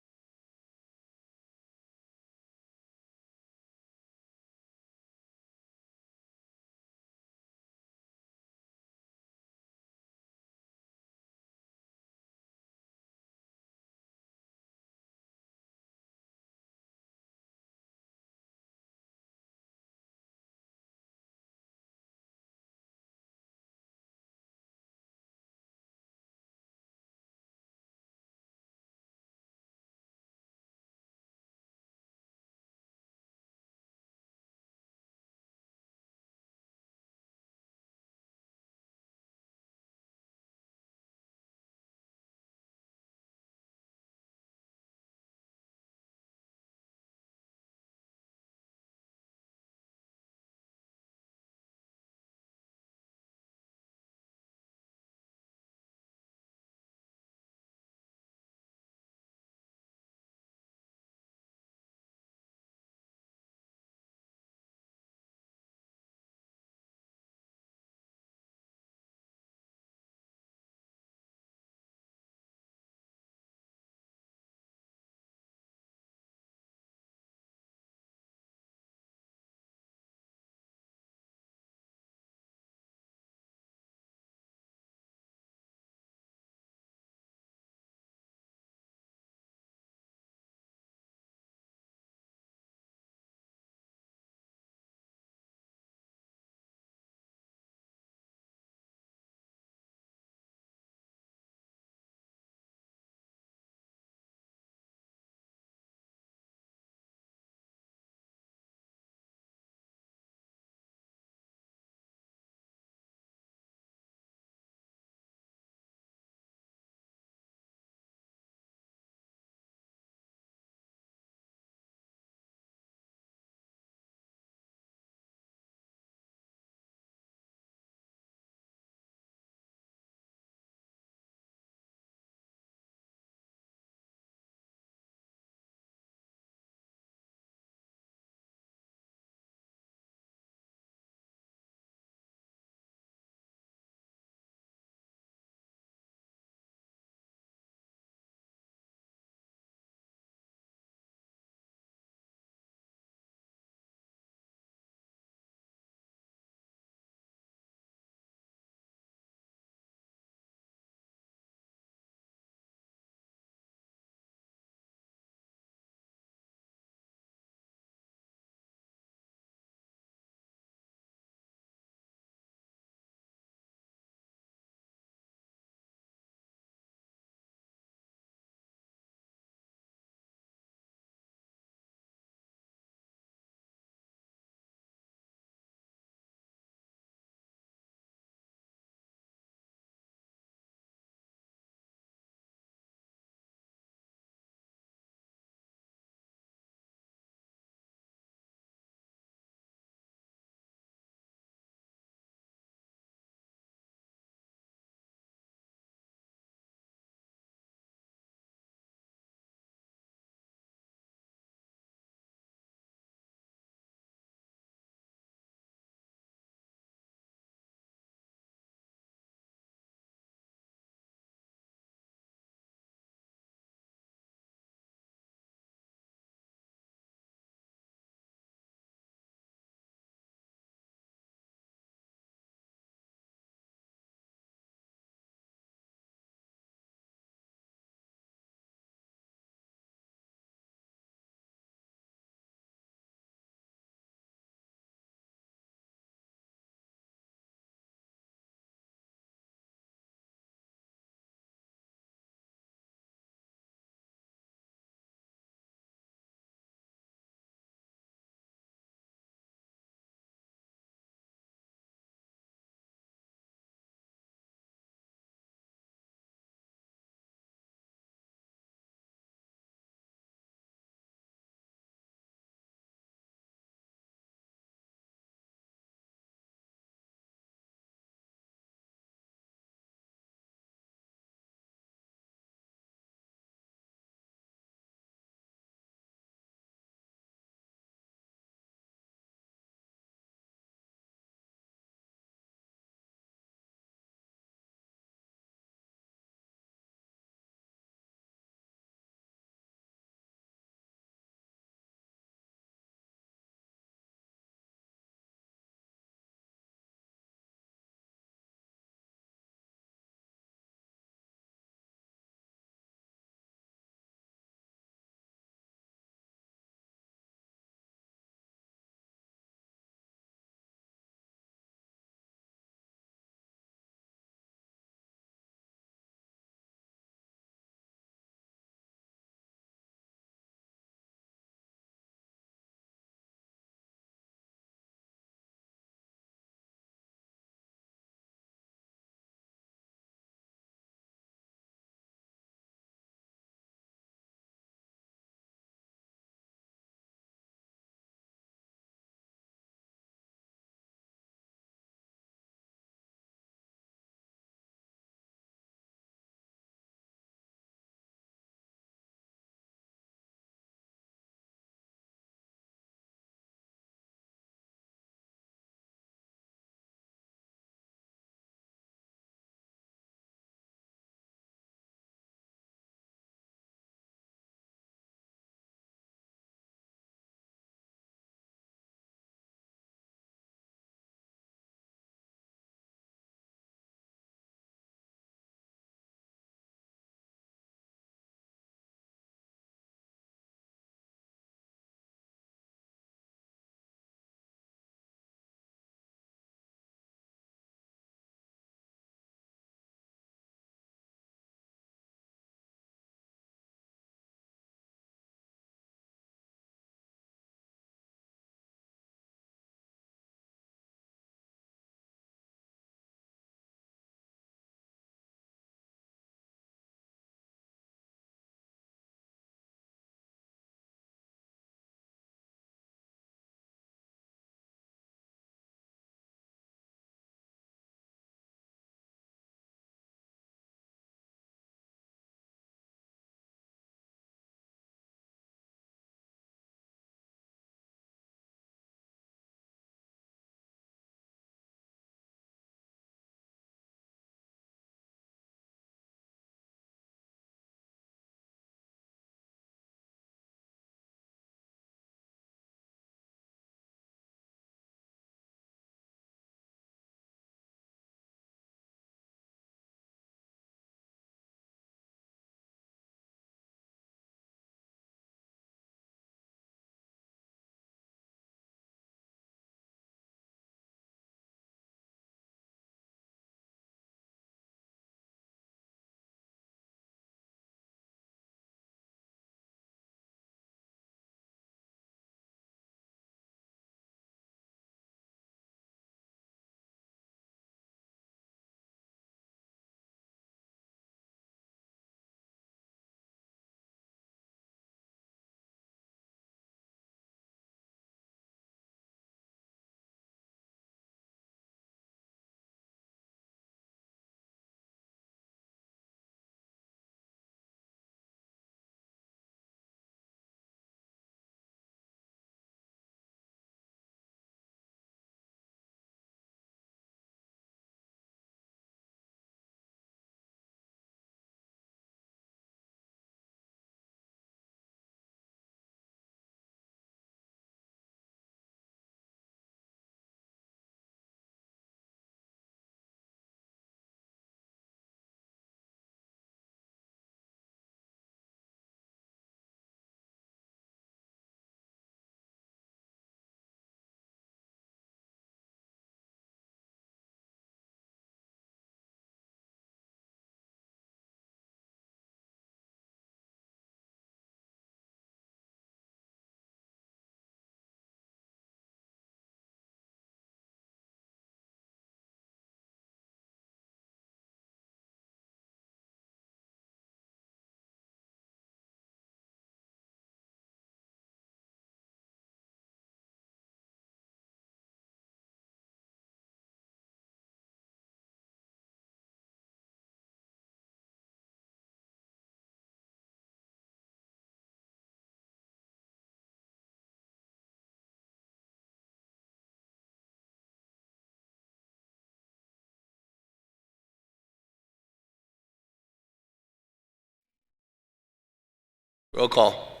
Roll call.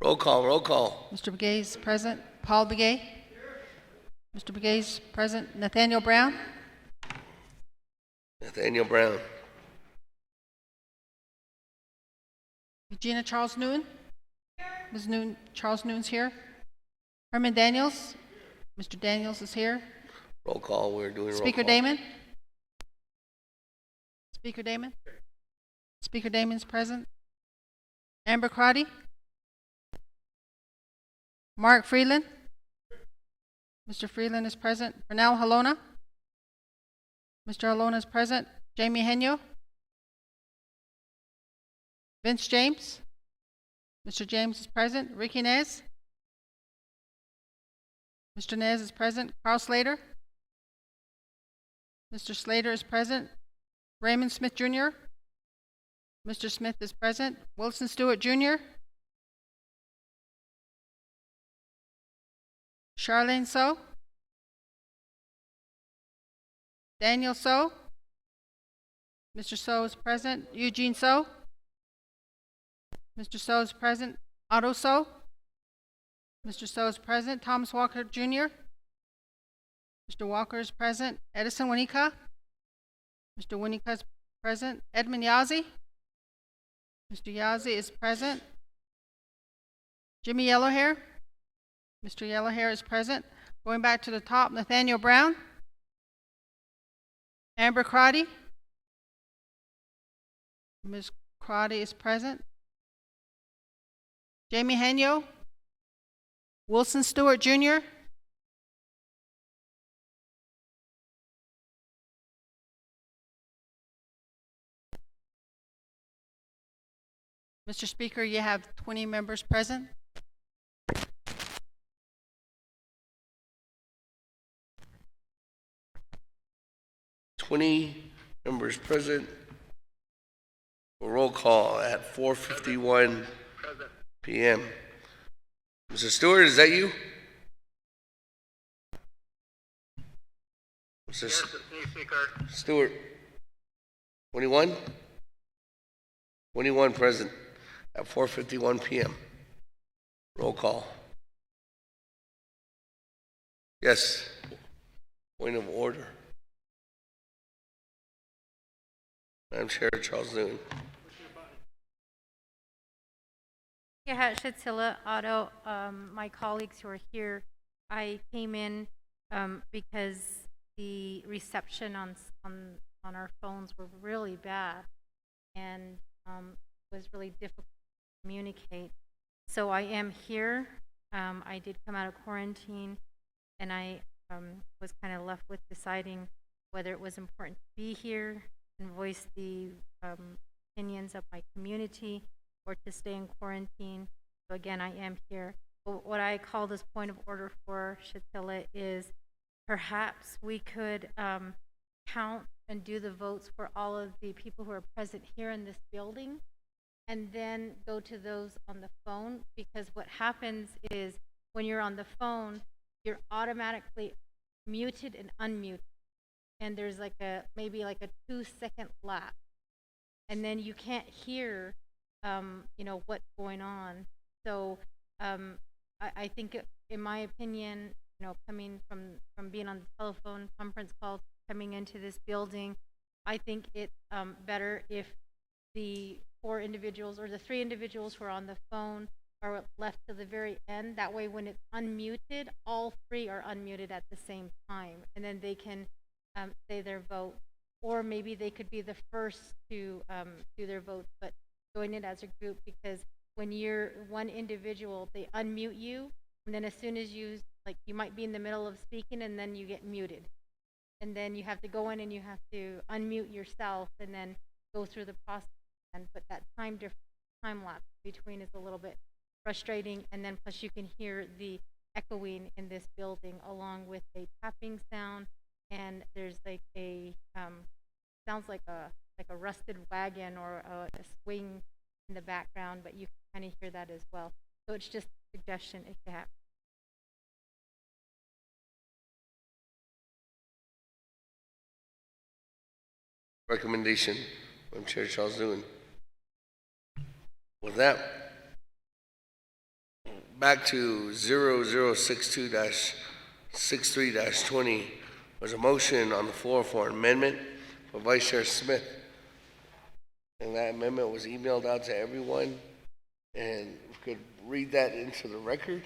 Roll call. Roll call. Mr. Begay is present. Paul Begay. Mr. Begay is present. Nathaniel Brown. Nathaniel Brown. Regina Charles Newton. Ms. Newton, Charles Newton's here. Herman Daniels. Mr. Daniels is here. Roll call. We're doing roll Speaker call. Damon. Speaker Damon. Speaker Damon's present. Amber Crotty. Mark Freeland. Mr. Freeland is present. Pernell Halona. Mr. Halona is present. Jamie Henyo. Vince James. Mr. James is present. Ricky Nez. Mr. Nez is present. Carl Slater. Mr. Slater is present. Raymond Smith Jr. Mr. Smith is present. Wilson Stewart Jr. Charlene So. Daniel So. Mr. So is present. Eugene So. Mr. So is present. Otto So. Mr. So is present. Thomas Walker Jr. Mr. Walker is present. Edison Winika. Mr. Winika is present. Edmund Yazzie. Mr. Yazzie is present. Jimmy Yellowhair. Mr. Yellowhair is present. Going back to the top, Nathaniel Brown. Amber Crotty. Ms. Crotty is present. Jamie Henyo. Wilson Stewart Jr. Mr. Speaker, you have 20 members present. Members present. Roll call at 4:51 p.m. Mr. Stewart, is that you? Mr. Stewart. 21? 21 present at 4:51 p.m. Roll call. Yes. Point of order. Madam Chair, Charles Newton. Shatilla, Otto, my colleagues who are here, I came in because the reception on our phones were really bad, and it was really difficult to communicate. So I am here. I did come out of quarantine, and I was kind of left with deciding whether it was important to be here and voice the opinions of my community, or to stay in quarantine. So again, I am here. But what I call this point of order for Shatilla is perhaps we could count and do the votes for all of the people who are present here in this building, and then go to those on the phone, because what happens is when you're on the phone, you're automatically muted and unmuted, and there's like maybe a 2-second lapse, and then you can't hear what's going on. So I think, in my opinion, coming from being on the telephone conference call, coming into this building, I think it's better if the 4 individuals or the 3 individuals who are on the phone are left to the very end. That way, when it's unmuted, all 3 are unmuted at the same time, and then they can say their vote. Or maybe they could be the first to do their votes, but doing it as a group, because when you're one individual, they unmute you, and then as soon as you might be in the middle of speaking, and then you get muted, and then you have to go in and you have to unmute yourself and then go through the process. But that time lapse between is a little bit frustrating, and then plus you can hear the echoing in this building, along with a tapping sound, and there's sounds like a rusted wagon or a swing in the background, but you can kind of hear that as well. So it's just a suggestion if you have. Recommendation from Chair Charles Newton. With that, back to 0062-63-20. There's a motion on the floor for an amendment for Vice Chair Smith. And that amendment was emailed out to everyone. And we could read that into the record.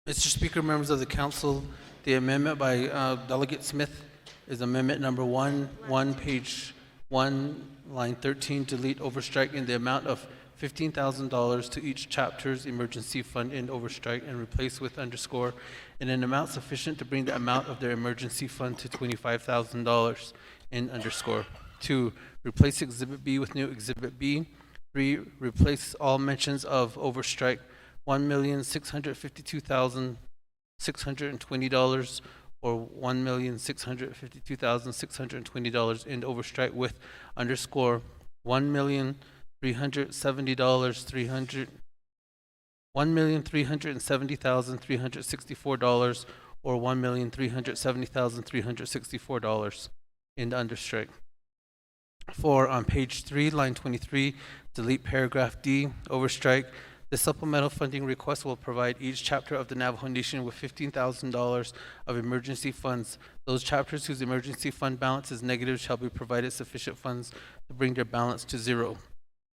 Mr. Speaker, members of the council, the amendment by Delegate Smith is amendment number 1, page 1, line 13, delete overstrike in the amount of $15,000 to each chapter's emergency fund in overstrike and replace with underscore in an amount sufficient to bring the amount of their emergency fund to $25,000 in underscore. 2, replace Exhibit B with new Exhibit B. 3, replace all mentions of overstrike $1,652,620 or $1,652,620 in overstrike with underscore $1,370,364 or $1,370,364 in the understrike. 4, on page 3, line 23, delete paragraph D, overstrike. The supplemental funding request will provide each chapter of the Navajo Nation with $15,000 of emergency funds. Those chapters whose emergency fund balance is negative shall be provided sufficient funds to bring their balance to 0.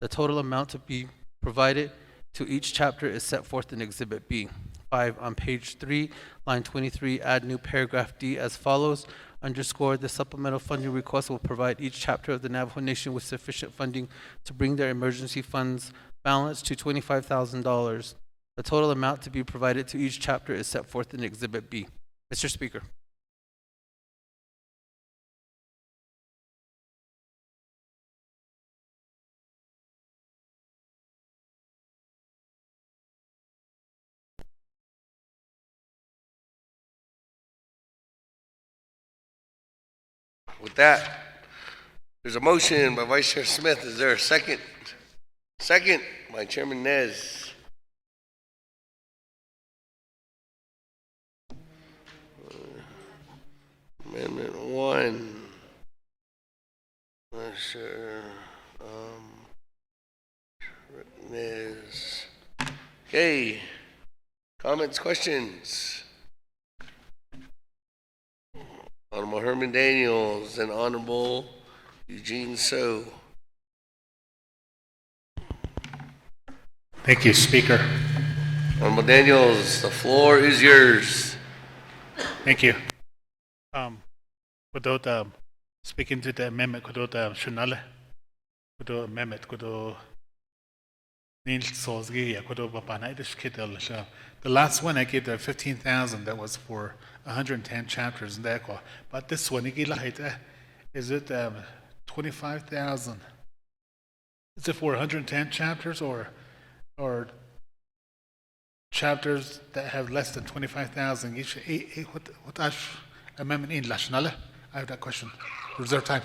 The total amount to be provided to each chapter is set forth in Exhibit B. 5, on page 3, line 23, add new paragraph D as follows. Underscore, the supplemental funding request will provide each chapter of the Navajo Nation with sufficient funding to bring their emergency funds balance to $25,000. The total amount to be provided to each chapter is set forth in Exhibit B. Mr. Speaker. With that, there's a motion by Vice Chair Smith. Is there a second? Second by Chairman Nez. Amendment 1. Sure. Nez. Okay. Comments, questions? Honorable Herman Daniels and Honorable Eugene So. Thank you, Speaker. Honorable Daniels, the floor is yours. Thank you. Without speaking to the amendment, without Shunale, without amendment, without Neil Solsgi, without Papana, the last one I gave the 15,000 that was for 110 chapters in that. But this one, is it 25,000? Is it for 110 chapters or chapters that have less than 25,000 each? What amendment in Lashnale? I have that question. Reserve time.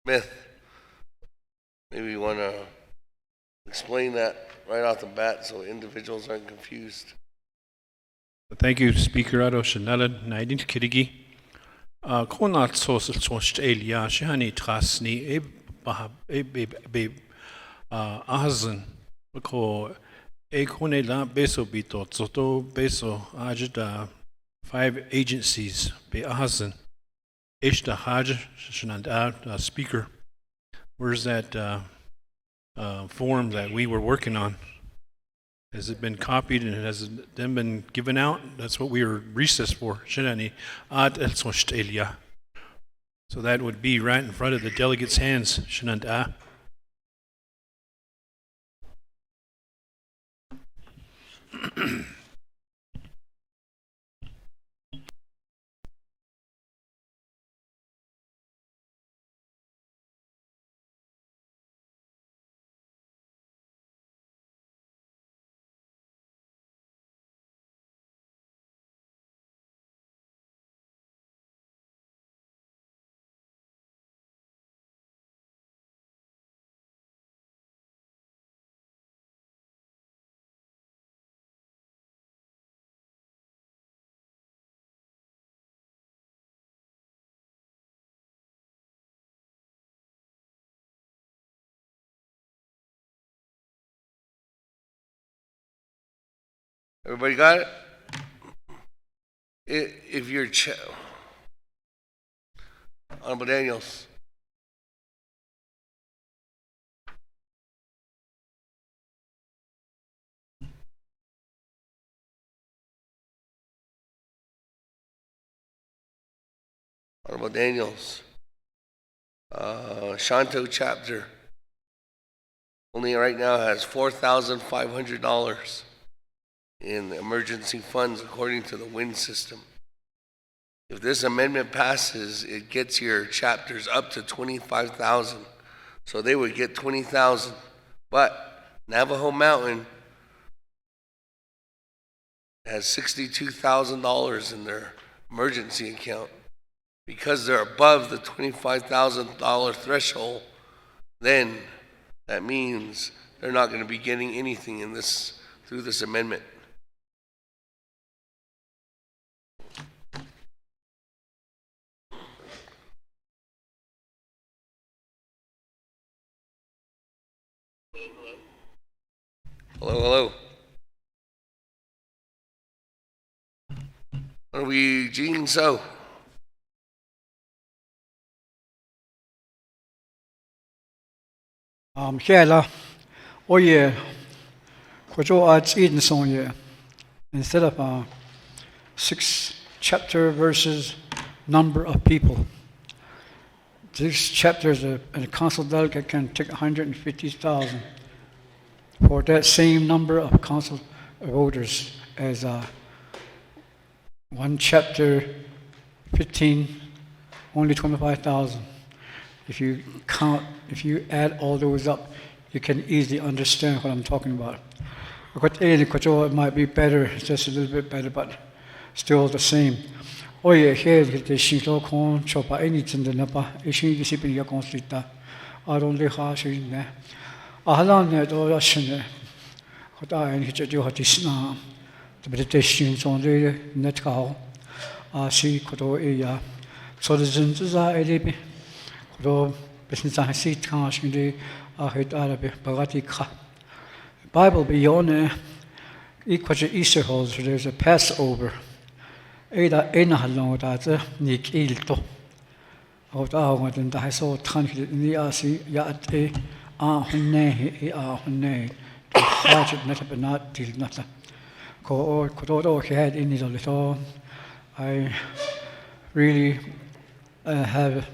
Smith, maybe you want to explain that right off the bat so individuals aren't confused. Thank you, Speaker. Ado Shanala Naidin Kirigi. Konat Social Sost Elia, Shani Trasni, Ahazan, Ko Ekonela Beso Bito, Soto Beso, Ajita, 5 agencies, Be Ahazan, Ishta Haj, Shananda, Speaker. Where's that form that we were working on? Has it been copied and has it then been given out? That's what we were recessed for. Shanani Ad El Sost Elia. So that would be right in front of the delegates' hands. Shananda. Everybody got it? If you're Honorable Daniels. Honorable Daniels. Shanto chapter only right now has $4,500 in emergency funds according to the WIN system. If this amendment passes, it gets your chapters up to 25,000. So they would get 20,000. But Navajo Mountain has $62,000 in their emergency account. Because they're above the $25,000 threshold, then that means they're not going to be getting anything in this through this amendment. Hello. Are we Gene So? Here, oh yeah, instead of 6 chapter verses number of people. This chapter is a council delegate can take 150,000 for that same number of council voters as one chapter 15, only 25,000. If you add all those up, you can easily understand what I'm talking about. It might be better, just a little bit better, but still the same. Oh yeah, here the Shito con chopa anything the napa, ishin discipline ya constrita. I don't live harsh in there. Ahalan net or Russian. What I need to do what is now. The British on the net cow. See Koto Aya. So the Zintas are a little bit. Koto business I see cash in the Ahid Arabic Bagatika. Bible beyond equal to Easter holds, there's a Passover. Ada enahalong data nik ilto. Out out and I saw tanki in the asi yat hunne hunne. Budget not a not till nothing. Kodo had in it a little. I really have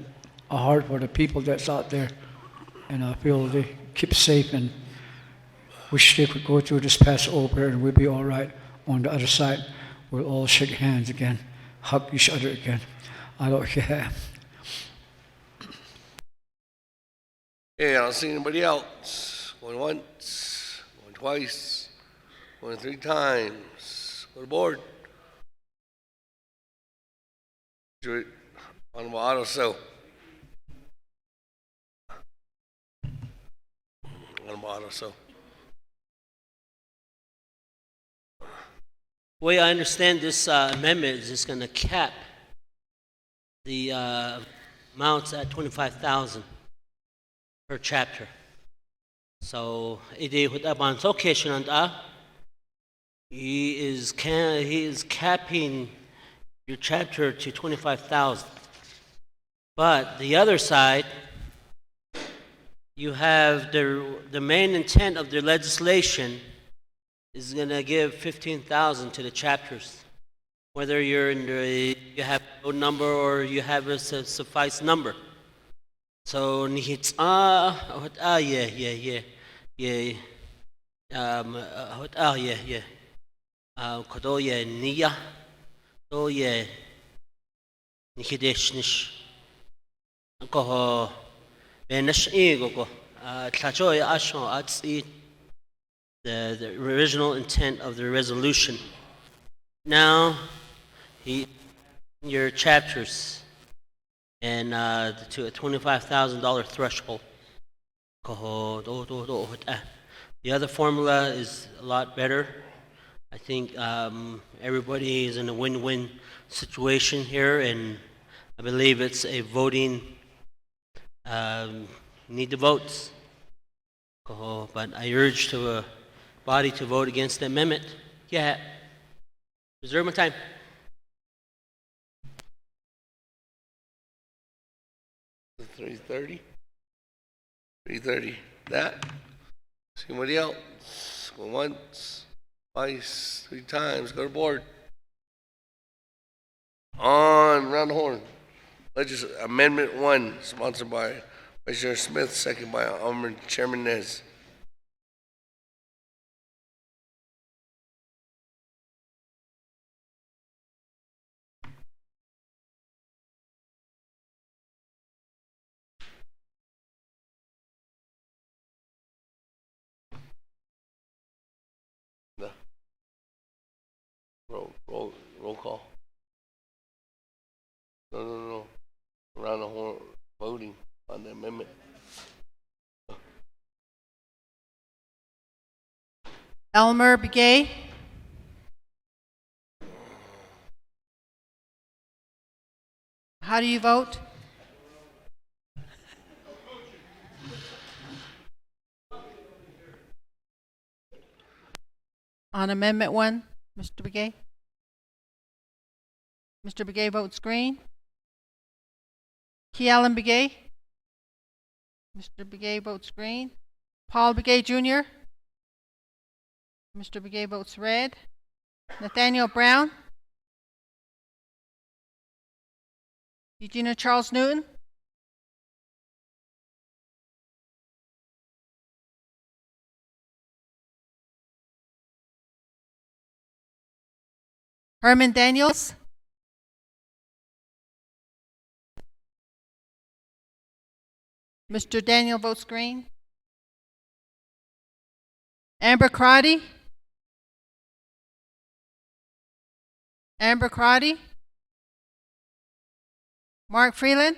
a heart for the people that's out there, and I feel they keep safe and wish they could go through this Passover and we'll be all right on the other side. We'll all shake hands again, hug each other again. I don't care. Hey, I don't see anybody else. Going once, going twice, going 3 times. Go to board. Do it on the auto so. On the auto so. The way I understand this amendment is it's going to cap the amounts at 25,000 per chapter. So, he is capping your chapter to 25,000. But the other side, you have the main intent of the legislation is going to give 15,000 to the chapters, whether you have a number or you have a suffice number. So the original intent of the resolution. Now, your chapters and to a $25,000 threshold. The other formula is a lot better. I think everybody is in a win-win situation here, and I believe it's a voting, need the votes. But I urge the body to vote against the amendment. Yeah. Reserve my time. $3:30. 3:30. That. Somebody else. Go once, twice, 3 times. Go to board. On round the horn. Amendment 1, sponsored by Vice Chair Smith, second by Alderman Chairman Nez. No. Roll call. No. Around the horn, voting on the amendment. Elmer Begay. How do you vote? On Amendment 1, Mr. Begay? Mr. Begay votes green. Key Allen Begay? Mr. Begay votes green. Paul Begay Jr.? Mr. Begay votes red. Nathaniel Brown? Eugenia Charles Newton? Herman Daniels? Mr. Daniel votes green. Amber Crotty? Amber Crotty? Mark Freeland?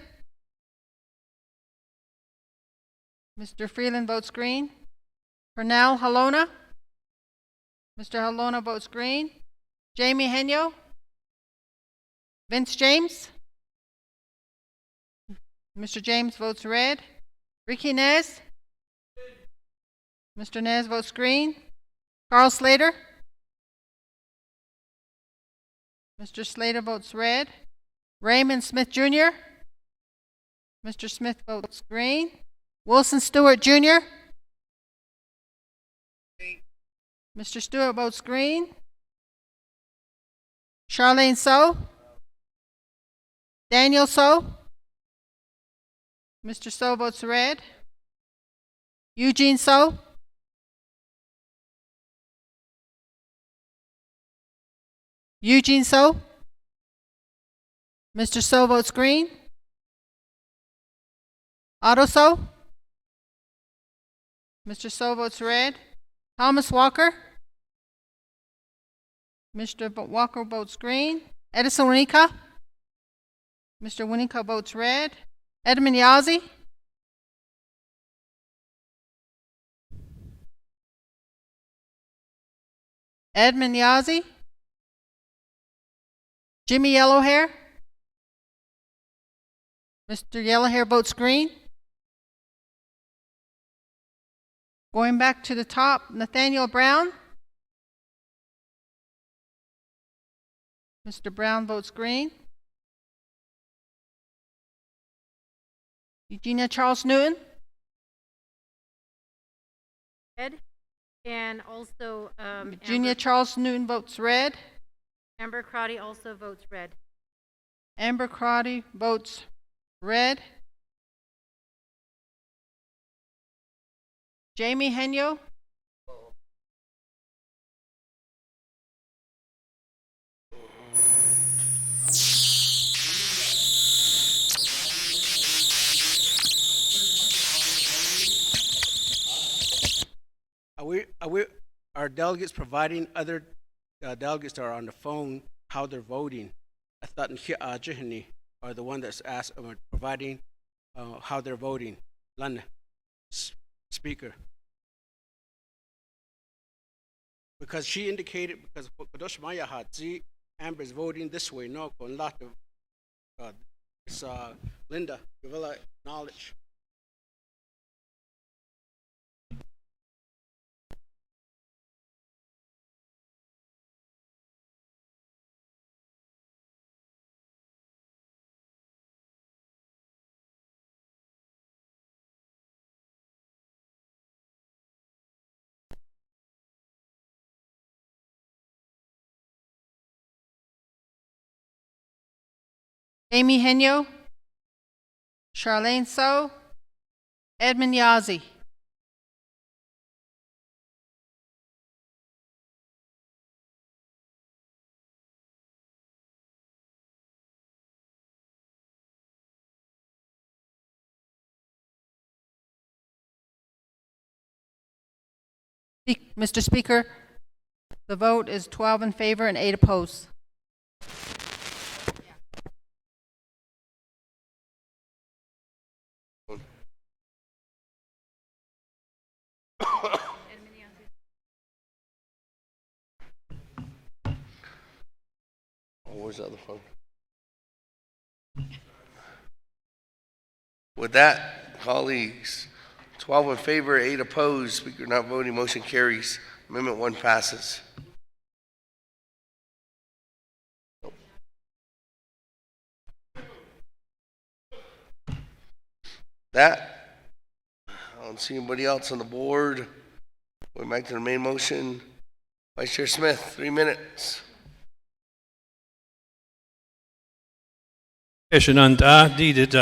Mr. Freeland votes green. Pernell Halona? Mr. Halona votes green. Jamie Henyo? Vince James? Mr. James votes red. Ricky Nez? Mr. Nez votes green. Carl Slater? Mr. Slater votes red. Raymond Smith Jr.? Mr. Smith votes green. Wilson Stewart Jr.? Mr. Stewart votes green. Charlene So? Daniel So? Mr. So votes red. Eugene So? Eugene So? Mr. So votes green. Otto So? Mr. So votes red. Thomas Walker? Mr. Walker votes green. Edison Winika? Mr. Winika votes red. Edmund Yazzie? Edmund Yazzie? Jimmy Yellowhair? Mr. Yellowhair votes green. Going back to the top, Nathaniel Brown? Mr. Brown votes green. Eugenia Charles Newton? Red. And also Eugenia Charles Newton votes red. Amber Crotty also votes red. Amber Crotty votes red. Jamie Henyo? Are delegates providing other delegates that are on the phone how they're voting? I thought Jihani are the one that's asked providing how they're voting. Lana, speaker. Because she indicated, because Kadosh Maya had Amber's voting this way, no, con lot of it's Linda, give her knowledge. Amy Henyo, Charlene So, Edmund Yazzie. Mr. Speaker, the vote is 12 in favor and 8 opposed. Oh, where's the other phone? With that, colleagues, 12 in favor, 8 opposed, speaker not voting, motion carries. Amendment 1 passes. That, I don't see anybody else on the board. We're back to the main motion. Vice Chair Smith, 3 minutes. Eshenanda did it.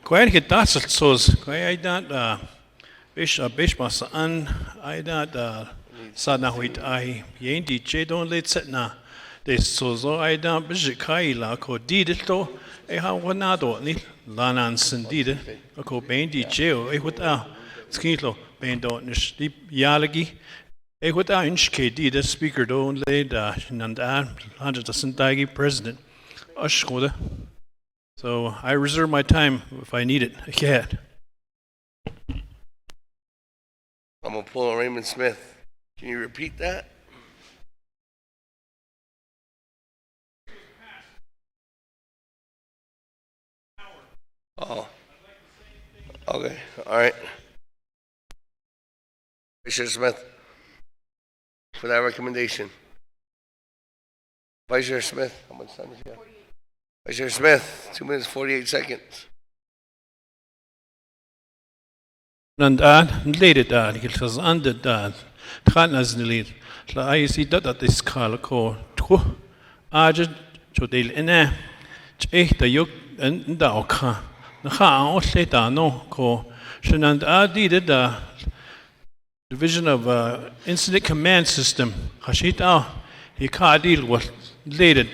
Quite get that's it. So I don't bish mas an I don't sana huit I yendi che don't let set na. This so I don't bish kai la ko did it to I have one ado ni lanan sen did it. Ko bendi che I would skilo bendo nish deep yalagi. I would inch ke did the speaker don't let nanda 100% dagi president. Ashkoda. So I reserve my time if I need it. I can't. I'm gonna pull a Raymond Smith. Can you repeat that? Oh. Okay. All right. Vice Chair Smith, for that recommendation. Vice Chair Smith, how much time is he got? Vice Chair Smith, 2 minutes, 48 seconds. Later dad, because under dad, Khanas Nilid, La I see that this call ko two Argent Chodil ene, Cheh the Yuk and Dauka. Naha Osleta no ko Shanand Adi did the Division of Incident Command System. Hashita, he can't deal with later.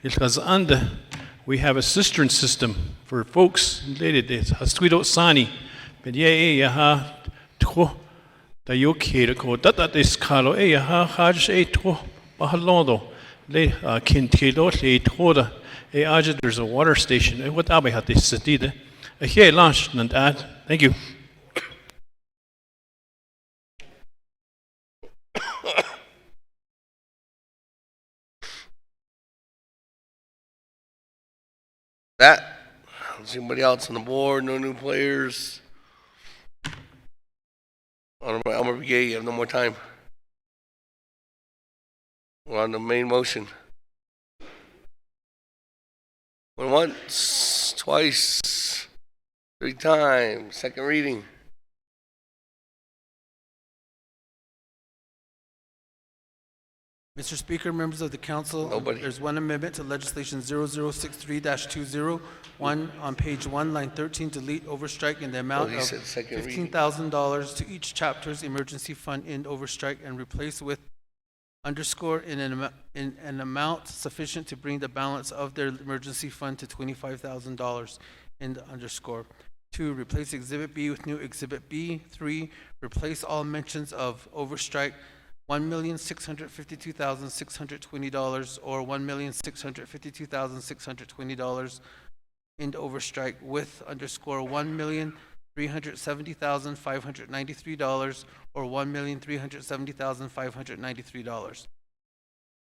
It was under. We have a cistern system for folks related to Hasquito Sani. But yeah, to the UK ko that is Carlo, Haj a to Bahalondo, lay Kintido, lay Toda, there's a water station. What Abbey had this city? Here lunch and that. Thank you. That, I don't see anybody else on the board, no new players. Elmer Brigade, you have no more time. We're on the main motion. Went once, twice, 3 times, second reading. Mr. Speaker, members of the council, there's one amendment to legislation 0063-20, one on page 1, line 13, delete overstrike in the amount of $15,000 to each chapter's emergency fund in overstrike and replace with underscore in an amount sufficient to bring the balance of their emergency fund to $25,000 in the underscore. 2, replace Exhibit B with new Exhibit B. 3, replace all mentions of overstrike $1,652,620 or $1,652,620 into overstrike with underscore $1,370,593 or $1,370,593.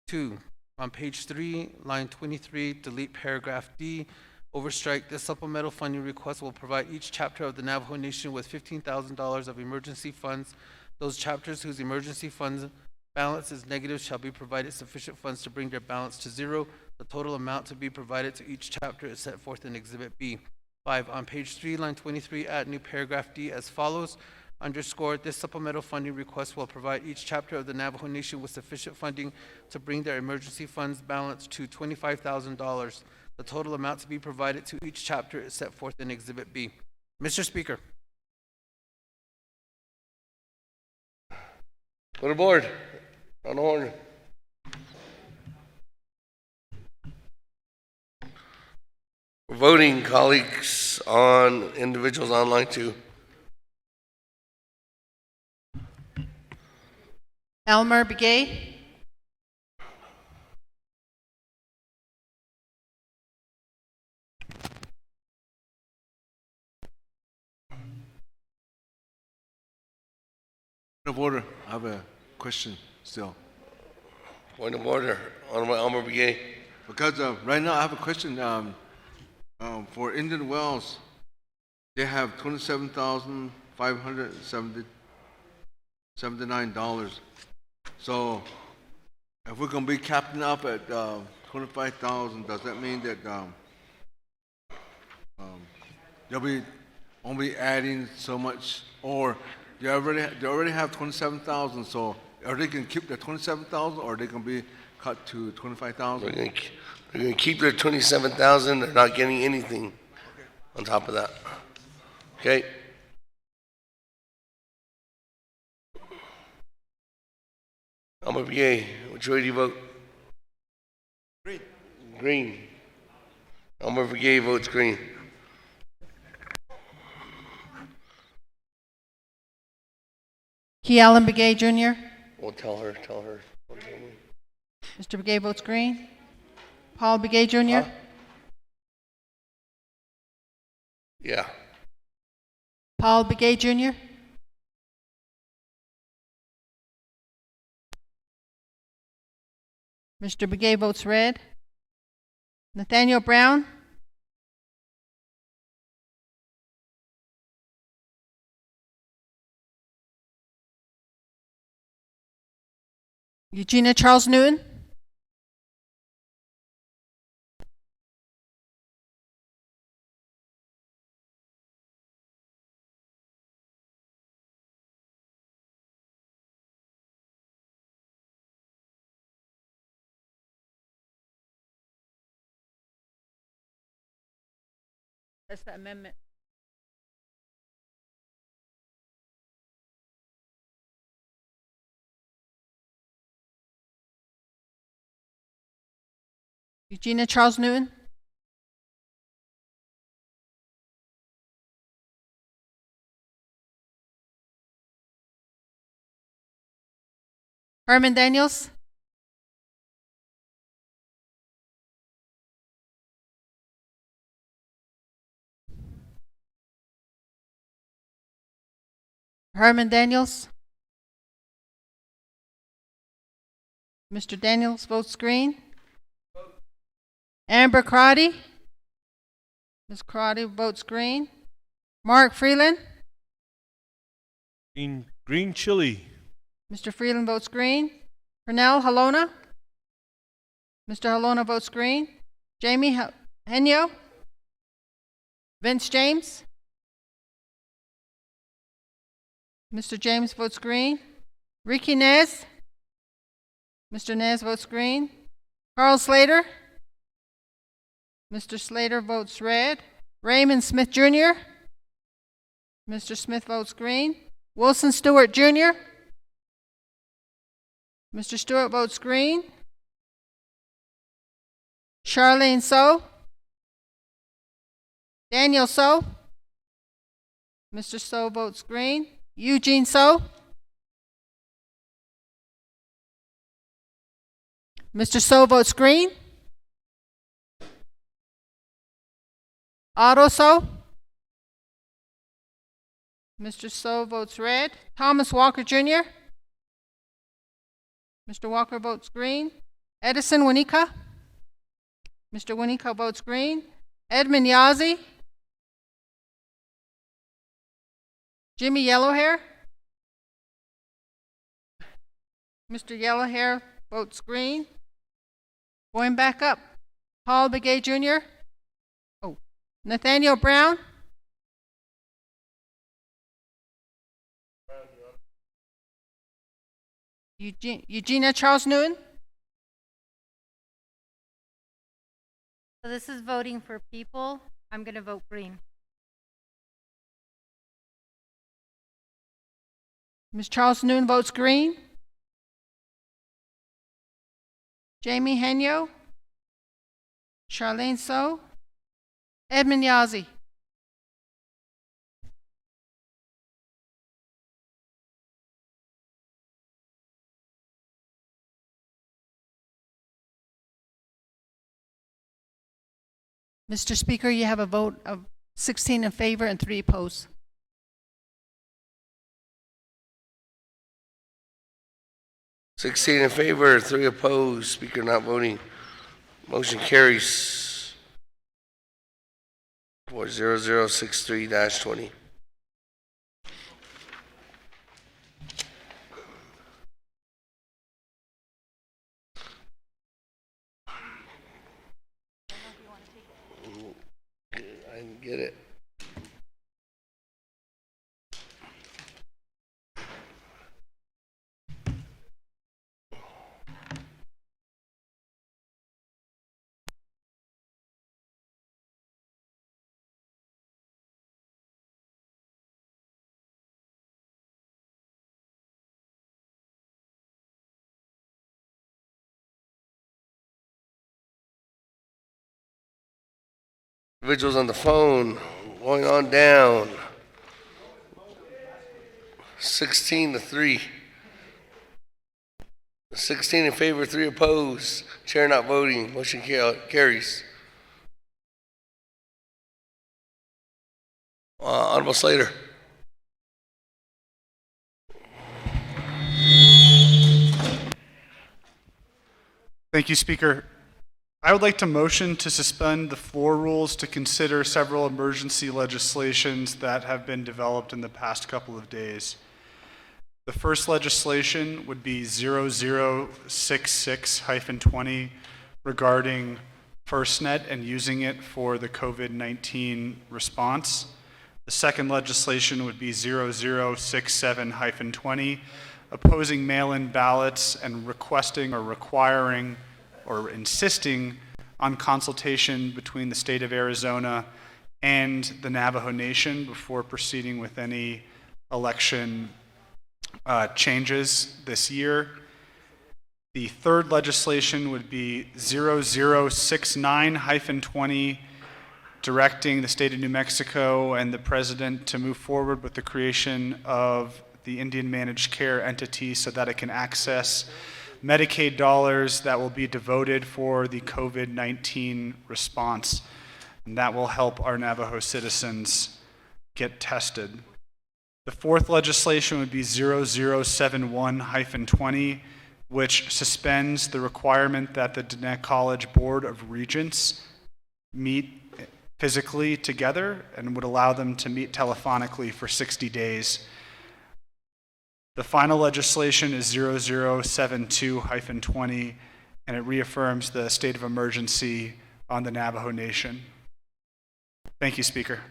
2, on page 3, line 23, delete paragraph D. Overstrike, this supplemental funding request will provide each chapter of the Navajo Nation with $15,000 of emergency funds. Those chapters whose emergency funds balance is negative shall be provided sufficient funds to bring their balance to 0. The total amount to be provided to each chapter is set forth in Exhibit B. 5, on page 3, line 23, add new paragraph D as follows. Underscore, this supplemental funding request will provide each chapter of the Navajo Nation with sufficient funding to bring their emergency funds balance to $25,000. The total amount to be provided to each chapter is set forth in Exhibit B. Mr. Speaker. Go to board. On order. We're voting, colleagues, on individuals online too. Elmer Begay. Point of order. I have a question still. Point of order. Honorable Elmer Begay. Because right now I have a question. For Indian Wells, they have $27,579. So if we're going to be capping up at 25,000, does that mean that they'll be only adding so much, or they already have 27,000? So are they going to keep the 27,000, or are they going to be cut to 25,000? They're going to keep their 27,000. They're not getting anything on top of that. Okay. Elmer Begay, which way do you vote? Green. Green. Elmer Begay votes green. Key Allen Begay Jr. Well, tell her. Mr. Begay votes green. Paul Begay Jr. Yeah. Paul Begay Jr. Mr. Begay votes red. Nathaniel Brown. Eugenia Charles Newton. That's the amendment. Eugenia Charles Newton. Herman Daniels. Herman Daniels. Mr. Daniels votes green. Amber Crotty. Ms. Crotty votes green. Mark Freeland. Green chili. Mr. Freeland votes green. Pernell Halona. Mr. Halona votes green. Jamie Henyo. Vince James. Mr. James votes green. Ricky Nez. Mr. Nez votes green. Carl Slater. Mr. Slater votes red. Raymond Smith Jr. Mr. Smith votes green. Wilson Stewart Jr. Mr. Stewart votes green. Charlene So. Daniel So. Mr. So votes green. Eugene So. Mr. So votes green. Otto So. Mr. So votes red. Thomas Walker Jr. Mr. Walker votes green. Edison Winika. Mr. Winika votes green. Edmund Yazzie. Jimmy Yellowhair. Mr. Yellowhair votes green. Going back up. Paul Begay Jr. Nathaniel Brown. Eugenia Charles Newton. So this is voting for people. I'm going to vote green. Ms. Charles Noon votes green. Jamie Henyo. Charlene So. Edmund Yazzie. Mr. Speaker, you have a vote of 16 in favor and 3 opposed. $16 in favor, 3 opposed, speaker not voting. Motion carries for 0063-20. I didn't get it. Individuals on the phone, going on down. 16-3. 16 in favor, 3 opposed. Chair not voting. Motion carries. Honorable Slater. Thank you, Speaker. I would like to motion to suspend the floor rules to consider several emergency legislations that have been developed in the past couple of days. The first legislation would be 0066-20 regarding FirstNet and using it for the COVID-19 response. The second legislation would be 0067-20 opposing mail-in ballots and requesting or requiring or insisting on consultation between the state of Arizona and the Navajo Nation before proceeding with any election changes this year. The third legislation would be 0069-20, directing the state of New Mexico and the president to move forward with the creation of the Indian Managed Care entity so that it can access Medicaid dollars that will be devoted for the COVID-19 response. And that will help our Navajo citizens get tested. The fourth legislation would be 0071-20, which suspends the requirement that the Diné College Board of Regents meet physically together and would allow them to meet telephonically for 60 days. The final legislation is 0072-20, and it reaffirms the state of emergency on the Navajo Nation. Thank you, Speaker.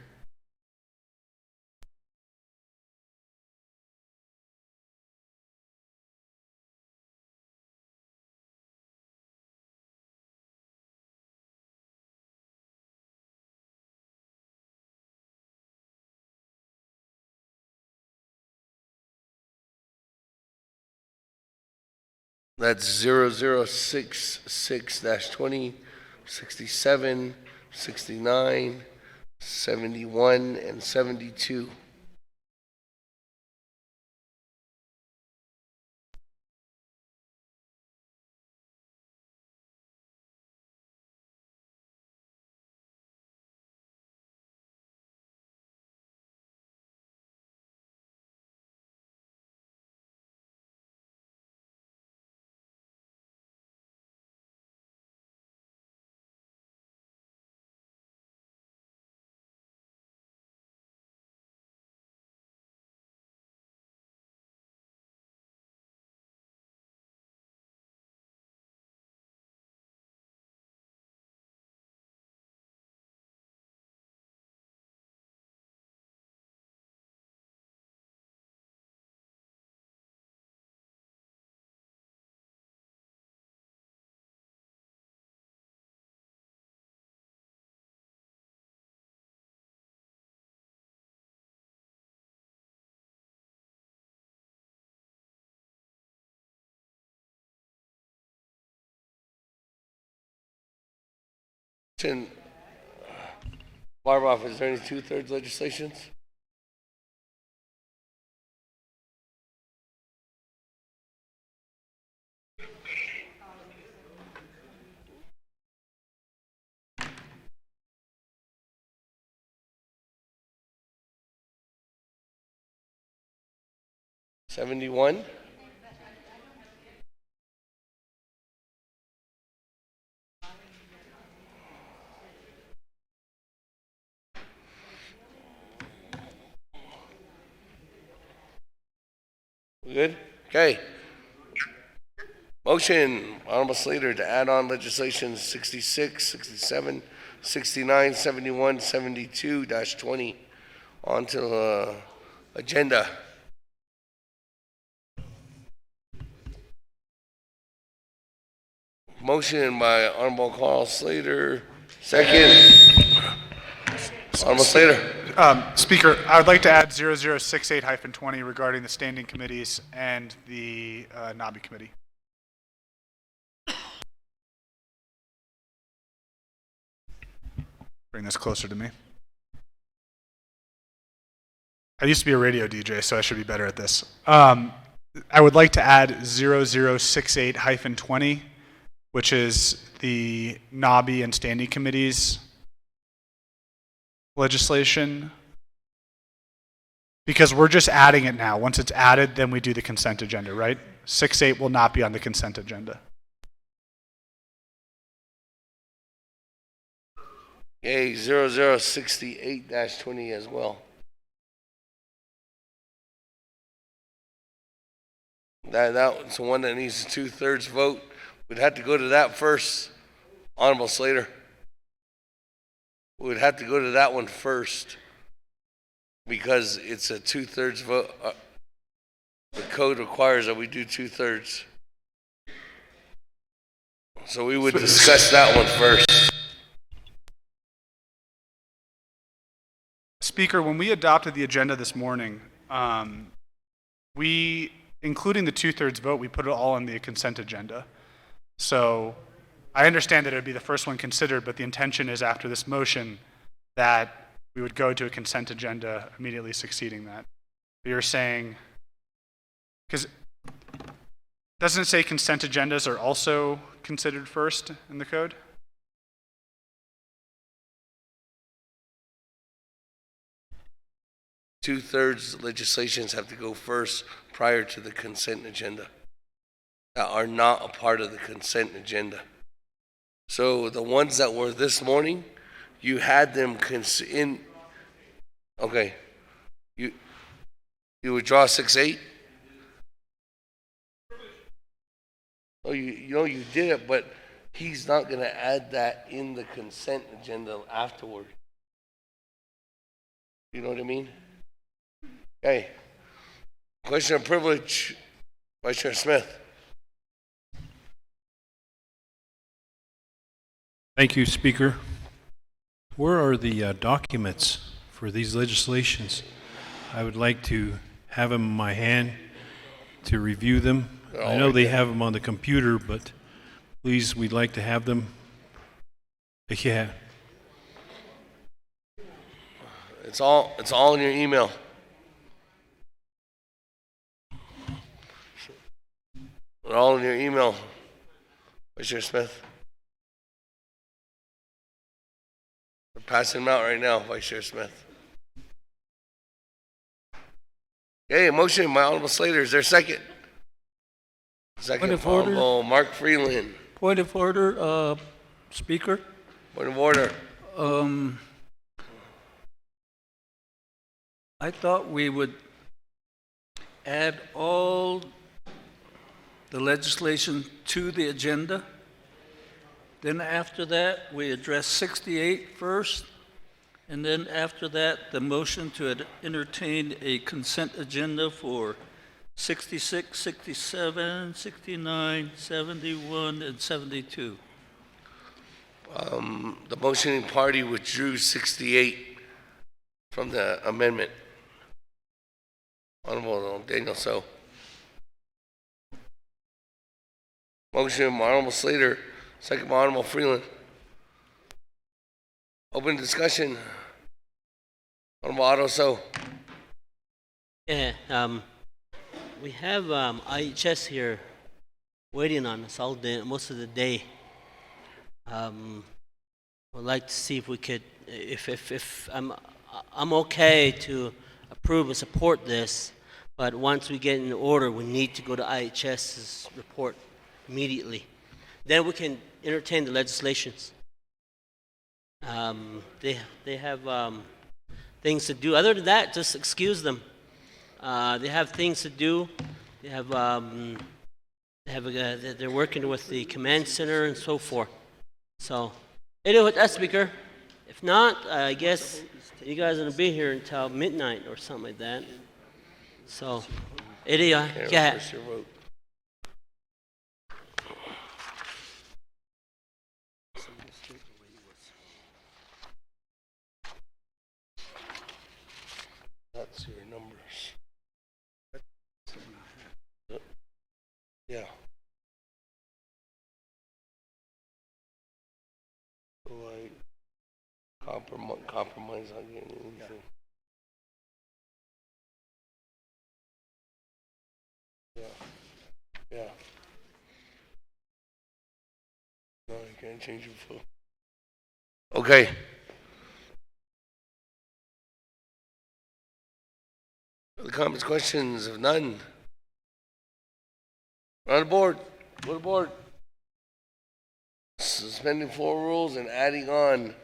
That's 0066-20, 67, 69, 71, and 72. Motion, Barboff, is there any 2/3 legislations? $71. We good? Okay. Motion, Honorable Slater, to add on legislation 66, 67, 69, 71, 72-20 onto the agenda. Motion by Honorable Carl Slater, second. Honorable Slater. Speaker, I would like to add 0068-20 regarding the standing committees and the NABI committee. Bring this closer to me. I used to be a radio DJ, so I should be better at this. I would like to add 0068-20, which is the NABI and standing committees legislation, because we're just adding it now. Once it's added, then we do the consent agenda, right? 6.8 will not be on the consent agenda. Okay, 0068-20 as well. That's the one that needs a 2/3 vote. We'd have to go to that first, Honorable Slater. We'd have to go to that one first because it's a 2/3 vote. The code requires that we do 2/3. So we would discuss that one first. Speaker, when we adopted the agenda this morning, we, including the 2/3 vote, we put it all on the consent agenda. So I understand that it would be the first one considered, but the intention is after this motion that we would go to a consent agenda immediately succeeding that. But you're saying, because doesn't it say consent agendas are also considered first in the code? Two-thirds legislations have to go first prior to the consent agenda that are not a part of the consent agenda. So the ones that were this morning, you had them in. Okay, you withdraw 6.8. Oh, you did it, but he's not going to add that in the consent agenda afterward. You know what I mean? Okay. Question of privilege, Vice Chair Smith. Thank you, Speaker. Where are the documents for these legislations? I would like to have them in my hand to review them. I know they have them on the computer, but please, we'd like to have them. Yeah. It's all in your email. They're all in your email, Vice Chair Smith. We're passing them out right now, Vice Chair Smith. Okay, motion by Honorable Slater. Is there a second? Second, Honorable Mark Freeland. Point of order, Speaker. Point of order. I thought we would add all the legislation to the agenda. Then after that, we address 68 first. And then after that, the motion to entertain a consent agenda for 66, 67, 69, 71, and 72. The motioning party withdrew 68 from the amendment. Honorable Daniel So. Motion by Honorable Slater, second by Honorable Freeland. Open discussion. Honorable Otto So. Yeah, we have IHS here waiting on us all day, most of the day. Would like to see if we could, if I'm okay to approve and support this, but once we get in order, we need to go to IHS's report immediately. Then we can entertain the legislations. They have things to do. Other than that, just excuse them. They have things to do. They have they're working with the command center and so forth. So, anyway, with that, Speaker. If not, I guess you guys are gonna be here until midnight or something like that. So, anyway, yeah. Where's your vote? That's your numbers. Yeah. So like compromise on getting anything. Yeah. Yeah. No, you can't change your vote. Okay. Other comments, questions? If none, on the board. Go to the board. Suspending 4 rules and adding on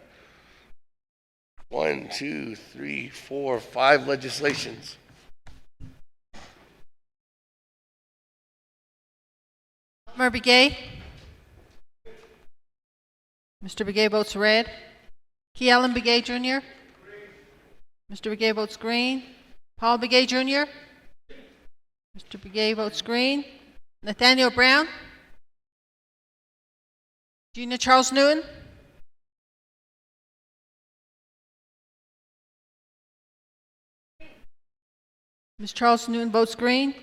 1, 2, 3, 4, 5 legislations. Member Begay? Mr. Begay votes red. Key Allen Begay Jr.? Mr. Begay votes green. Paul Begay Jr.? Mr. Begay votes green. Nathaniel Brown? Gina Charles Newton? Ms. Charles Newton votes green.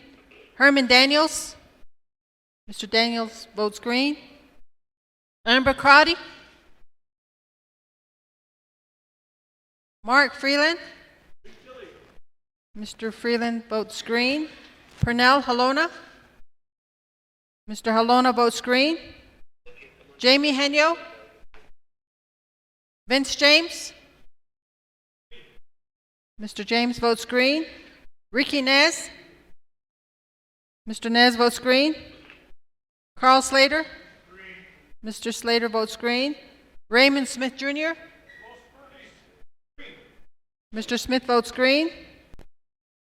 Herman Daniels? Mr. Daniels votes green. Amber Crotty? Mark Freeland? Mr. Freeland votes green. Pernell Halona? Mr. Halona votes green. Jamie Henyo? Vince James? Mr. James votes green. Ricky Nez? Mr. Nez votes green. Carl Slater? Mr. Slater votes green. Raymond Smith Jr.? Mr. Smith votes green.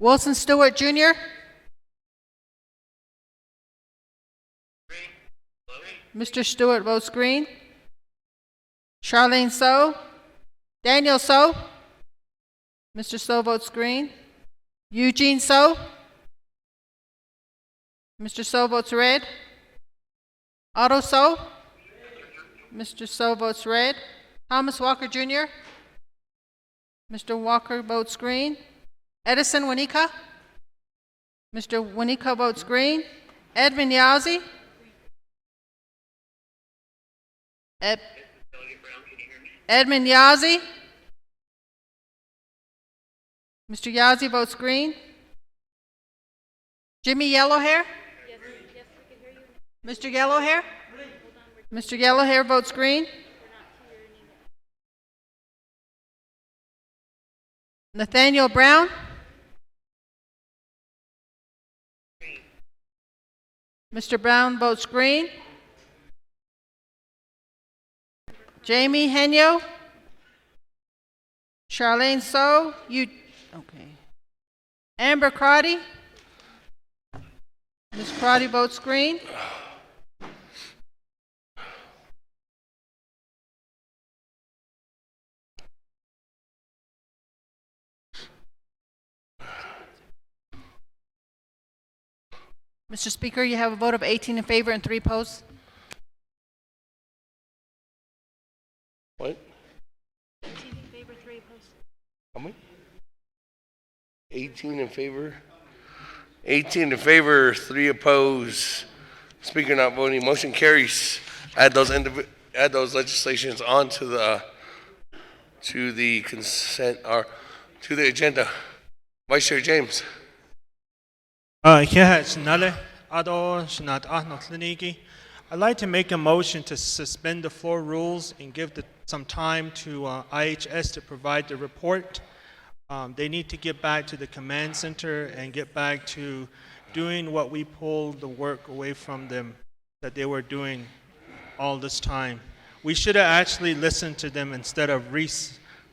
Wilson Stewart Jr.? Mr. Stewart votes green. Charlene So? Daniel So? Mr. So votes green. Eugene So? Mr. So votes red. Otto So? Mr. So votes red. Thomas Walker Jr.? Mr. Walker votes green. Edison Wanika? Mr. Wanika votes green. Edmund Yazzie? Edmund Yazzie? Mr. Yazzie votes green. Jimmy Yellowhair? Yes, we can hear you. Mr. Yellowhair? Mr. Yellowhair votes green. Nathaniel Brown? Mr. Brown votes green. Jamie Henyo? Charlene So? Okay. Amber Crotty? Ms. Crotty votes green. Mr. Speaker, you have a vote of 18 in favor and 3 opposed. What? 18 in favor, 3 opposed. How many? 18 in favor. 18 in favor, 3 opposed. Speaker not voting. Motion carries. Add those legislations onto the to the consent or to the agenda. Vice Chair James. Yeah, it's Nale. Ado, Shinat Ahnochliniki. I'd like to make a motion to suspend the floor rules and give some time to IHS to provide the report. They need to get back to the command center and get back to doing what we pulled the work away from them that they were doing all this time. We should have actually listened to them instead of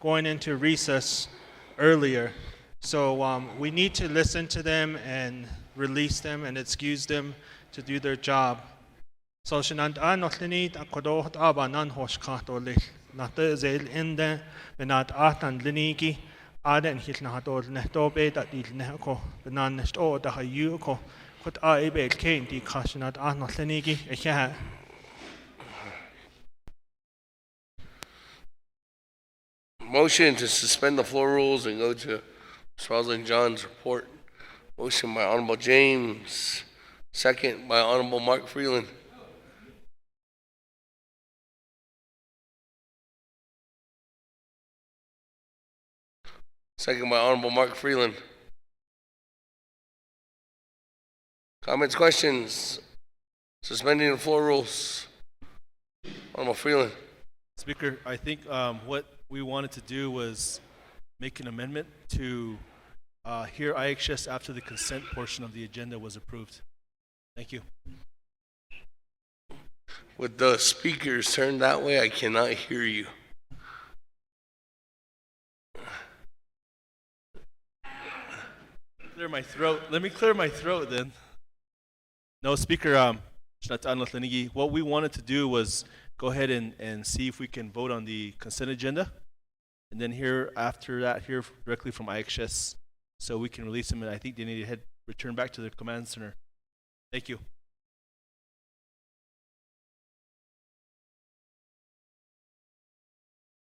going into recess earlier. So we need to listen to them and release them and excuse them to do their job. So shinant anotlini akodo aba nan hoshkatoli nata zel inde benat atan liniki aden hitnahatol nehtobe that il nehko benan nesto da hayuko kut aibe kain di kashinat anotliniki eha. Motion to suspend the floor rules and go to Swaziland John's report. Motion by Honorable James, second by Honorable Mark Freeland. Second by Honorable Mark Freeland. Comments, questions? Suspending the floor rules. Honorable Freeland. Speaker, I think what we wanted to do was make an amendment to hear IHS after the consent portion of the agenda was approved. Thank you. With the speakers turned that way, I cannot hear you. Clear my throat. Let me clear my throat then. No, Speaker, what we wanted to do was go ahead and see if we can vote on the consent agenda, and then hear after that, hear directly from IHS so we can release them, and I think they need to return back to their command center. Thank you.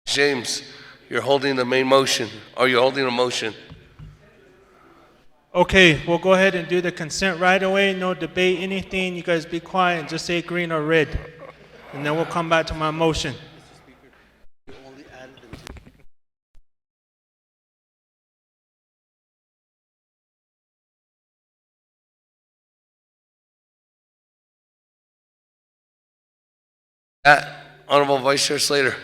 James, you're holding the main motion. Are you holding a motion? Okay, we'll go ahead and do the consent right away. No debate, anything. You guys be quiet and just say green or red. And then we'll come back to my motion. Honorable Vice Chair Slater.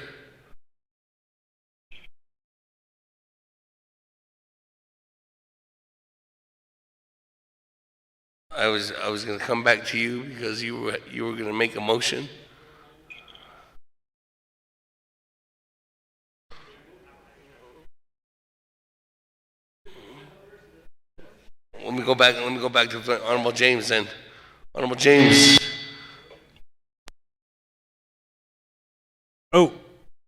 I was going to come back to you because you were going to make a motion. Let me go back to Honorable James then. Honorable James. Oh,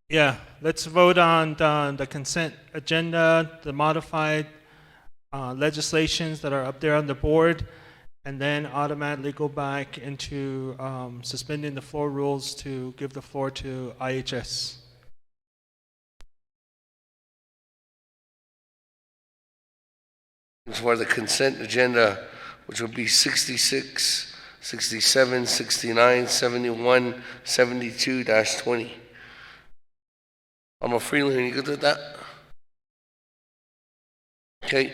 yeah. Let's vote on the consent agenda, the modified legislations that are up there on the board, and then automatically go back into suspending the floor rules to give the floor to IHS. For the consent agenda, which would be 66, 67, 69, 71, 72-20. Honorable Freeland, you good with that? Okay.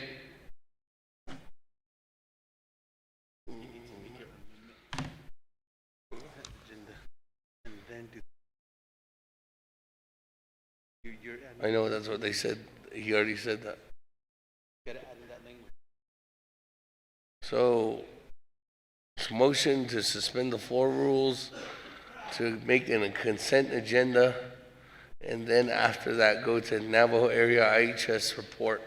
I know that's what they said. He already said that. So, motion to suspend the floor rules, to make a consent agenda, and then after that go to Navajo area IHS report.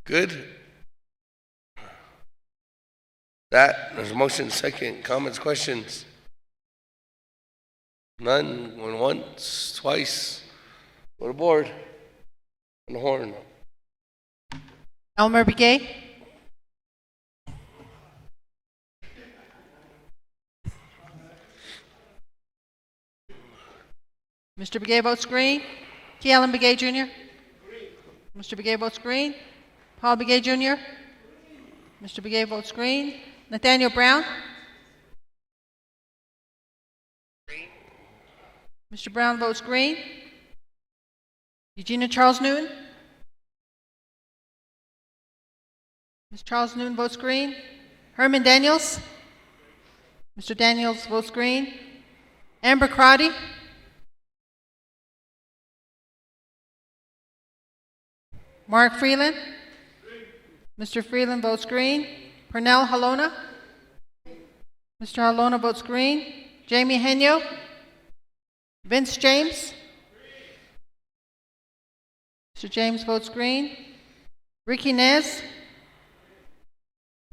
Good. There's a motion second. Comments, questions? None. Going once, twice. Go to board. On the horn. Elmer Begay. Mr. Begay votes green. T. Allen Begay Jr. Mr. Begay votes green. Paul Begay Jr. Mr. Begay votes green. Nathaniel Brown. Mr. Brown votes green. Eugenia Charles Newton. Ms. Charles Newton votes green. Herman Daniels. Mr. Daniels votes green. Amber Crotty. Mark Freeland. Mr. Freeland votes green. Pernell Halona. Mr. Halona votes green. Jamie Henyo. Vince James. Mr. James votes green. Ricky Nez.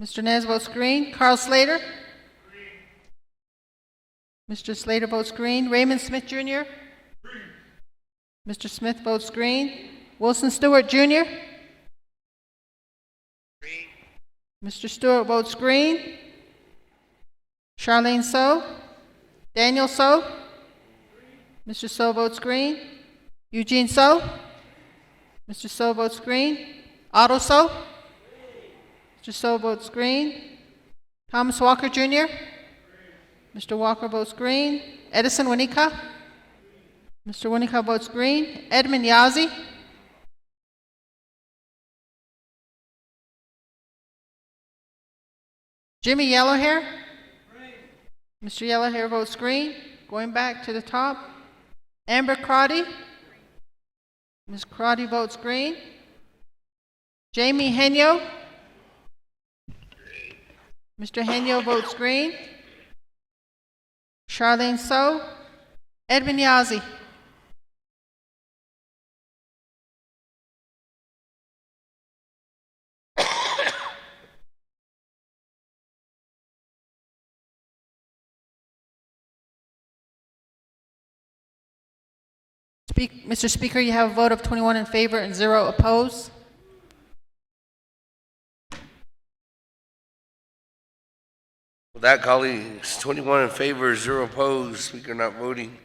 Mr. Nez votes green. Carl Slater. Mr. Slater votes green. Raymond Smith Jr. Mr. Smith votes green. Wilson Stewart Jr. Mr. Stewart votes green. Charlene So. Daniel So. Mr. So votes green. Eugene So. Mr. So votes green. Otto So. Mr. So votes green. Thomas Walker Jr. Mr. Walker votes green. Edison Winika. Mr. Winika votes green. Edmund Yazi. Jimmy Yellowhair. Mr. Yellowhair votes green. Going back to the top. Amber Crotty. Ms. Crotty votes green. Jamie Henyo. Mr. Henyo votes green. Charlene So. Edmund Yazi. Mr. Speaker, you have a vote of 21 in favor and 0 opposed. With that, colleagues, 21 in favor, 0 opposed. Speaker not voting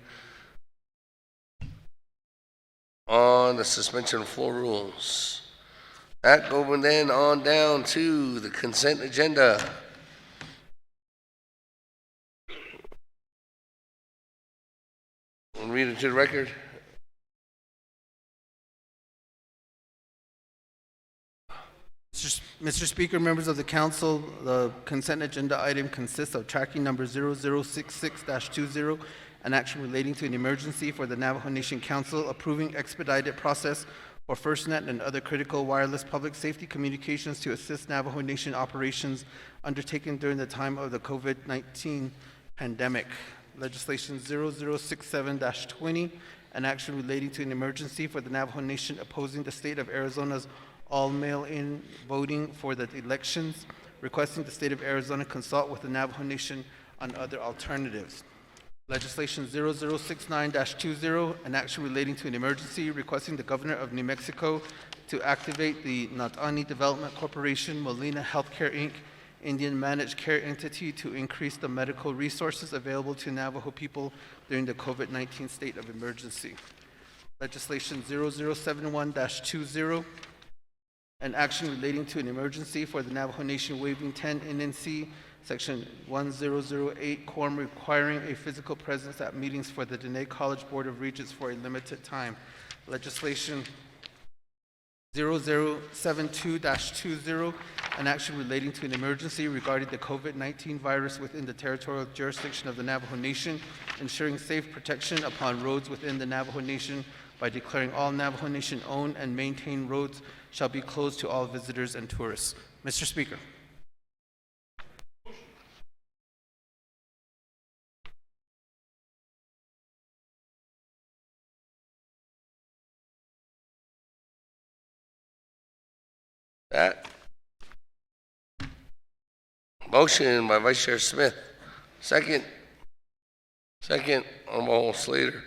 on the suspension of floor rules. That going then on down to the consent agenda. We'll read it to the record. Mr. Speaker, members of the council, the consent agenda item consists of tracking number 0066-20, an action relating to an emergency for the Navajo Nation Council approving expedited process for FirstNet and other critical wireless public safety communications to assist Navajo Nation operations undertaken during the time of the COVID-19 pandemic. Legislation 0067-20, an action relating to an emergency for the Navajo Nation opposing the state of Arizona's all mail-in voting for the elections, requesting the state of Arizona consult with the Navajo Nation on other alternatives. Legislation 0069-20, an action relating to an emergency, requesting the governor of New Mexico to activate the Natani Development Corporation, Molina Healthcare Inc., Indian managed care entity to increase the medical resources available to Navajo people during the COVID-19 state of emergency. Legislation 0071-20, an action relating to an emergency for the Navajo Nation waiving 10 NNC Section 1008 quorum requiring a physical presence at meetings for the Dene College Board of Regents for a limited time. Legislation 0072-20, an action relating to an emergency regarding the COVID-19 virus within the territorial jurisdiction of the Navajo Nation, ensuring safe protection upon roads within the Navajo Nation by declaring all Navajo Nation owned and maintained roads shall be closed to all visitors and tourists. Mr. Speaker. That Motion by Vice Chair Smith. Second. Second, Honorable Slater.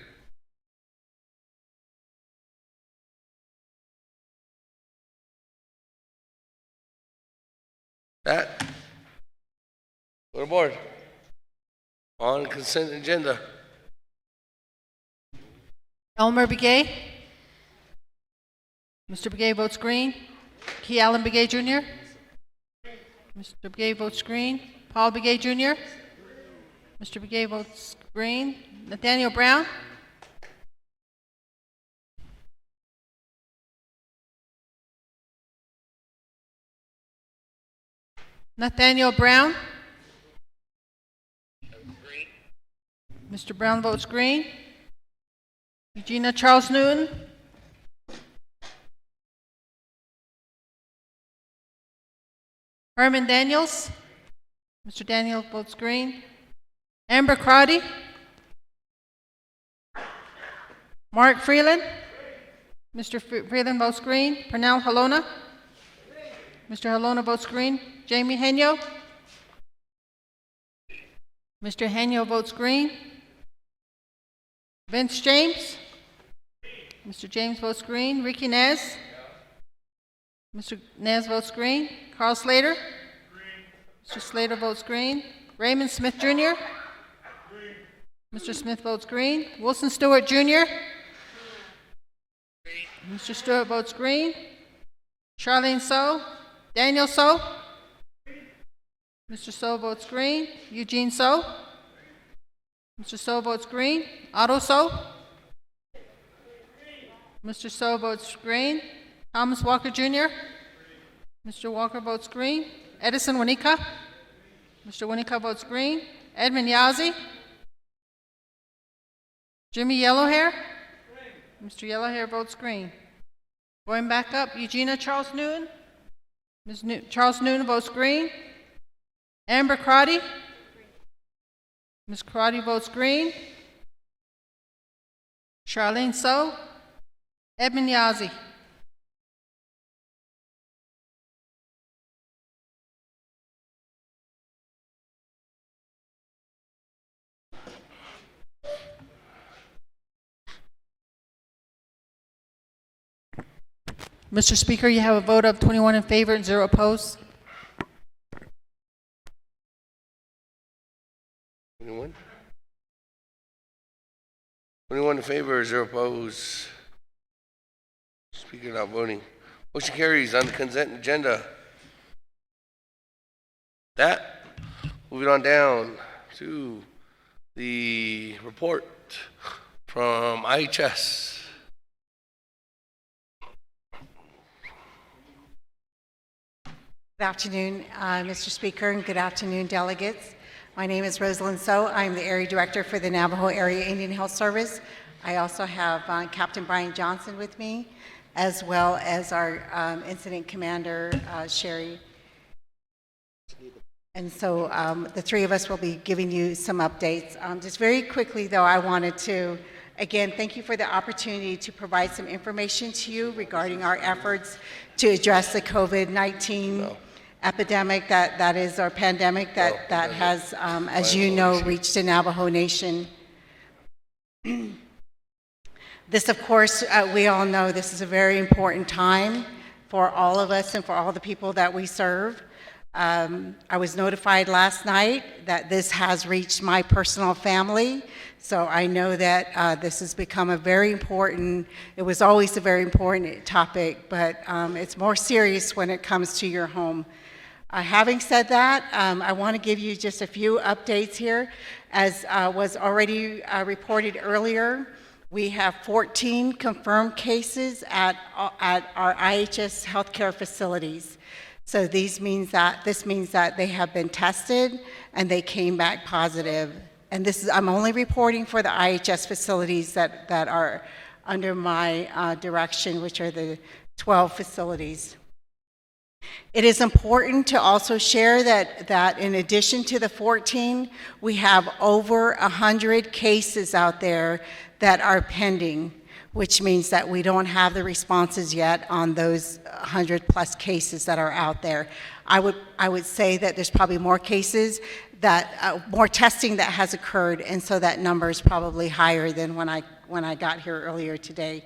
That. Go to board. On consent agenda. Elmer Begay. Mr. Begay votes green. Key Allen Begay Jr. Mr. Begay votes green. Paul Begay Jr. Mr. Begay votes green. Nathaniel Brown. Nathaniel Brown. Mr. Brown votes green. Eugenia Charles Newton. Herman Daniels. Mr. Daniel votes green. Amber Crotty. Mark Freeland. Mr. Freeland votes green. Pernell Halona. Mr. Halona votes green. Jamie Henyo. Mr. Henyo votes green. Vince James. Mr. James votes green. Ricky Nez. Mr. Nez votes green. Carl Slater. Mr. Slater votes green. Raymond Smith Jr. Mr. Smith votes green. Wilson Stewart Jr. Mr. Stewart votes green. Charlene So. Daniel So. Mr. So votes green. Eugene So. Mr. So votes green. Otto So. Mr. So votes green. Thomas Walker Jr. Mr. Walker votes green. Edison Wanika. Mr. Wanika votes green. Edmund Yazzie. Jimmy Yellowhair. Mr. Yellowhair votes green. Going back up, Eugenia Charles Newton. Ms. Charles Newton votes green. Amber Crotty. Ms. Crotty votes green. Charlene So. Edmund Yazzie. Mr. Speaker, you have a vote of 21 in favor and 0 opposed. 21? 21 in favor, 0 opposed. Speaker not voting. Motion carries on the consent agenda. That, moving on down to the report from IHS. Good afternoon, Mr. Speaker, and good afternoon, delegates. My name is Rosalind So. I'm the Area Director for the Navajo Area Indian Health Service. I also have Captain Brian Johnson with me, as well as our Incident Commander, Sherry. And so the three of us will be giving you some updates. Just very quickly, though, I wanted to, again, thank you for the opportunity to provide some information to you regarding our efforts to address the COVID-19 epidemic, that is our pandemic that has, as you know, reached the Navajo Nation. This, of course, we all know this is a very important time for all of us and for all the people that we serve. I was notified last night that this has reached my personal family, so I know that this has become a very important, it was always a very important topic, but it's more serious when it comes to your home. Having said that, I want to give you just a few updates here. As was already reported earlier, we have 14 confirmed cases at our IHS healthcare facilities. So this means that they have been tested and they came back positive. And this is, I'm only reporting for the IHS facilities that are under my direction, which are the 12 facilities. It is important to also share that in addition to the 14, we have over 100 cases out there that are pending. which means that we don't have the responses yet on those 100+ cases that are out there. I would say that there's probably more cases that, more testing that has occurred, and so that number is probably higher than when I got here earlier today.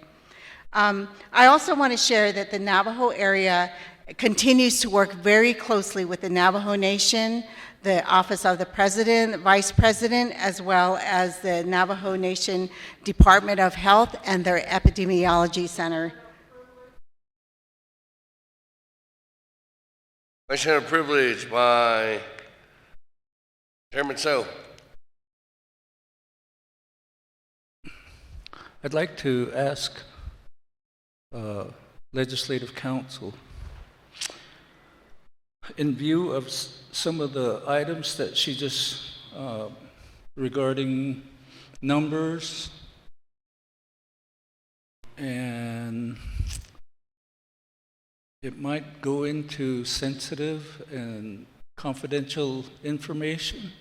I also want to share that the Navajo area continues to work very closely with the Navajo Nation, the Office of the President, Vice President, as well as the Navajo Nation Department of Health and their Epidemiology Center. Question of privilege by Chairman So. I'd like to ask Legislative Council, in view of some of the items that she just, regarding numbers and it might go into sensitive and confidential information.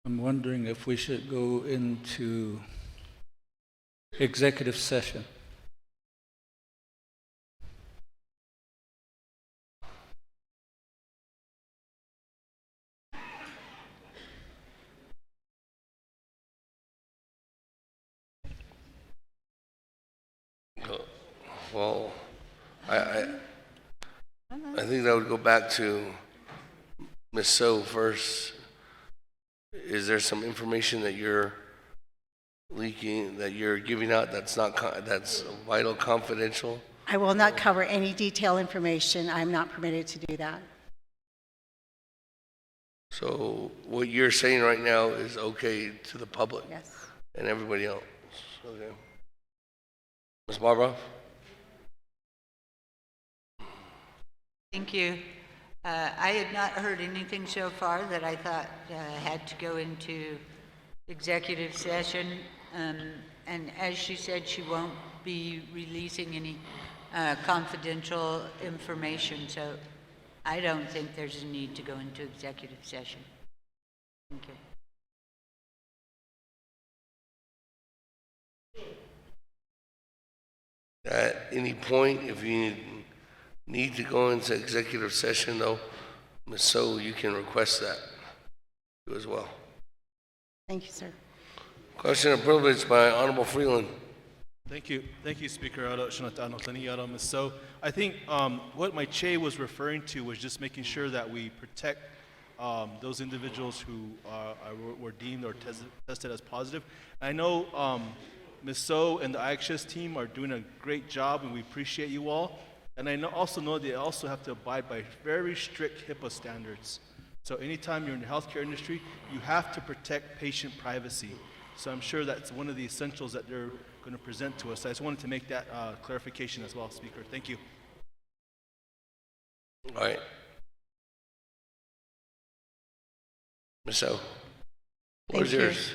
I'm wondering if we should go into executive session. Well, I think that would go back to Ms. So first. Is there some information that you're leaking, that you're giving out that's not that's vital confidential? I will not cover any detailed information. I'm not permitted to do that. So what you're saying right now is okay to the public? Yes. And everybody else? Okay. Ms. Barbara? Thank you. I had not heard anything so far that I thought had to go into executive session. And as she said, she won't be releasing any confidential information. So I don't think there's a need to go into executive session. Thank you. At any point, if you need to go into executive session, though, Ms. So, you can request that too as well. Thank you, sir. Question of privilege by Honorable Freeland. Thank you, Speaker. So I think what my Che was referring to was just making sure that we protect those individuals who were deemed or tested as positive. I know Ms. So and the IHS team are doing a great job, and we appreciate you all. And I also know they also have to abide by very strict HIPAA standards. So anytime you're in the healthcare industry, you have to protect patient privacy. So I'm sure that's one of the essentials that they're going to present to us. I just wanted to make that clarification as well, Speaker. Thank you. All right. Ms. So, floor is yours.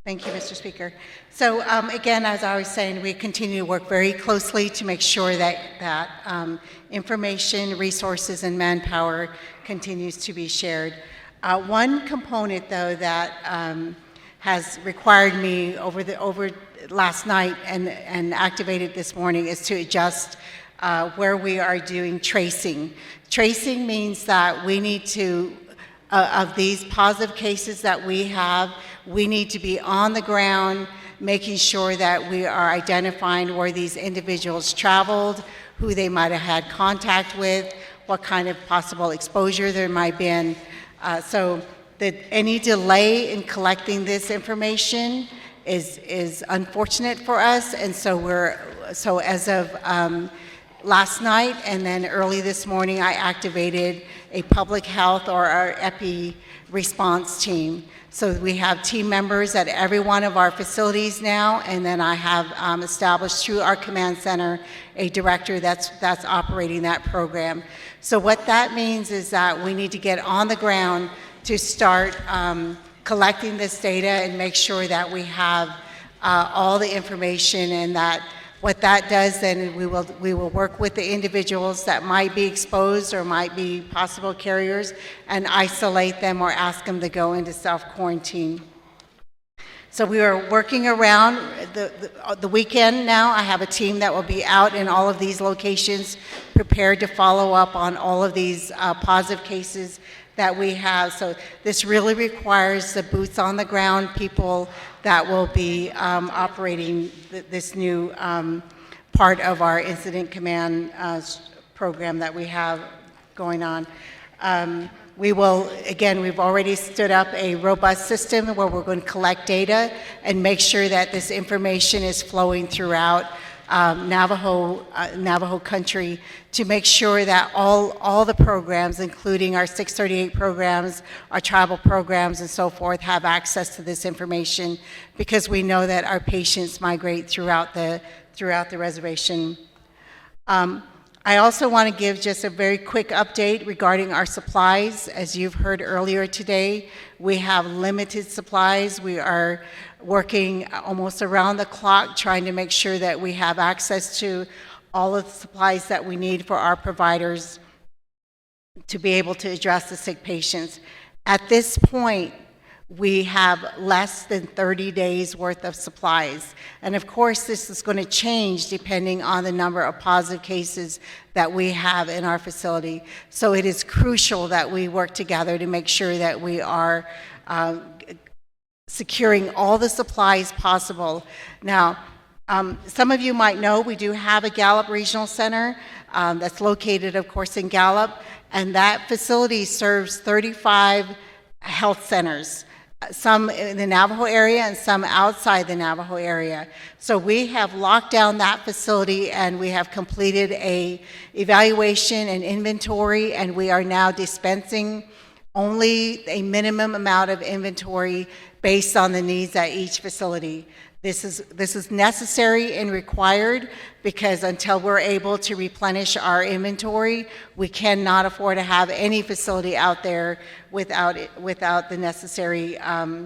Thank you, Mr. Speaker. So again, as I was saying, we continue to work very closely to make sure that information, resources, and manpower continues to be shared. One component, though, that has required me over last night and activated this morning is to adjust where we are doing tracing. Tracing means that we need to, of these positive cases that we have, we need to be on the ground, making sure that we are identifying where these individuals traveled, who they might have had contact with, what kind of possible exposure there might have been. So that any delay in collecting this information is unfortunate for us, and so as of last night and then early this morning, I activated a public health or our epi response team. So we have team members at every one of our facilities now, and then I have established through our command center a director that's operating that program. So what that means is that we need to get on the ground to start collecting this data and make sure that we have all the information, and that what that does, then we will work with the individuals that might be exposed or might be possible carriers and isolate them or ask them to go into self-quarantine. So we are working around the weekend now. I have a team that will be out in all of these locations, prepared to follow up on all of these positive cases that we have. So this really requires the boots on the ground people that will be operating this new part of our incident command program that we have going on. We will, again, we've already stood up a robust system where we're going to collect data and make sure that this information is flowing throughout Navajo country to make sure that all the programs, including our 638 programs, our tribal programs and so forth, have access to this information, because we know that our patients migrate throughout the reservation. I also want to give just a very quick update regarding our supplies. As you've heard earlier today, we have limited supplies. We are working almost around the clock trying to make sure that we have access to all of the supplies that we need for our providers to be able to address the sick patients. At this point, we have less than 30 days worth of supplies. And of course, this is going to change depending on the number of positive cases that we have in our facility. So it is crucial that we work together to make sure that we are securing all the supplies possible. Now, some of you might know we do have a Gallup Regional Center that's located, of course, in Gallup, and that facility serves 35 health centers, some in the Navajo area and some outside the Navajo area. So we have locked down that facility, and we have completed a evaluation and inventory, and we are now dispensing only a minimum amount of inventory based on the needs at each facility. This is necessary and required, because until we're able to replenish our inventory, we cannot afford to have any facility out there without the necessary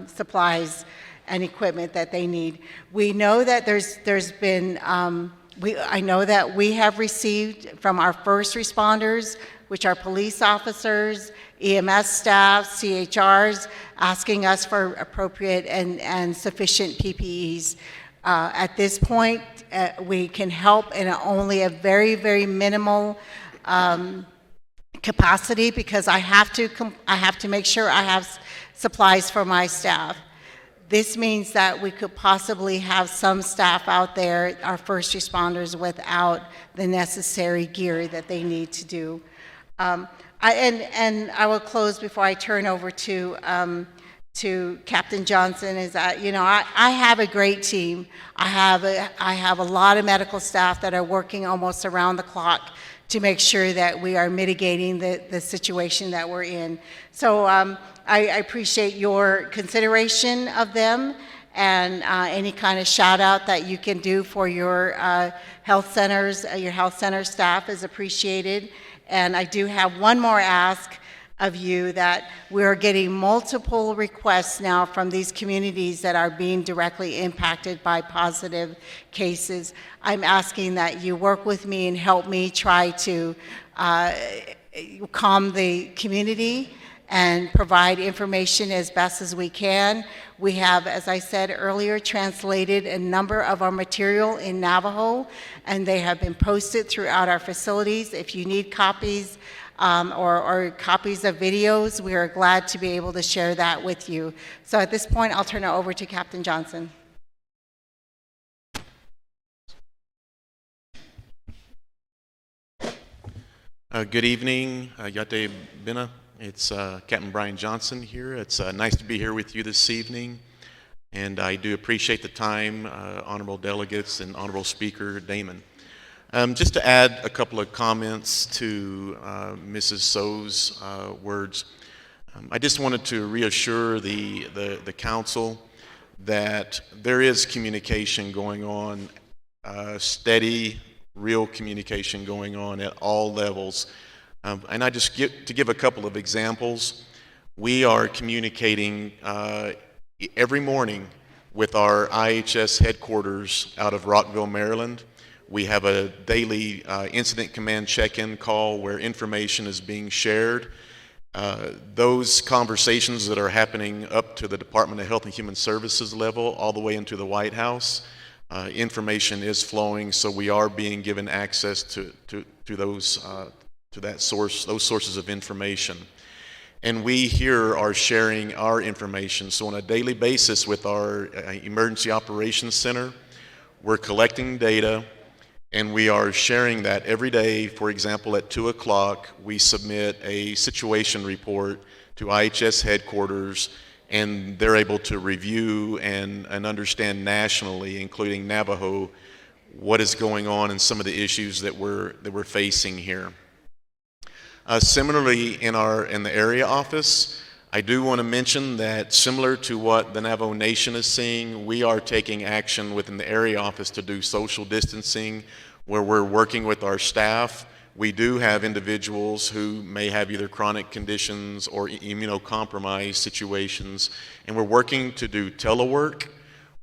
supplies and equipment that they need. We know that there's been, I know that we have received from our first responders, which are police officers, EMS staff, CHRs, asking us for appropriate and sufficient PPEs. At this point, we can help in only a very, very minimal capacity, because I have to make sure I have supplies for my staff. This means that we could possibly have some staff out there, our first responders, without the necessary gear that they need to do. And I will close before I turn over to Captain Johnson. Is that, you know, I have a great team. I have a lot of medical staff that are working almost around the clock to make sure that we are mitigating the situation that we're in. So I appreciate your consideration of them, and any kind of shout out that you can do for your health centers, your health center staff is appreciated. And I do have one more ask of you, that we're getting multiple requests now from these communities that are being directly impacted by positive cases. I'm asking that you work with me and help me try to calm the community and provide information as best as we can. We have, as I said earlier, translated a number of our material in Navajo, and they have been posted throughout our facilities. If you need copies or copies of videos, we are glad to be able to share that with you. So at this point, I'll turn it over to Captain Johnson. Good evening, Yate Bina. It's Captain Brian Johnson here. It's nice to be here with you this evening, and I do appreciate the time, honorable delegates and honorable Speaker Damon. Just to add a couple of comments to Mrs. So's words, I just wanted to reassure the council that there is communication going on, steady, real communication going on at all levels. And I just to give a couple of examples, we are communicating every morning with our IHS headquarters out of Rockville, Maryland. We have a daily incident command check-in call where information is being shared. Those conversations that are happening up to the Department of Health and Human Services level, all the way into the White House, information is flowing, so we are being given access to those those sources of information. And we here are sharing our information. So on a daily basis with our Emergency Operations Center, we're collecting data and we are sharing that every day. For example, at 2 o'clock, we submit a situation report to IHS headquarters, and they're able to review and understand nationally, including Navajo, what is going on and some of the issues that we're facing here. Similarly, in the area office, I do want to mention that similar to what the Navajo Nation is seeing, we are taking action within the area office to do social distancing, where we're working with our staff. We do have individuals who may have either chronic conditions or immunocompromised situations, and we're working to do telework.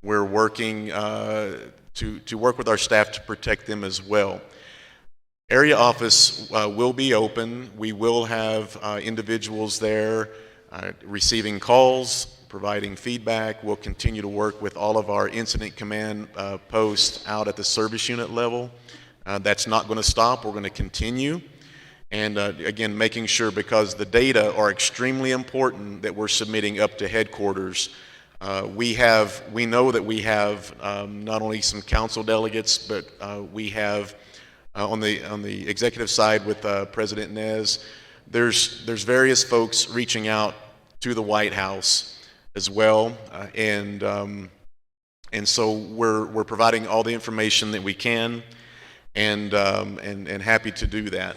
We're working to work with our staff to protect them as well. Area office will be open. We will have individuals there receiving calls, providing feedback. We'll continue to work with all of our incident command posts out at the service unit level. That's not going to stop. We're going to continue. And again, making sure, because the data are extremely important, that we're submitting up to headquarters. We know that we have not only some council delegates, but we have on the executive side with President Nez, there's various folks reaching out to the White House as well, and so we're providing all the information that we can, and happy to do that.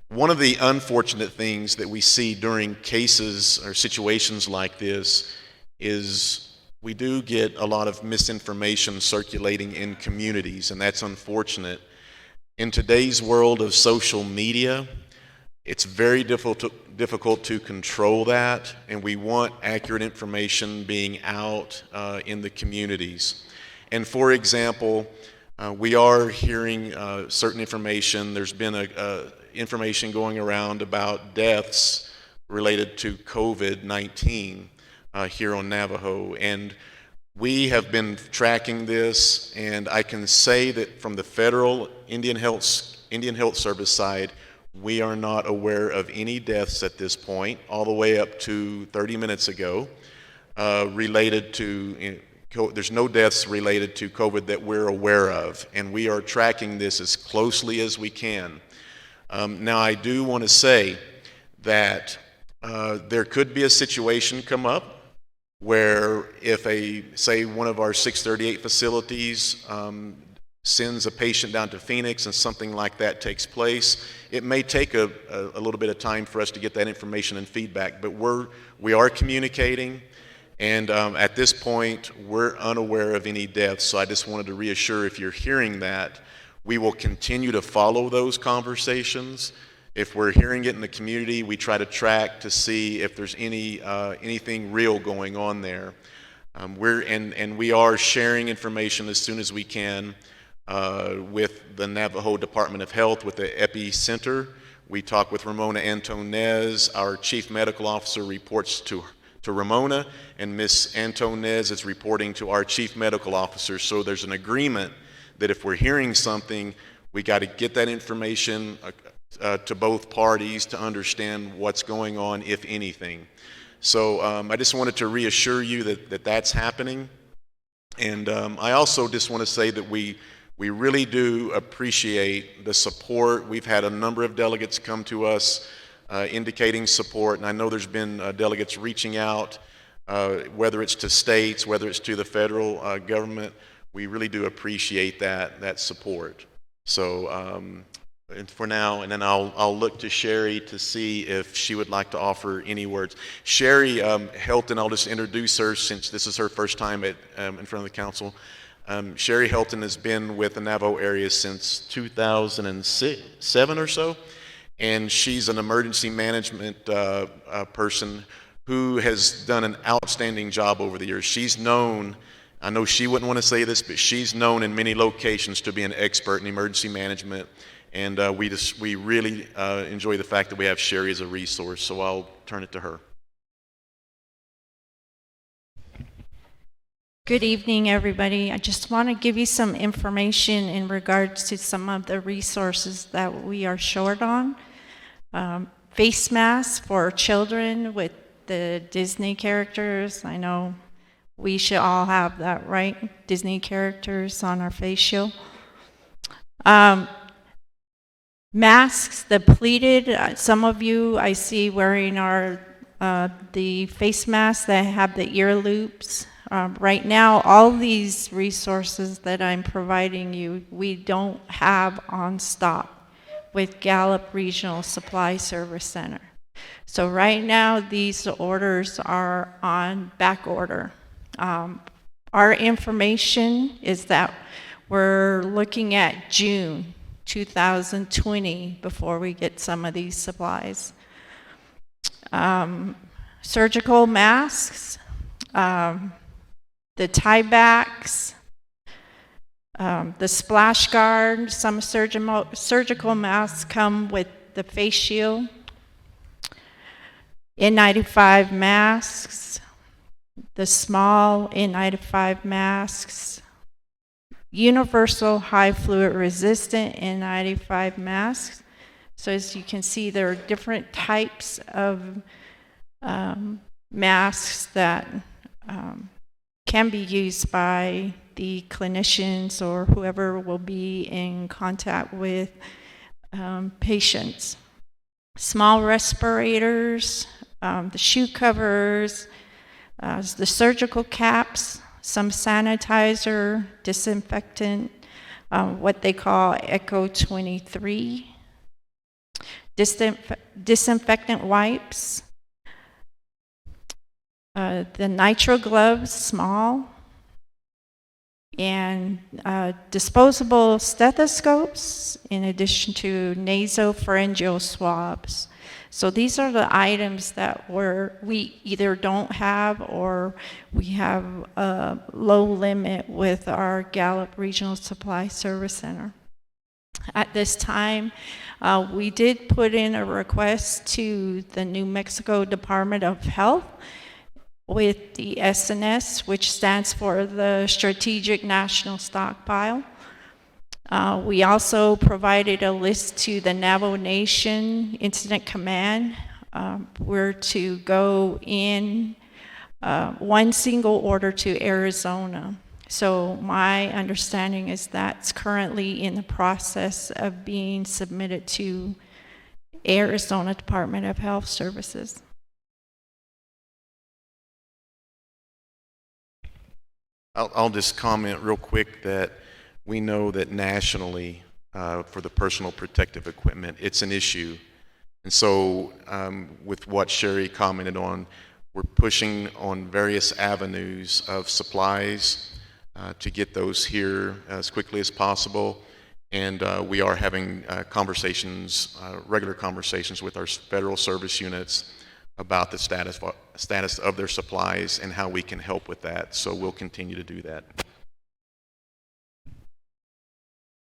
One of the unfortunate things that we see during cases or situations like this is we do get a lot of misinformation circulating in communities, and that's unfortunate. In today's world of social media, it's very difficult to control that, and we want accurate information being out in the communities. And for example, we are hearing certain information. There's been information going around about deaths related to COVID-19 here on Navajo, and we have been tracking this, and I can say that from the federal Indian Health Service side, we are not aware of any deaths at this point, all the way up to 30 minutes ago, related to, there's no deaths related to COVID that we're aware of, and we are tracking this as closely as we can. Now, I do want to say that there could be a situation come up where if say one of our 638 facilities sends a patient down to Phoenix and something like that takes place, it may take a little bit of time for us to get that information and feedback, but we are communicating, and at this point we're unaware of any deaths. So I just wanted to reassure, if you're hearing that, we will continue to follow those conversations. If we're hearing it in the community, we try to track to see if there's anything real going on there. We are sharing information as soon as we can with the Navajo Department of Health, with the Epi Center. We talk with Ramona Antonez. Our Chief Medical Officer reports to Ramona, and Ms. Antonez is reporting to our Chief Medical Officer. So there's an agreement that if we're hearing something, we got to get that information to both parties to understand what's going on, if anything. So I just wanted to reassure you that that's happening. And I also just want to say that we really do appreciate the support. We've had a number of delegates come to us indicating support, and I know there's been delegates reaching out, whether it's to states, whether it's to the federal government. We really do appreciate that support. So and for now, and then I'll look to Sherry to see if she would like to offer any words. Sherry Helton, I'll just introduce her since this is her first time in front of the council. Sherry Helton has been with the Navajo area since 2007 or so, and she's an emergency management person who has done an outstanding job over the years. She's known, I know she wouldn't want to say this, but she's known in many locations to be an expert in emergency management. And we really enjoy the fact that we have Sherry as a resource, so I'll turn it to her. Good evening, everybody. I just want to give you some information in regards to some of the resources that we are short on. Face masks for children with the Disney characters. I know we should all have that, right? Disney characters on our face shield. Masks, the pleated, some of you I see wearing the face masks that have the ear loops. Right now, all these resources that I'm providing you, we don't have on stock with Gallup Regional Supply Service Center. So right now, these orders are on back order. Our information is that we're looking at June 2020 before we get some of these supplies. Surgical masks, the tiebacks, the splash guard, some surgical masks come with the face shield, N95 masks, the small N95 masks, universal high fluid resistant N95 masks. So as you can see, there are different types of masks that can be used by the clinicians or whoever will be in contact with patients. Small respirators, the shoe covers, the surgical caps, some sanitizer, disinfectant, what they call Echo 23, disinfectant wipes, the nitro gloves, small, and disposable stethoscopes, in addition to nasopharyngeal swabs. So these are the items that we either don't have or we have a low limit with our Gallup Regional Supply Service Center. At this time, we did put in a request to the New Mexico Department of Health with the SNS, which stands for the Strategic National Stockpile. We also provided a list to the Navajo Nation Incident Command. We're to go in one single order to Arizona. So my understanding is that's currently in the process of being submitted to Arizona Department of Health Services. I'll just comment real quick that we know that nationally, for the personal protective equipment, it's an issue. And so with what Sherry commented on, we're pushing on various avenues of supplies to get those here as quickly as possible. And we are having conversations, regular conversations with our federal service units about the status of their supplies and how we can help with that. So we'll continue to do that.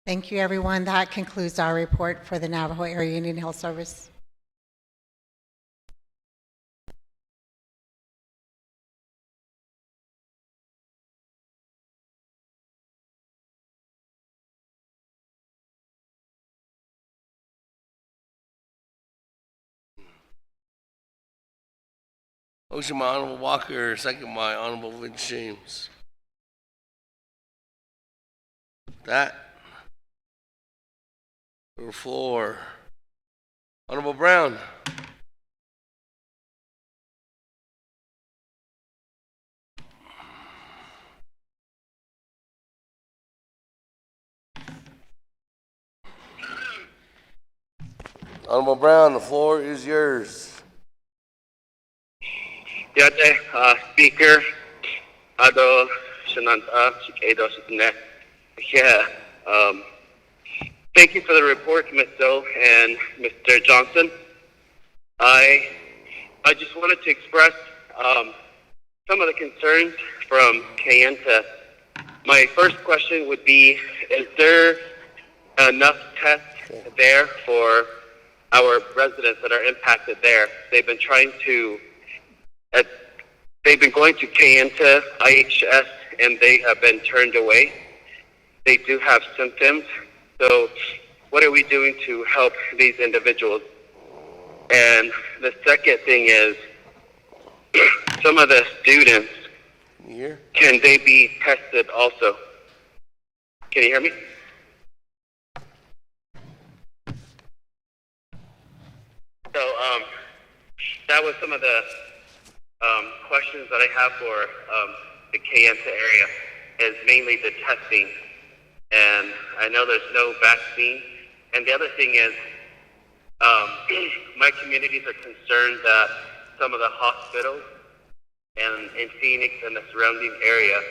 Thank you, everyone. That concludes our report for the Navajo Area Indian Health Service. Motion by Honorable Walker, second by Honorable Vince James. That to the floor. Honorable Brown. Honorable Brown, the floor is yours. Yate, Speaker, Ado, Shananta, Shikado, Shitne. Yeah, thank you for the report, Ms. Doe and Mr. Johnson. I just wanted to express some of the concerns from Kayenta. My first question would be, is there enough tests there for our residents that are impacted there. They've been trying to, they've been going to Kayenta, IHS, and they have been turned away. They do have symptoms. So what are we doing to help these individuals? And the second thing is, some of the students, can they be tested also? Can you hear me? So that was some of the questions that I have for the Kayenta area, is mainly the testing. And I know there's no vaccine. And the other thing is, my communities are concerned that some of the hospitals and in Phoenix and the surrounding area,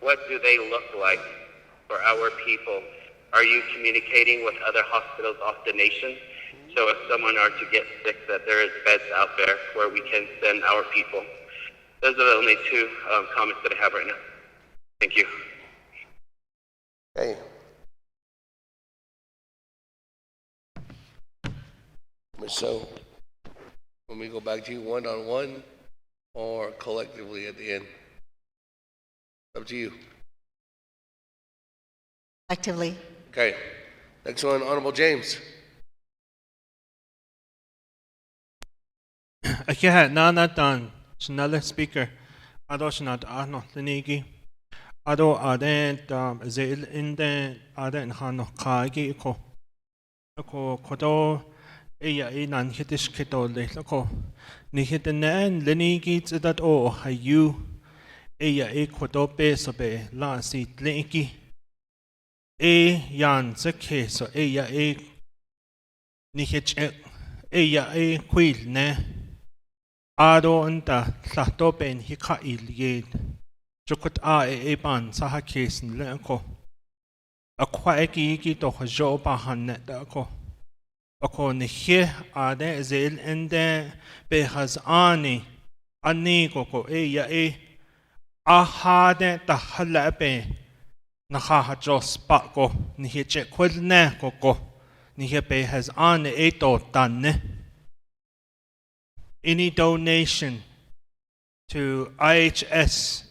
what do they look like for our people? Are you communicating with other hospitals off the nation? So if someone are to get sick, that there is beds out there where we can send our people. Those are the only two comments that I have right now. Thank you. Okay. So, when we go back to you one-on-one or collectively at the end? Up to you. Actively. Okay. Next one, Honorable James. Akiha nanatan shnala speaker adoshnat ahno tnigi ado adent zeil inden aden hano kagi ko kodo iya inan hitish kito leko ni hitanen lenigi tdat o hayu iya kodo pesobe la si tlinki yan sekhe so iya ni hich iya quil ne Ado anta tlahtopen hika ilyed. Jukut ban saha kesen leko. Akwa eki to jo bahanet ako. Ako nihye ade zil ende behaz ani koko ahade ta halape naha jos bako nihye chekwil ne koko nihye behaz ani eto tanne. Any donation to IHS,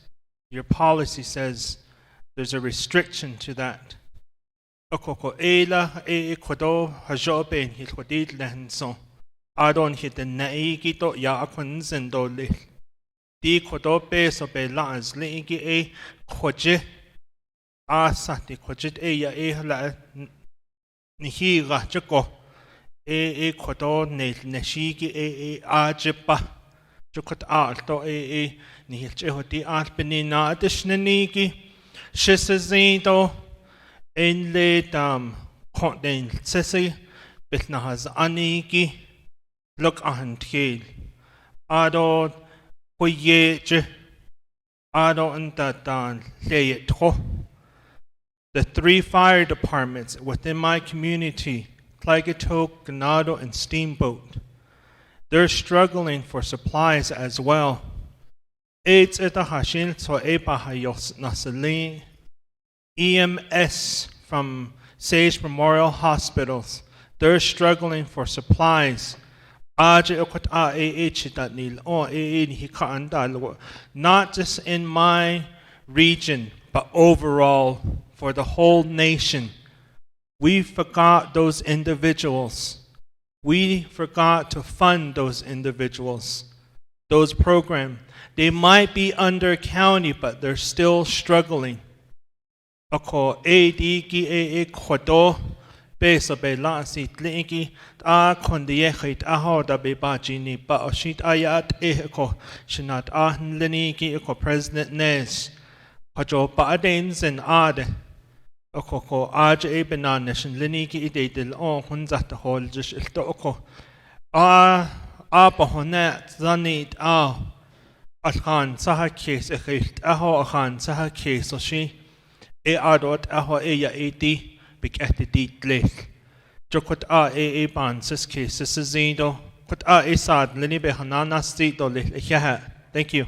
your policy says there's a restriction to that. Okoko ela kodo hajoben hit kodid lehnso. Adon hit the naigito ya akunzen do lil. Di kodo peso be las ligi koje asati kojit ya la nihiga choko. Kodo neshigi ajipa jukot alto nihilchehoti alpenina adishnanigi shisazido le konten sisi bitnahaz anigi look ahantgil ado kuyeje ado antatan leyetro. The 3 fire departments within my community, Clagato, Ganado, and Steamboat, they're struggling for supplies as well. It's at the Hashin, so Ebahayos Nasalin, EMS from Sage Memorial Hospitals, they're struggling for supplies. Not just in my region, but overall for the whole nation. We forgot those individuals. We forgot to fund those individuals, those programs. They might be under county, but they're still struggling. Ako kodo beso be la si tlinki kondiyechit aho da be bajini ba oshit ayat ko shinat liniki ko President Nez. Kajo ba adens and ade. Oko aje benan nation liniki ide del on hunzat hol jish ilto oko bahonet zanit alkhan saha kes ekhilt aho akhan saha kes oshi adot aho ya eti big dit leth jokot ban sis kes zindo kot sad lini be hanana street do leth. Thank you.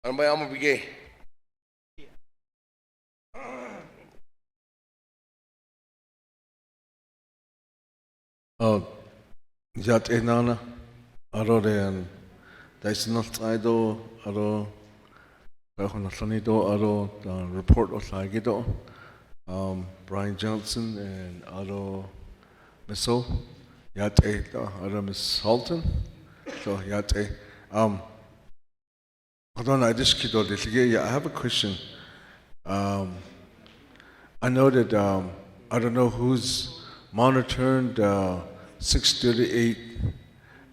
Ano ba yung mabigay? Jat enana arorean daisnal taido aro aro report o sagido Brian Johnson and aro Misso Yat aro Miss Halton so Yat I don't know, I just kid this. Yeah, I have a question. I know that I don't know who's monitoring the 638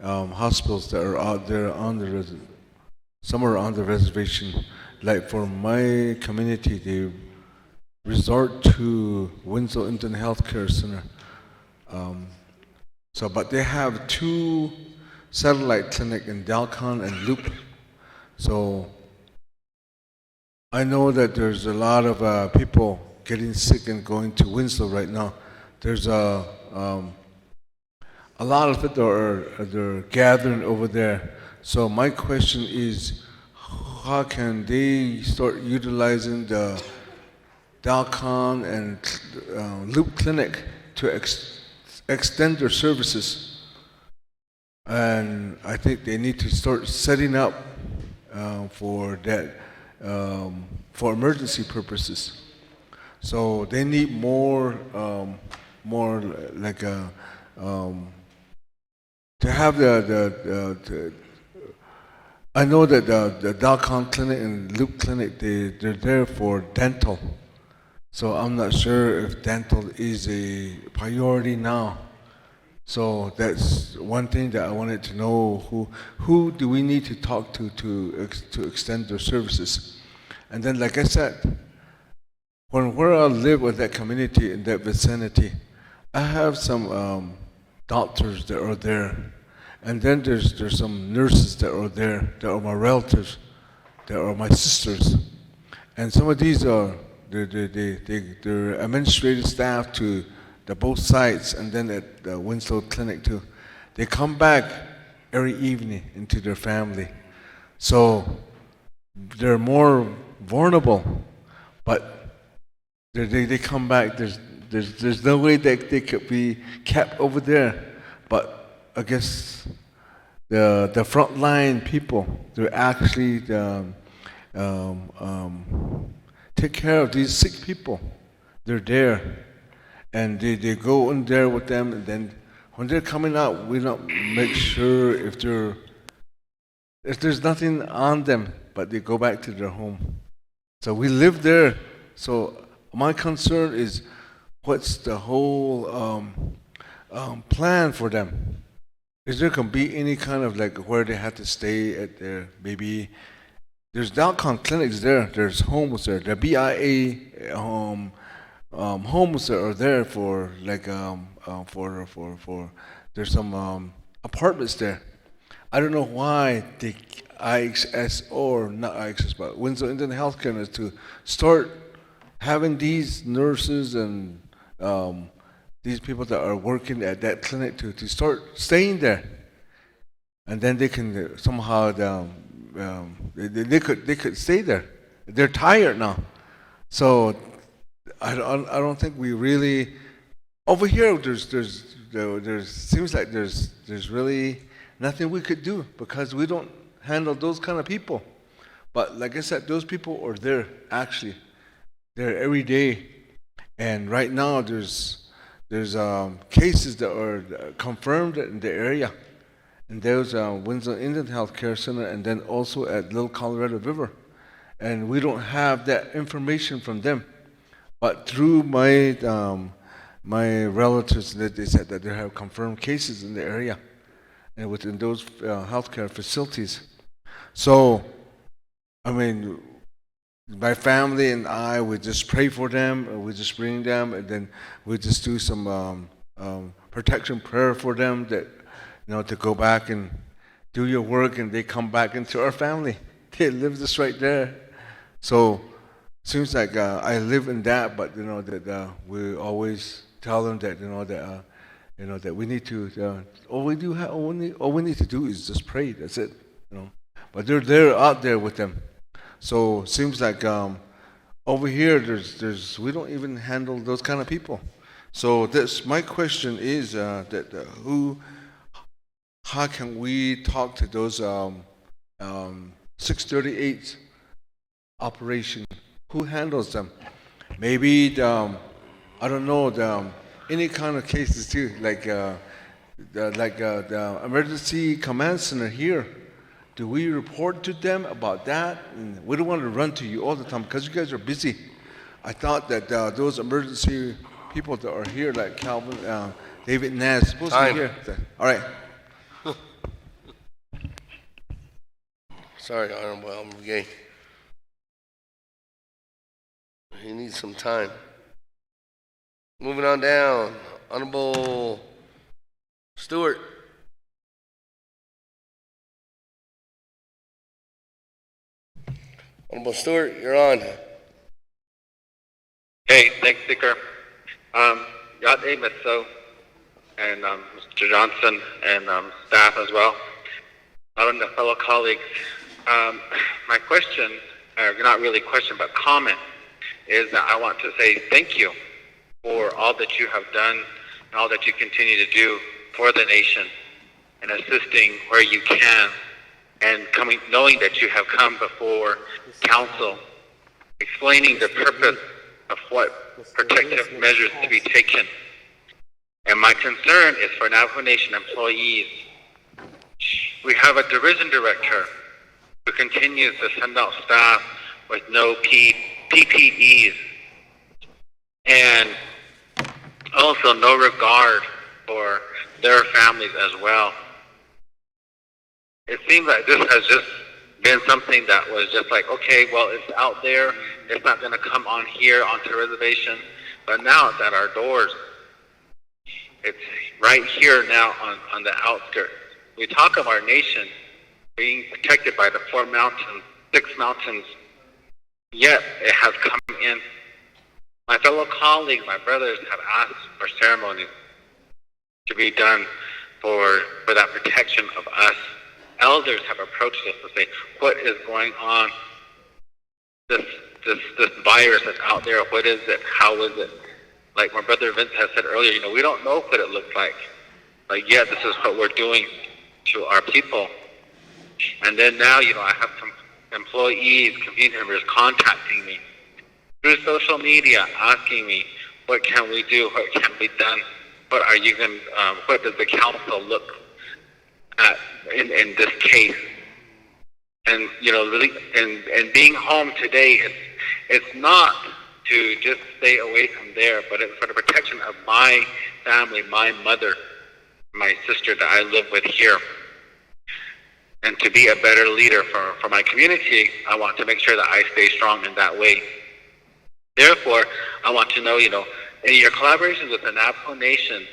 hospitals that are out there on the somewhere on the reservation. Like for my community, they resort to Winslow Indian Healthcare Center. But they have 2 satellite clinic in Dalcon and Loop. So I know that there's a lot of people getting sick and going to Winslow right now. There's a lot of it they're gathering over there. So my question is, how can they start utilizing the Dalcon and Loop Clinic to extend their services? And I think they need to start setting up for that, for emergency purposes. So they need more like a, to have the I know that the Dalcon Clinic and Loop Clinic, they're there for dental. So I'm not sure if dental is a priority now. So that's one thing that I wanted to know, who do we need to talk to extend their services? And then, like I said, where I live with that community in that vicinity, I have some doctors that are there. And then there's some nurses that are there, that are my relatives, that are my sisters. And some of these are, they're administrative staff to the both sites, and then at the Winslow Clinic too. They come back every evening into their family. So they're more vulnerable, but they come back. There's no way that they could be kept over there. But I guess the frontline people, they're actually take care of these sick people. They're there. And they go in there with them, and then when they're coming out, we don't make sure if there's nothing on them, but they go back to their home. So we live there. So my concern is, what's the whole plan for them? Is there going to be any kind of like where they have to stay at their, maybe there's Dalcon clinics there, there's homes there, the BIA homes that are there for like for there's some apartments there. I don't know why the IXS or not IXS but Winslow Indian Healthcare is to start having these nurses and these people that are working at that clinic to start staying there, and then they can somehow they could stay there. They're tired now, so I don't think we really over here. There's seems like there's really nothing we could do because we don't handle those kind of people. But like I said, those people are there actually. They're every day, and right now there's cases that are confirmed in the area, and there's Winslow Indian Healthcare Center, and then also at Little Colorado River, and we don't have that information from them. But through my my relatives, that they said that they have confirmed cases in the area and within those healthcare facilities. So, I mean, my family and I would just pray for them, and we just bring them, and then we just do some protection prayer for them that to go back and do your work, and they come back into our family. They live just right there. So seems like I live in that, but that we always tell them that that we need to all we need to do is just pray. That's it. But they're out there with them. So it seems like over here, we don't even handle those kind of people. So this, my question is how can we talk to those 638 operation? Who handles them? Maybe I don't know any kind of cases too, like the emergency command center here. Do we report to them about that? And we don't want to run to you all the time because you guys are busy. I thought that those emergency people that are here, like Calvin, David Nash, supposed to be here. All right. Sorry, Honorable Elmer Gay. He needs some time. Moving on down, Honorable Stewart. Honorable Stewart, you're on. Hey, thanks, Speaker. Yad Amos, so, and Mr. Johnson and staff as well, and the fellow colleagues. My question, not really question, but comment, is that I want to say thank you for all that you have done and all that you continue to do for the nation and assisting where you can and knowing that you have come before council, explaining the purpose of what protective measures to be taken. And my concern is for Navajo Nation employees. We have a division director who continues to send out staff with no PPEs and also no regard for their families as well. It seems like this has just been something that was just like, okay, well, it's out there. It's not going to come on here onto the reservation. But now it's at our doors. It's right here now on the outskirts. We talk of our nation being protected by the 4 mountains, 6 mountains, yet it has come in. My fellow colleagues, my brothers have asked for ceremonies to be done for that protection of us. Elders have approached us to say, what is going on? This virus that's out there, what is it? How is it? Like my brother Vince has said earlier, we don't know what it looks like. Like, yeah, this is what we're doing to our people. And then now, I have some employees, community members contacting me through social media, asking me, what can we do? What can be done? What are you going? What does the council look at in this case? And really, and being home today, it's not to just stay away from there, but it's for the protection of my family, my mother, my sister that I live with here. And to be a better leader for my community, I want to make sure that I stay strong in that way. Therefore, I want to know, in your collaborations with the Navajo Nation,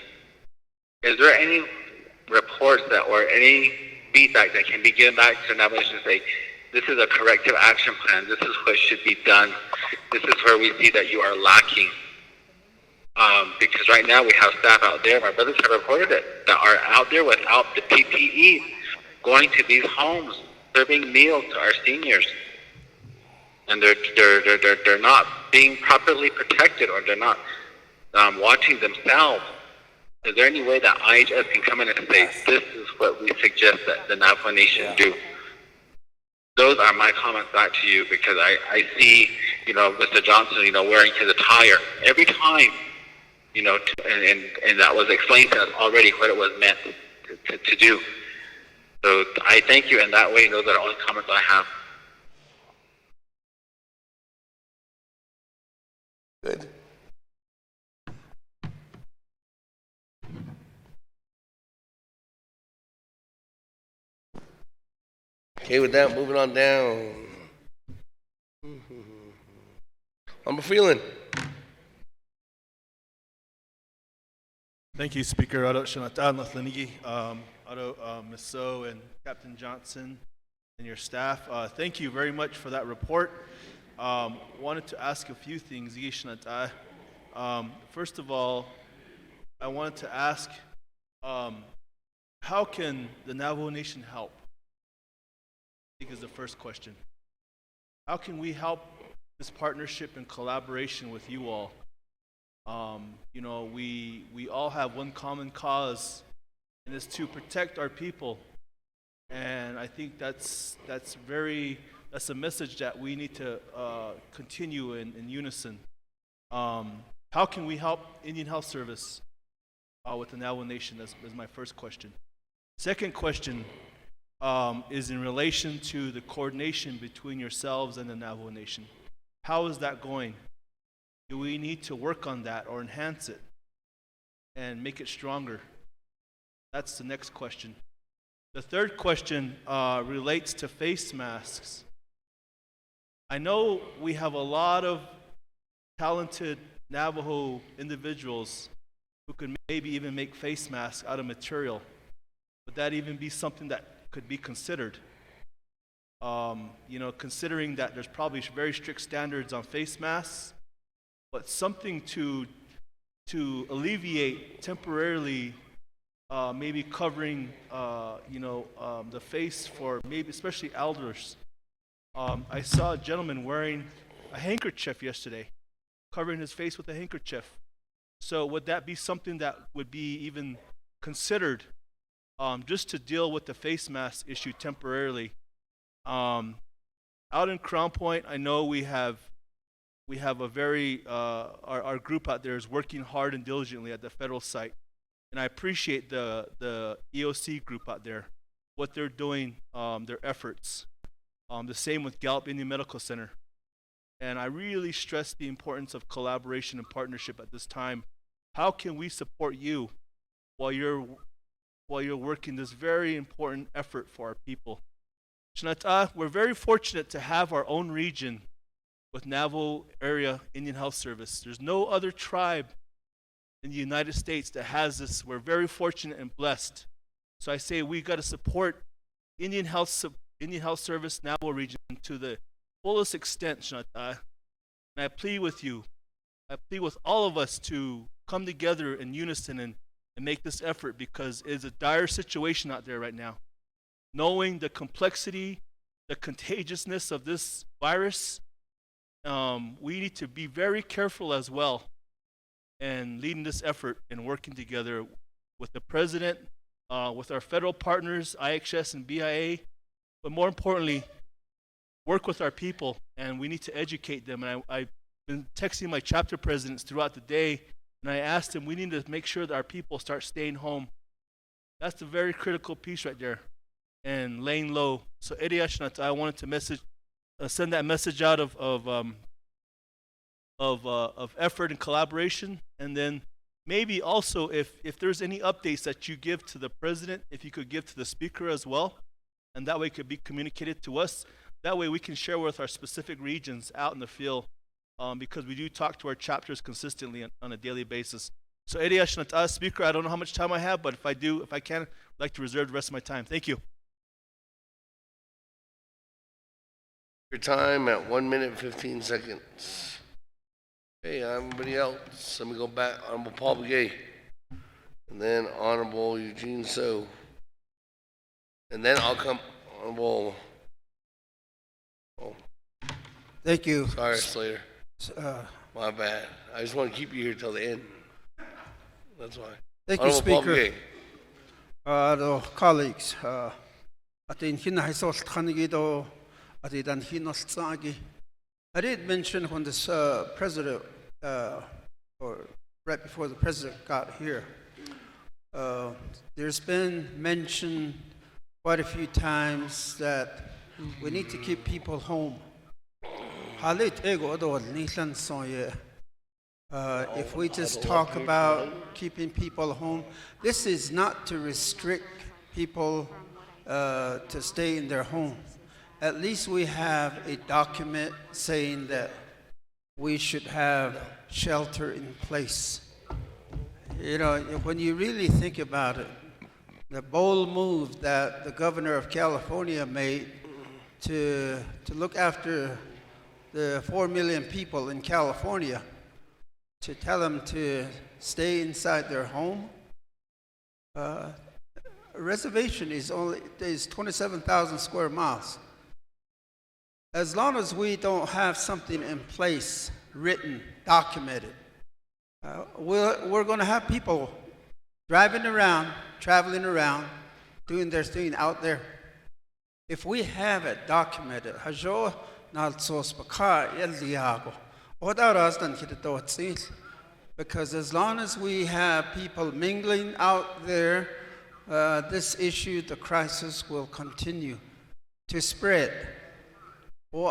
is there any reports or any feedback that can be given back to the Navajo Nation to say, this is a corrective action plan, this is what should be done, this is where we see that you are lacking? Because right now we have staff out there, my brothers have reported it, that are out there without the PPE, going to these homes, serving meals to our seniors. And they're not being properly protected, or they're not watching themselves. Is there any way that IHS can come in and say, this is what we suggest that the Navajo Nation do? Those are my comments back to you, because I see, Mr. Johnson, wearing his attire every time, and that was explained to us already what it was meant to do. So I thank you in that way. Those are the only comments I have. Good. Okay, with that, moving on down. I'm feeling. Thank you, Speaker. Ado Shanatan Lathanigi, Ado Ms. So and Captain Johnson and your staff. Thank you very much for that report. Wanted to ask a few things. First of all, I wanted to ask, how can the Navajo Nation help? I think is the first question. How can we help this partnership and collaboration with you all? You know, we all have one common cause, and it's to protect our people. And I think that's a message that we need to continue in unison. How can we help Indian Health Service with the Navajo Nation? That's my first question. Second question is in relation to the coordination between yourselves and the Navajo Nation. How is that going? Do we need to work on that or enhance it and make it stronger? That's the next question. The third question relates to face masks. I know we have a lot of talented Navajo individuals who could maybe even make face masks out of material. Would that even be something that could be considered? You know, considering that there's probably very strict standards on face masks, but something to alleviate temporarily, maybe covering, the face for maybe especially elders. I saw a gentleman wearing a handkerchief yesterday, covering his face with a handkerchief. So would that be something that would be even considered, just to deal with the face mask issue temporarily? Out in Crown Point, I know we have a very our group out there is working hard and diligently at the federal site, and I appreciate the EOC group out there, what they're doing, their efforts. The same with Gallup Indian Medical Center, and I really stress the importance of collaboration and partnership at this time. How can we support you while you're working this very important effort for our people? We're very fortunate to have our own region with Navajo Area Indian Health Service. There's no other tribe in the United States that has this. We're very fortunate and blessed. So I say we got to support Indian Health Service Navajo region to the fullest extent, and I plead with you, I plead with all of us to come together in unison and make this effort, because it's a dire situation out there right now. Knowing the complexity, the contagiousness of this virus, we need to be very careful as well and leading this effort and working together with the president, with our federal partners, IHS and BIA, but more importantly, work with our people, and we need to educate them. And I've been texting my chapter presidents throughout the day, and I asked them, we need to make sure that our people start staying home. That's a very critical piece right there, and laying low. So I wanted to send that message out of effort and collaboration, and then maybe also if there's any updates that you give to the president, if you could give to the speaker as well, and that way it could be communicated to us. That way we can share with our specific regions out in the field, because we do talk to our chapters consistently on a daily basis. So speaker, I don't know how much time I have, but if I can, I'd like to reserve the rest of my time. Thank you. Your time at 1 minute and 15 seconds. Okay, everybody else. Let me go back. Honorable Paul Begay. And then Honorable Eugene So. And then I'll come Honorable. Oh. Thank you. Sorry, Slater. My bad. I just want to keep you here till the end. That's why. Thank you, Honorable Speaker. Colleagues, atin hinahisol khanigido atidan hinosagi. I did mention when this president, or right before the president got here, there's been mention quite a few times that we need to keep people home. If we just talk about keeping people home, this is not to restrict people to stay in their home. At least we have a document saying that we should have shelter in place. You know, when you really think about it, the bold move that the governor of California made to look after the 4 million people in California, to tell them to stay inside their home. A reservation is 27,000 square miles. as long as we don't have something in place, written, documented, we're going to have people driving around, traveling around, doing their thing out there. If we have it documented, hajo nalsos bakar el diago. Because as long as we have people mingling out there, this issue, the crisis, will continue to spread. You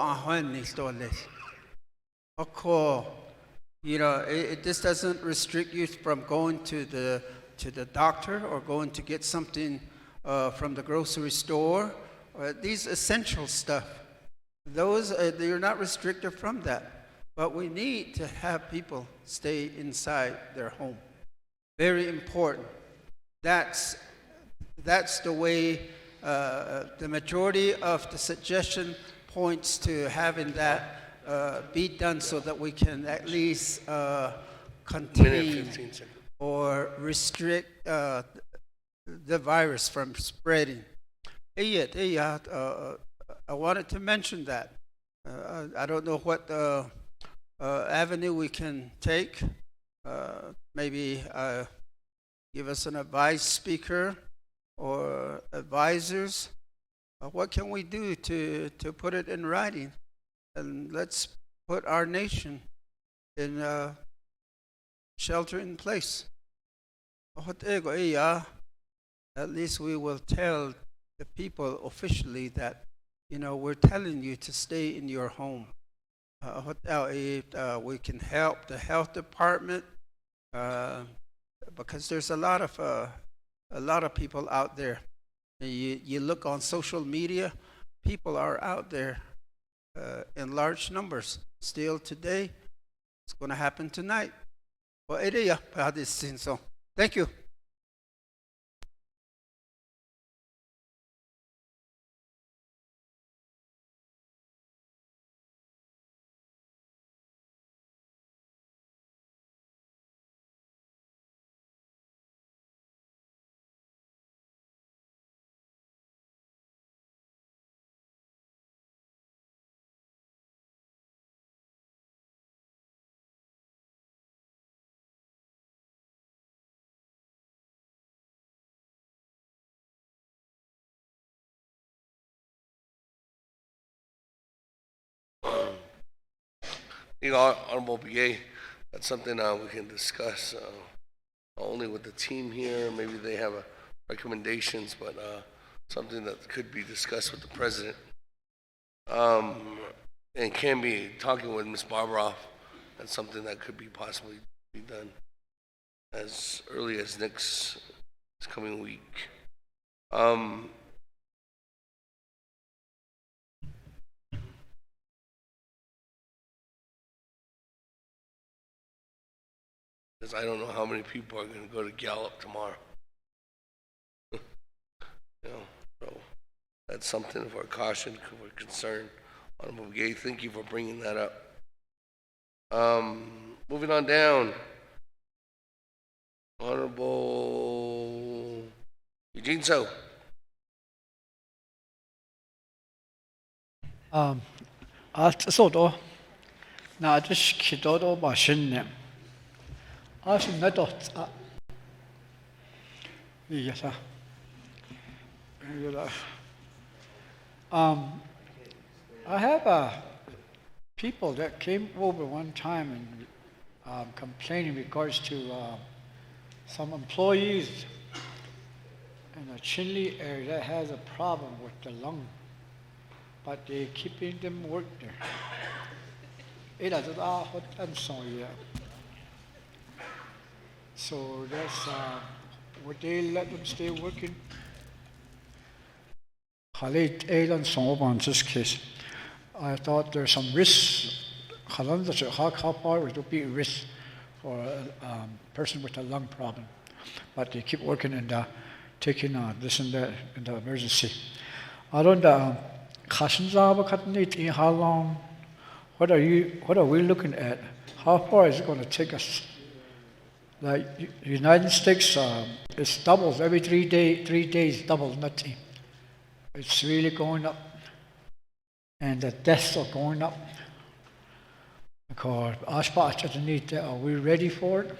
know, this doesn't restrict you from going to the doctor or going to get something from the grocery store. These essential stuff, those you're not restricted from that. But we need to have people stay inside their home. Very important. That's the way the majority of the suggestion points to having that be done so that we can at least contain or restrict the virus from spreading. I wanted to mention that. I don't know what avenue we can take. Maybe give us an advice speaker or advisors. What can we do to put it in writing? And let's put our nation in shelter in place. At least we will tell the people officially that, you know, we're telling you to stay in your home. We can help the health department because there's a lot of people out there. You look on social media, people are out there in large numbers still today. It's going to happen tonight. Thank you. Honorable BA, that's something we can discuss not only with the team here, maybe they have recommendations, but something that could be discussed with the president. And can be talking with Ms. Barbaroff. That's something that could be possibly be done as early as next coming week. Because I don't know how many people are going to go to Gallup tomorrow. You know, so that's something of our caution, of our concern. Honorable Gay, thank you for bringing that up. Moving on down. Honorable Eugene So. 소도 나 아저씨 기도도 맛있네. 나도 이게서 I have people that came over one time and complained in regards to some employees in the Chinle area that has a problem with the lung, but they're keeping them work there. So that's would they let them stay working? In this case, I thought there's some risks. How far would it be a risk for a person with a lung problem? But they keep working and taking this and that in the emergency. I don't know. How long? What are we looking at? How far is it going to take us? Like the United States, it's doubles every 3 days, double nothing. It's really going up. and the deaths are going up. Because are we ready for it?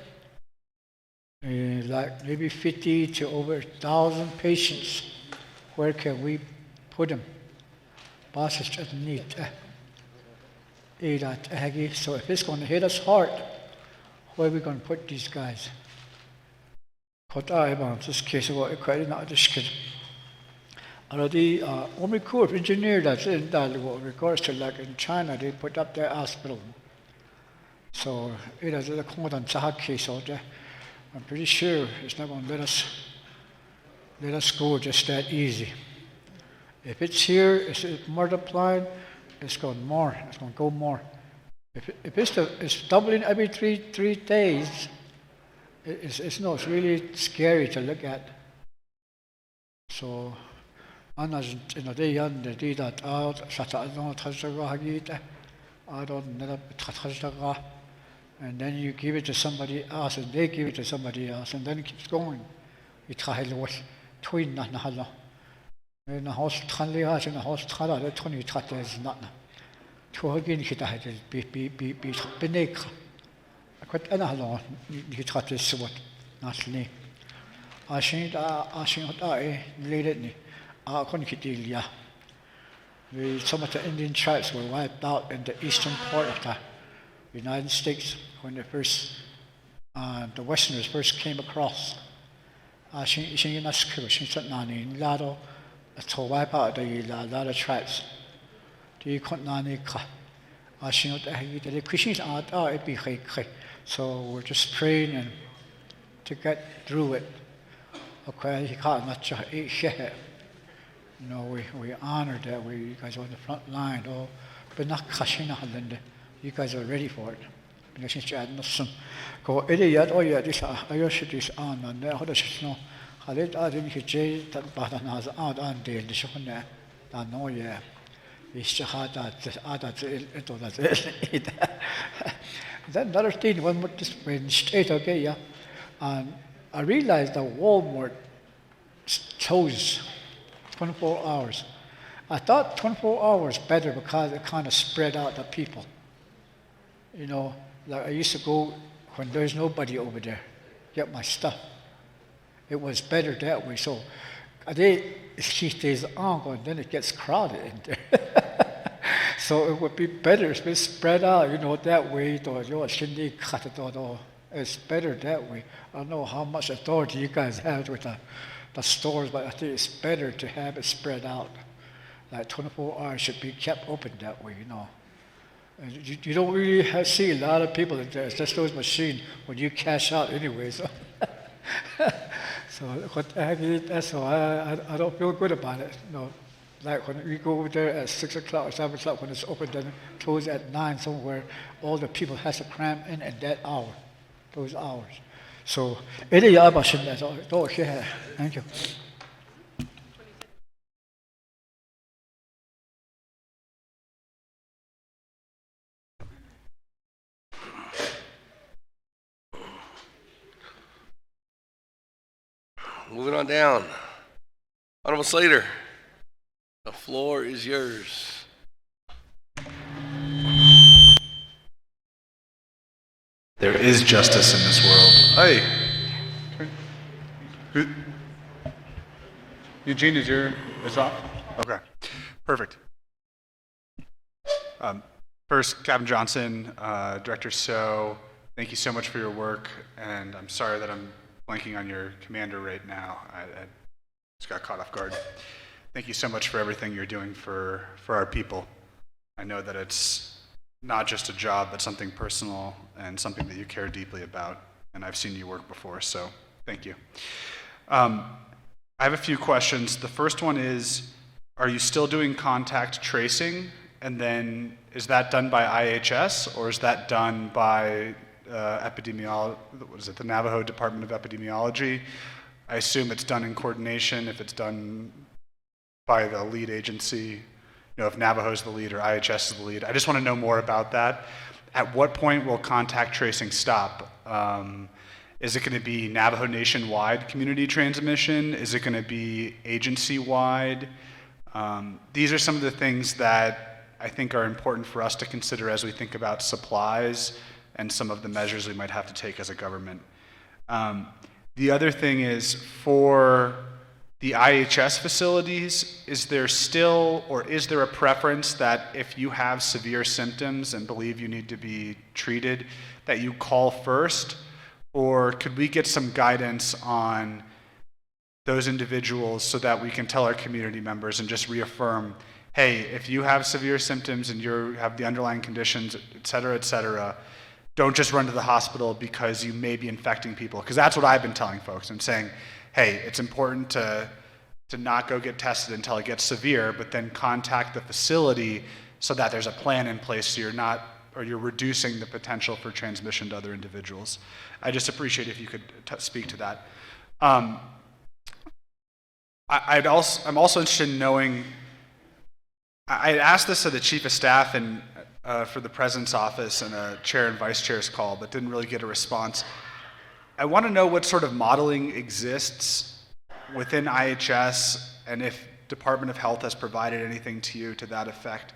Like maybe 50 to over 1,000 patients. Where can we put them? So if it's going to hit us hard, where are we going to put these guys? Already, Army Corps of Engineers that's in that regards to like in China, they put up their hospital. So it is a case out there. I'm pretty sure it's not going to let us go just that easy. If it's here, it's multiplied, it's going more. It's going to go more. If it's doubling every three days, it's really scary to look at. So, and then you give it to somebody else, and they give it to somebody else, and then it keeps going. In the hospital, in the hospital, the 20 is not. To again, he died. Be beneka. I quite another. You taught this what? Not me. I think that later. I couldn't get deal. Some of the Indian tribes were wiped out in the eastern part of the United States when the Westerners first came across. I think to wipe out a lot of tribes. So we're just praying and to get through it. We honor that you guys are on the front line. You guys are ready for it. Then another thing, one more just went straight, okay, yeah. And I realized that Walmart chose 24 hours. I thought 24 hours better because it kind of spread out the people. Like I used to go when there's nobody over there, get my stuff. It was better that way. So she stays on, and then it gets crowded in there. So it would be better if it's spread out, that way. It's better that way. I don't know how much authority you guys have with the stores, but I think it's better to have it spread out. Like 24 hours should be kept open that way, And you don't really see a lot of people in there. It's just those machines when you cash out anyway. So, that's why I don't feel good about it. Like when we go over there at 6 o'clock or 7 o'clock when it's open, then close at 9 somewhere, all the people has to cram in at that hour, those hours. So, thank you. Moving on down. Honorable Slater, the floor is yours. There is justice in this world. Hey. Eugene, it's off? Okay, perfect. First, Captain Johnson, Director So, thank you so much for your work, and I'm sorry that I'm blanking on your commander right now. I just got caught off guard. Thank you so much for everything you're doing for our people. I know that it's not just a job, but something personal and something that you care deeply about, and I've seen you work before, so thank you. I have a few questions. The first one is, are you still doing contact tracing? And then is that done by IHS, or is that done by the Navajo Department of Epidemiology? I assume it's done in coordination if it's done by the lead agency, if Navajo's the lead or IHS is the lead. I just want to know more about that. At what point will contact tracing stop? Is it going to be Navajo Nation-wide community transmission? Is it going to be agency-wide? These are some of the things that I think are important for us to consider as we think about supplies and some of the measures we might have to take as a government. The other thing is for the IHS facilities, is there a preference that if you have severe symptoms and believe you need to be treated, that you call first? Or could we get some guidance on those individuals so that we can tell our community members and just reaffirm, hey, if you have severe symptoms and you have the underlying conditions, et cetera, don't just run to the hospital because you may be infecting people. Because that's what I've been telling folks. I'm saying, hey, it's important to not go get tested until it gets severe, but then contact the facility so that there's a plan in place so you're reducing the potential for transmission to other individuals. I just appreciate if you could speak to that. I'm also interested in knowing, I asked this of the Chief of Staff and for the President's office and a chair and vice chair's call, but didn't really get a response. I want to know what sort of modeling exists within IHS and if Department of Health has provided anything to you to that effect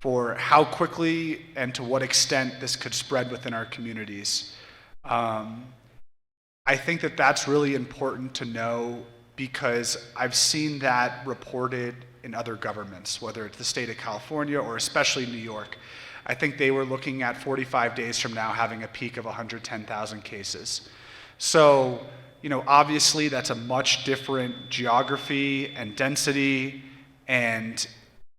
for how quickly and to what extent this could spread within our communities. I think that that's really important to know because I've seen that reported in other governments, whether it's the state of California or especially New York. I think they were looking at 45 days from now having a peak of 110,000 cases. So, obviously that's a much different geography and density, and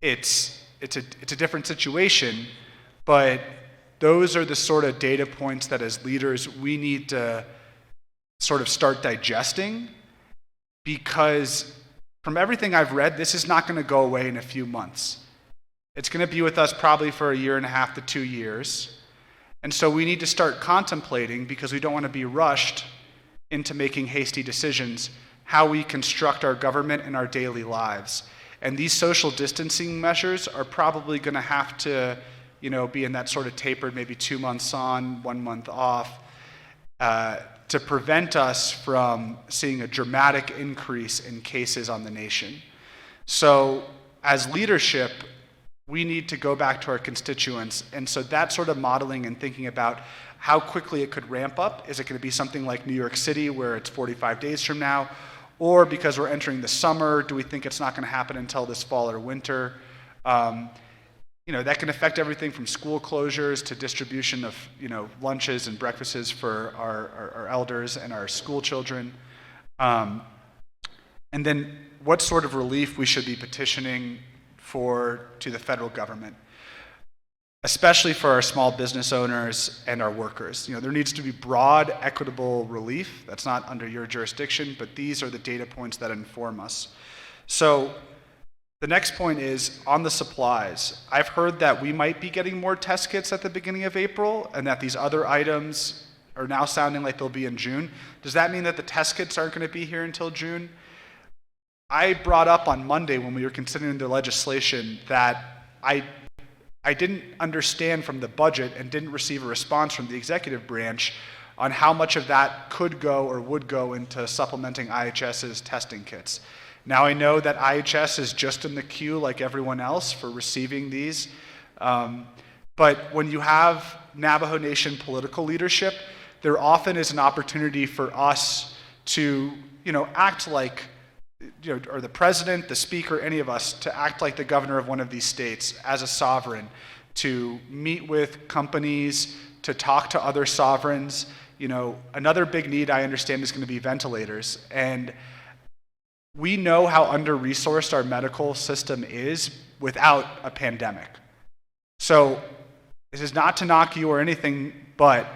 it's a different situation, but those are the sort of data points that as leaders we need to sort of start digesting, because from everything I've read, this is not going to go away in a few months. It's going to be with us probably for 1.5 to 2 years. And so we need to start contemplating, because we don't want to be rushed into making hasty decisions, how we construct our government and our daily lives. And these social distancing measures are probably going to have to, be in that sort of tapered, maybe 2 months on, 1 month off, to prevent us from seeing a dramatic increase in cases on the nation. So as leadership, we need to go back to our constituents. And so that sort of modeling and thinking about how quickly it could ramp up, is it going to be something like New York City where it's 45 days from now? Or because we're entering the summer, do we think it's not going to happen until this fall or winter? That can affect everything from school closures to distribution of, lunches and breakfasts for our elders and our school children. And then what sort of relief we should be petitioning to the federal government, especially for our small business owners and our workers. There needs to be broad, equitable relief. That's not under your jurisdiction, but these are the data points that inform us. So the next point is on the supplies. I've heard that we might be getting more test kits at the beginning of April, and that these other items are now sounding like they'll be in June. Does that mean that the test kits aren't going to be here until June? I brought up on Monday when we were considering the legislation that I didn't understand from the budget and didn't receive a response from the executive branch on how much of that could go or would go into supplementing IHS's testing kits. Now I know that IHS is just in the queue like everyone else for receiving these, but when you have Navajo Nation political leadership, there often is an opportunity for us to, act like, or the president, the speaker, any of us, to act like the governor of one of these states as a sovereign, to meet with companies, to talk to other sovereigns. Another big need I understand is going to be ventilators. And we know how under-resourced our medical system is without a pandemic. So this is not to knock you or anything, but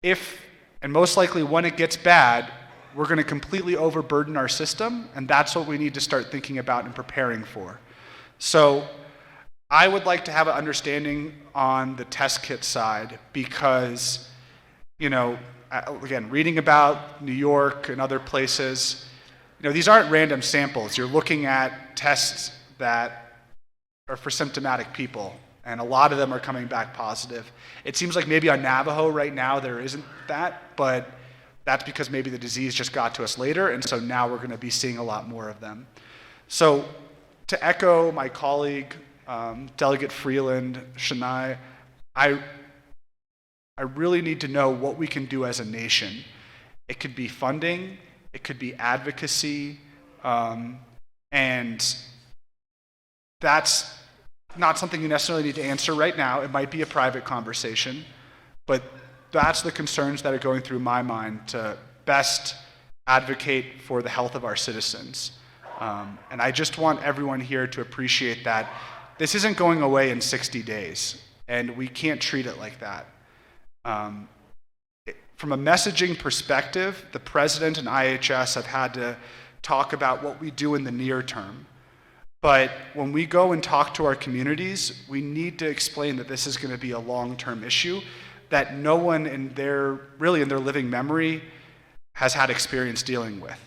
if, and most likely when it gets bad, we're going to completely overburden our system, and that's what we need to start thinking about and preparing for. So I would like to have an understanding on the test kit side because, again, reading about New York and other places, these aren't random samples. You're looking at tests that are for symptomatic people, and a lot of them are coming back positive. It seems like maybe on Navajo right now there isn't that, but that's because maybe the disease just got to us later, and so now we're going to be seeing a lot more of them. So to echo my colleague Delegate Freeland, Shania, I really need to know what we can do as a nation. It could be funding, it could be advocacy, and that's not something you necessarily need to answer right now. It might be a private conversation, but that's the concerns that are going through my mind to best advocate for the health of our citizens. And I just want everyone here to appreciate that this isn't going away in 60 days, and we can't treat it like that. From a messaging perspective, the president and IHS have had to talk about what we do in the near term. But when we go and talk to our communities, we need to explain that this is going to be a long-term issue that no one in their living memory has had experience dealing with.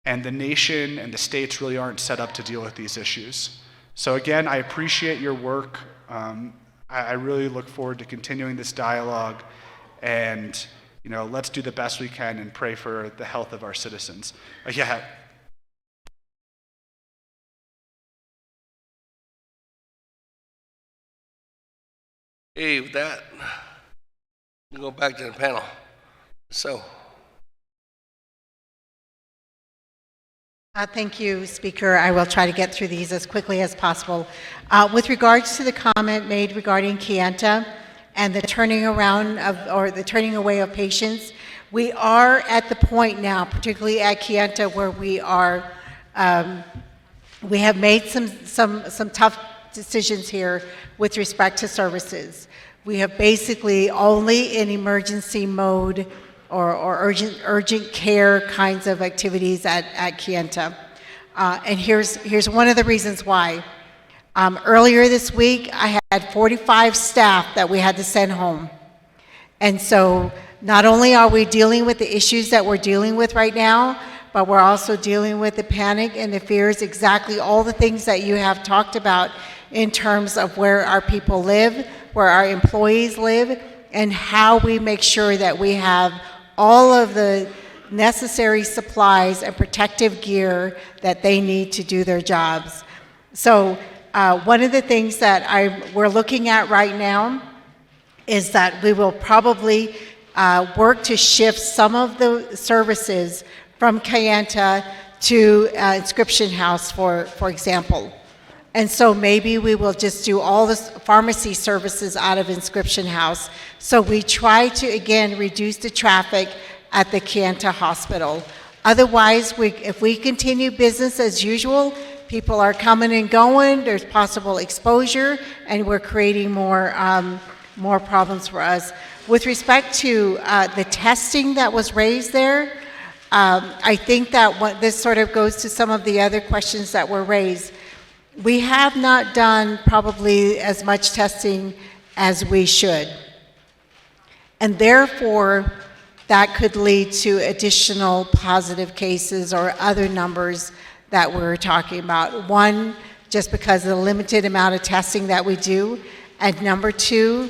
And the nation and the states really aren't set up to deal with these issues. So again, I appreciate your work. I really look forward to continuing this dialogue, and let's do the best we can and pray for the health of our citizens. Hey, with that, we go back to the panel. So. Thank you, Speaker. I will try to get through these as quickly as possible. With regards to the comment made regarding Kayenta and the turning around or the turning away of patients, we are at the point now, particularly at Kayenta, where we have made some tough decisions here with respect to services. We have basically only in emergency mode or urgent care kinds of activities at Kayenta. And here's one of the reasons why. Earlier this week, I had 45 staff that we had to send home. And so not only are we dealing with the issues that we're dealing with right now, but we're also dealing with the panic and the fears, exactly all the things that you have talked about in terms of where our people live, where our employees live, and how we make sure that we have all of the necessary supplies and protective gear that they need to do their jobs. So one of the things that we're looking at right now is that we will probably work to shift some of the services from Kayenta to Inscription House, for example. And so maybe we will just do all the pharmacy services out of Inscription House. So we try to, again, reduce the traffic at the Kayenta Hospital. Otherwise, if we continue business as usual, people are coming and going, there's possible exposure, and we're creating more problems for us. With respect to the testing that was raised there, I think that this sort of goes to some of the other questions that were raised. We have not done probably as much testing as we should. And therefore, that could lead to additional positive cases or other numbers that we're talking about. One, just because of the limited amount of testing that we do. And number two,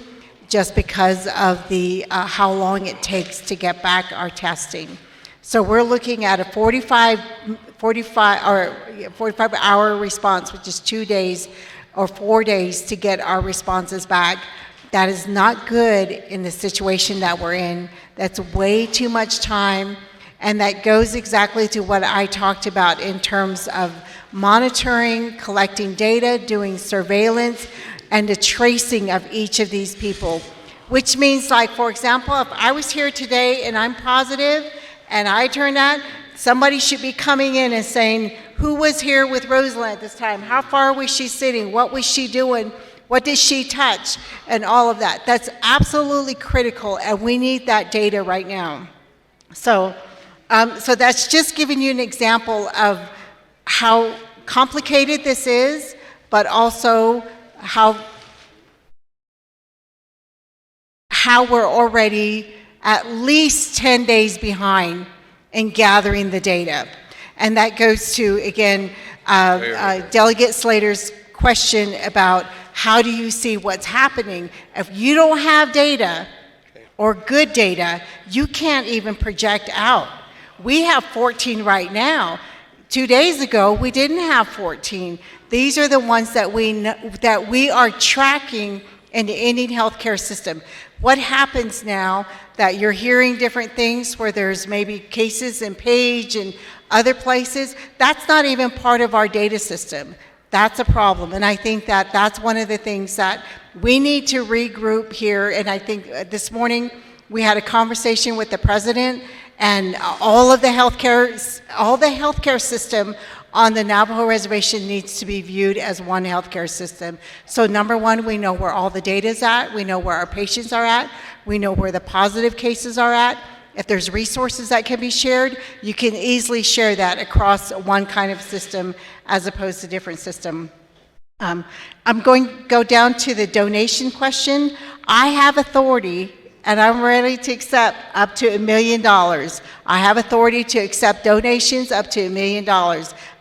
just because of the how long it takes to get back our testing. So we're looking at a 45-hour response, which is 2 days or 4 days to get our responses back. That is not good in the situation that we're in. That's way too much time, and that goes exactly to what I talked about in terms of monitoring, collecting data, doing surveillance, and the tracing of each of these people. Which means, like, for example, if I was here today and I'm positive, and I turned out, somebody should be coming in and saying, who was here with Rosalind at this time? How far was she sitting? What was she doing? What did she touch? And all of that. That's absolutely critical, and we need that data right now. So that's just giving you an example of how complicated this is, but also how we're already at least 10 days behind in gathering the data. And that goes to, again, Delegate Slater's question about how do you see what's happening? If you don't have data or good data, you can't even project out. We have 14 right now. 2 days ago, we didn't have 14. These are the ones that we are tracking in the Indian healthcare system. What happens now that you're hearing different things where there's maybe cases in Page and other places, that's not even part of our data system. That's a problem. And I think that that's one of the things that we need to regroup here. And I think this morning we had a conversation with the president, and all the healthcare system on the Navajo reservation needs to be viewed as one healthcare system. So number one, we know where all the data is at. We know where our patients are at. We know where the positive cases are at. If there's resources that can be shared, you can easily share that across one kind of system as opposed to different system. I'm going to go down to the donation question. I have authority, and I'm ready to accept up to $1 million. I have authority to accept donations up to $1 million,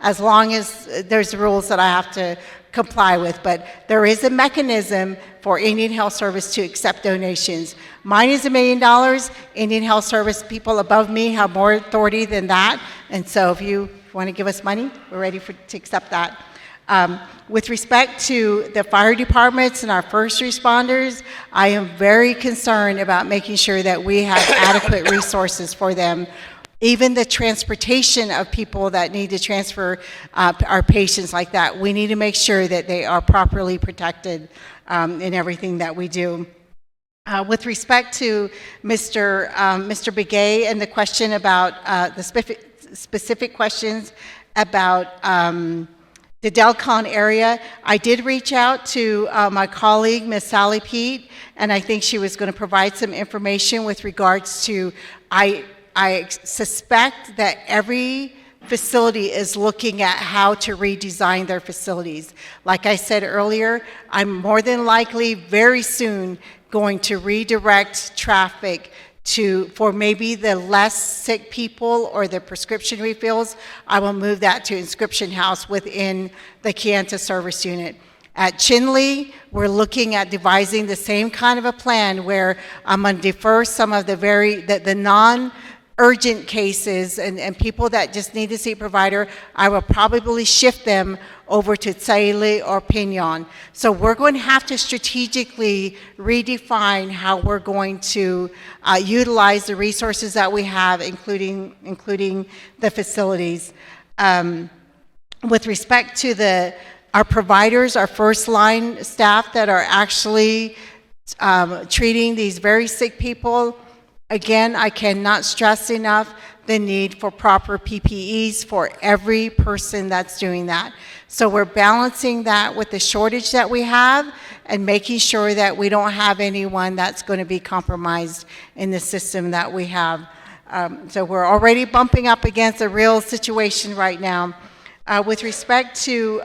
as long as there's rules that I have to comply with. But there is a mechanism for Indian Health Service to accept donations. Mine is $1 million. Indian Health Service people above me have more authority than that. And so if you want to give us money, we're ready to accept that. With respect to the fire departments and our first responders, I am very concerned about making sure that we have adequate resources for them. Even the transportation of people that need to transfer our patients like that, we need to make sure that they are properly protected in everything that we do. With respect to Mr. Begay and the question about the specific questions about the Delcon area, I did reach out to my colleague, Ms. Sally Pete, and I think she was going to provide some information with regards to, I suspect that every facility is looking at how to redesign their facilities. Like I said earlier, I'm more than likely very soon going to redirect traffic for maybe the less sick people or the prescription refills. I will move that to Inscription House within the Kayenta service unit. At Chinle, we're looking at devising the same kind of a plan where I'm going to defer some of the non-urgent cases and people that just need to see a provider. I will probably shift them over to Tsaile or Pinyon. So we're going to have to strategically redefine how we're going to utilize the resources that we have, including the facilities. With respect to our providers, our first line staff that are actually treating these very sick people, again, I cannot stress enough the need for proper PPEs for every person that's doing that. So we're balancing that with the shortage that we have and making sure that we don't have anyone that's going to be compromised in the system that we have. So we're already bumping up against a real situation right now. With respect to,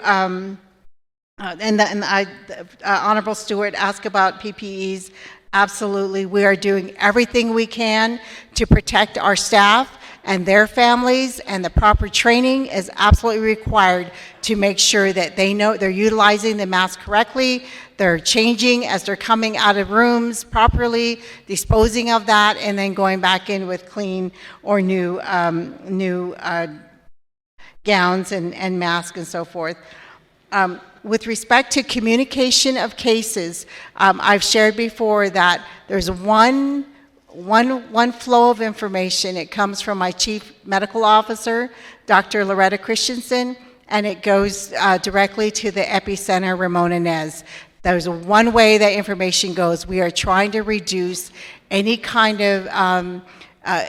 Honorable Stewart asked about PPEs. Absolutely, we are doing everything we can to protect our staff and their families, and the proper training is absolutely required to make sure that they know they're utilizing the mask correctly, they're changing as they're coming out of rooms properly, disposing of that, and then going back in with clean or new gowns and masks and so forth. With respect to communication of cases, I've shared before that there's one flow of information. It comes from my chief medical officer, Dr. Loretta Christensen, and it goes directly to the epicenter, Ramona Nez. There's one way that information goes. We are trying to reduce any kind of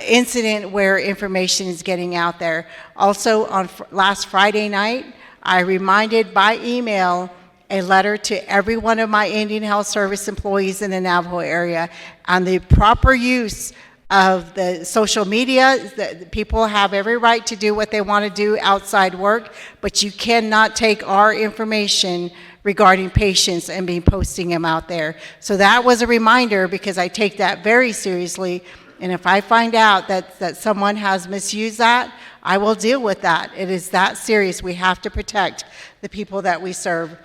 incident where information is getting out there. Also, on last Friday night, I reminded by email a letter to every one of my Indian Health Service employees in the Navajo area on the proper use of the social media. People have every right to do what they want to do outside work, but you cannot take our information regarding patients and be posting them out there. So that was a reminder, because I take that very seriously. And if I find out that someone has misused that, I will deal with that. It is that serious. We have to protect the people that we serve.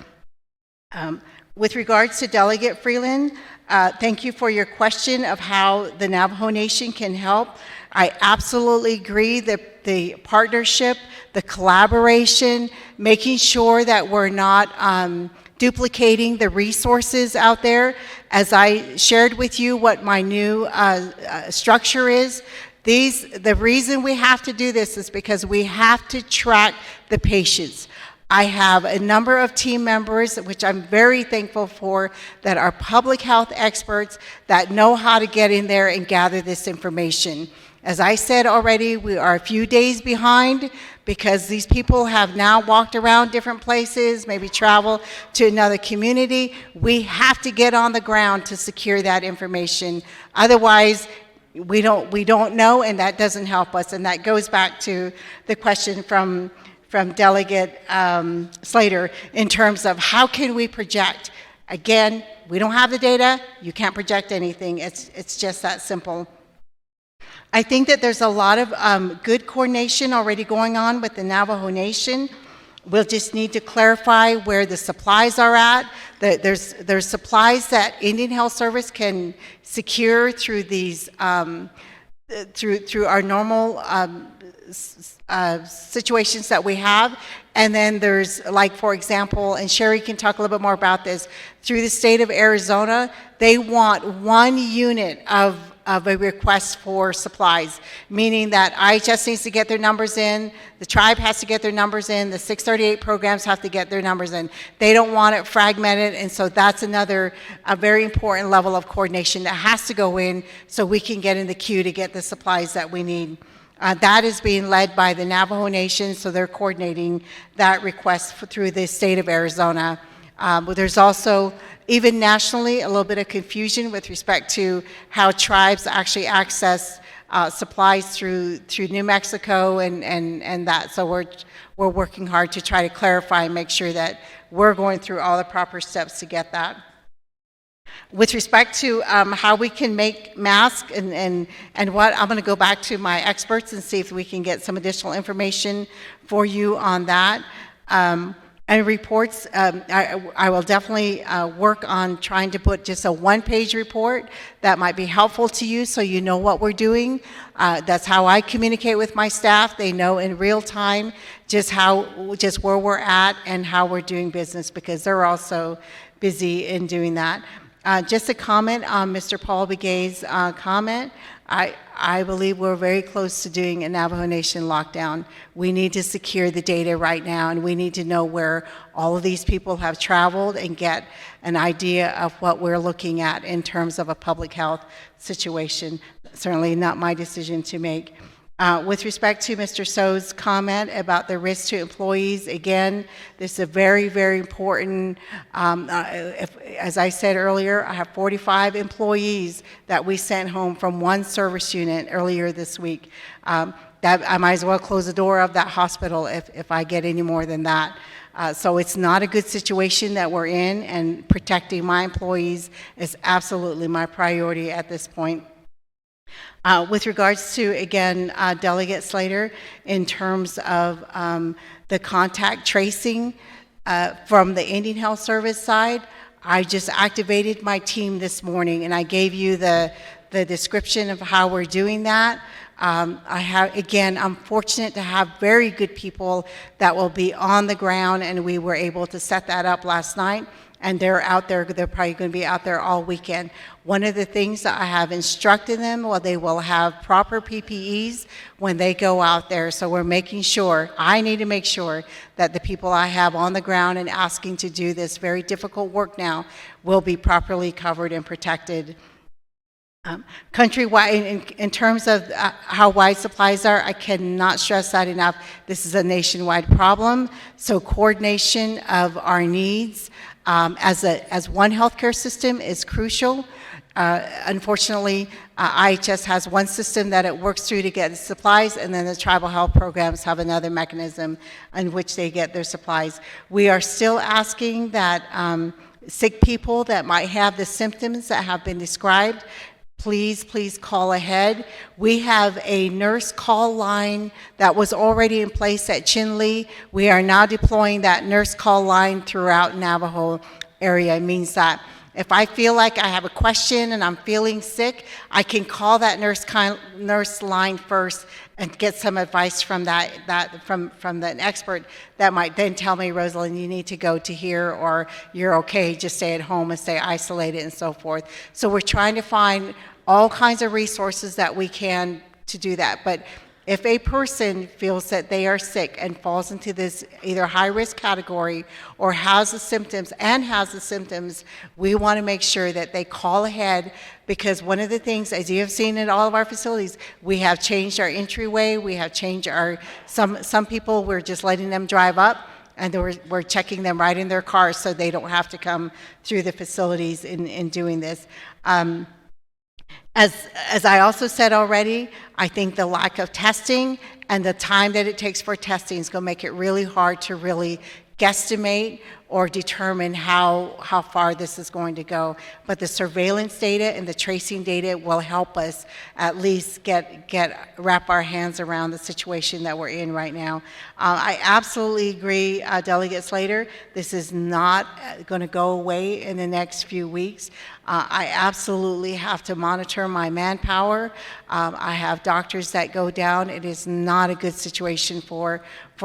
With regards to Delegate Freeland, thank you for your question of how the Navajo Nation can help. I absolutely agree that the partnership, the collaboration, making sure that we're not duplicating the resources out there. As I shared with you what my new structure is, the reason we have to do this is because we have to track the patients. I have a number of team members, which I'm very thankful for, that are public health experts that know how to get in there and gather this information. As I said already, we are a few days behind because these people have now walked around different places, maybe travel to another community. We have to get on the ground to secure that information. Otherwise, we don't know, and that doesn't help us. And that goes back to the question from Delegate Slater in terms of how can we project. Again, we don't have the data. You can't project anything. It's just that simple. I think that there's a lot of good coordination already going on with the Navajo Nation. We'll just need to clarify where the supplies are at. There's supplies that Indian Health Service can secure through these through our normal situations that we have. And then there's, like, for example, and Sherry can talk a little bit more about this, through the state of Arizona, they want 1 unit of a request for supplies, meaning that IHS needs to get their numbers in, the tribe has to get their numbers in, the 638 programs have to get their numbers in. They don't want it fragmented, and so that's a very important level of coordination that has to go in so we can get in the queue to get the supplies that we need. That is being led by the Navajo Nation, so they're coordinating that request through the state of Arizona. But there's also, even nationally, a little bit of confusion with respect to how tribes actually access supplies through New Mexico and that. So we're working hard to try to clarify and make sure that we're going through all the proper steps to get that. With respect to how we can make masks and what, I'm going to go back to my experts and see if we can get some additional information for you on that. And reports, I will definitely work on trying to put just a one-page report that might be helpful to you so you know what we're doing. That's how I communicate with my staff. They know in real time just where we're at and how we're doing business, because they're also busy in doing that. Just a comment on Mr. Paul Begay's comment. I believe we're very close to doing a Navajo Nation lockdown. We need to secure the data right now, and we need to know where all of these people have traveled and get an idea of what we're looking at in terms of a public health situation. Certainly not my decision to make. With respect to Mr. So's comment about the risk to employees, again, this is a very, very important, as I said earlier, I have 45 employees that we sent home from one service unit earlier this week. That I might as well close the door of that hospital if I get any more than that. So it's not a good situation that we're in, and protecting my employees is absolutely my priority at this point. With regards to, again, Delegate Slater, in terms of the contact tracing from the Indian Health Service side, I just activated my team this morning, and I gave you the description of how we're doing that. I'm fortunate to have very good people that will be on the ground, and we were able to set that up last night. And they're out there, they're probably going to be out there all weekend. One of the things that I have instructed them, well, they will have proper PPEs when they go out there. So we're making sure, I need to make sure that the people I have on the ground and asking to do this very difficult work now will be properly covered and protected. Countrywide, in terms of how wide supplies are, I cannot stress that enough. This is a nationwide problem. So coordination of our needs as one healthcare system is crucial. Unfortunately, IHS has one system that it works through to get supplies, and then the tribal health programs have another mechanism in which they get their supplies. We are still asking that sick people that might have the symptoms that have been described, please call ahead. We have a nurse call line that was already in place at Chinle. We are now deploying that nurse call line throughout Navajo area. It means that If I feel like I have a question and I'm feeling sick, I can call that nurse line first and get some advice from from an expert that might then tell me, Rosalind, you need to go to here, or you're okay, just stay at home and stay isolated and so forth. So we're trying to find all kinds of resources that we can to do that. But if a person feels that they are sick and falls into this either high-risk category or has the symptoms, we want to make sure that they call ahead, because one of the things, as you have seen in all of our facilities, we have changed our entryway, we have changed some people, we're just letting them drive up, and we're checking them right in their cars so they don't have to come through the facilities in doing this. As I also said already, I think the lack of testing and the time that it takes for testing is going to make it really hard to really guesstimate or determine how far this is going to go. But the surveillance data and the tracing data will help us at least wrap our hands around the situation that we're in right now. I absolutely agree, Delegate Slater, this is not going to go away in the next few weeks. I absolutely have to monitor my manpower. I have doctors that go down. It is not a good situation for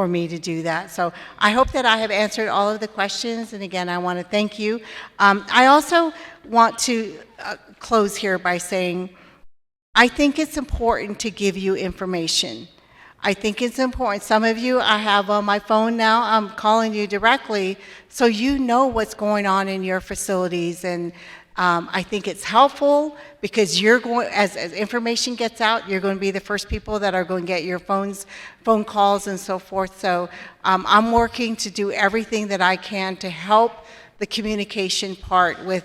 me to do that. So I hope that I have answered all of the questions, and again, I want to thank you. I also want to close here by saying, I think it's important to give you information. I think it's important. Some of you I have on my phone now, I'm calling you directly, so you know what's going on in your facilities, and I think it's helpful because you're going, as information gets out, you're going to be the first people that are going to get your phone calls and so forth. So I'm working to do everything that I can to help the communication part with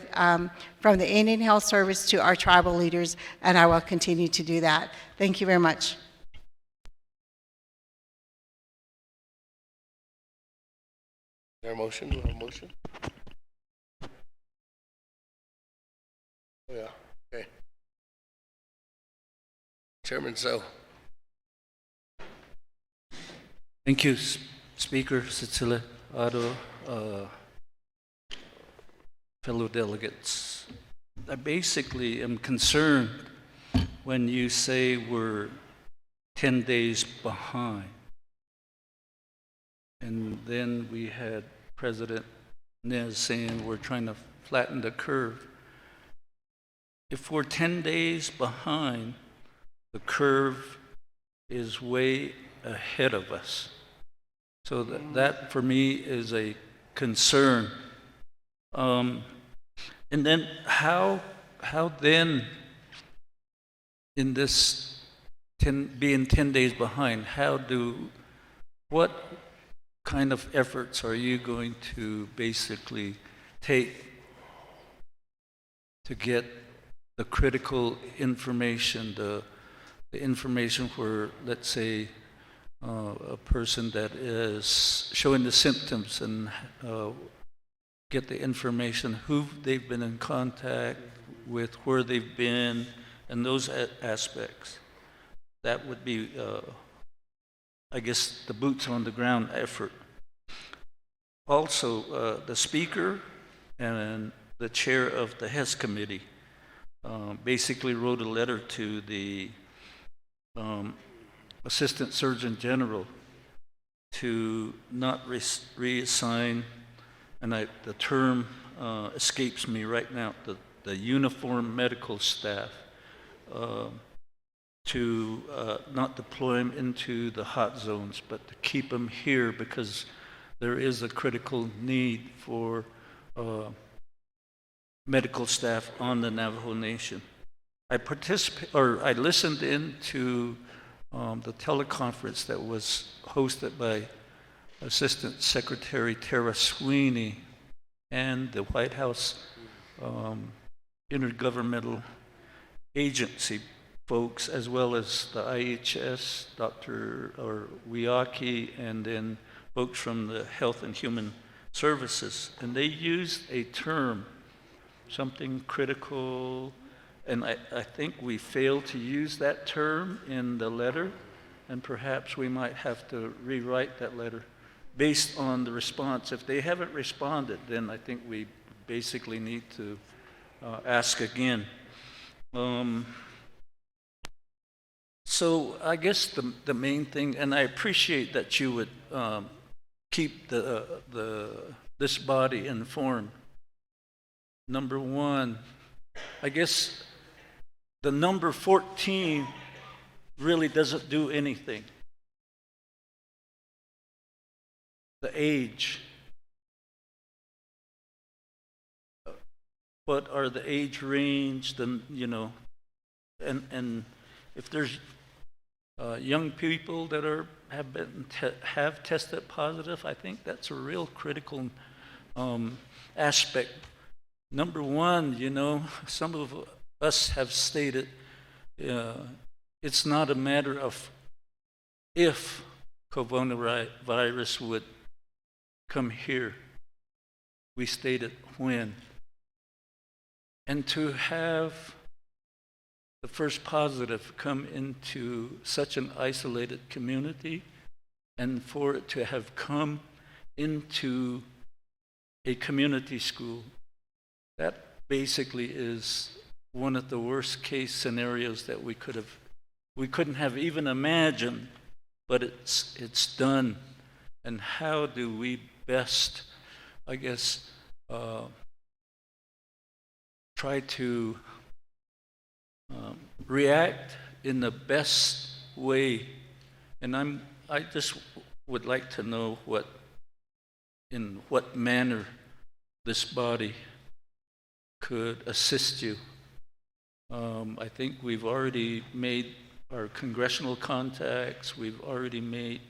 from the Indian Health Service to our tribal leaders, and I will continue to do that. Thank you very much. Is there a motion? Do we have a motion? Oh, yeah. Okay. Chairman So. Thank you, Speaker Cecilia Otto, fellow delegates. I basically am concerned when you say we're 10 days behind. And then we had President Nez saying we're trying to flatten the curve. If we're 10 days behind, the curve is way ahead of us. So that for me is a concern. And then how then in this being 10 days behind, what kind of efforts are you going to basically take to get the critical information, the information for, let's say, a person that is showing the symptoms, and get the information, who they've been in contact with, where they've been, and those aspects. That would be, I guess, the boots on the ground effort. Also, the Speaker and the Chair of the HES Committee basically wrote a letter to the Assistant Surgeon General to not reassign, and the term escapes me right now, the uniform medical staff, to not deploy them into the hot zones, but to keep them here because there is a critical need for medical staff on the Navajo Nation. I listened into the teleconference that was hosted by Assistant Secretary Tara Sweeney and the White House Intergovernmental Agency folks, as well as the IHS, Dr. Wiaki, and then folks from the Health and Human Services. And they used a term, something critical, and I think we failed to use that term in the letter, and perhaps we might have to rewrite that letter based on the response. If they haven't responded, then I think we basically need to ask again. So I guess the main thing, and I appreciate that you would keep this body informed. Number one, I guess the number 14 really doesn't do anything. The age. What are the age range, and if there's young people that have tested positive, I think that's a real critical aspect. Number one, some of us have stated it's not a matter of if coronavirus would come here. We stated when. And to have the first positive come into such an isolated community, and for it to have come into a community school, that basically is one of the worst case scenarios that we couldn't have even imagined, but it's done. And how do we best, I guess, try to react in the best way? And I just would like to know in what manner this body could assist you. I think we've already made our congressional contacts. We've already made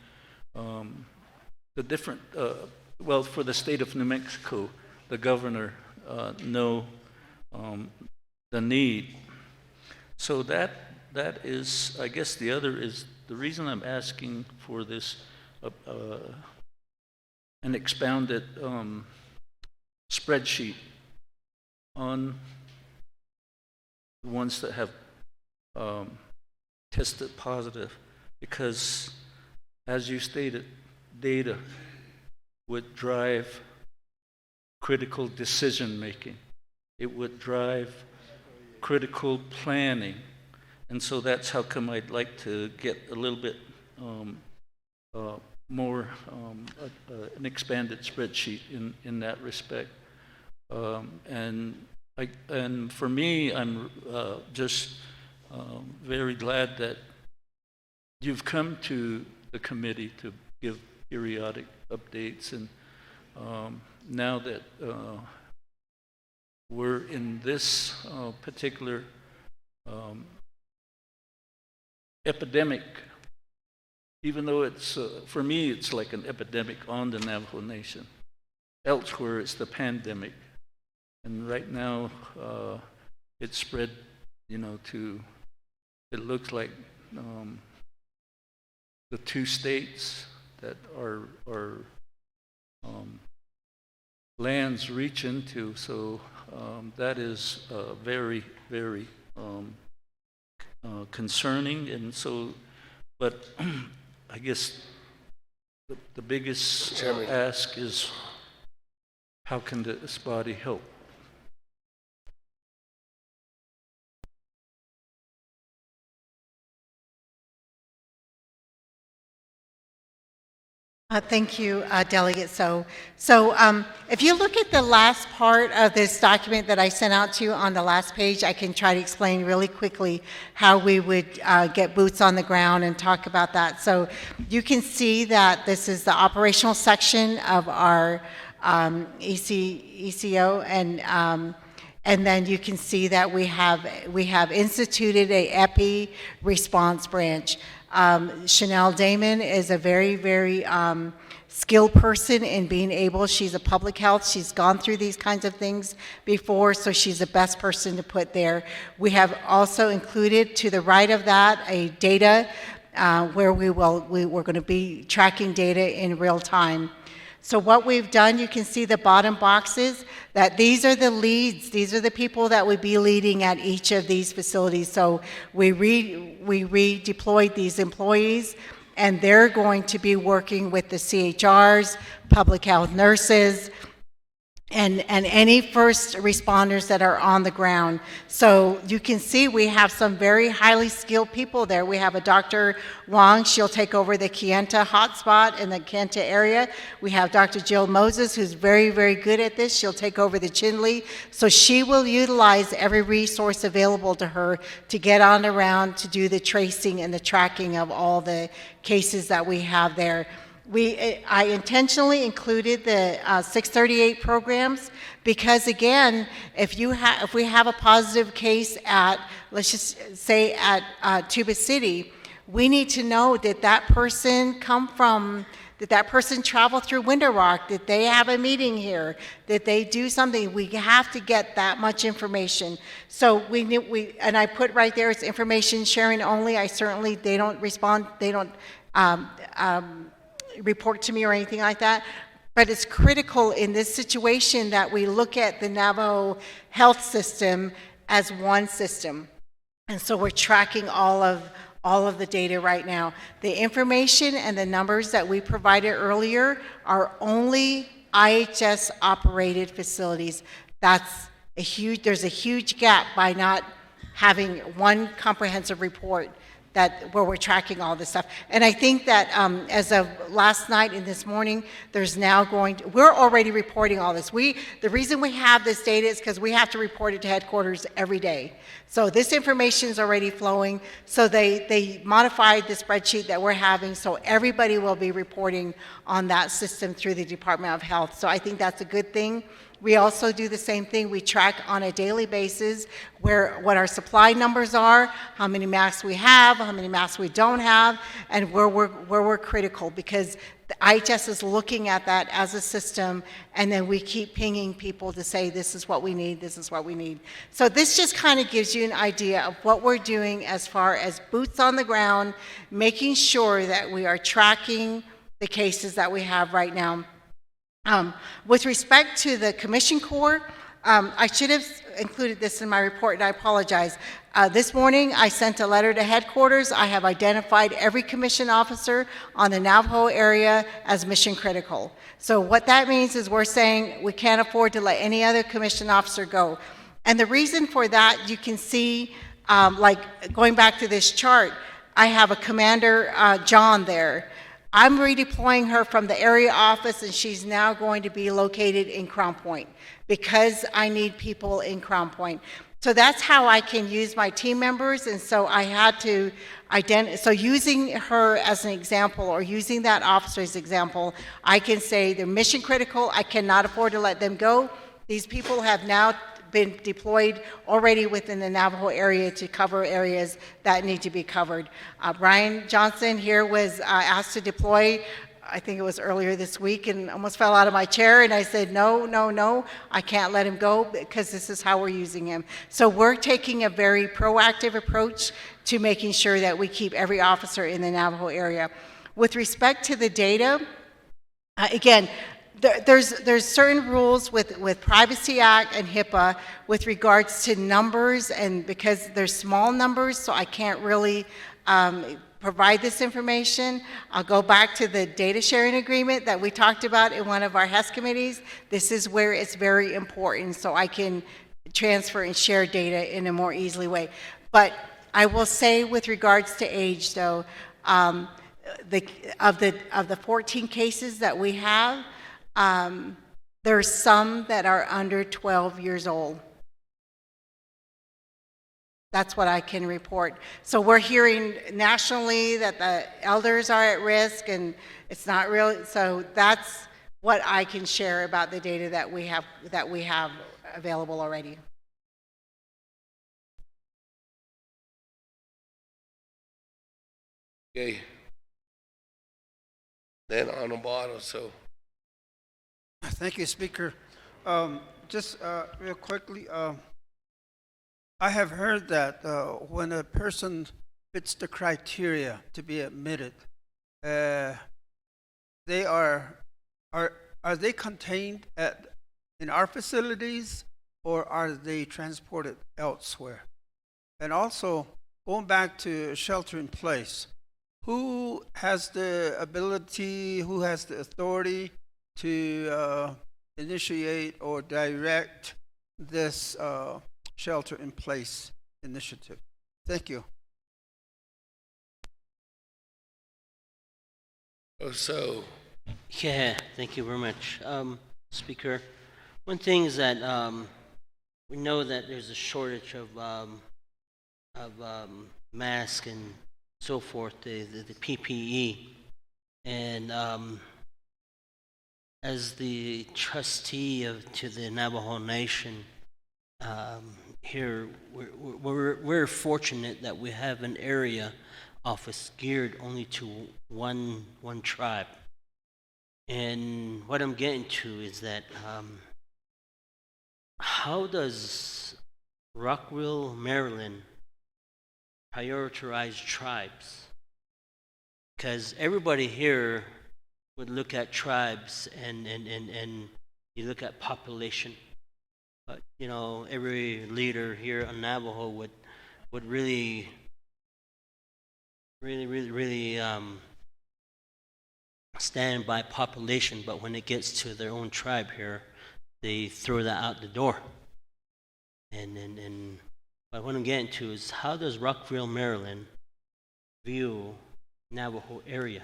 the different, for the state of New Mexico, the governor know the need. So that is, I guess the other is, the reason I'm asking for this an expounded spreadsheet on the ones that have tested positive, because as you stated, data would drive critical decision making. It would drive critical planning. And so that's how come I'd like to get a little bit more, an expanded spreadsheet in that respect. And for me, I'm just very glad that you've come to the committee to give periodic updates. And now that we're in this particular epidemic, even though it's, for me, it's like an epidemic on the Navajo Nation. Elsewhere, it's the pandemic. And right now, it's spread, to, it looks like the 2 states that our lands reach into. So that is very, very concerning. And so, but I guess the biggest ask is, how can this body help? Thank you, Delegate So. If you look at the last part of this document that I sent out to you on the last page, I can try to explain really quickly how we would get boots on the ground and talk about that. So you can see that this is the operational section of our ECO, and then you can see that we have instituted a EPI response branch. Chanel Damon is a very, very skilled person in being able, she's a public health, she's gone through these kinds of things before, so she's the best person to put there. We have also included to the right of that a data where we're going to be tracking data in real time. So what we've done, you can see the bottom boxes, that these are the leads. These are the people that would be leading at each of these facilities. So we redeployed these employees, and they're going to be working with the CHRs, public health nurses, and any first responders that are on the ground. So you can see we have some very highly skilled people there. We have a Dr. Wong, she'll take over the Kayenta hotspot in the Kayenta area. We have Dr. Jill Moses, who's very, very good at this. She'll take over the Chinle. So she will utilize every resource available to her to get on around to do the tracing and the tracking of all the cases that we have there. I intentionally included the 638 programs because, again, if we have a positive case at, let's just say at Tuba City, we need to know that that person that person traveled through Window Rock, that they have a meeting here, that they do something. We have to get that much information. So and I put right there, it's information sharing only. They don't respond, they don't report to me or anything like that. But it's critical in this situation that we look at the Navajo health system as one system. And so we're tracking all of the data right now. The information and the numbers that we provided earlier are only IHS operated facilities. There's a huge gap by not having one comprehensive report where we're tracking all this stuff. And I think that as of last night and this morning, we're already reporting all this. The reason we have this data is because we have to report it to headquarters every day. So this information is already flowing. So they modified the spreadsheet that we're having, so everybody will be reporting on that system through the Department of Health. So I think that's a good thing. We also do the same thing. We track on a daily basis what our supply numbers are, how many masks we have, how many masks we don't have, and where we're critical, because the IHS is looking at that as a system, and then we keep pinging people to say, this is what we need, this is what we need. So this just kind of gives you an idea of what we're doing as far as boots on the ground, making sure that we are tracking the cases that we have right now. With respect to the Commission Corps, I should have included this in my report, and I apologize. This morning, I sent a letter to headquarters. I have identified every commission officer on the Navajo area as mission critical. So what that means is we're saying we can't afford to let any other commission officer go. And the reason for that, you can see, like going back to this chart, I have a Commander John there. I'm redeploying her from the area office, and she's now going to be located in Crown Point because I need people in Crown Point. So that's how I can use my team members, and so I had to so using her as an example, or using that officer as an example, I can say they're mission critical. I cannot afford to let them go. These people have now been deployed already within the Navajo area to cover areas that need to be covered. Brian Johnson here was asked to deploy, I think it was earlier this week, and almost fell out of my chair, and I said, no, I can't let him go because this is how we're using him. So we're taking a very proactive approach to making sure that we keep every officer in the Navajo area. With respect to the data, again, there's certain rules with Privacy Act and HIPAA with regards to numbers, and because they're small numbers, so I can't really provide this information. I'll go back to the data sharing agreement that we talked about in one of our HES committees. This is where it's very important, so I can transfer and share data in a more easily way. But I will say with regards to age, though, of the 14 cases that we have, there's some that are under 12 years old. That's what I can report. So we're hearing nationally that the elders are at risk, and it's not real. So that's what I can share about the data that we have available already. Okay. Then on the bottom, so. Thank you, Speaker. Just real quickly, I have heard that when a person fits the criteria to be admitted, they are they contained in our facilities, or are they transported elsewhere? And also, going back to shelter in place, who has the ability, who has the authority to initiate or direct this shelter in place initiative. Thank you. Oh, so Yeah, thank you very much, Speaker. One thing is that we know that there's a shortage of masks and so forth, the PPE, and as the trustee to the Navajo Nation, here we're fortunate that we have an area office geared only to one tribe. And what I'm getting to is that how does Rockville, Maryland prioritize tribes? Because everybody here would look at tribes and you look at population. But you know, every leader here on Navajo would really stand by population, but when it gets to their own tribe here, they throw that out the door. And but what I'm getting to is, how does Rockville, Maryland view Navajo area?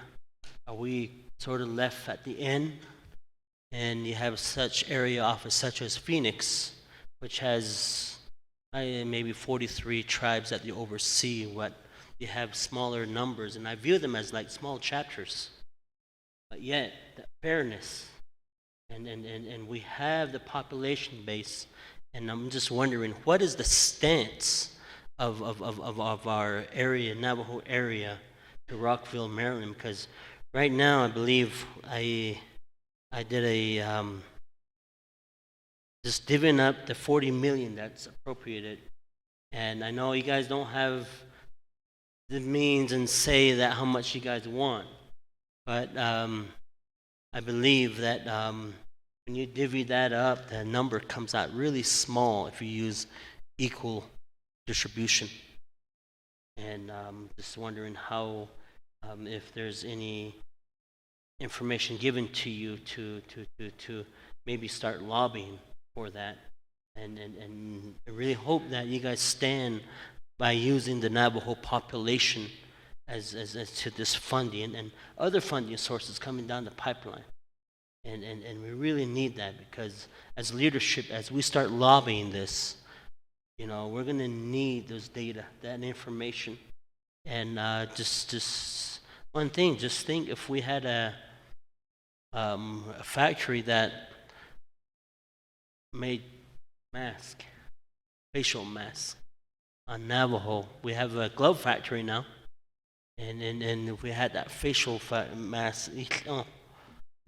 Are we sort of left at the end? And you have such area office such as Phoenix, which has maybe 43 tribes that you oversee. What you have smaller numbers, and I view them as like small chapters. But yet, the fairness, and we have the population base, and I'm just wondering, what is the stance of our area, Navajo area, to Rockville, Maryland? Because right now, I believe I did a just divvying up the 40 million that's appropriated, and I know you guys don't have the means and say that how much you guys want, but I believe that when you divvy that up, the number comes out really small if you use equal distribution. And just wondering how, if there's any information given to you to maybe start lobbying for that. And I really hope that you guys stand by using the Navajo population as to this funding and other funding sources coming down the pipeline. And we really need that, because as leadership, as we start lobbying this, you know, we're going to need those data, that information. And just one thing, just think if we had a factory that made mask, facial mask on Navajo. We have a glove factory now. And if we had that facial mask, you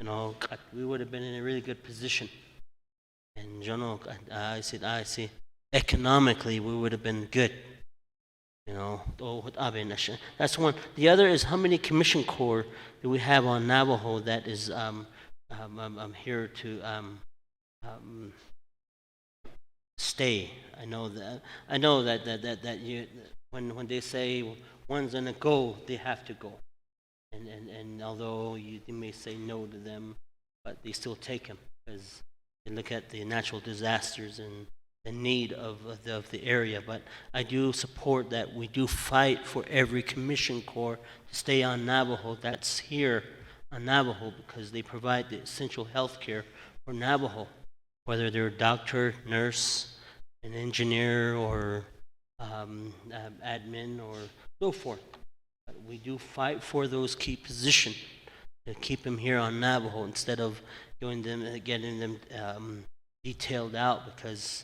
know, we would have been in a really good position. And I see, economically, we would have been good. You know, that's one. The other is, how many commission corps do we have on Navajo that is here to stay? I know that you, when they say one's gonna go, they have to go. And although you may say no to them, but they still take them, because they look at the natural disasters and the need of the area. But I do support that we do fight for every commission corps to stay on Navajo that's here on Navajo, because they provide the essential health care for Navajo, whether they're a doctor, nurse, an engineer, or admin, or so forth. But we do fight for those key positions to keep them here on Navajo instead of getting them detailed out, because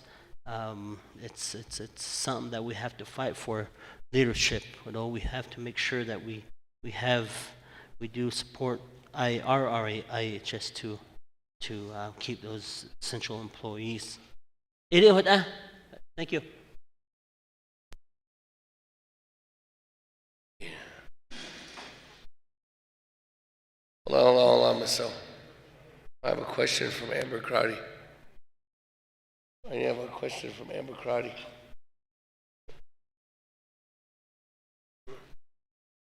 it's something that we have to fight for, leadership. You know, we have to make sure that we do support our IHS to keep those essential employees. Thank you. Hold on, myself. I have a question from Amber Crowdy. I have a question from Amber Crowdy.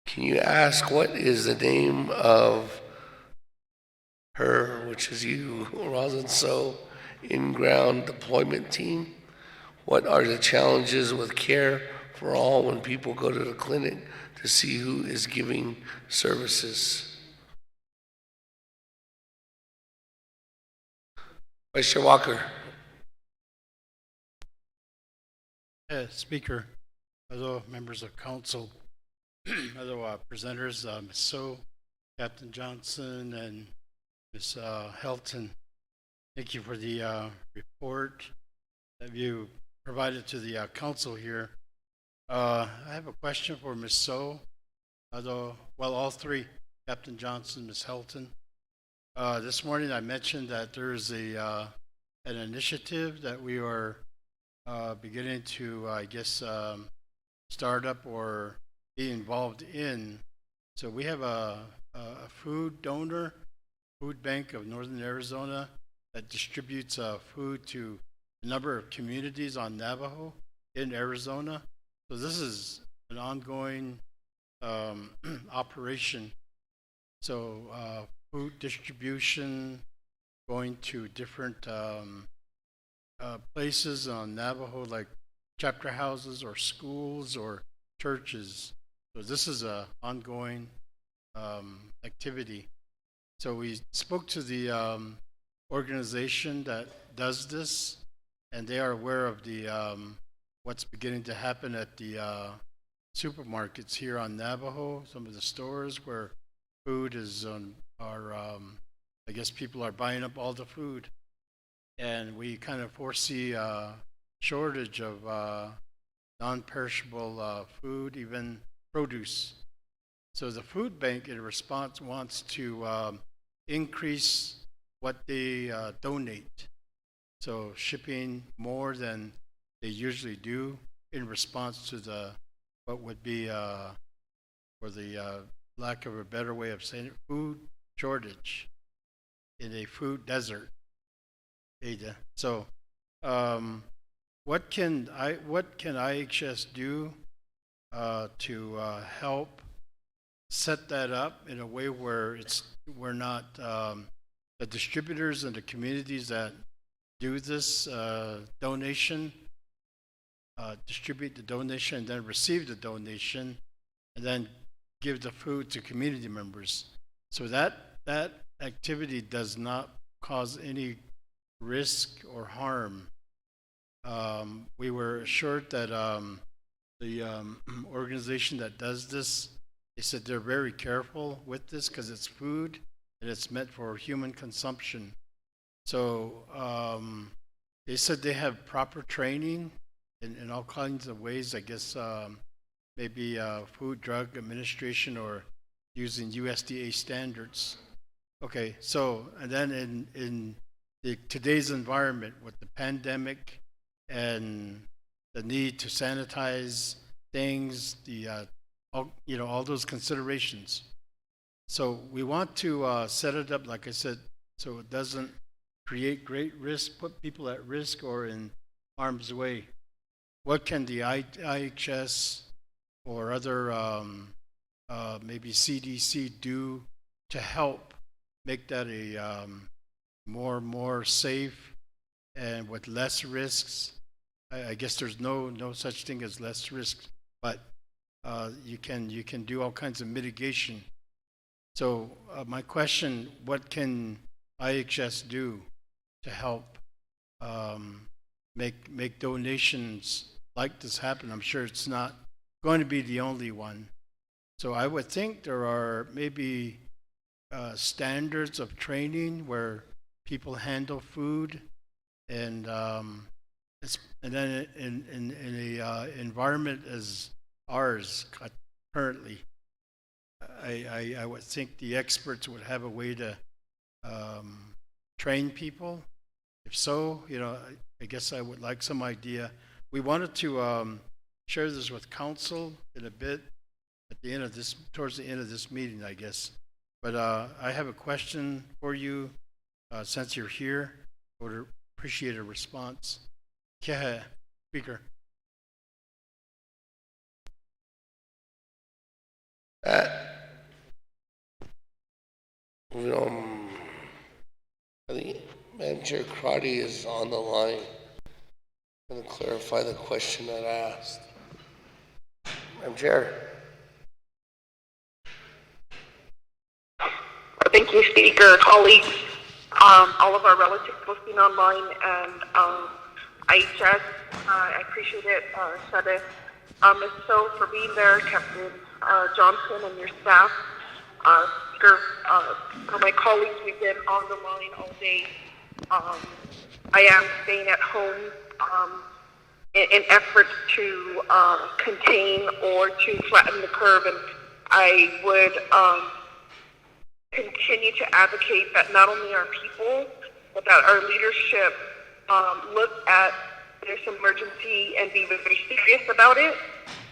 Can you ask what is the name of her, which is you, Rosin So, in-ground deployment team? What are the challenges with care for all when people go to the clinic to see who is giving services? Vice Chair Walker. Speaker, other members of council, other presenters, Ms. So, Captain Johnson, and Ms. Helton, thank you for the report that you provided to the council here. I have a question for Ms. So, all three, Captain Johnson, Ms. Helton. This morning I mentioned that there's an initiative that we are beginning to, start up or be involved in. So we have a food donor, food bank of Northern Arizona that distributes food to a number of communities on Navajo in Arizona. So this is an ongoing operation. So food distribution, going to different places on Navajo, like chapter houses or schools or churches. So this is a ongoing activity. So we spoke to the organization that does this, and they are aware of the what's beginning to happen at the supermarkets here on Navajo. Some of the stores where food is I guess people are buying up all the food, and we kind of foresee a shortage of non-perishable food, even produce. So the food bank, in response, wants to increase what they donate. So shipping more than they usually do in response to the what would be, for the lack of a better way of saying it, food shortage in a food desert. Ada. So, what can IHS do to help set that up in a way where we're not the distributors and the communities that do this donation distribute the donation and then receive the donation and then give the food to community members. So that activity does not cause any risk or harm. We were assured that the organization that does this, they said they're very careful with this because it's food and it's meant for human consumption. So they said they have proper training in all kinds of ways, I guess maybe Food Drug Administration or using USDA standards. Okay, so, and then in today's environment with the pandemic and the need to sanitize things, all those considerations. So we want to set it up, like I said, so it doesn't create great risk, put people at risk or in harm's way. What can the IHS or other maybe CDC do to help make that a more safe and with less risks? I guess there's no such thing as less risks, but you can do all kinds of mitigation. So my question: what can IHS do to help make donations like this happen? I'm sure it's not going to be the only one. So I would think there are maybe standards of training where people handle food, and then in a environment as ours currently, I would think the experts would have a way to train people. If so, I guess I would like some idea. We wanted to share this with council in a bit at the end of this, towards the end of this meeting, I guess. But I have a question for you since you're here. I would appreciate a response. Yeah, Speaker. Moving on. I think Madam Chair Crotty is on the line. Going to clarify the question that I asked. Madam Chair. Thank you, Speaker, colleagues, all of our relatives listening online, and IHS. I appreciate it, Shade. Ms. So for being there, Captain Johnson and your staff. Speaker, for my colleagues, we've been on the line all day. I am staying at home in efforts to contain or to flatten the curve, and I would continue to advocate that not only our people, but that our leadership look at this emergency and be very serious about it,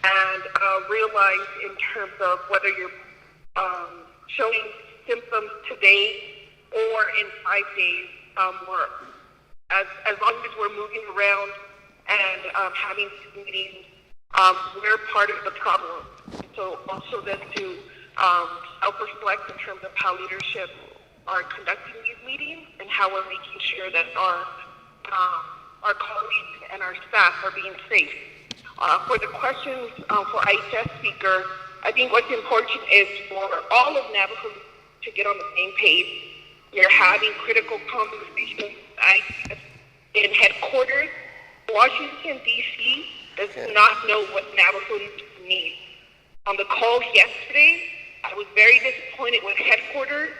and realize in terms of whether you're showing symptoms today or in 5 days, as long as we're moving around and having meetings, we're part of the problem. So also then to self-reflect in terms of how leadership are conducting these meetings and how we're making sure that our colleagues and our staff are being safe. For the questions for IHS Speaker, I think what's important is for all of Navajo to get on the same page. We're having critical conversations in headquarters. Washington, D.C. does not know what Navajo needs. On the call yesterday, I was very disappointed with headquarters.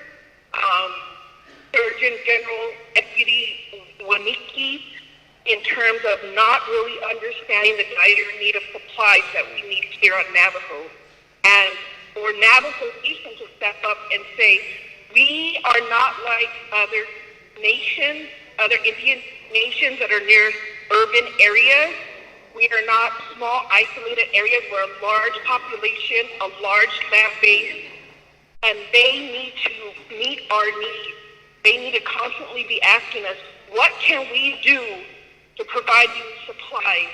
Surgeon General Deputy Waniki, in terms of not really understanding the dire need of supplies that we need here on Navajo. And for Navajo Nation to step up and say, we are not like other nations, other Indian nations that are near urban areas. We are not small, isolated areas. We're a large population, a large land base, and they need to meet our needs. They need to constantly be asking us, what can we do to provide you supplies?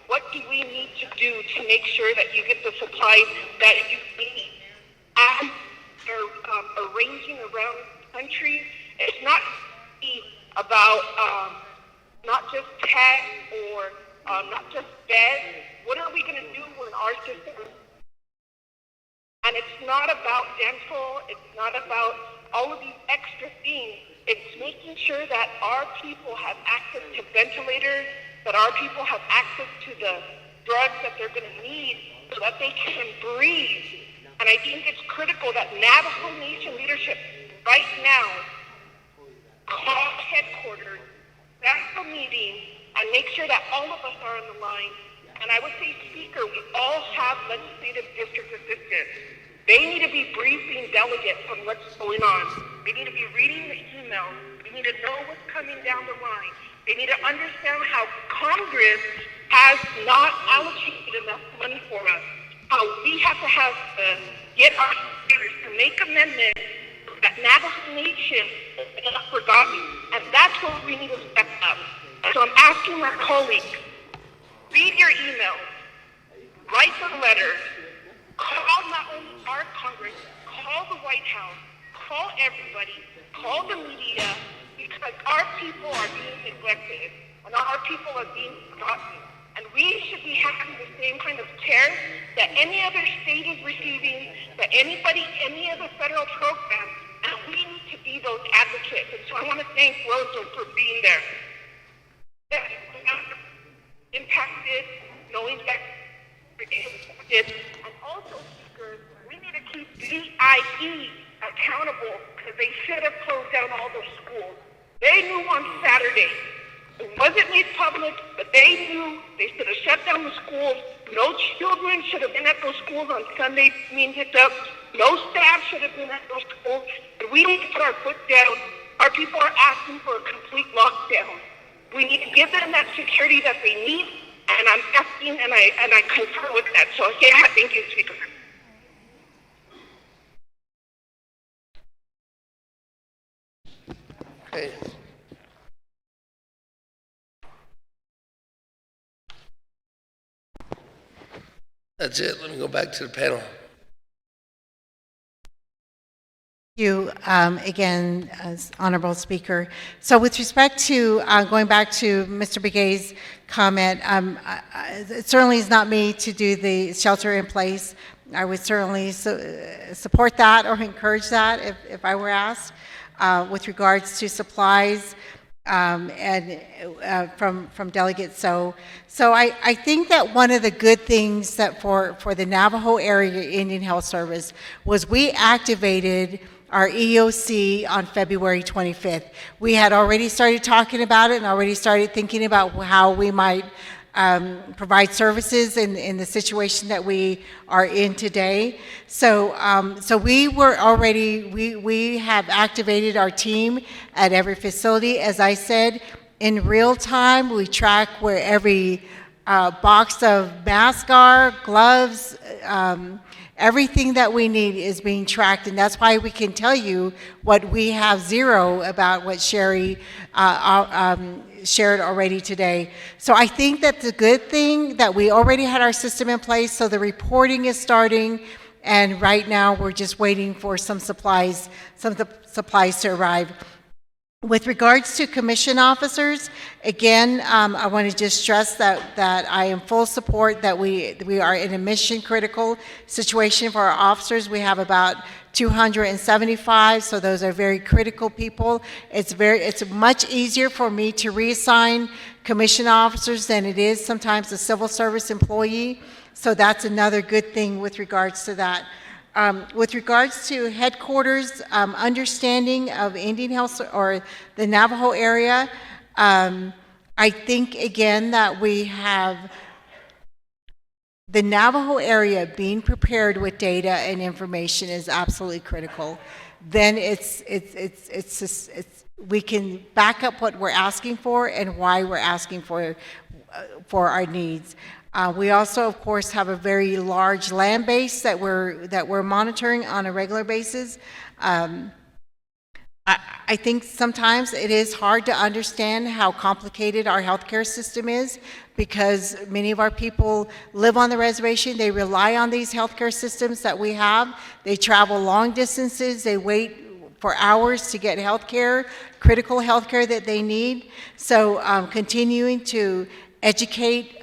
What do we need to do to make sure that you get the supplies that you need? As they're arranging around the country, it's not about not just tech or not just beds. What are we going to do when our system? And it's not about dental. It's not about all of these extra things. It's making sure that our people have access to ventilators, that our people have access to the drugs that they're going to need so that they can breathe. And I think it's critical that Navajo Nation leadership right now call headquarters, set a meeting, and make sure that all of us are on the line. And I would say, Speaker, we all have legislative district assistants. They need to be briefing delegates on what's going on. They need to be reading the emails. They need to know what's coming down the line. They need to understand how Congress has not allocated enough money for us. How we have to get our leaders to make amendments that Navajo Nation is not forgotten. And that's where we need to step up. So I'm asking my colleagues, read your emails, write the letters, call not only our Congress, call the White House, call everybody, call the media, because our people are being neglected and our people are being forgotten. And we should be having the same kind of care that any other state is receiving, that any other federal program, and we need to be those advocates. And so I want to thank Rosa for being there. Impacted, knowing that and also, Speaker, we need to keep DIE accountable because they should have closed down all those schools. They knew on Saturday. It wasn't made public, but they knew they should have shut down the schools. No children should have been at those schools on Sunday being picked up. No staff should have been at those schools. And we need to put our foot down. Our people are asking for a complete lockdown. We need to give them that security that they need. And I'm asking, and I concur with that. So, yeah, thank you, Speaker. Okay. That's it. Let me go back to the panel. You again, as Honorable Speaker. So with respect to going back to Mr. Begay's comment, it certainly is not me to do the shelter in place. I would certainly support that or encourage that if I were asked. With regards to supplies and from Delegate So I think that one of the good things that for the Navajo Area Indian Health Service was we activated our EOC on February 25th. We had already started talking about it and already started thinking about how we might provide services in the situation that we are in today. So we were already, we have activated our team at every facility. As I said, in real time, we track where every box of masks are, gloves, everything that we need is being tracked, and that's why we can tell you what we have zero about what Sherry shared already today. So I think that's a good thing that we already had our system in place, so the reporting is starting, and right now we're just waiting for some supplies to arrive. With regards to commission officers, again, I want to just stress that I am full support that we are in a mission critical situation for our officers. We have about 275, so those are very critical people. It's much easier for me to reassign commission officers than it is sometimes a civil service employee. So that's another good thing with regards to that. With regards to headquarters, understanding of Indian Health or the Navajo area, I think again that we have the Navajo area being prepared with data and information is absolutely critical. Then we can back up what we're asking for and why we're asking for our needs. We also, of course, have a very large land base that we're monitoring on a regular basis. I think sometimes it is hard to understand how complicated our healthcare system is because many of our people live on the reservation. They rely on these healthcare systems that we have. They travel long distances. They wait for hours to get healthcare, critical healthcare that they need. So continuing to educate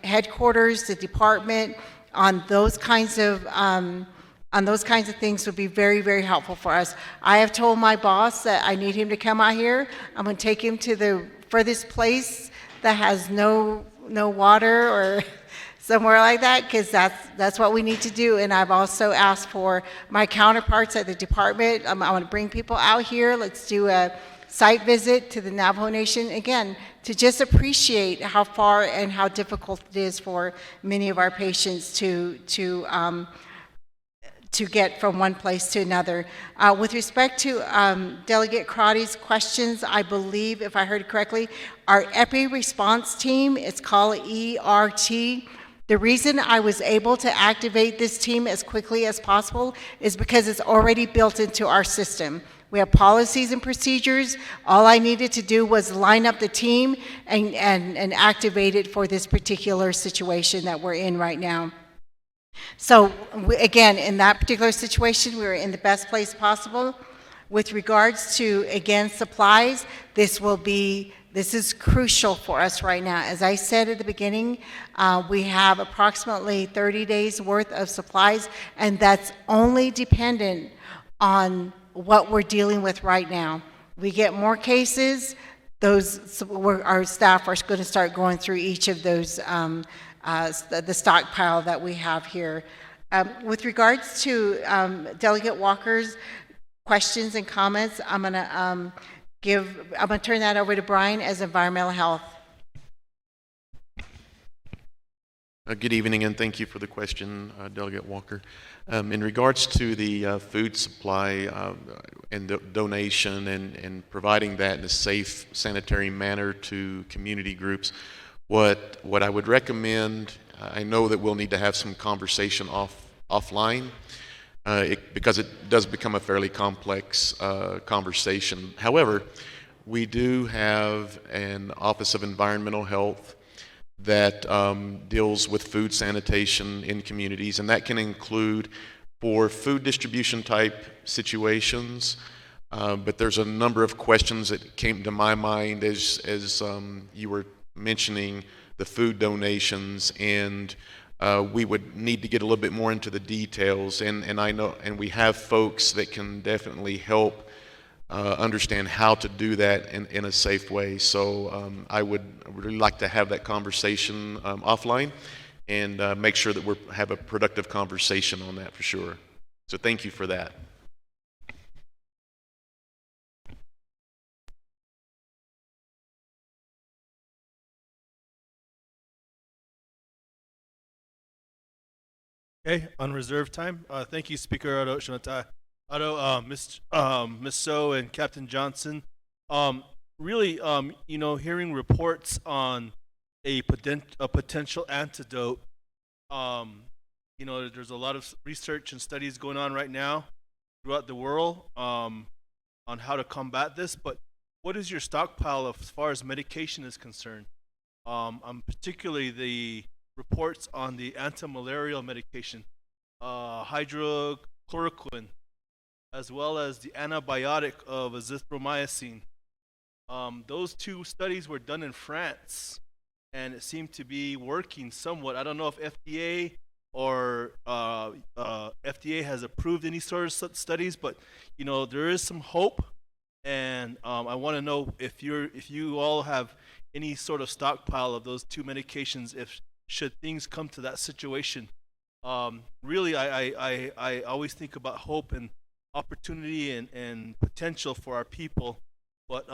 headquarters, the department on those kinds of things would be very, very helpful for us. I have told my boss that I need him to come out here. I'm going to take him to the furthest place that has no water or somewhere like that, because that's what we need to do. And I've also asked for my counterparts at the department. I want to bring people out here. Let's do a site visit to the Navajo Nation again to just appreciate how far and how difficult it is for many of our patients to get from one place to another. With respect to Delegate Crotty's questions, I believe, if I heard correctly, our EPI response team, it's called ERT. The reason I was able to activate this team as quickly as possible is because it's already built into our system. We have policies and procedures. All I needed to do was line up the team and activate it for this particular situation that we're in right now. So again, in that particular situation, we were in the best place possible. With regards to, again, supplies, this is crucial for us right now. As I said at the beginning, we have approximately 30 days worth of supplies, and that's only dependent on what we're dealing with right now. We get more cases, our staff are going to start going through each of those the stockpile that we have here. With regards to Delegate Walker's questions and comments, I'm going to turn that over to Brian as Environmental Health. Good evening, and thank you for the question, Delegate Walker. In regards to the food supply and the donation and providing that in a safe, sanitary manner to community groups, what I would recommend, I know that we'll need to have some conversation offline because it does become a fairly complex conversation. However, we do have an Office of Environmental Health that deals with food sanitation in communities, and that can include for food distribution type situations. But there's a number of questions that came to my mind as you were mentioning the food donations, and we would need to get a little bit more into the details. And I know, and we have folks that can definitely help understand how to do that in a safe way. So I would really like to have that conversation offline and make sure that we have a productive conversation on that for sure. So thank you for that. Okay, unreserved time. Thank you, Speaker Ado Shonata. Miss So and Captain Johnson. Really, hearing reports on a potential antidote. There's a lot of research and studies going on right now throughout the world on how to combat this. But what is your stockpile as far as medication is concerned? Particularly the reports on the anti-malarial medication, hydrochloroquine, as well as the antibiotic of azithromycin. Those two studies were done in France, and it seemed to be working somewhat. I don't know if FDA or FDA has approved any sort of such studies, but there is some hope, and I want to know if you all have any sort of stockpile of those two medications should things come to that situation. Really, I always think about hope and opportunity and potential for our people. But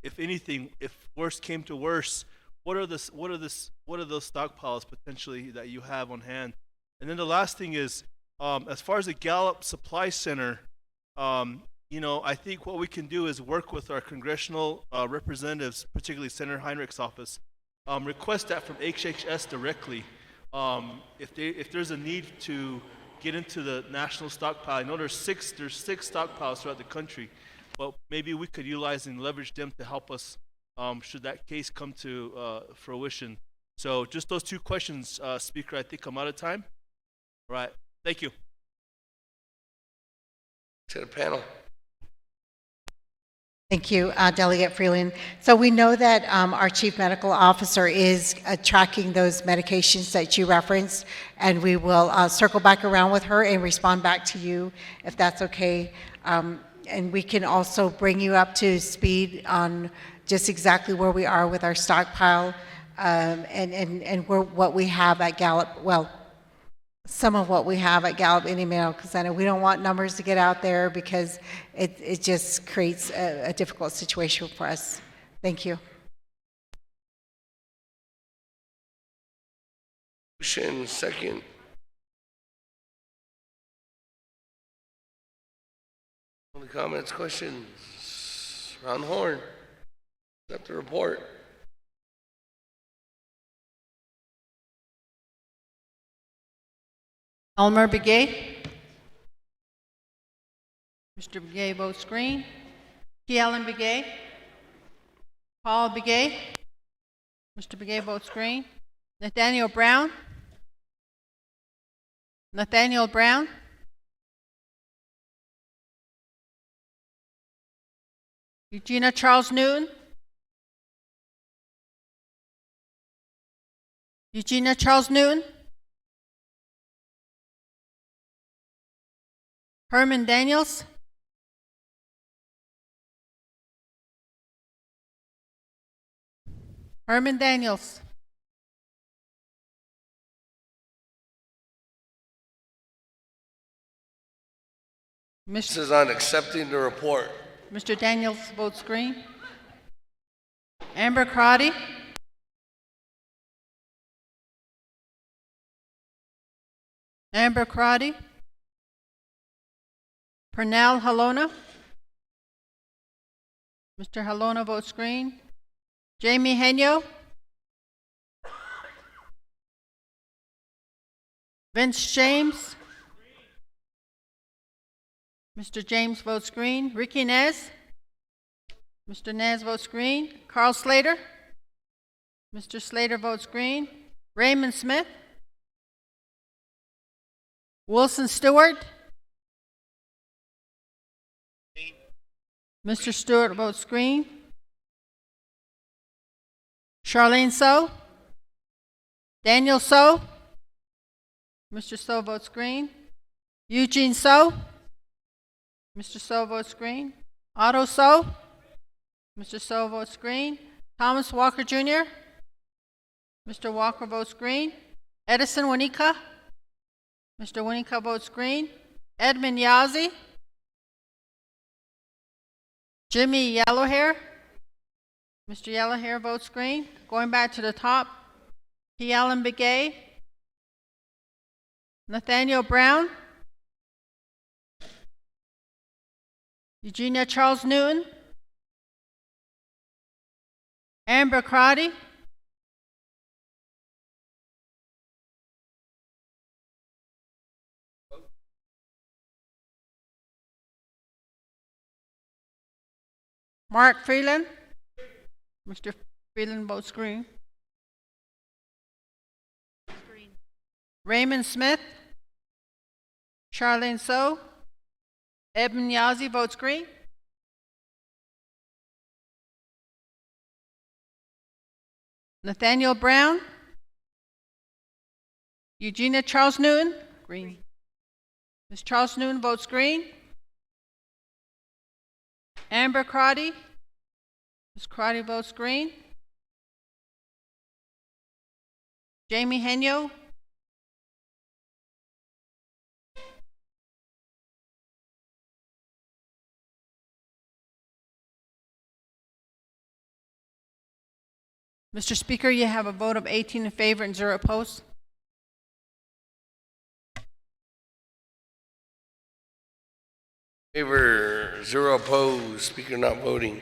if anything, if worst came to worst, what are those stockpiles potentially that you have on hand? And then the last thing is, as far as the Gallup Supply Center, I think what we can do is work with our congressional representatives, particularly Senator Heinrich's office. Request that from HHS directly. If there's a need to get into the national stockpile, I know there's six stockpiles throughout the country, but maybe we could utilize and leverage them to help us should that case come to fruition. So just those two questions, Speaker. I think I'm out of time. All right. Thank you. To the panel. Thank you, Delegate Freeland. So we know that our Chief Medical Officer is tracking those medications that you referenced, and we will circle back around with her and respond back to you if that's okay. And we can also bring you up to speed on just exactly where we are with our stockpile and what we have at Gallup. Well, some of what we have at Gallup Indian Medical Center. We don't want numbers to get out there because it just creates a difficult situation for us. Thank you. Motion second. Any comments, questions? Round the horn. Accept the report. Elmer Begay. Mr. Begay votes green. T. Ellen Begay. Paul Begay. Mr. Begay votes green. Nathaniel Brown. Nathaniel Brown. Eugenia Charles Newton. Eugenia Charles Newton. Herman Daniels. Herman Daniels. This is on accepting the report. Mr. Daniels votes green. Amber Crotty. Amber Crotty. Pernell Halona. Mr. Halona votes green. Jamie Henyo. Vince James. Mr. James votes green. Ricky Nez. Mr. Nez votes green. Carl Slater. Mr. Slater votes green. Raymond Smith. Wilson Stewart. Mr. Stewart votes green. Charlene So. Daniel So. Mr. So votes green. Eugene So. Mr. So votes green. Otto So. Mr. So votes green. Thomas Walker Jr. Mr. Walker votes green. Edison Wanika. Mr. Wanika votes green. Edmund Yazzie. Jimmy Yellowhair. Mr. Yellowhair votes green. Going back to the top, P. Allen Begay. Nathaniel Brown. Eugenia Charles Newton. Amber Crotty. Mark Freeland. Mr. Freeland votes green. Green. Raymond Smith. Charlene So. Edmund Yazzie votes green. Nathaniel Brown. Eugenia Charles Newton. Green. Ms. Charles Newton votes green. Amber Crotty. Ms. Crotty votes green. Jamie Henyo. Mr. Speaker, you have a vote of 18 in favor and 0 opposed. Favor, 0 opposed, speaker not voting.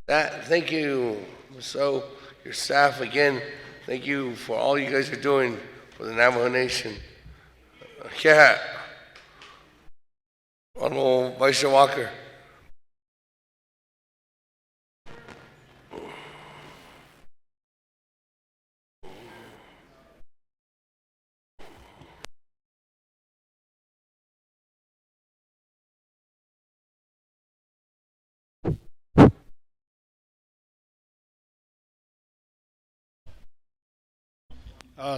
Thank you. So, your staff, again, thank you for all you guys are doing for the Navajo Nation. Yeah. Honorable Vice Chair Walker.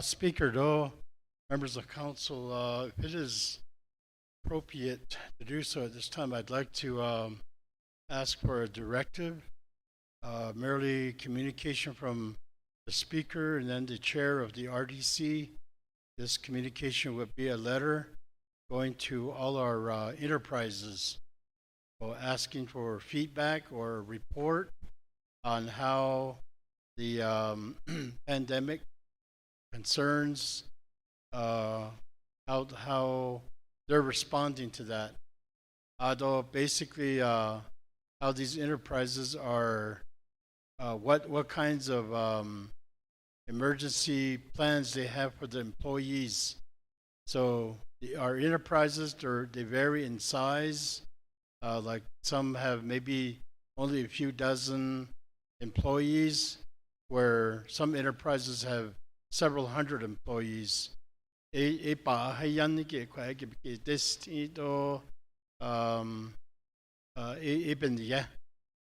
Speaker Do, members of council, if it is appropriate to do so at this time, I'd like to ask for a directive, merely communication from the speaker and then the chair of the RDC. This communication would be a letter going to all our enterprises, asking for feedback or report on how the pandemic concerns, how they're responding to that. Although basically how these enterprises are, what kinds of emergency plans they have for the employees. So our enterprises, they vary in size. Like some have maybe only a few dozen employees, where some enterprises have several hundred employees. I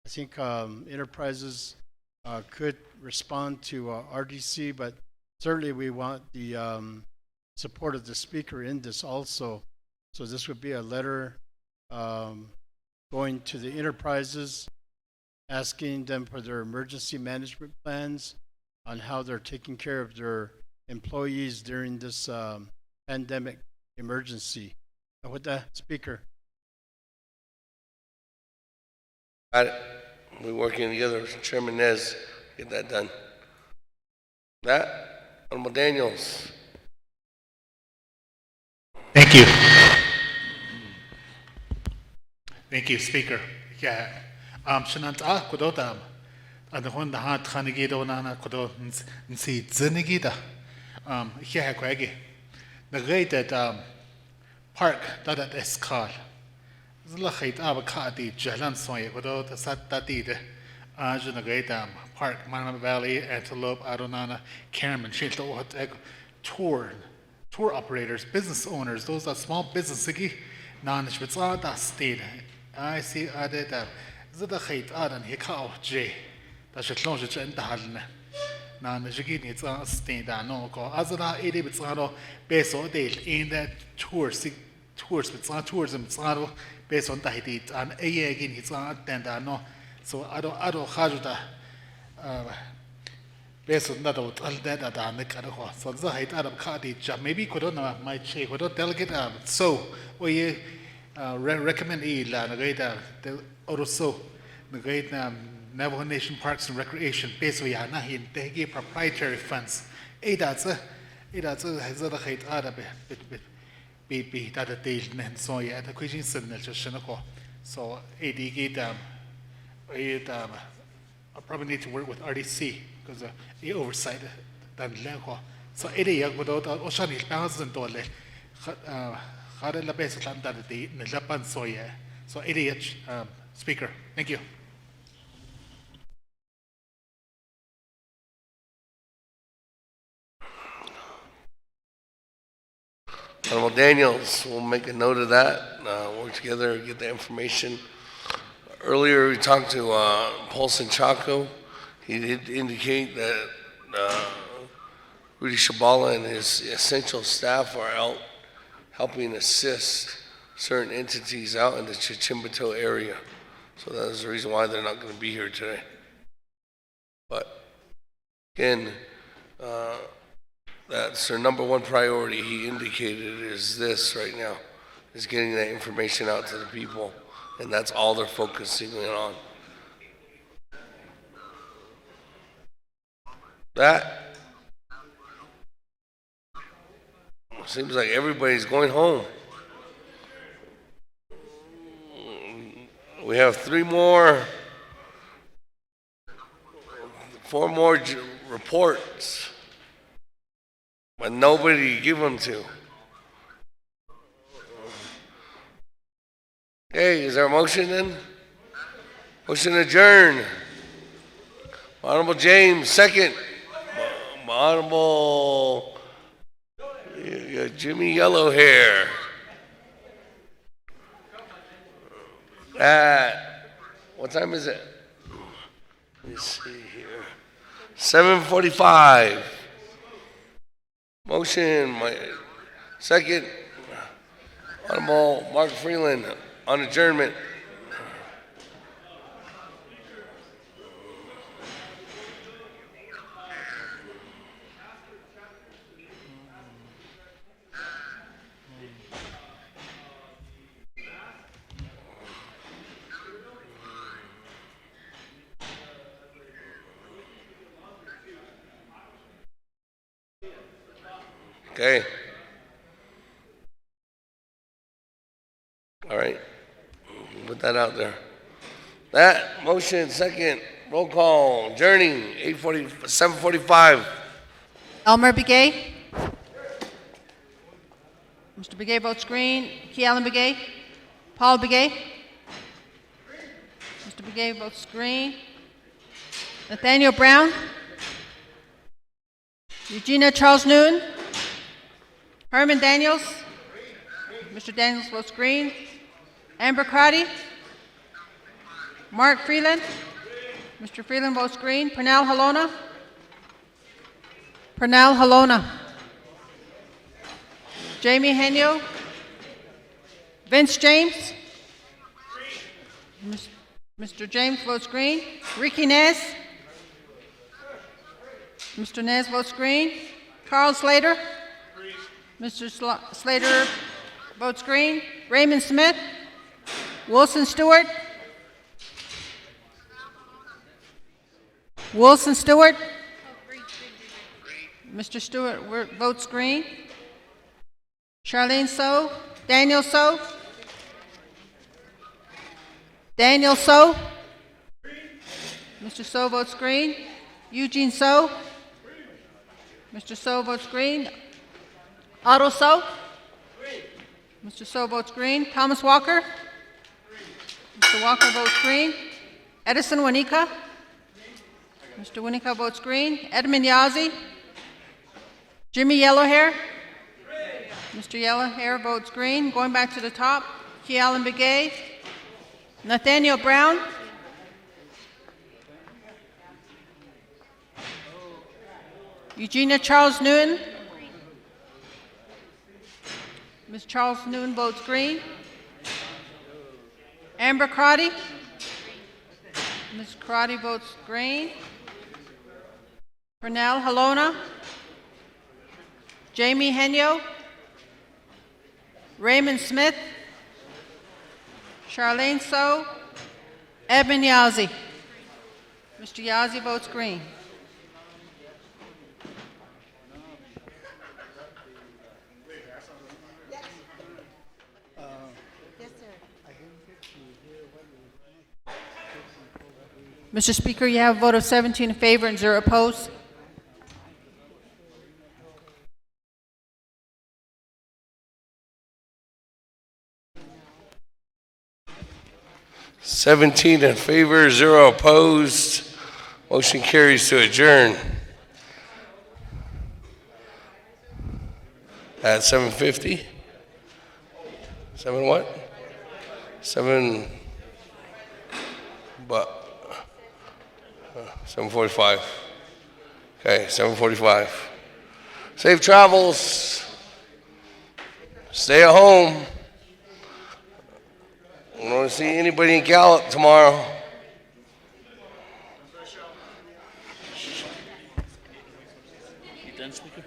think enterprises could respond to RDC, but certainly we want the support of the speaker in this also. So this would be a letter going to the enterprises, asking them for their emergency management plans on how they're taking care of their employees during this pandemic emergency. With the speaker. Got it. We're working together with Chairman Nez to get that done. Honorable Daniels. Thank you. Thank you, Speaker. Yeah. Shanant kudotam. Adhon the hat khanigido nana kudo nsi zinigida. Yeah, kwagi. The rated park that escal. Zlachit abakati jalan soy kudo the sat tatide. Junagate Park, Manama Valley, Antelope, Adonana, Cameron, Shilto, tour tour operators, business owners, those are small business nanish with the state. I see that the height and he cow J. That should launch it in the Halne. Nanajiki needs a state that no go. As a 80 with Sano, based on the in that tours with tourism, Sano, based on that it and a again it's not then no. So I don't have that. Based on that, all that are the kind of so the height out of cottage, maybe could not my check, could not delegate. So we recommend the also the great Navajo Nation Parks and Recreation based on they give proprietary funds. That's a has a height out of it that a deal and so yeah, the question is so I probably need to work with RDC because the oversight that level. So area without ocean is thousand dollar. Had la base land that the Japan so yeah. So area speaker. Thank you. Honorable Daniels, we'll make a note of that. Work together, get the information. Earlier, we talked to Paulson Chaco. He did indicate that Rudy Shabala and his essential staff are out helping assist certain entities out in the Chichimbato area. So that's the reason why they're not going to be here today. But again, that's their number one priority, he indicated, is this right now, is getting that information out to the people. And that's all they're focusing on. That seems like everybody's going home. We have 4 more reports, but nobody to give them to. Okay, is there a motion then? Motion adjourn. Honorable James, second. Honorable Jimmy Yellowhair. What time is it? Let me see here. 7:45. Motion, my second. Honorable Mark Freeland. On adjournment. Okay. All right. Put that out there. That motion, second, roll call, adjourning, 7:45. Elmer Begay. Mr. Begay votes green. Key Allen Begay. Paul Begay. Mr. Begay votes green. Nathaniel Brown. Eugenia Charles Newton. Herman Daniels. Mr. Daniels votes green. Amber Crotty. Mark Freeland. Mr. Freeland votes green. Pernell Halona. Pernell Halona. Jamie Henyo. Vince James. Mr. James votes green. Ricky Nez. Mr. Nez votes green. Carl Slater. Mr. Slater votes green. Raymond Smith. Wilson Stewart. Wilson Stewart. Mr. Stewart votes green. Charlene So. Daniel So. Daniel So. Mr. So votes green. Eugene So. Mr. So votes green. Otto So. Mr. So votes green. Thomas Walker. Mr. Walker votes green. Edison Wanika. Mr. Wanika votes green. Edmund Yazzie. Jimmy Yellowhair. Mr. Yellowhair votes green. Going back to the top, Key Allen Begay, Nathaniel Brown, Eugenia Charles Newton. Ms. Charles Newton votes green. Amber Crotty. Ms. Crotty votes green. Pernell Halona. Jamie Henyo. Raymond Smith. Charlene So. Edmund Yazzie. Mr. Yazzie votes green. Mr. Speaker, you have a vote of 17 in favor and 0 opposed. $17 in favor, 0 opposed. Motion carries to adjourn at 7:50. 7 what? 7, but 7:45. Okay, 7:45. Safe travels. Stay at home. I don't want to see anybody in Gallup tomorrow. You done, Speaker?